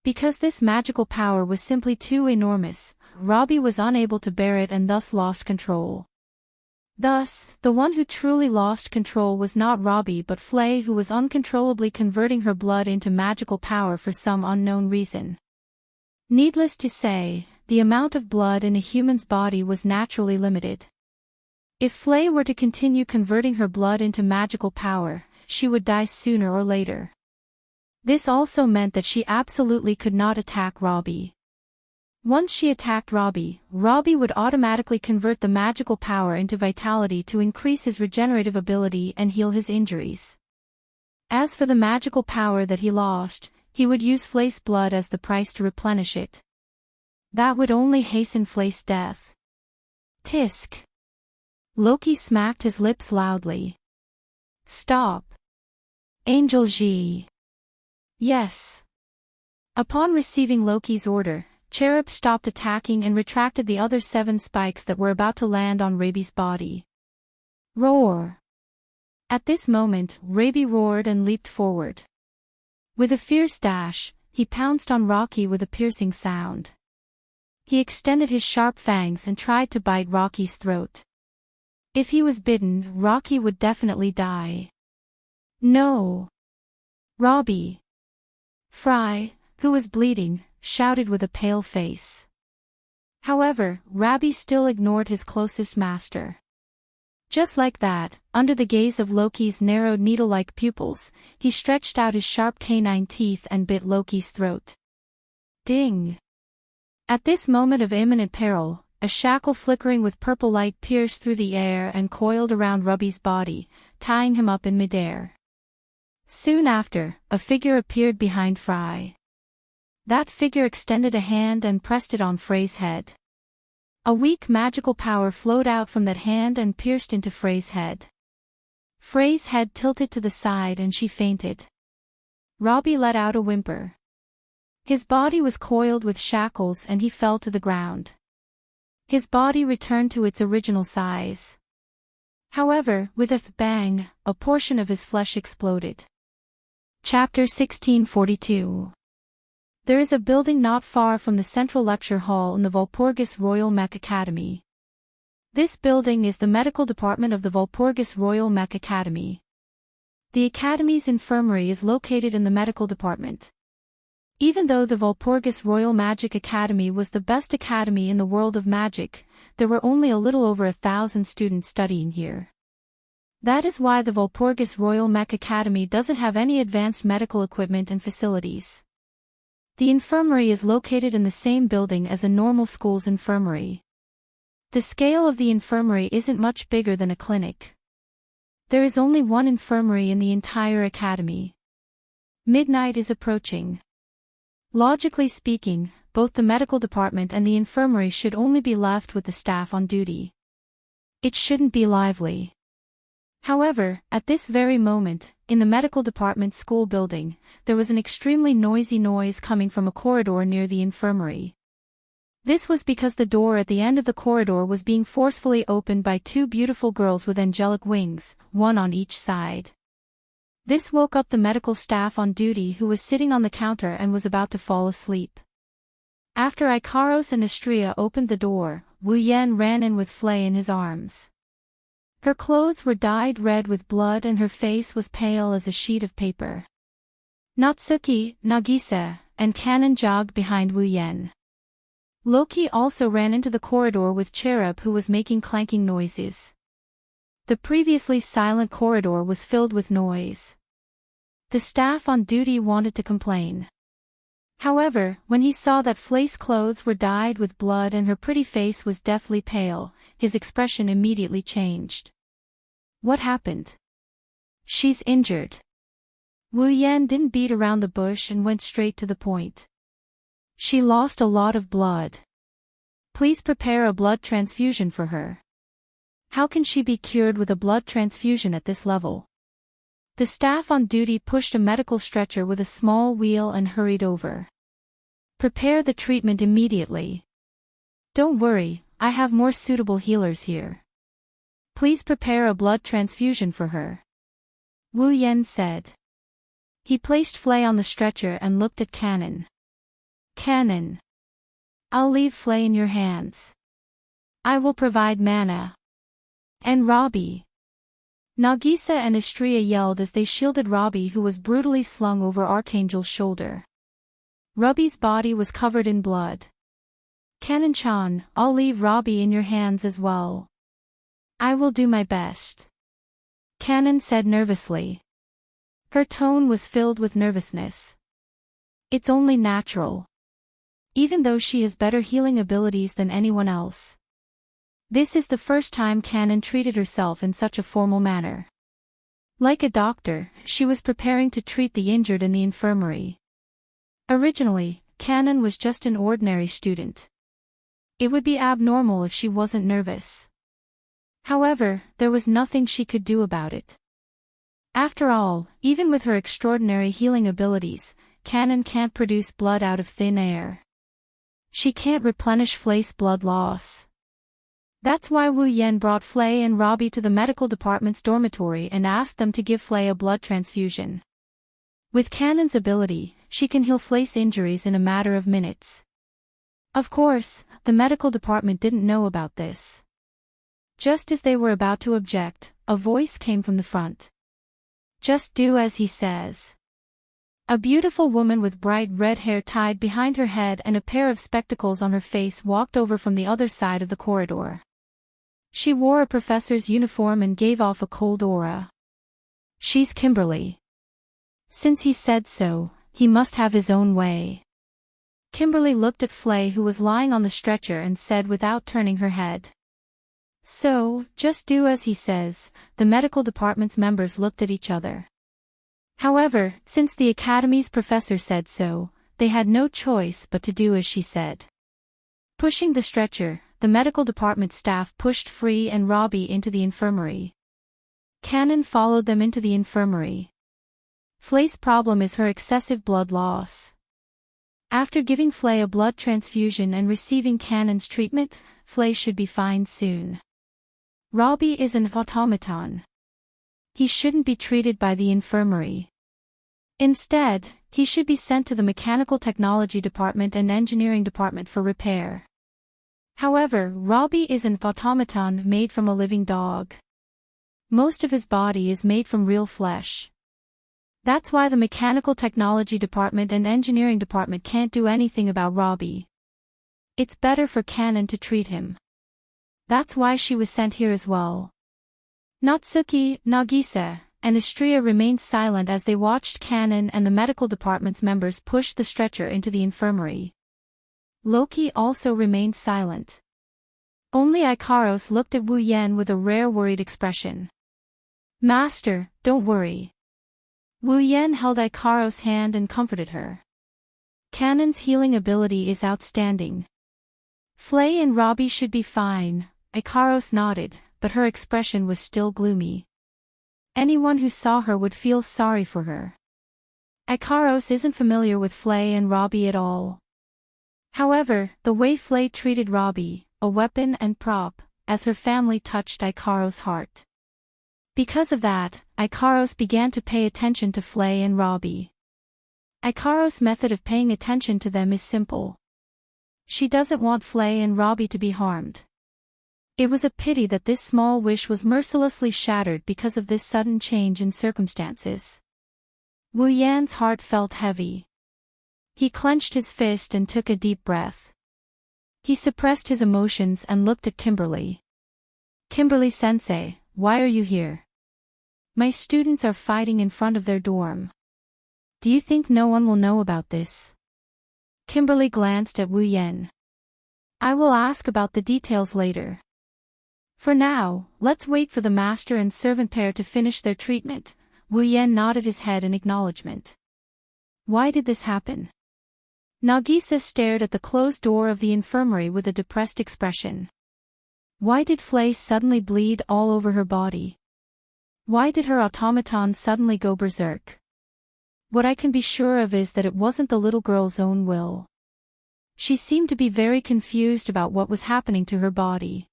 Because this magical power was simply too enormous, Robbie was unable to bear it and thus lost control. Thus, the one who truly lost control was not Robbie but Flay, who was uncontrollably converting her blood into magical power for some unknown reason. Needless to say, the amount of blood in a human's body was naturally limited. If Flay were to continue converting her blood into magical power, she would die sooner or later. This also meant that she absolutely could not attack Robbie. Once she attacked Robbie, Robbie would automatically convert the magical power into vitality to increase his regenerative ability and heal his injuries. As for the magical power that he lost, he would use Flay's blood as the price to replenish it. That would only hasten Flay's death. Tisk. Loki smacked his lips loudly. Stop. Angel G. Yes. Upon receiving Loki's order, Cherub stopped attacking and retracted the other 7 spikes that were about to land on Raby's body. Roar! At this moment, Raby roared and leaped forward. With a fierce dash, he pounced on Rocky with a piercing sound. He extended his sharp fangs and tried to bite Rocky's throat. If he was bitten, Rocky would definitely die. No! Robbie! Fry, who was bleeding, shouted with a pale face. However, Raby still ignored his closest master. Just like that, under the gaze of Loki's narrowed needle-like pupils, he stretched out his sharp canine teeth and bit Loki's throat. Ding! At this moment of imminent peril, a shackle flickering with purple light pierced through the air and coiled around Robbie's body, tying him up in midair. Soon after, a figure appeared behind Fry. That figure extended a hand and pressed it on Frey's head. A weak magical power flowed out from that hand and pierced into Frey's head. Frey's head tilted to the side and she fainted. Robbie let out a whimper. His body was coiled with shackles and he fell to the ground. His body returned to its original size. However, with a bang, a portion of his flesh exploded. Chapter 1642. There is a building not far from the central lecture hall in the Walpurgis Royal Mech Academy. This building is the medical department of the Walpurgis Royal Mech Academy. The Academy's infirmary is located in the medical department. Even though the Walpurgis Royal Magic Academy was the best academy in the world of magic, there were only a little over 1,000 students studying here. That is why the Walpurgis Royal Mech Academy doesn't have any advanced medical equipment and facilities. The infirmary is located in the same building as a normal school's infirmary. The scale of the infirmary isn't much bigger than a clinic. There is only one infirmary in the entire academy. Midnight is approaching. Logically speaking, both the medical department and the infirmary should only be left with the staff on duty. It shouldn't be lively. However, at this very moment, in the medical department's school building, there was an extremely noisy noise coming from a corridor near the infirmary. This was because the door at the end of the corridor was being forcefully opened by 2 beautiful girls with angelic wings, one on each side. This woke up the medical staff on duty, who was sitting on the counter and was about to fall asleep. After Ikaros and Estrella opened the door, Wu Yan ran in with Flay in his arms. Her clothes were dyed red with blood and her face was pale as a sheet of paper. Natsuki, Nagisa, and Kanon jogged behind Wu Yan. Loki also ran into the corridor with Cherub, who was making clanking noises. The previously silent corridor was filled with noise. The staff on duty wanted to complain. However, when he saw that Flay's clothes were dyed with blood and her pretty face was deathly pale, his expression immediately changed. What happened? She's injured. Wu Yan didn't beat around the bush and went straight to the point. She lost a lot of blood. Please prepare a blood transfusion for her. How can she be cured with a blood transfusion at this level? The staff on duty pushed a medical stretcher with a small wheel and hurried over. Prepare the treatment immediately. Don't worry, I have more suitable healers here. Please prepare a blood transfusion for her. Wu Yan said. He placed Flay on the stretcher and looked at Kanon. Kanon. I'll leave Flay in your hands. I will provide mana. And Robbie. Nagisa and Estrella yelled as they shielded Robbie, who was brutally slung over Archangel's shoulder. Robbie's body was covered in blood. Kanon-chan, I'll leave Robbie in your hands as well. I will do my best. Kanon said nervously. Her tone was filled with nervousness. It's only natural. Even though she has better healing abilities than anyone else. This is the first time Kanon treated herself in such a formal manner. Like a doctor, she was preparing to treat the injured in the infirmary. Originally, Kanon was just an ordinary student. It would be abnormal if she wasn't nervous. However, there was nothing she could do about it. After all, even with her extraordinary healing abilities, Kanon can't produce blood out of thin air. She can't replenish Flay's blood loss. That's why Wu Yan brought Flay and Robbie to the medical department's dormitory and asked them to give Flay a blood transfusion. With Kanon's ability, she can heal Flay's injuries in a matter of minutes. Of course, the medical department didn't know about this. Just as they were about to object, a voice came from the front. Just do as he says. A beautiful woman with bright red hair tied behind her head and a pair of spectacles on her face walked over from the other side of the corridor. She wore a professor's uniform and gave off a cold aura. She's Kimberly. Since he said so, he must have his own way. Kimberly looked at Flay, who was lying on the stretcher, and said without turning her head. So, just do as he says. The medical department's members looked at each other. However, since the academy's professor said so, they had no choice but to do as she said. Pushing the stretcher, the medical department staff pushed Free and Robbie into the infirmary. Kanon followed them into the infirmary. Flay's problem is her excessive blood loss. After giving Flay a blood transfusion and receiving Kanon's treatment, Flay should be fine soon. Robbie is an automaton. He shouldn't be treated by the infirmary. Instead, he should be sent to the mechanical technology department and engineering department for repair. However, Robbie is an automaton made from a living dog. Most of his body is made from real flesh. That's why the mechanical technology department and engineering department can't do anything about Robbie. It's better for Kanon to treat him. That's why she was sent here as well. Natsuki, Nagisa, and Estrella remained silent as they watched Kanon and the medical department's members push the stretcher into the infirmary. Loki also remained silent. Only Ikaros looked at Wu Yan with a rare worried expression. Master, don't worry. Wu Yan held Ikaros' hand and comforted her. Kanon's healing ability is outstanding. Flay and Robbie should be fine. Ikaros nodded, but her expression was still gloomy. Anyone who saw her would feel sorry for her. Ikaros isn't familiar with Flay and Robbie at all. However, the way Flay treated Robbie, a weapon and prop, as her family touched Ikaros' heart. Because of that, Ikaros began to pay attention to Flay and Robbie. Ikaros' method of paying attention to them is simple. She doesn't want Flay and Robbie to be harmed. It was a pity that this small wish was mercilessly shattered because of this sudden change in circumstances. Wu Yan's heart felt heavy. He clenched his fist and took a deep breath. He suppressed his emotions and looked at Kimberly. Kimberly-sensei, why are you here? My students are fighting in front of their dorm. Do you think no one will know about this? Kimberly glanced at Wu Yan. I will ask about the details later. For now, let's wait for the master and servant pair to finish their treatment. Wu Yan nodded his head in acknowledgement. Why did this happen? Nagisa stared at the closed door of the infirmary with a depressed expression. Why did Flay suddenly bleed all over her body? Why did her automaton suddenly go berserk? What I can be sure of is that it wasn't the little girl's own will. She seemed to be very confused about what was happening to her body.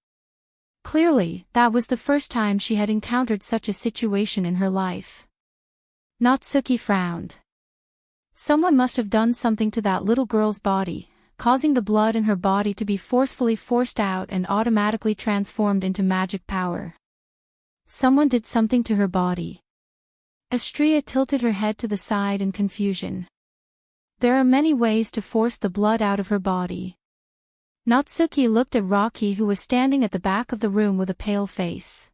Clearly, that was the first time she had encountered such a situation in her life. Natsuki frowned. Someone must have done something to that little girl's body, causing the blood in her body to be forcefully forced out and automatically transformed into magic power. Someone did something to her body. Astria tilted her head to the side in confusion. There are many ways to force the blood out of her body. Natsuki looked at Rocky, who was standing at the back of the room with a pale face.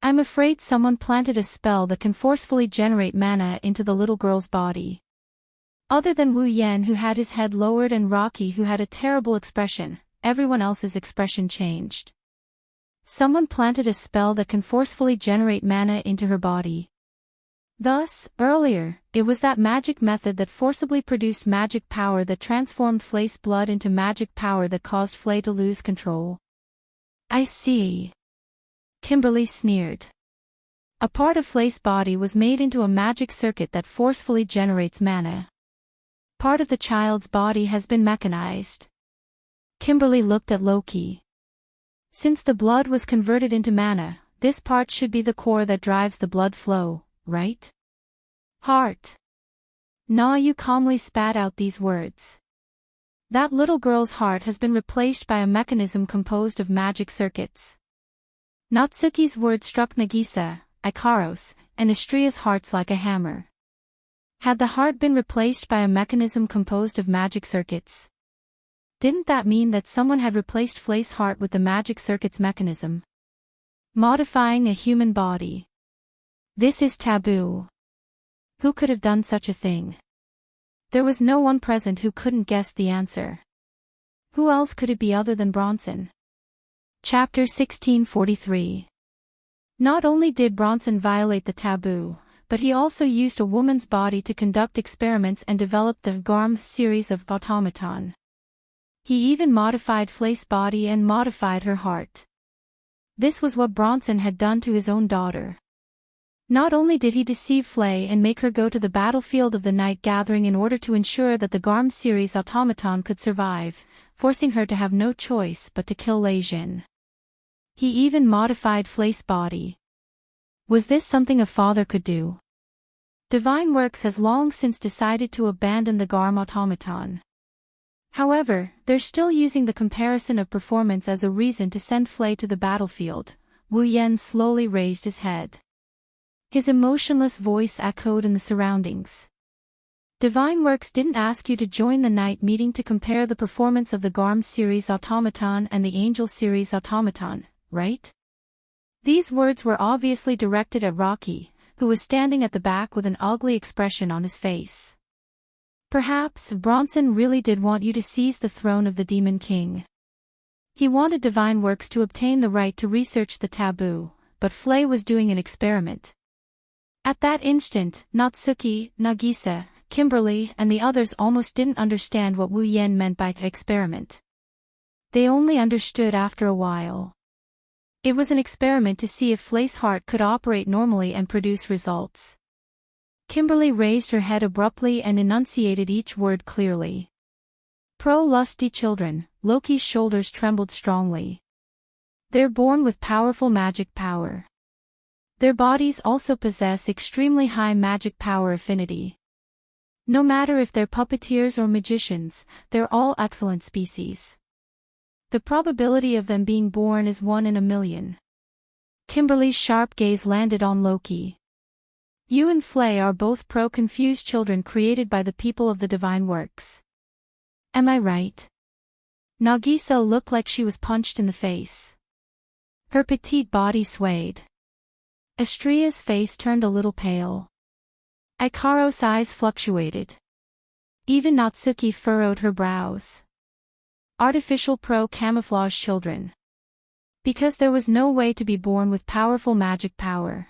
I'm afraid someone planted a spell that can forcefully generate mana into the little girl's body. Other than Wu Yan, who had his head lowered, and Rocky, who had a terrible expression, everyone else's expression changed. Someone planted a spell that can forcefully generate mana into her body. Thus, earlier, it was that magic method that forcibly produced magic power that transformed Flay's blood into magic power that caused Flay to lose control. I see. Kimberly sneered. A part of Flay's body was made into a magic circuit that forcefully generates mana. Part of the child's body has been mechanized. Kimberly looked at Loki. Since the blood was converted into mana, this part should be the core that drives the blood flow, right? Heart. Nayu calmly spat out these words. That little girl's heart has been replaced by a mechanism composed of magic circuits. Natsuki's words struck Nagisa, Ikaros, and Astria's hearts like a hammer. Had the heart been replaced by a mechanism composed of magic circuits? Didn't that mean that someone had replaced Flay's heart with the magic circuits mechanism? Modifying a human body. This is taboo. Who could have done such a thing? There was no one present who couldn't guess the answer. Who else could it be other than Bronson? Chapter 1643. Not only did Bronson violate the taboo, but he also used a woman's body to conduct experiments and develop the Garm series of automaton. He even modified Flay's body and modified her heart. This was what Bronson had done to his own daughter. Not only did he deceive Flay and make her go to the battlefield of the Night Gathering in order to ensure that the Garm series automaton could survive, forcing her to have no choice but to kill Lei Jin. He even modified Flay's body. Was this something a father could do? Divine Works has long since decided to abandon the Garm automaton. However, they're still using the comparison of performance as a reason to send Flay to the battlefield. Wu Yan slowly raised his head. His emotionless voice echoed in the surroundings. Divine Works didn't ask you to join the night meeting to compare the performance of the Garm series automaton and the Angel series automaton, right? These words were obviously directed at Rocky, who was standing at the back with an ugly expression on his face. Perhaps Bronson really did want you to seize the throne of the Demon King. He wanted Divine Works to obtain the right to research the taboo, but Flay was doing an experiment. At that instant, Natsuki, Nagisa, Kimberly, and the others almost didn't understand what Wu Yan meant by the experiment. They only understood after a while. It was an experiment to see if Flay's heart could operate normally and produce results. Kimberly raised her head abruptly and enunciated each word clearly. Pro-lusty children, Loki's shoulders trembled strongly. They're born with powerful magic power. Their bodies also possess extremely high magic power affinity. No matter if they're puppeteers or magicians, they're all excellent species. The probability of them being born is 1 in a million. Kimberly's sharp gaze landed on Loki. You and Flay are both confused children created by the people of the divine works. Am I right? Nagisa looked like she was punched in the face. Her petite body swayed. Estria's face turned a little pale. Ikaro's eyes fluctuated. Even Natsuki furrowed her brows. Artificial camouflage children. Because there was no way to be born with powerful magic power.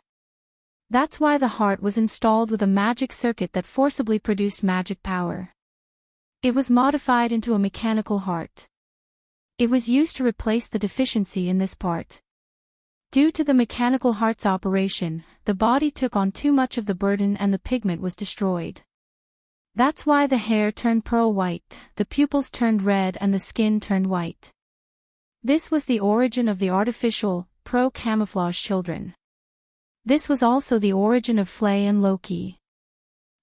That's why the heart was installed with a magic circuit that forcibly produced magic power. It was modified into a mechanical heart. It was used to replace the deficiency in this part. Due to the mechanical heart's operation, the body took on too much of the burden and the pigment was destroyed. That's why the hair turned pearl white, the pupils turned red and the skin turned white. This was the origin of the artificial, camouflage children. This was also the origin of Flay and Loki.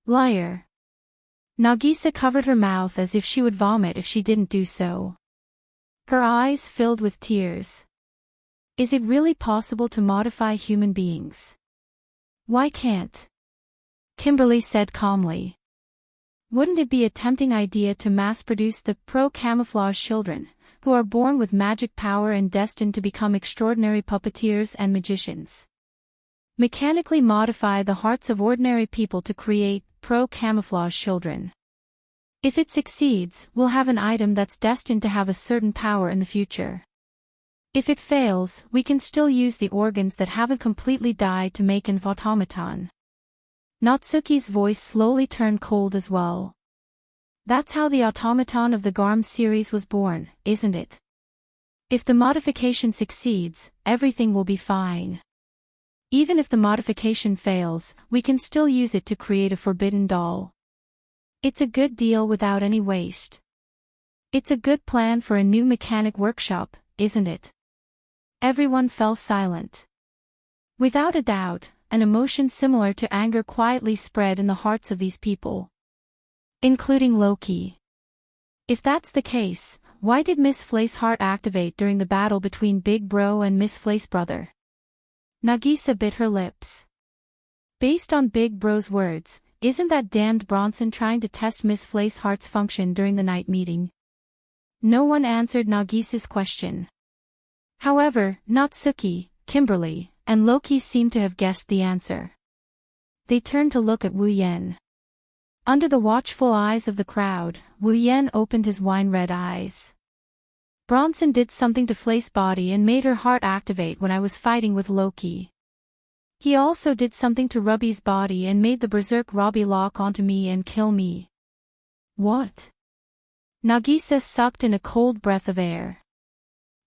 Liar. Nagisa covered her mouth as if she would vomit if she didn't do so. Her eyes filled with tears. Is it really possible to modify human beings? Why can't? Kimberly said calmly. Wouldn't it be a tempting idea to mass-produce the camouflage children, who are born with magic power and destined to become extraordinary puppeteers and magicians? Mechanically modify the hearts of ordinary people to create camouflage children. If it succeeds, we'll have an item that's destined to have a certain power in the future. If it fails, we can still use the organs that haven't completely died to make an automaton. Natsuki's voice slowly turned cold as well. That's how the automaton of the Garm series was born, isn't it? If the modification succeeds, everything will be fine. Even if the modification fails, we can still use it to create a forbidden doll. It's a good deal without any waste. It's a good plan for a new mechanic workshop, isn't it? Everyone fell silent. Without a doubt, an emotion similar to anger quietly spread in the hearts of these people. Including Loki. If that's the case, why did Miss Flay's heart activate during the battle between Big Bro and Miss Flay's brother? Nagisa bit her lips. Based on Big Bro's words, isn't that damned Bronson trying to test Miss Flay's heart's function during the night meeting? No one answered Nagisa's question. However, Natsuki, Kimberly, and Loki seemed to have guessed the answer. They turned to look at Wu Yen. Under the watchful eyes of the crowd, Wu Yen opened his wine-red eyes. Bronson did something to Flay's body and made her heart activate when I was fighting with Loki. He also did something to Ruby's body and made the berserk Robbie lock onto me and kill me. What? Nagisa sucked in a cold breath of air.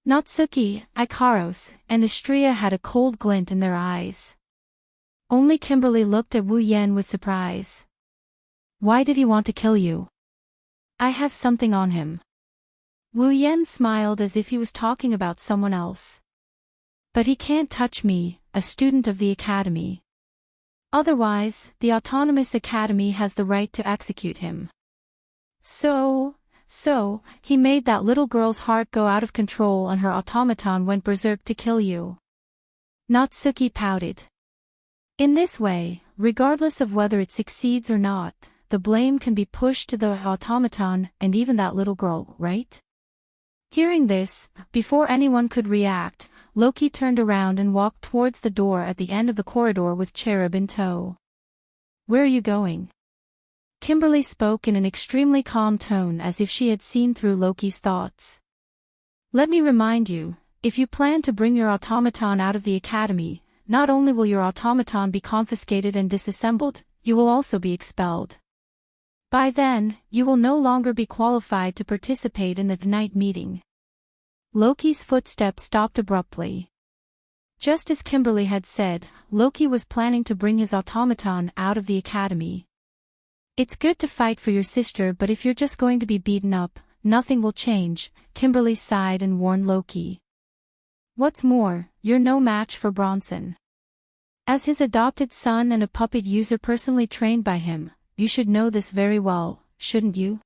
Natsuki, Ikaros, and Estria had a cold glint in their eyes. Only Kimberly looked at Wu Yen with surprise. Why did he want to kill you? I have something on him. Wu Yen smiled as if he was talking about someone else. But he can't touch me, a student of the academy. Otherwise, the Autonomous Academy has the right to execute him. So, he made that little girl's heart go out of control and her automaton went berserk to kill you. Natsuki pouted. In this way, regardless of whether it succeeds or not, the blame can be pushed to the automaton and even that little girl, right? Hearing this, before anyone could react, Loki turned around and walked towards the door at the end of the corridor with Cherub in tow. Where are you going? Kimberly spoke in an extremely calm tone as if she had seen through Loki's thoughts. Let me remind you, if you plan to bring your automaton out of the academy, not only will your automaton be confiscated and disassembled, you will also be expelled. By then, you will no longer be qualified to participate in the night meeting. Loki's footsteps stopped abruptly. Just as Kimberly had said, Loki was planning to bring his automaton out of the academy. It's good to fight for your sister, but if you're just going to be beaten up, nothing will change, Kimberly sighed and warned Loki. What's more, you're no match for Bronson. As his adopted son and a puppet user personally trained by him, you should know this very well, shouldn't you?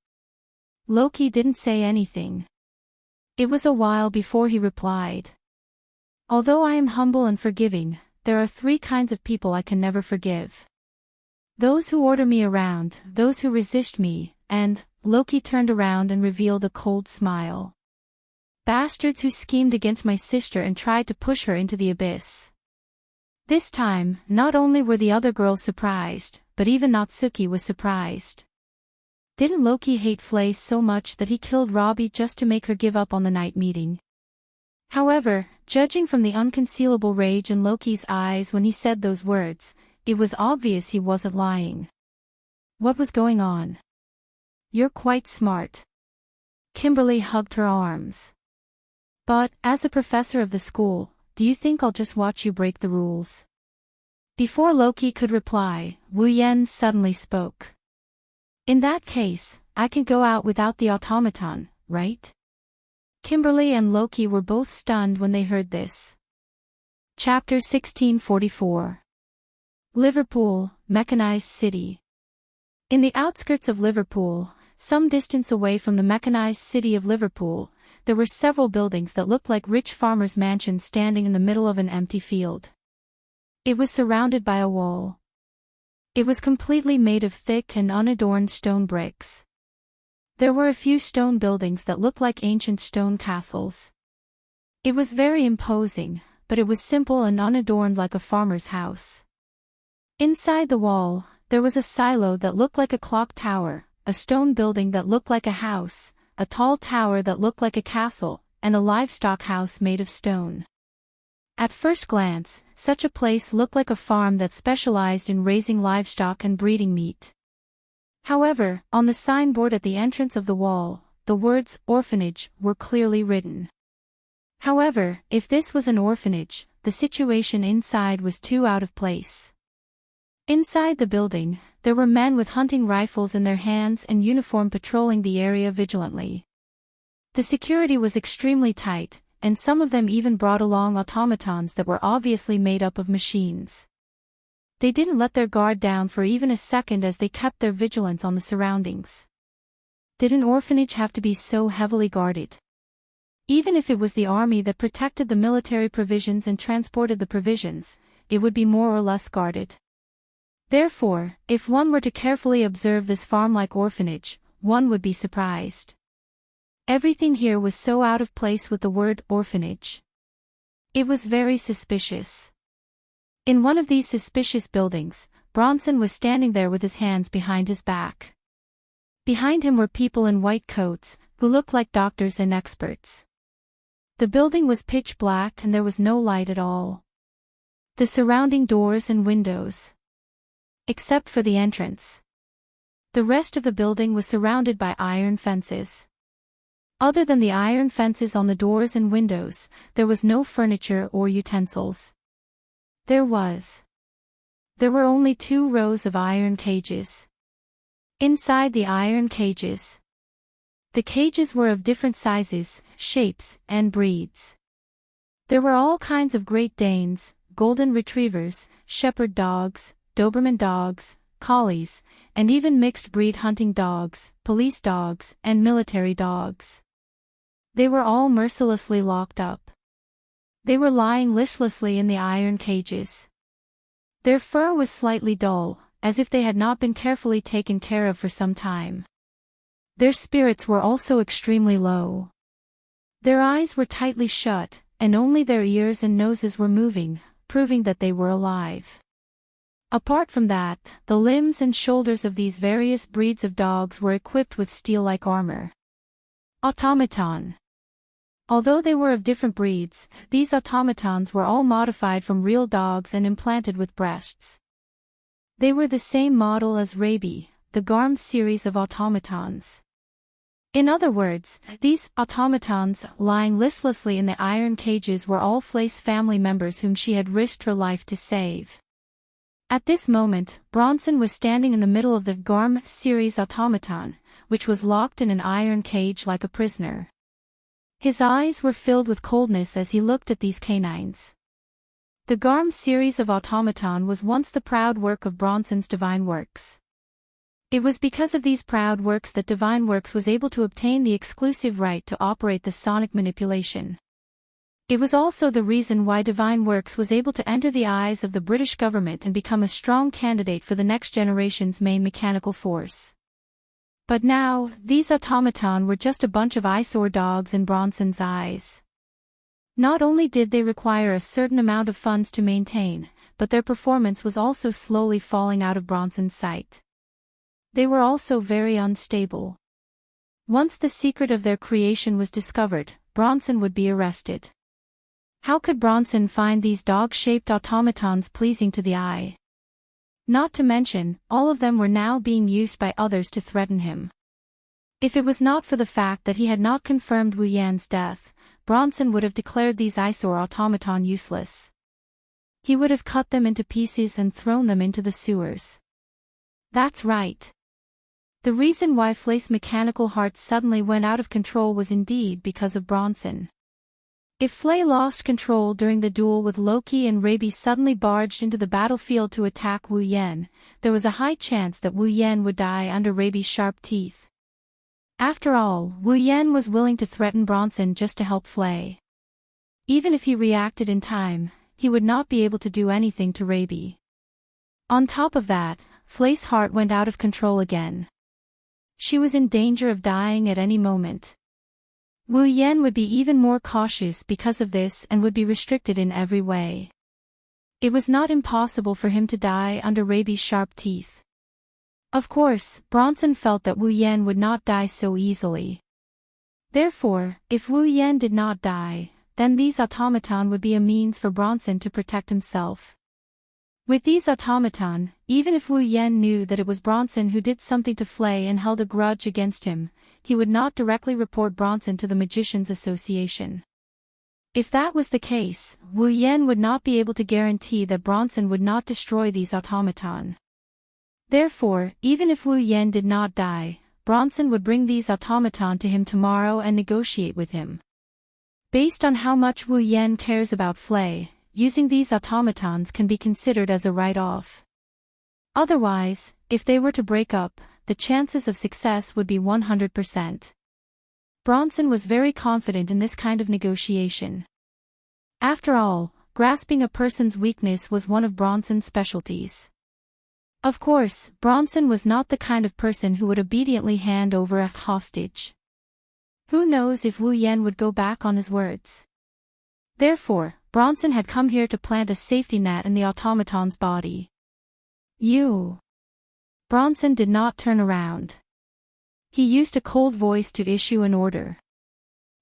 Loki didn't say anything. It was a while before he replied. Although I am humble and forgiving, there are 3 kinds of people I can never forgive. Those who order me around, those who resist me, and, Loki turned around and revealed a cold smile. Bastards who schemed against my sister and tried to push her into the abyss. This time, not only were the other girls surprised, but even Natsuki was surprised. Didn't Loki hate Flace so much that he killed Robbie just to make her give up on the night meeting? However, judging from the unconcealable rage in Loki's eyes when he said those words, it was obvious he wasn't lying. What was going on? You're quite smart. Kimberly hugged her arms. But, as a professor of the school, do you think I'll just watch you break the rules? Before Loki could reply, Wu Yen suddenly spoke. In that case, I can go out without the automaton, right? Kimberly and Loki were both stunned when they heard this. Chapter 1644. Liverpool, Mechanized City. In the outskirts of Liverpool, some distance away from the mechanized city of Liverpool, there were several buildings that looked like rich farmers' mansions standing in the middle of an empty field. It was surrounded by a wall. It was completely made of thick and unadorned stone bricks. There were a few stone buildings that looked like ancient stone castles. It was very imposing, but it was simple and unadorned like a farmer's house. Inside the wall, there was a silo that looked like a clock tower, a stone building that looked like a house, a tall tower that looked like a castle, and a livestock house made of stone. At first glance, such a place looked like a farm that specialized in raising livestock and breeding meat. However, on the signboard at the entrance of the wall, the words orphanage were clearly written. However, if this was an orphanage, the situation inside was too out of place. Inside the building, there were men with hunting rifles in their hands and uniform patrolling the area vigilantly. The security was extremely tight, and some of them even brought along automatons that were obviously made up of machines. They didn't let their guard down for even a second as they kept their vigilance on the surroundings. Did an orphanage have to be so heavily guarded? Even if it was the army that protected the military provisions and transported the provisions, it would be more or less guarded. Therefore, if one were to carefully observe this farm-like orphanage, one would be surprised. Everything here was so out of place with the word orphanage. It was very suspicious. In one of these suspicious buildings, Bronson was standing there with his hands behind his back. Behind him were people in white coats, who looked like doctors and experts. The building was pitch black and there was no light at all. The surrounding doors and windows. Except for the entrance. The rest of the building was surrounded by iron fences. Other than the iron fences on the doors and windows, there was no furniture or utensils. There were only 2 rows of iron cages. Inside the iron cages. The cages were of different sizes, shapes, and breeds. There were all kinds of Great Danes, Golden Retrievers, Shepherd dogs, Doberman dogs, collies, and even mixed-breed hunting dogs, police dogs, and military dogs. They were all mercilessly locked up. They were lying listlessly in the iron cages. Their fur was slightly dull, as if they had not been carefully taken care of for some time. Their spirits were also extremely low. Their eyes were tightly shut, and only their ears and noses were moving, proving that they were alive. Apart from that, the limbs and shoulders of these various breeds of dogs were equipped with steel-like armor. Automaton. Although they were of different breeds, these automatons were all modified from real dogs and implanted with breasts. They were the same model as Raby, the Garm series of automatons. In other words, these automatons lying listlessly in the iron cages were all Flace family members whom she had risked her life to save. At this moment, Bronson was standing in the middle of the Garm series automaton, which was locked in an iron cage like a prisoner. His eyes were filled with coldness as he looked at these canines. The Garm series of automaton was once the proud work of Bronson's Divine Works. It was because of these proud works that Divine Works was able to obtain the exclusive right to operate the sonic manipulation. It was also the reason why Divine Works was able to enter the eyes of the British government and become a strong candidate for the next generation's main mechanical force. But now, these automaton were just a bunch of eyesore dogs in Bronson's eyes. Not only did they require a certain amount of funds to maintain, but their performance was also slowly falling out of Bronson's sight. They were also very unstable. Once the secret of their creation was discovered, Bronson would be arrested. How could Bronson find these dog-shaped automatons pleasing to the eye? Not to mention, all of them were now being used by others to threaten him. If it was not for the fact that he had not confirmed Wu Yan's death, Bronson would have declared these eyesore automaton useless. He would have cut them into pieces and thrown them into the sewers. That's right. The reason why Flay's mechanical heart suddenly went out of control was indeed because of Bronson. If Flay lost control during the duel with Loki and Raby suddenly barged into the battlefield to attack Wu Yan, there was a high chance that Wu Yan would die under Raby's sharp teeth. After all, Wu Yan was willing to threaten Bronson just to help Flay. Even if he reacted in time, he would not be able to do anything to Raby. On top of that, Flay's heart went out of control again. She was in danger of dying at any moment. Wu Yan would be even more cautious because of this and would be restricted in every way. It was not impossible for him to die under Raby's sharp teeth. Of course, Bronson felt that Wu Yan would not die so easily. Therefore, if Wu Yan did not die, then these automaton would be a means for Bronson to protect himself. With these automaton, even if Wu Yan knew that it was Bronson who did something to Flay and held a grudge against him, he would not directly report Bronson to the Magicians Association. If that was the case, Wu Yan would not be able to guarantee that Bronson would not destroy these automaton. Therefore, even if Wu Yan did not die, Bronson would bring these automaton to him tomorrow and negotiate with him. Based on how much Wu Yan cares about Flay, using these automatons can be considered as a write-off. Otherwise, if they were to break up, the chances of success would be 100%. Bronson was very confident in this kind of negotiation. After all, grasping a person's weakness was one of Bronson's specialties. Of course, Bronson was not the kind of person who would obediently hand over a hostage. Who knows if Wu Yan would go back on his words? Therefore, Bronson had come here to plant a safety net in the automaton's body. You. Bronson did not turn around. He used a cold voice to issue an order.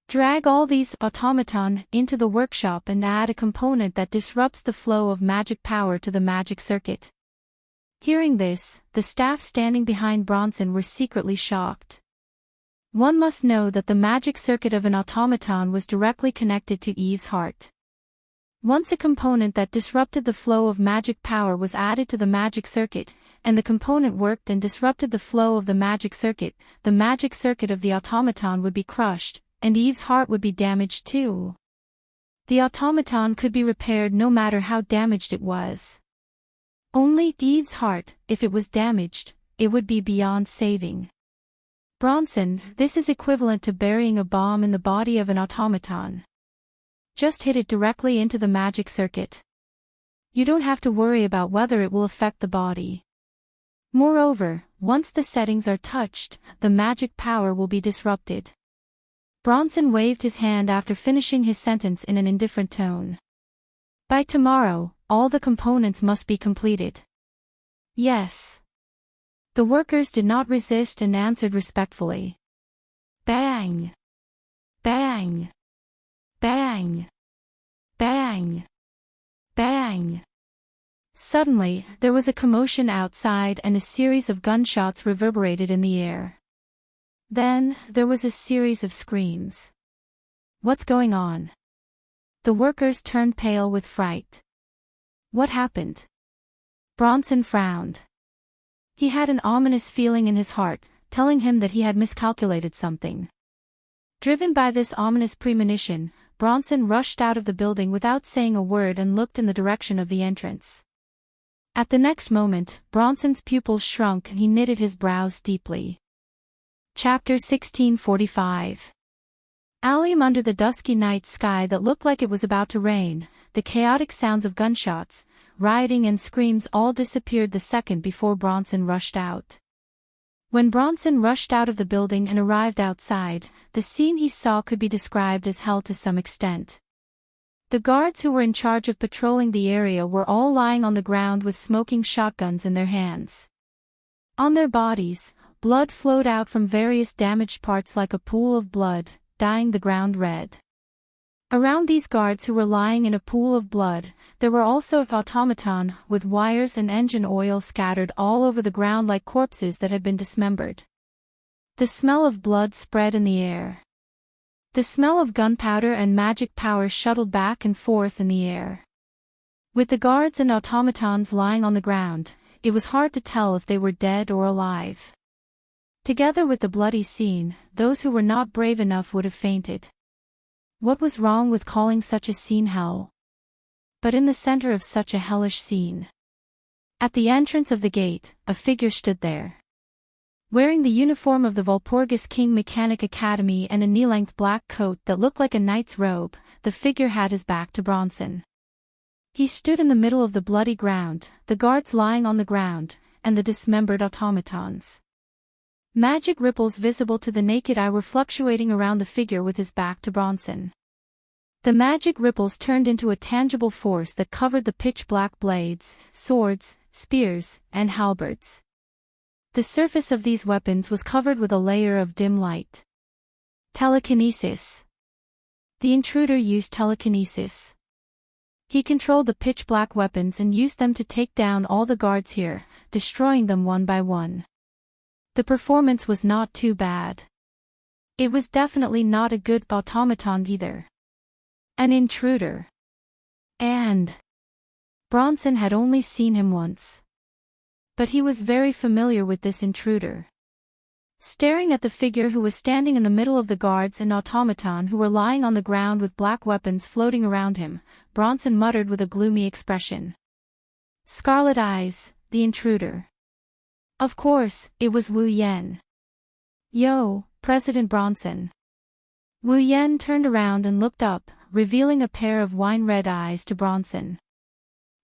Drag all these automaton into the workshop and add a component that disrupts the flow of magic power to the magic circuit. Hearing this, the staff standing behind Bronson were secretly shocked. One must know that the magic circuit of an automaton was directly connected to Eve's heart. Once a component that disrupted the flow of magic power was added to the magic circuit, and the component worked and disrupted the flow of the magic circuit of the automaton would be crushed, and Eve's heart would be damaged too. The automaton could be repaired no matter how damaged it was. Only Eve's heart, if it was damaged, it would be beyond saving. Bronson, this is equivalent to burying a bomb in the body of an automaton. Just hit it directly into the magic circuit. You don't have to worry about whether it will affect the body. Moreover, once the settings are touched, the magic power will be disrupted. Bronson waved his hand after finishing his sentence in an indifferent tone. By tomorrow, all the components must be completed. Yes. The workers did not resist and answered respectfully. Bang! Bang! Bang! Bang! Bang! Suddenly, there was a commotion outside and a series of gunshots reverberated in the air. Then, there was a series of screams. What's going on? The workers turned pale with fright. What happened? Bronson frowned. He had an ominous feeling in his heart, telling him that he had miscalculated something. Driven by this ominous premonition, Bronson rushed out of the building without saying a word and looked in the direction of the entrance. At the next moment, Bronson's pupils shrunk and he knitted his brows deeply. Chapter 1645. Allium under the dusky night sky that looked like it was about to rain, the chaotic sounds of gunshots, rioting and screams all disappeared the second before Bronson rushed out. When Bronson rushed out of the building and arrived outside, the scene he saw could be described as hell to some extent. The guards who were in charge of patrolling the area were all lying on the ground with smoking shotguns in their hands. On their bodies, blood flowed out from various damaged parts like a pool of blood, dyeing the ground red. Around these guards who were lying in a pool of blood, there were also an automaton with wires and engine oil scattered all over the ground like corpses that had been dismembered. The smell of blood spread in the air. The smell of gunpowder and magic power shuttled back and forth in the air. With the guards and automatons lying on the ground, it was hard to tell if they were dead or alive. Together with the bloody scene, those who were not brave enough would have fainted. What was wrong with calling such a scene hell? But in the center of such a hellish scene, at the entrance of the gate, a figure stood there. Wearing the uniform of the Walpurgis King Mechanic Academy and a knee-length black coat that looked like a knight's robe, the figure had his back to Bronson. He stood in the middle of the bloody ground, the guards lying on the ground, and the dismembered automatons. Magic ripples visible to the naked eye were fluctuating around the figure with his back to Bronson. The magic ripples turned into a tangible force that covered the pitch-black blades, swords, spears, and halberds. The surface of these weapons was covered with a layer of dim light. Telekinesis. The intruder used telekinesis. He controlled the pitch-black weapons and used them to take down all the guards here, destroying them one by one. The performance was not too bad. It was definitely not a good automaton either. An intruder. And Bronson had only seen him once. But he was very familiar with this intruder. Staring at the figure who was standing in the middle of the guards and automaton who were lying on the ground with black weapons floating around him, Bronson muttered with a gloomy expression. Scarlet eyes, the intruder. Of course, it was Wu Yen. Yo, President Bronson. Wu Yen turned around and looked up, revealing a pair of wine-red eyes to Bronson.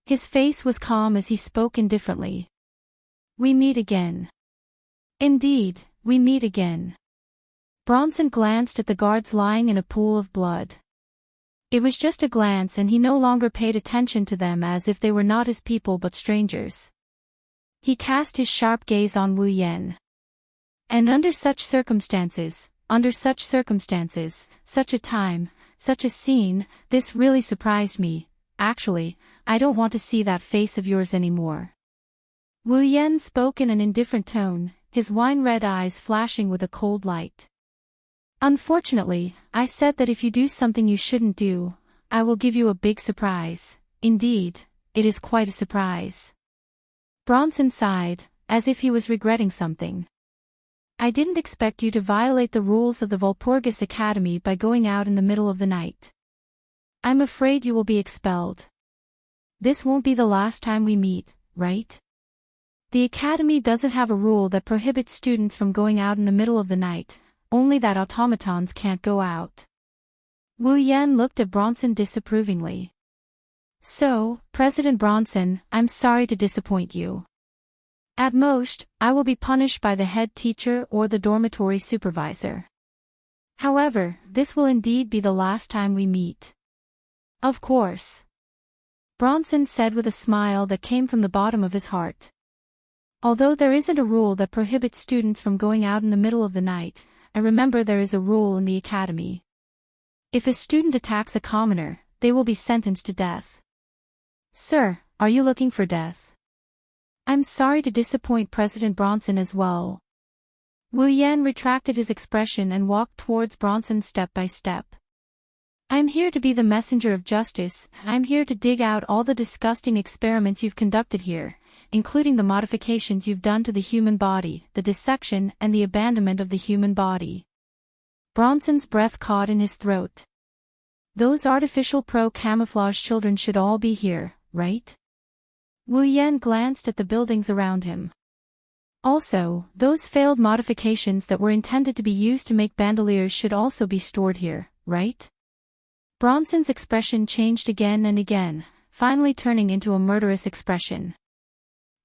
His face was calm as he spoke indifferently. We meet again. Indeed, we meet again. Bronson glanced at the guards lying in a pool of blood. It was just a glance and he no longer paid attention to them as if they were not his people but strangers. He cast his sharp gaze on Wu Yen. And under such circumstances, such a time, such a scene, this really surprised me. Actually, I don't want to see that face of yours anymore. Wu Yen spoke in an indifferent tone, his wine-red eyes flashing with a cold light. Unfortunately, I said that if you do something you shouldn't do, I will give you a big surprise. Indeed, it is quite a surprise. Bronson sighed, as if he was regretting something. I didn't expect you to violate the rules of the Walpurgis Academy by going out in the middle of the night. I'm afraid you will be expelled. This won't be the last time we meet, right? The Academy doesn't have a rule that prohibits students from going out in the middle of the night, only that automatons can't go out. Wu Yen looked at Bronson disapprovingly. So, President Bronson, I'm sorry to disappoint you. At most, I will be punished by the head teacher or the dormitory supervisor. However, this will indeed be the last time we meet. Of course. Bronson said with a smile that came from the bottom of his heart. Although there isn't a rule that prohibits students from going out in the middle of the night, I remember there is a rule in the academy. If a student attacks a commoner, they will be sentenced to death. Sir, are you looking for death? I'm sorry to disappoint President Bronson as well. Wu Yen retracted his expression and walked towards Bronson step by step. I'm here to be the messenger of justice. I'm here to dig out all the disgusting experiments you've conducted here, including the modifications you've done to the human body, the dissection and the abandonment of the human body. Bronson's breath caught in his throat. Those artificial pro-camouflage children should all be here, right? Wu Yan glanced at the buildings around him. Also, those failed modifications that were intended to be used to make bandoliers should also be stored here, right? Bronson's expression changed again and again, finally turning into a murderous expression.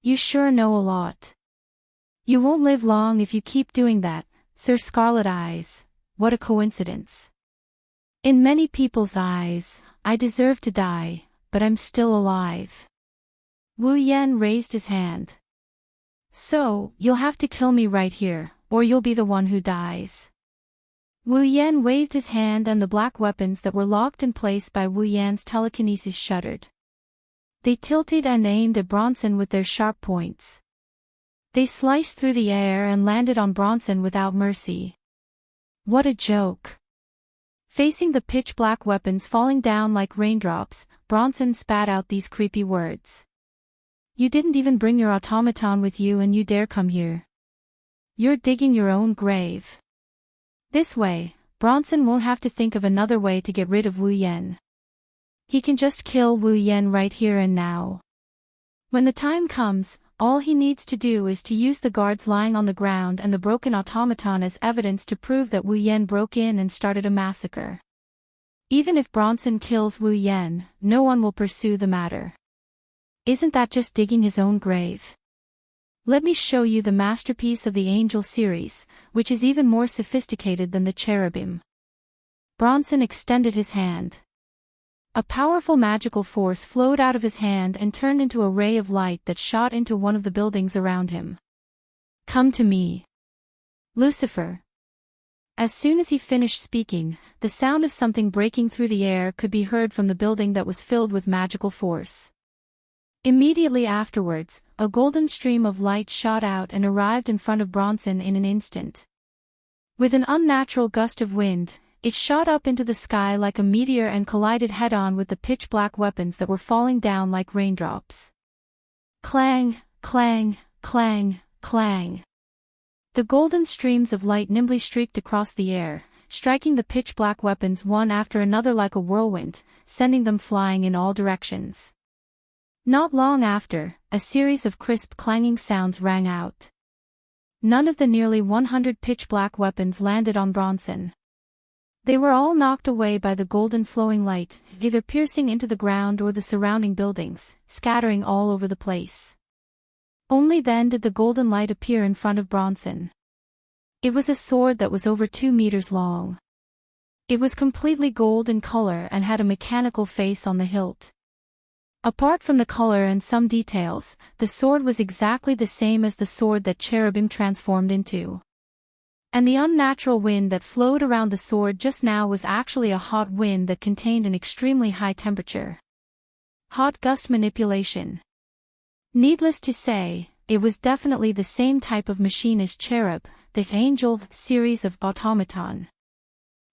You sure know a lot. You won't live long if you keep doing that, Sir Scarlet Eyes. What a coincidence. In many people's eyes, I deserve to die, but I'm still alive. Wu Yan raised his hand. So, you'll have to kill me right here, or you'll be the one who dies. Wu Yan waved his hand and the black weapons that were locked in place by Wu Yan's telekinesis shuddered. They tilted and aimed at Bronson with their sharp points. They sliced through the air and landed on Bronson without mercy. What a joke. Facing the pitch-black weapons falling down like raindrops, Bronson spat out these creepy words. You didn't even bring your automaton with you and you dare come here. You're digging your own grave. This way, Bronson won't have to think of another way to get rid of Wu Yan. He can just kill Wu Yan right here and now. When the time comes, all he needs to do is to use the guards lying on the ground and the broken automaton as evidence to prove that Wu Yan broke in and started a massacre. Even if Bronson kills Wu Yan, no one will pursue the matter. Isn't that just digging his own grave? Let me show you the masterpiece of the Angel series, which is even more sophisticated than the cherubim. Bronson extended his hand. A powerful magical force flowed out of his hand and turned into a ray of light that shot into one of the buildings around him. Come to me, Lucifer. As soon as he finished speaking, the sound of something breaking through the air could be heard from the building that was filled with magical force. Immediately afterwards, a golden stream of light shot out and arrived in front of Bronson in an instant. With an unnatural gust of wind, it shot up into the sky like a meteor and collided head-on with the pitch-black weapons that were falling down like raindrops. Clang, clang, clang, clang. The golden streams of light nimbly streaked across the air, striking the pitch-black weapons one after another like a whirlwind, sending them flying in all directions. Not long after, a series of crisp clanging sounds rang out. None of the nearly 100 pitch-black weapons landed on Bronson. They were all knocked away by the golden flowing light, either piercing into the ground or the surrounding buildings, scattering all over the place. Only then did the golden light appear in front of Bronson. It was a sword that was over 2 meters long. It was completely gold in color and had a mechanical face on the hilt. Apart from the color and some details, the sword was exactly the same as the sword that Cherubim transformed into. And the unnatural wind that flowed around the sword just now was actually a hot wind that contained an extremely high temperature. Hot gust manipulation. Needless to say, it was definitely the same type of machine as Cherub, the Angel series of automaton.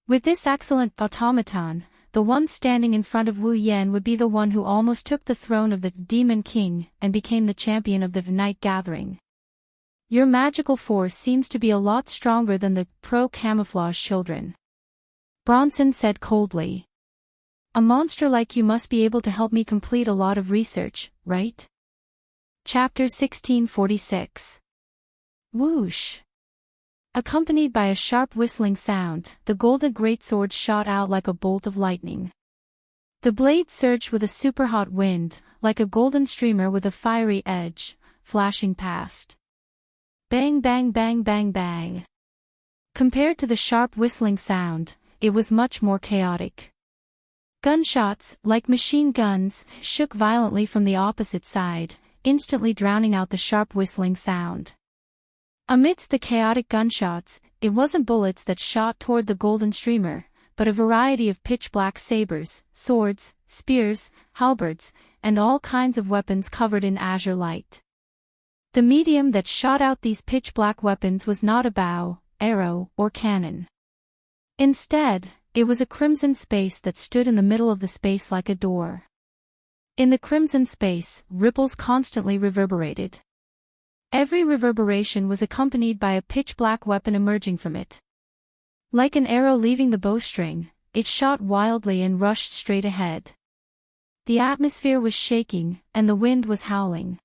With this excellent automaton, the one standing in front of Wu Yan would be the one who almost took the throne of the Demon King and became the champion of the Night Gathering. Your magical force seems to be a lot stronger than the pro-camouflage children, Bronson said coldly. A monster like you must be able to help me complete a lot of research, right? Chapter 1646. Whoosh. Accompanied by a sharp whistling sound, the golden greatsword shot out like a bolt of lightning. The blade surged with a super-hot wind, like a golden streamer with a fiery edge, flashing past. Bang bang bang bang bang. Compared to the sharp whistling sound, it was much more chaotic. Gunshots, like machine guns, shook violently from the opposite side, instantly drowning out the sharp whistling sound. Amidst the chaotic gunshots, it wasn't bullets that shot toward the golden streamer, but a variety of pitch-black sabers, swords, spears, halberds, and all kinds of weapons covered in azure light. The medium that shot out these pitch-black weapons was not a bow, arrow, or cannon. Instead, it was a crimson space that stood in the middle of the space like a door. In the crimson space, ripples constantly reverberated. Every reverberation was accompanied by a pitch-black weapon emerging from it. Like an arrow leaving the bowstring, it shot wildly and rushed straight ahead. The atmosphere was shaking, and the wind was howling.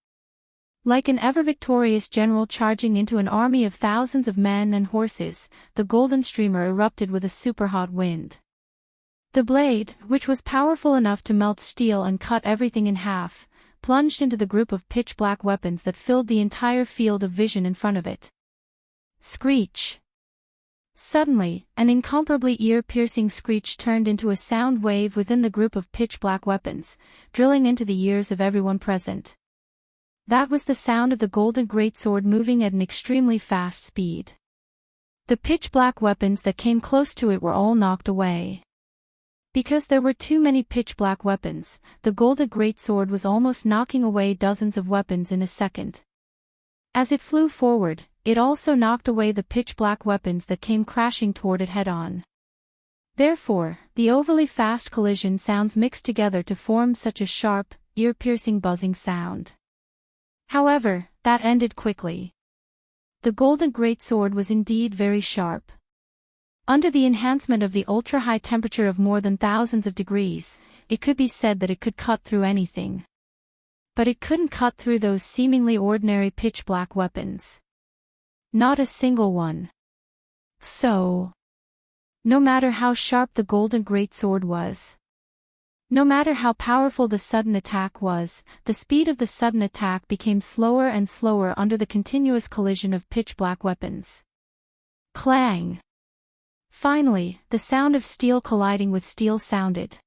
Like an ever-victorious general charging into an army of thousands of men and horses, the golden streamer erupted with a super-hot wind. The blade, which was powerful enough to melt steel and cut everything in half, plunged into the group of pitch-black weapons that filled the entire field of vision in front of it. Screech! Suddenly, an incomparably ear-piercing screech turned into a sound wave within the group of pitch-black weapons, drilling into the ears of everyone present. That was the sound of the golden greatsword moving at an extremely fast speed. The pitch-black weapons that came close to it were all knocked away. Because there were too many pitch-black weapons, the golden greatsword was almost knocking away dozens of weapons in a second. As it flew forward, it also knocked away the pitch-black weapons that came crashing toward it head-on. Therefore, the overly fast collision sounds mixed together to form such a sharp, ear-piercing buzzing sound. However, that ended quickly. The golden greatsword was indeed very sharp. Under the enhancement of the ultra-high temperature of more than thousands of degrees, it could be said that it could cut through anything. But it couldn't cut through those seemingly ordinary pitch-black weapons. Not a single one. So, no matter how sharp the golden greatsword was, no matter how powerful the sudden attack was, the speed of the sudden attack became slower and slower under the continuous collision of pitch-black weapons. Clang! Finally, the sound of steel colliding with steel sounded.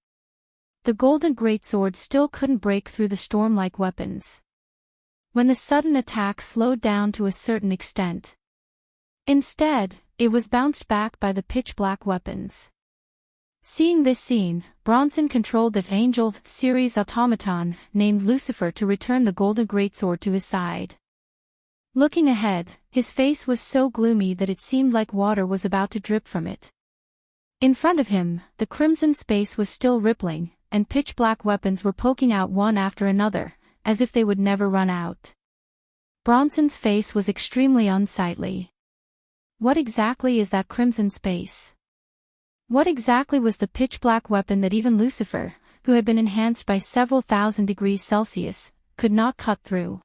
The golden greatsword still couldn't break through the storm-like weapons. When the sudden attack slowed down to a certain extent. Instead, it was bounced back by the pitch-black weapons. Seeing this scene, Bronson controlled the Angel series automaton, named Lucifer, to return the golden greatsword to his side. Looking ahead, his face was so gloomy that it seemed like water was about to drip from it. In front of him, the crimson space was still rippling, and pitch-black weapons were poking out one after another, as if they would never run out. Bronson's face was extremely unsightly. What exactly is that crimson space? What exactly was the pitch-black weapon that even Lucifer, who had been enhanced by several thousand degrees Celsius, could not cut through?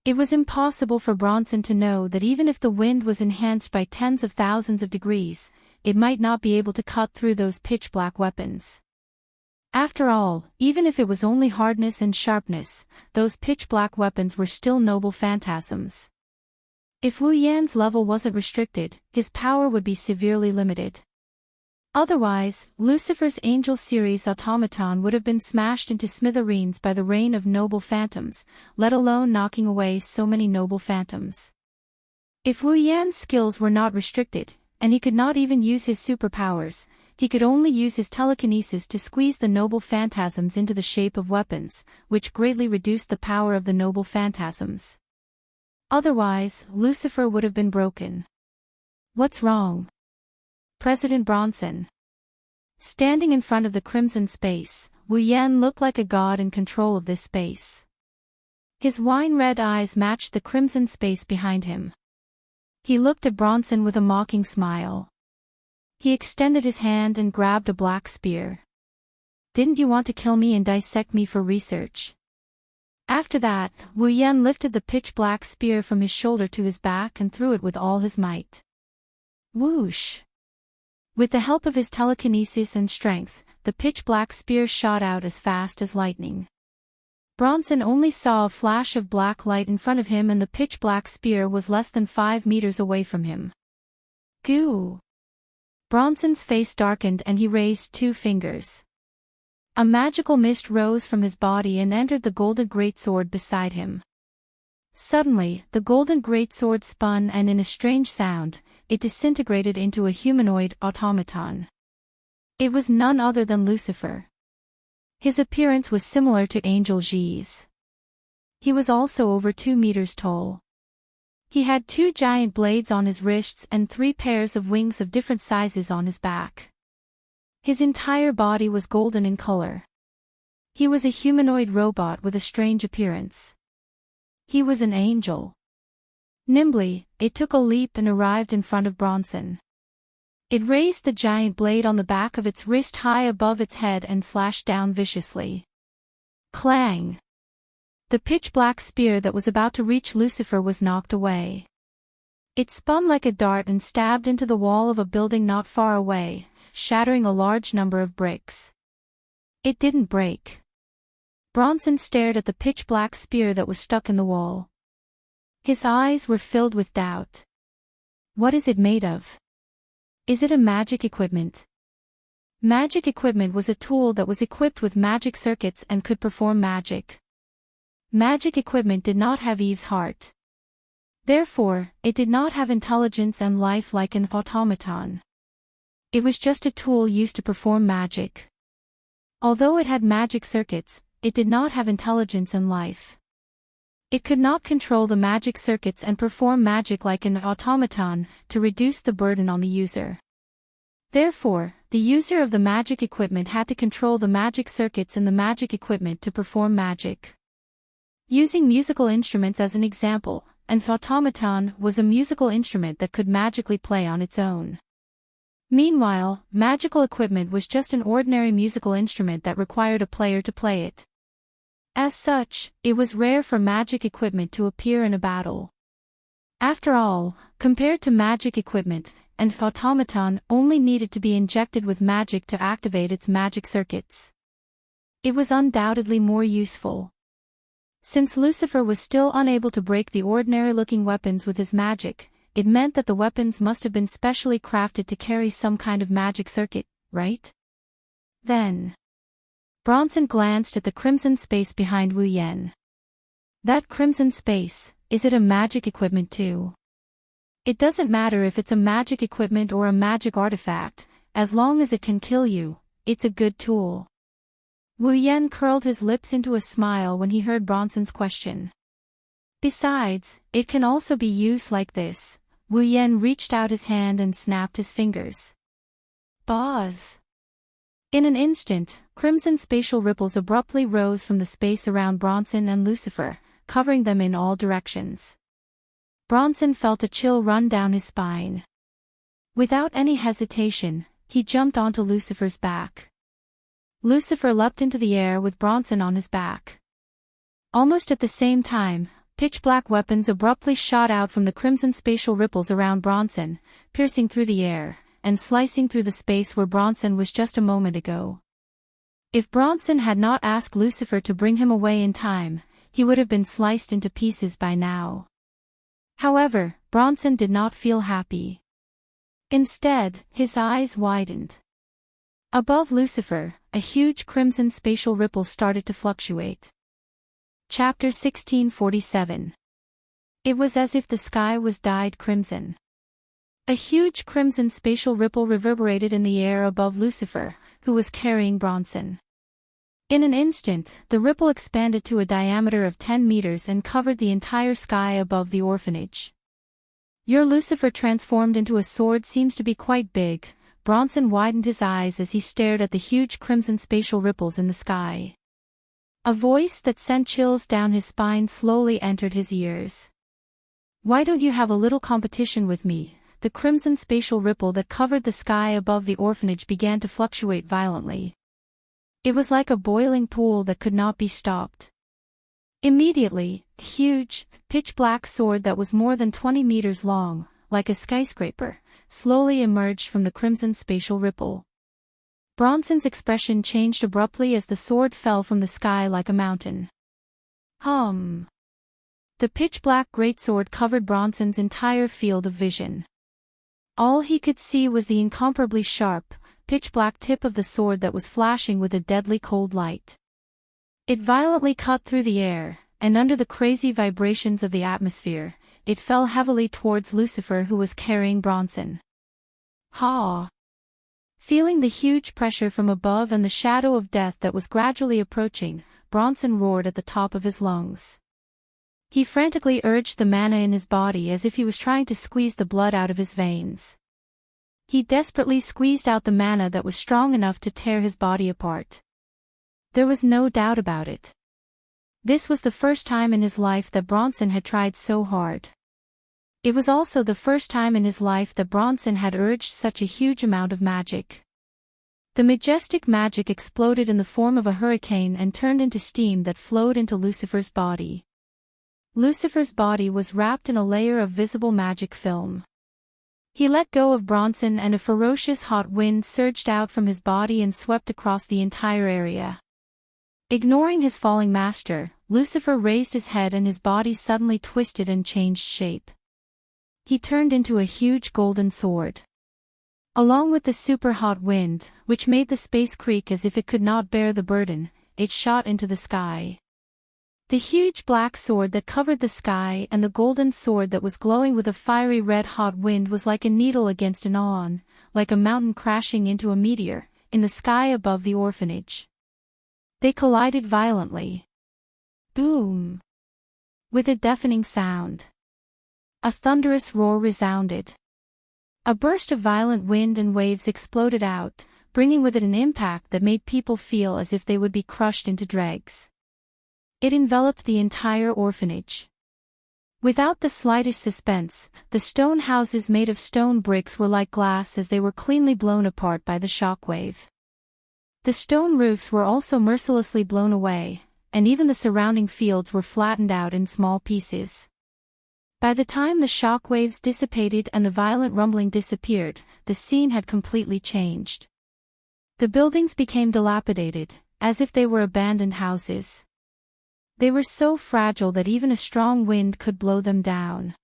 It was impossible for Bronson to know that even if the wind was enhanced by tens of thousands of degrees, it might not be able to cut through those pitch-black weapons. After all, even if it was only hardness and sharpness, those pitch-black weapons were still noble phantasms. If Wu Yan's level wasn't restricted, his power would be severely limited. Otherwise, Lucifer's Angel series automaton would have been smashed into smithereens by the rain of noble phantoms, let alone knocking away so many noble phantoms. If Wu Yan's skills were not restricted, and he could not even use his superpowers, he could only use his telekinesis to squeeze the noble phantasms into the shape of weapons, which greatly reduced the power of the noble phantasms. Otherwise, Lucifer would have been broken. What's wrong? President Bronson. Standing in front of the crimson space, Wu Yan looked like a god in control of this space. His wine-red eyes matched the crimson space behind him. He looked at Bronson with a mocking smile. He extended his hand and grabbed a black spear. Didn't you want to kill me and dissect me for research? After that, Wu Yan lifted the pitch-black spear from his shoulder to his back and threw it with all his might. Whoosh! With the help of his telekinesis and strength, the pitch-black spear shot out as fast as lightning. Bronson only saw a flash of black light in front of him, and the pitch-black spear was less than 5 meters away from him. Goo! Bronson's face darkened and he raised 2 fingers. A magical mist rose from his body and entered the golden greatsword beside him. Suddenly, the golden greatsword spun, and in a strange sound, it disintegrated into a humanoid automaton. It was none other than Lucifer. His appearance was similar to Angel Ji's. He was also over 2 meters tall. He had 2 giant blades on his wrists and 3 pairs of wings of different sizes on his back. His entire body was golden in color. He was a humanoid robot with a strange appearance. He was an angel. Nimbly, it took a leap and arrived in front of Bronson. It raised the giant blade on the back of its wrist high above its head and slashed down viciously. Clang! The pitch-black spear that was about to reach Lucifer was knocked away. It spun like a dart and stabbed into the wall of a building not far away, shattering a large number of bricks. It didn't break. Bronson stared at the pitch-black spear that was stuck in the wall. His eyes were filled with doubt. What is it made of? Is it a magic equipment? Magic equipment was a tool that was equipped with magic circuits and could perform magic. Magic equipment did not have Eve's heart. Therefore, it did not have intelligence and life like an automaton. It was just a tool used to perform magic. Although it had magic circuits, it did not have intelligence and life. It could not control the magic circuits and perform magic like an automaton to reduce the burden on the user. Therefore, the user of the magic equipment had to control the magic circuits in the magic equipment to perform magic. Using musical instruments as an example, an automaton was a musical instrument that could magically play on its own. Meanwhile, magical equipment was just an ordinary musical instrument that required a player to play it. As such, it was rare for magic equipment to appear in a battle. After all, compared to magic equipment, an automaton only needed to be injected with magic to activate its magic circuits. It was undoubtedly more useful. Since Lucifer was still unable to break the ordinary-looking weapons with his magic, it meant that the weapons must have been specially crafted to carry some kind of magic circuit, right? Then, Bronson glanced at the crimson space behind Wu Yen. That crimson space, is it a magic equipment too? It doesn't matter if it's a magic equipment or a magic artifact, as long as it can kill you, it's a good tool. Wu Yen curled his lips into a smile when he heard Bronson's question. Besides, it can also be used like this. Wu Yen reached out his hand and snapped his fingers. Buzz! In an instant, crimson spatial ripples abruptly rose from the space around Bronson and Lucifer, covering them in all directions. Bronson felt a chill run down his spine. Without any hesitation, he jumped onto Lucifer's back. Lucifer leapt into the air with Bronson on his back. Almost at the same time, pitch-black weapons abruptly shot out from the crimson spatial ripples around Bronson, piercing through the air, and slicing through the space where Bronson was just a moment ago. If Bronson had not asked Lucifer to bring him away in time, he would have been sliced into pieces by now. However, Bronson did not feel happy. Instead, his eyes widened. Above Lucifer, a huge crimson spatial ripple started to fluctuate. Chapter 1647. It was as if the sky was dyed crimson. A huge crimson spatial ripple reverberated in the air above Lucifer, who was carrying Bronson. In an instant, the ripple expanded to a diameter of 10 meters and covered the entire sky above the orphanage. Your Lucifer transformed into a sword seems to be quite big. Bronson widened his eyes as he stared at the huge crimson spatial ripples in the sky. A voice that sent chills down his spine slowly entered his ears. Why don't you have a little competition with me? The crimson spatial ripple that covered the sky above the orphanage began to fluctuate violently. It was like a boiling pool that could not be stopped. Immediately, a huge, pitch-black sword that was more than 20 meters long, like a skyscraper, slowly emerged from the crimson spatial ripple. Bronson's expression changed abruptly as the sword fell from the sky like a mountain. Hum! The pitch-black greatsword covered Bronson's entire field of vision. All he could see was the incomparably sharp, pitch-black tip of the sword that was flashing with a deadly cold light. It violently cut through the air, and under the crazy vibrations of the atmosphere, it fell heavily towards Lucifer who was carrying Bronson. Ha! Feeling the huge pressure from above and the shadow of death that was gradually approaching, Bronson roared at the top of his lungs. He frantically urged the mana in his body as if he was trying to squeeze the blood out of his veins. He desperately squeezed out the mana that was strong enough to tear his body apart. There was no doubt about it. This was the first time in his life that Bronson had tried so hard. It was also the first time in his life that Bronson had urged such a huge amount of magic. The majestic magic exploded in the form of a hurricane and turned into steam that flowed into Lucifer's body. Lucifer's body was wrapped in a layer of visible magic film. He let go of Bronson and a ferocious hot wind surged out from his body and swept across the entire area. Ignoring his falling master, Lucifer raised his head and his body suddenly twisted and changed shape. He turned into a huge golden sword. Along with the super hot wind, which made the space creak as if it could not bear the burden, it shot into the sky. The huge black sword that covered the sky and the golden sword that was glowing with a fiery red-hot wind was like a needle against an awn, like a mountain crashing into a meteor, in the sky above the orphanage. They collided violently. Boom! With a deafening sound. A thunderous roar resounded. A burst of violent wind and waves exploded out, bringing with it an impact that made people feel as if they would be crushed into dregs. It enveloped the entire orphanage. Without the slightest suspense, the stone houses made of stone bricks were like glass as they were cleanly blown apart by the shockwave. The stone roofs were also mercilessly blown away, and even the surrounding fields were flattened out in small pieces. By the time the shockwaves dissipated and the violent rumbling disappeared, the scene had completely changed. The buildings became dilapidated, as if they were abandoned houses. They were so fragile that even a strong wind could blow them down.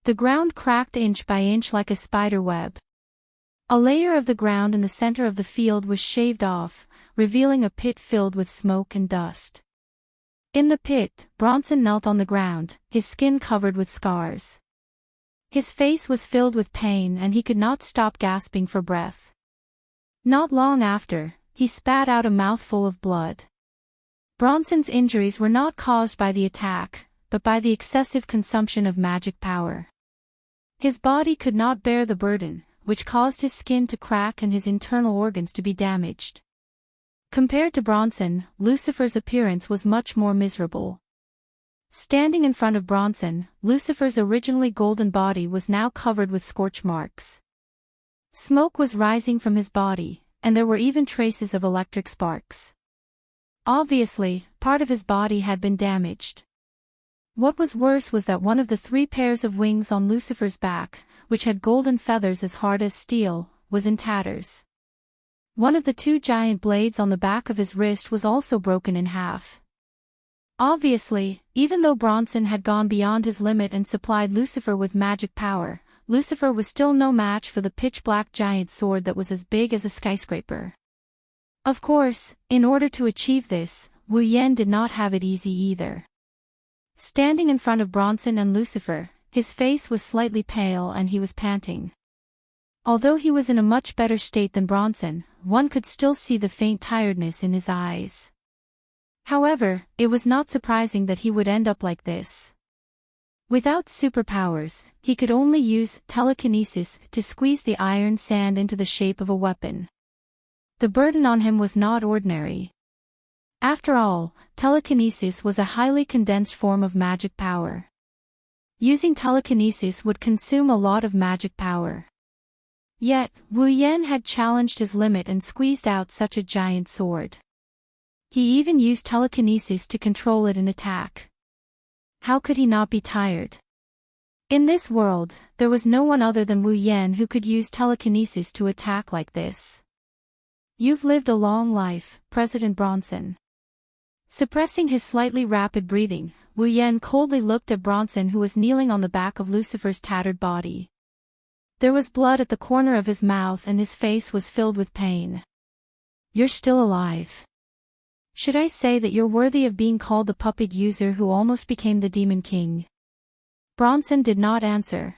The ground cracked inch by inch like a spider web. A layer of the ground in the center of the field was shaved off, revealing a pit filled with smoke and dust. In the pit, Bronson knelt on the ground, his skin covered with scars. His face was filled with pain and he could not stop gasping for breath. Not long after, he spat out a mouthful of blood. Bronson's injuries were not caused by the attack, but by the excessive consumption of magic power. His body could not bear the burden, which caused his skin to crack and his internal organs to be damaged. Compared to Bronson, Lucifer's appearance was much more miserable. Standing in front of Bronson, Lucifer's originally golden body was now covered with scorch marks. Smoke was rising from his body, and there were even traces of electric sparks. Obviously, part of his body had been damaged. What was worse was that one of the 3 pairs of wings on Lucifer's back, which had golden feathers as hard as steel, was in tatters. One of the 2 giant blades on the back of his wrist was also broken in half. Obviously, even though Bronson had gone beyond his limit and supplied Lucifer with magic power, Lucifer was still no match for the pitch-black giant sword that was as big as a skyscraper. Of course, in order to achieve this, Wu Yan did not have it easy either. Standing in front of Bronson and Lucifer, his face was slightly pale and he was panting. Although he was in a much better state than Bronson, one could still see the faint tiredness in his eyes. However, it was not surprising that he would end up like this. Without superpowers, he could only use telekinesis to squeeze the iron sand into the shape of a weapon. The burden on him was not ordinary. After all, telekinesis was a highly condensed form of magic power. Using telekinesis would consume a lot of magic power. Yet, Wu Yan had challenged his limit and squeezed out such a giant sword. He even used telekinesis to control it in attack. How could he not be tired? In this world, there was no one other than Wu Yan who could use telekinesis to attack like this. You've lived a long life, President Bronson. Suppressing his slightly rapid breathing, Wu Yan coldly looked at Bronson, who was kneeling on the back of Lucifer's tattered body. There was blood at the corner of his mouth and his face was filled with pain. You're still alive. Should I say that you're worthy of being called the puppet user who almost became the Demon King? Bronson did not answer.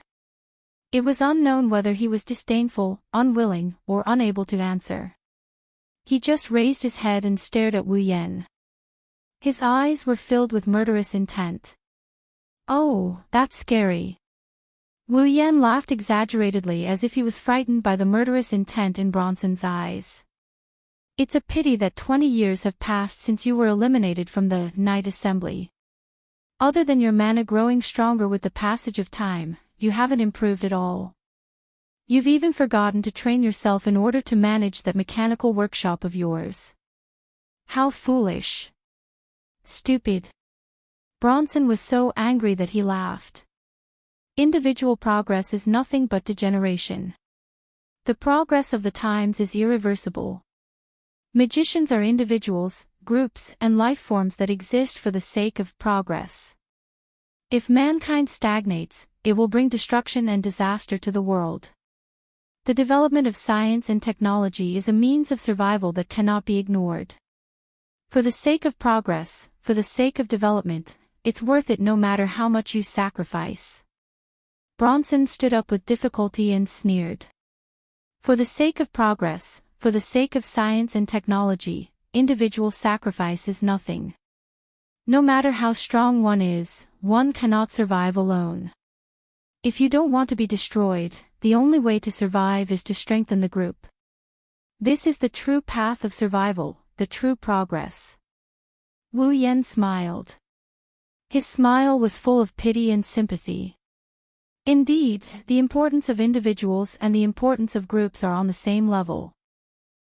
It was unknown whether he was disdainful, unwilling, or unable to answer. He just raised his head and stared at Wu Yan. His eyes were filled with murderous intent. Oh, that's scary. Wu Yan laughed exaggeratedly as if he was frightened by the murderous intent in Bronson's eyes. It's a pity that 20 years have passed since you were eliminated from the Night Assembly. Other than your mana growing stronger with the passage of time, you haven't improved at all. You've even forgotten to train yourself in order to manage that mechanical workshop of yours. How foolish. Stupid. Bronson was so angry that he laughed. Individual progress is nothing but degeneration. The progress of the times is irreversible. Magicians are individuals, groups, and life forms that exist for the sake of progress. If mankind stagnates, it will bring destruction and disaster to the world. The development of science and technology is a means of survival that cannot be ignored. For the sake of progress, for the sake of development, it's worth it no matter how much you sacrifice. Bronson stood up with difficulty and sneered. For the sake of progress, for the sake of science and technology, individual sacrifice is nothing. No matter how strong one is, one cannot survive alone. If you don't want to be destroyed, the only way to survive is to strengthen the group. This is the true path of survival, the true progress. Wu Yan smiled. His smile was full of pity and sympathy. Indeed, the importance of individuals and the importance of groups are on the same level.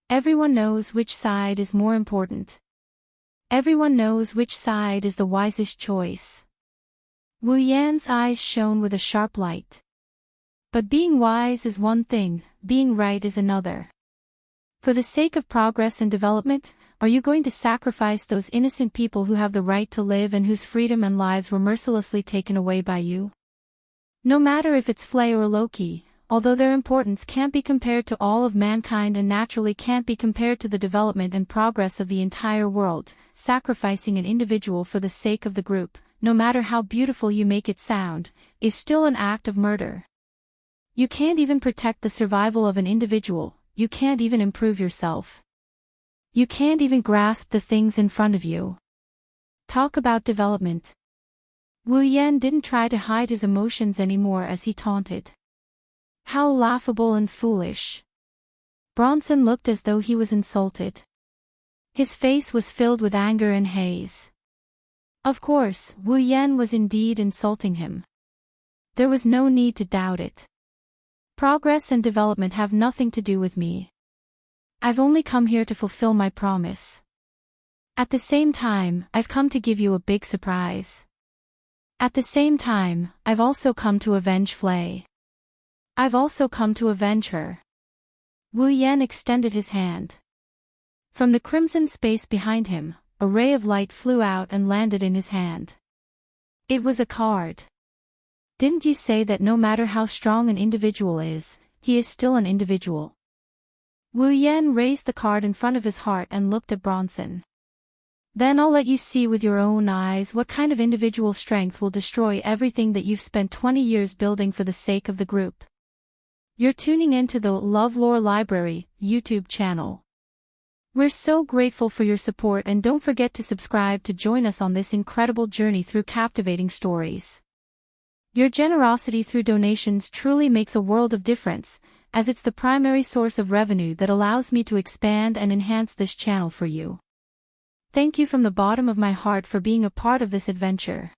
Everyone knows which side is more important. Everyone knows which side is the wisest choice. Wu Yan's eyes shone with a sharp light. But being wise is one thing, being right is another. For the sake of progress and development, are you going to sacrifice those innocent people who have the right to live and whose freedom and lives were mercilessly taken away by you? No matter if it's Flay or Loki, although their importance can't be compared to all of mankind and naturally can't be compared to the development and progress of the entire world, sacrificing an individual for the sake of the group, no matter how beautiful you make it sound, is still an act of murder. You can't even protect the survival of an individual, you can't even improve yourself. You can't even grasp the things in front of you. Talk about development. Wu Yan didn't try to hide his emotions anymore as he taunted. How laughable and foolish. Bronson looked as though he was insulted. His face was filled with anger and haze. Of course, Wu Yan was indeed insulting him. There was no need to doubt it. Progress and development have nothing to do with me. I've only come here to fulfill my promise. At the same time, I've come to give you a big surprise. At the same time, I've also come to avenge Flay. I've also come to avenge her. Wu Yan extended his hand. From the crimson space behind him, a ray of light flew out and landed in his hand. It was a card. Didn't you say that no matter how strong an individual is, he is still an individual? Wu Yan raised the card in front of his heart and looked at Bronson. Then I'll let you see with your own eyes what kind of individual strength will destroy everything that you've spent 20 years building for the sake of the group. You're tuning into the LoveLore Library YouTube channel. We're so grateful for your support and don't forget to subscribe to join us on this incredible journey through captivating stories. Your generosity through donations truly makes a world of difference, as it's the primary source of revenue that allows me to expand and enhance this channel for you. Thank you from the bottom of my heart for being a part of this adventure.